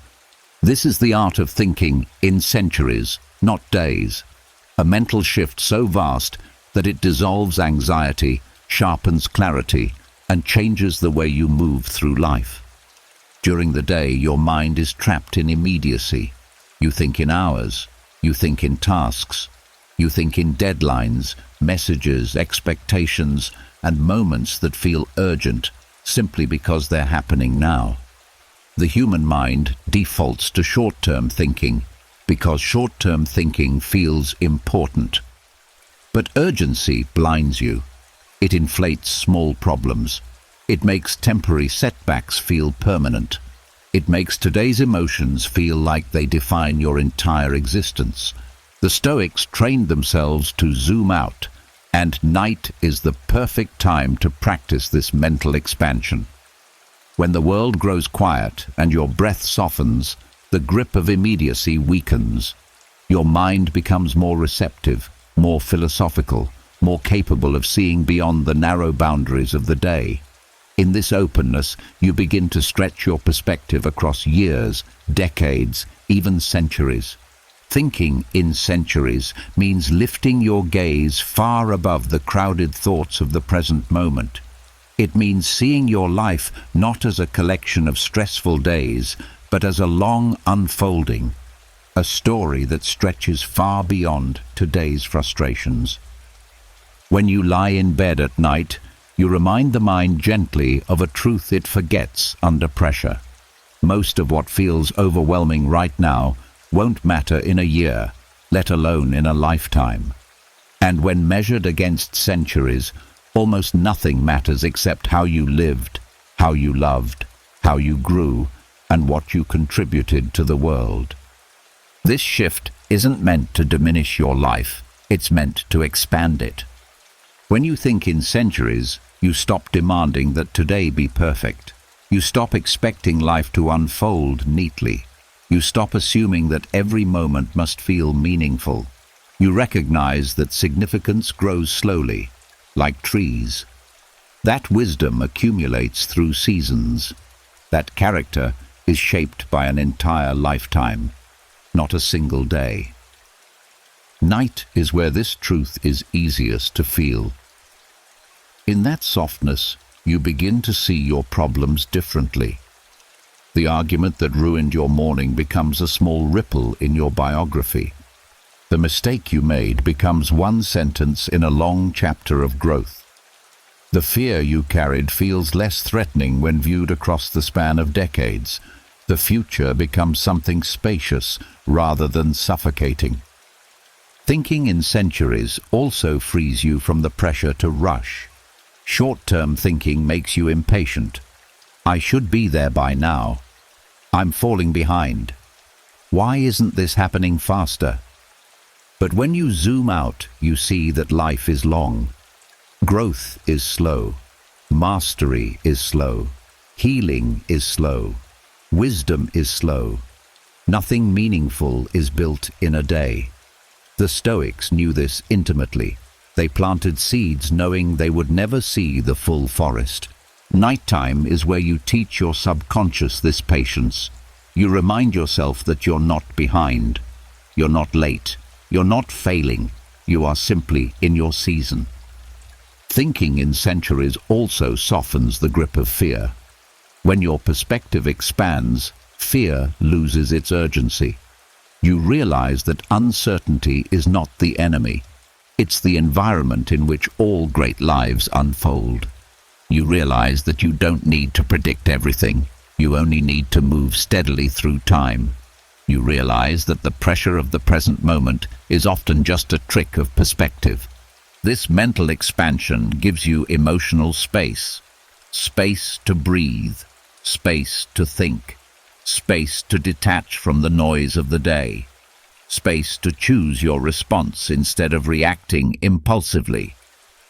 This is the art of thinking in centuries, not days, a mental shift so vast that it dissolves anxiety, sharpens clarity, and changes the way you move through life. During the day, your mind is trapped in immediacy. You think in hours, you think in tasks, you think in deadlines, messages, expectations, and moments that feel urgent simply because they're happening now. The human mind defaults to short-term thinking because short-term thinking feels important. But urgency blinds you. It inflates small problems. It makes temporary setbacks feel permanent. It makes today's emotions feel like they define your entire existence. The Stoics trained themselves to zoom out, and night is the perfect time to practice this mental expansion. When the world grows quiet and your breath softens, the grip of immediacy weakens. Your mind becomes more receptive, more philosophical, more capable of seeing beyond the narrow boundaries of the day. In this openness, you begin to stretch your perspective across years, decades, even centuries. Thinking in centuries means lifting your gaze far above the crowded thoughts of the present moment. It means seeing your life not as a collection of stressful days, but as a long unfolding, a story that stretches far beyond today's frustrations. When you lie in bed at night, you remind the mind gently of a truth it forgets under pressure. Most of what feels overwhelming right now won't matter in a year, let alone in a lifetime. And when measured against centuries, almost nothing matters except how you lived, how you loved, how you grew, and what you contributed to the world. This shift isn't meant to diminish your life, it's meant to expand it. When you think in centuries, you stop demanding that today be perfect. You stop expecting life to unfold neatly. You stop assuming that every moment must feel meaningful. You recognize that significance grows slowly, like trees. That wisdom accumulates through seasons. That character is shaped by an entire lifetime, not a single day. Night is where this truth is easiest to feel. In that softness, you begin to see your problems differently. The argument that ruined your morning becomes a small ripple in your biography. The mistake you made becomes one sentence in a long chapter of growth. The fear you carried feels less threatening when viewed across the span of decades. The future becomes something spacious rather than suffocating. Thinking in centuries also frees you from the pressure to rush. Short-term thinking makes you impatient. I should be there by now. I'm falling behind. Why isn't this happening faster? But when you zoom out, you see that life is long. Growth is slow. Mastery is slow. Healing is slow. Wisdom is slow. Nothing meaningful is built in a day. The Stoics knew this intimately. They planted seeds knowing they would never see the full forest. Nighttime is where you teach your subconscious this patience. You remind yourself that you're not behind. You're not late. You're not failing. You are simply in your season. Thinking in centuries also softens the grip of fear. When your perspective expands, fear loses its urgency. You realize that uncertainty is not the enemy. It's the environment in which all great lives unfold. You realize that you don't need to predict everything. You only need to move steadily through time. You realize that the pressure of the present moment is often just a trick of perspective. This mental expansion gives you emotional space. Space to breathe. Space to think. Space to detach from the noise of the day. Space to choose your response instead of reacting impulsively.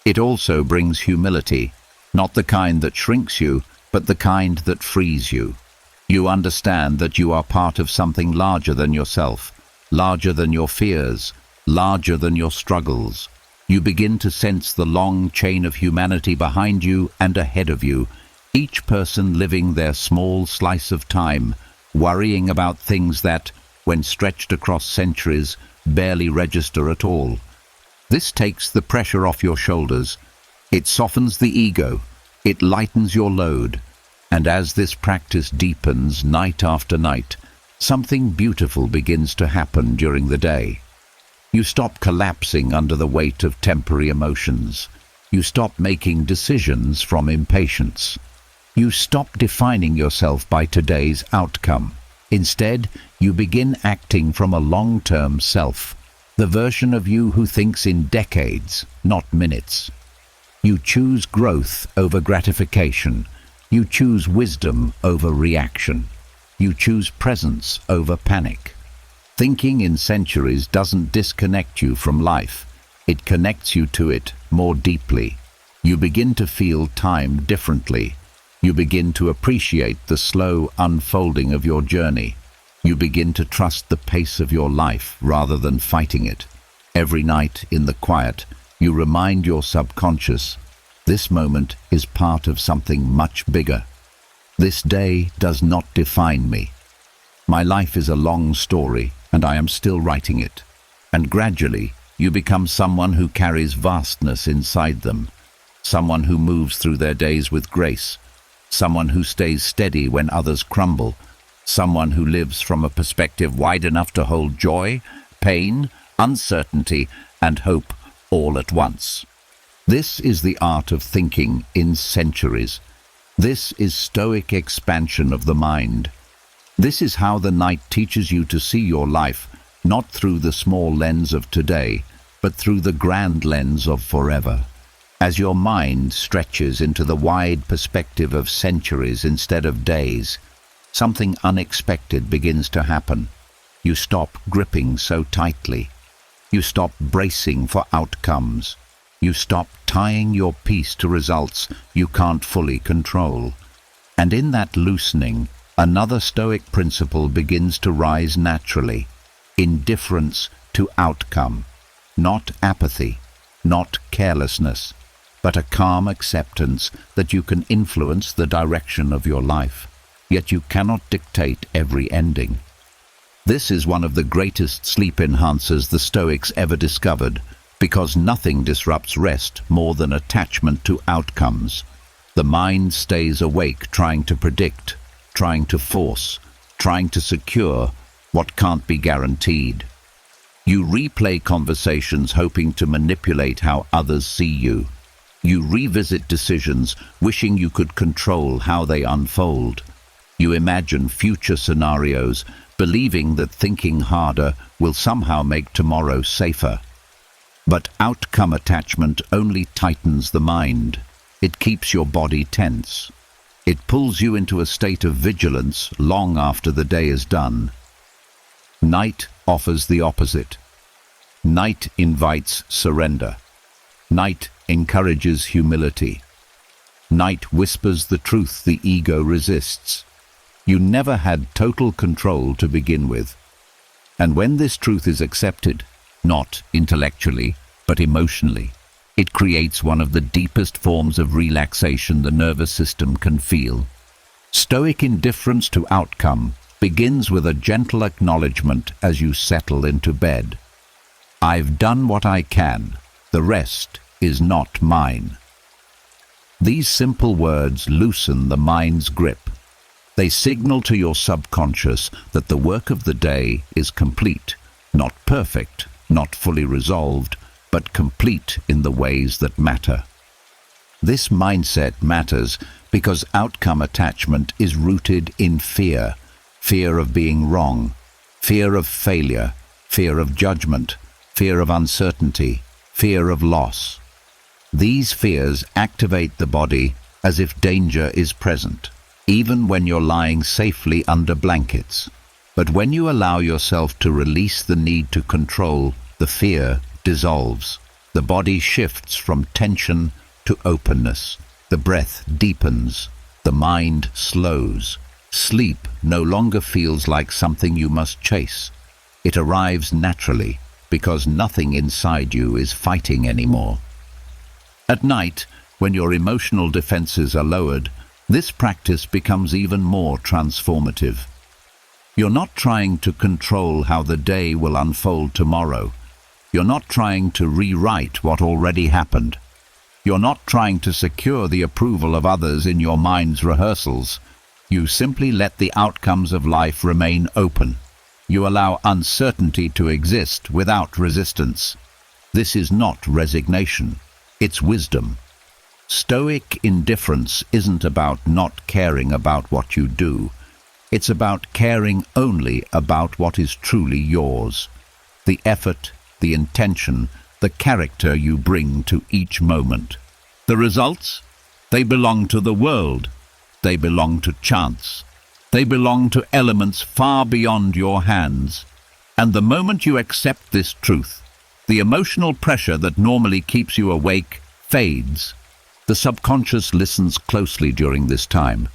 It also brings humility, not the kind that shrinks you, but the kind that frees you. You understand that you are part of something larger than yourself, larger than your fears, larger than your struggles. You begin to sense the long chain of humanity behind you and ahead of you, each person living their small slice of time, worrying about things that, when stretched across centuries, barely register at all. This takes the pressure off your shoulders. It softens the ego. It lightens your load. And as this practice deepens night after night, something beautiful begins to happen during the day. You stop collapsing under the weight of temporary emotions. You stop making decisions from impatience. You stop defining yourself by today's outcome. Instead, you begin acting from a long-term self, the version of you who thinks in decades, not minutes. You choose growth over gratification. You choose wisdom over reaction. You choose presence over panic. Thinking in centuries doesn't disconnect you from life. It connects you to it more deeply. You begin to feel time differently. You begin to appreciate the slow unfolding of your journey. You begin to trust the pace of your life rather than fighting it. Every night in the quiet, you remind your subconscious, this moment is part of something much bigger. This day does not define me. My life is a long story, and I am still writing it. And gradually, you become someone who carries vastness inside them, someone who moves through their days with grace, someone who stays steady when others crumble, someone who lives from a perspective wide enough to hold joy, pain, uncertainty, and hope all at once. This is the art of thinking in centuries. This is Stoic expansion of the mind. This is how the night teaches you to see your life, not through the small lens of today, but through the grand lens of forever. As your mind stretches into the wide perspective of centuries instead of days, something unexpected begins to happen. You stop gripping so tightly. You stop bracing for outcomes. You stop tying your peace to results you can't fully control. And in that loosening, another Stoic principle begins to rise naturally. Indifference to outcome. Not apathy, not carelessness, but a calm acceptance that you can influence the direction of your life, yet you cannot dictate every ending. This is one of the greatest sleep enhancers the Stoics ever discovered, because nothing disrupts rest more than attachment to outcomes. The mind stays awake trying to predict, trying to force, trying to secure what can't be guaranteed. You replay conversations hoping to manipulate how others see you. You revisit decisions wishing you could control how they unfold. You imagine future scenarios, believing that thinking harder will somehow make tomorrow safer. But outcome attachment only tightens the mind. It keeps your body tense. It pulls you into a state of vigilance long after the day is done. Night offers the opposite. Night invites surrender. Night encourages humility. Night whispers the truth the ego resists. You never had total control to begin with. And when this truth is accepted, not intellectually, but emotionally, it creates one of the deepest forms of relaxation the nervous system can feel. Stoic indifference to outcome begins with a gentle acknowledgement as you settle into bed. I've done what I can. The rest is not mine. These simple words loosen the mind's grip. They signal to your subconscious that the work of the day is complete, not perfect, not fully resolved, but complete in the ways that matter. This mindset matters because outcome attachment is rooted in fear. Fear of being wrong, fear of failure, fear of judgment, fear of uncertainty, fear of loss. These fears activate the body as if danger is present, even when you're lying safely under blankets. But when you allow yourself to release the need to control, the fear dissolves. The body shifts from tension to openness. The breath deepens. The mind slows. Sleep no longer feels like something you must chase. It arrives naturally because nothing inside you is fighting anymore. At night, when your emotional defenses are lowered, this practice becomes even more transformative. You're not trying to control how the day will unfold tomorrow. You're not trying to rewrite what already happened. You're not trying to secure the approval of others in your mind's rehearsals. You simply let the outcomes of life remain open. You allow uncertainty to exist without resistance. This is not resignation. It's wisdom. Stoic indifference isn't about not caring about what you do. It's about caring only about what is truly yours. The effort, the intention, the character you bring to each moment. The results? They belong to the world. They belong to chance. They belong to elements far beyond your hands. And the moment you accept this truth, the emotional pressure that normally keeps you awake fades. The subconscious listens closely during this time.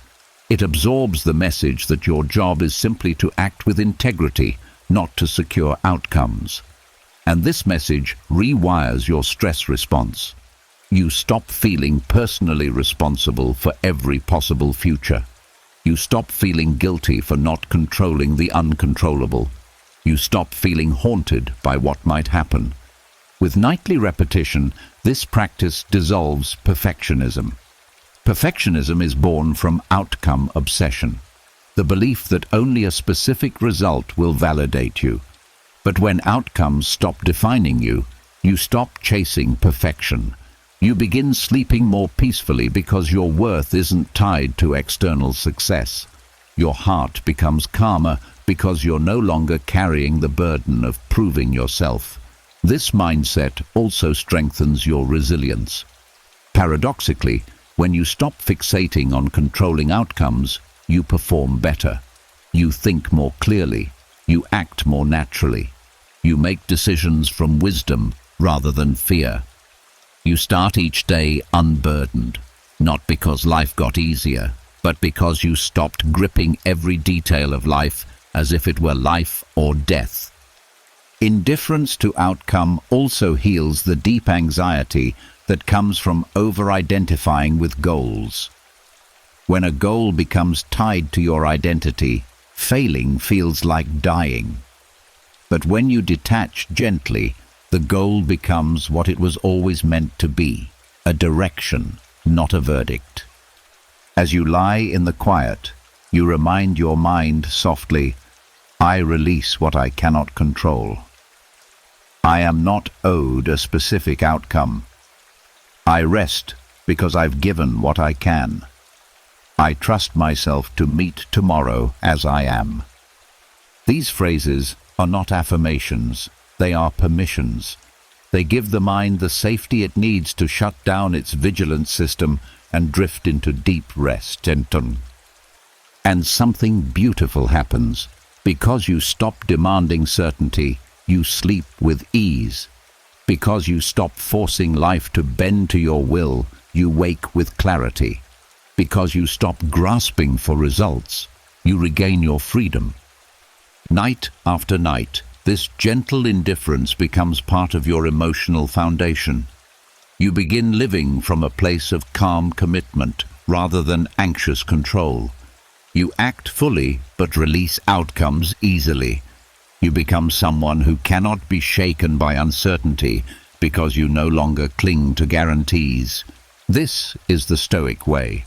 It absorbs the message that your job is simply to act with integrity, not to secure outcomes. And this message rewires your stress response. You stop feeling personally responsible for every possible future. You stop feeling guilty for not controlling the uncontrollable. You stop feeling haunted by what might happen. With nightly repetition, this practice dissolves perfectionism. Perfectionism is born from outcome obsession, the belief that only a specific result will validate you. But when outcomes stop defining you, you stop chasing perfection. You begin sleeping more peacefully because your worth isn't tied to external success. Your heart becomes calmer because you're no longer carrying the burden of proving yourself. This mindset also strengthens your resilience. Paradoxically, when you stop fixating on controlling outcomes, you perform better. You think more clearly. You act more naturally. You make decisions from wisdom rather than fear. You start each day unburdened, not because life got easier, but because you stopped gripping every detail of life as if it were life or death. Indifference to outcome also heals the deep anxiety that comes from over-identifying with goals. When a goal becomes tied to your identity, failing feels like dying. But when you detach gently, the goal becomes what it was always meant to be, a direction, not a verdict. As you lie in the quiet, you remind your mind softly, I release what I cannot control. I am not owed a specific outcome. I rest because I've given what I can. I trust myself to meet tomorrow as I am. These phrases are not affirmations, they are permissions. They give the mind the safety it needs to shut down its vigilance system and drift into deep rest. And something beautiful happens. Because you stop demanding certainty, you sleep with ease. Because you stop forcing life to bend to your will, you wake with clarity. Because you stop grasping for results, you regain your freedom. Night after night, this gentle indifference becomes part of your emotional foundation. You begin living from a place of calm commitment rather than anxious control. You act fully but release outcomes easily. You become someone who cannot be shaken by uncertainty because you no longer cling to guarantees. This is the Stoic way,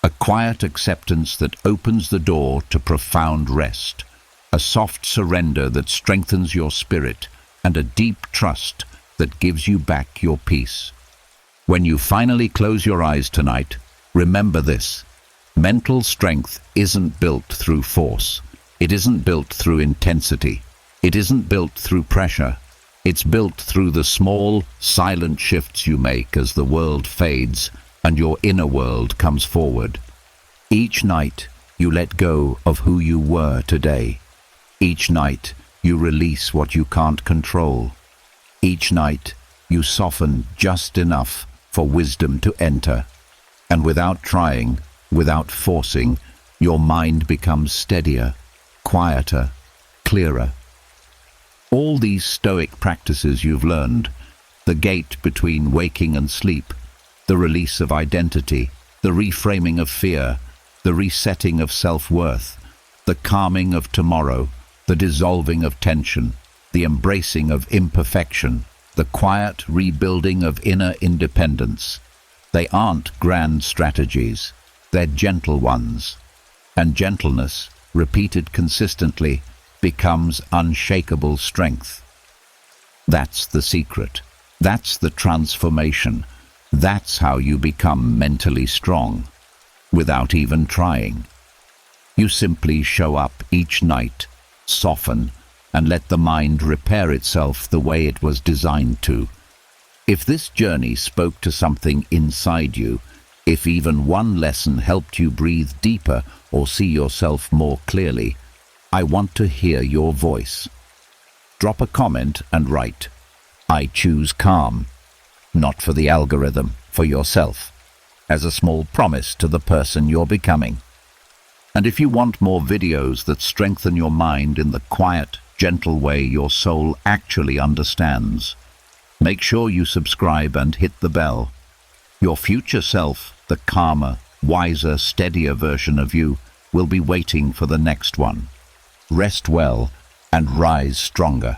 a quiet acceptance that opens the door to profound rest, a soft surrender that strengthens your spirit, and a deep trust that gives you back your peace. When you finally close your eyes tonight, remember this. Mental strength isn't built through force. It isn't built through intensity. It isn't built through pressure. It's built through the small, silent shifts you make as the world fades and your inner world comes forward. Each night, you let go of who you were today. Each night, you release what you can't control. Each night, you soften just enough for wisdom to enter. And without trying, without forcing, your mind becomes steadier, quieter, clearer. All these Stoic practices you've learned, the gate between waking and sleep, the release of identity, the reframing of fear, the resetting of self-worth, the calming of tomorrow, the dissolving of tension, the embracing of imperfection, the quiet rebuilding of inner independence. They aren't grand strategies, they're gentle ones. And gentleness, repeated consistently, becomes unshakable strength. That's the secret. That's the transformation. That's how you become mentally strong, without even trying. You simply show up each night, soften, and let the mind repair itself the way it was designed to. If this journey spoke to something inside you, if even one lesson helped you breathe deeper or see yourself more clearly, I want to hear your voice. Drop a comment and write, "I choose calm," not for the algorithm, for yourself, as a small promise to the person you're becoming. And if you want more videos that strengthen your mind in the quiet, gentle way your soul actually understands, make sure you subscribe and hit the bell. Your future self, the calmer, wiser, steadier version of you, will be waiting for the next one. Rest well and rise stronger.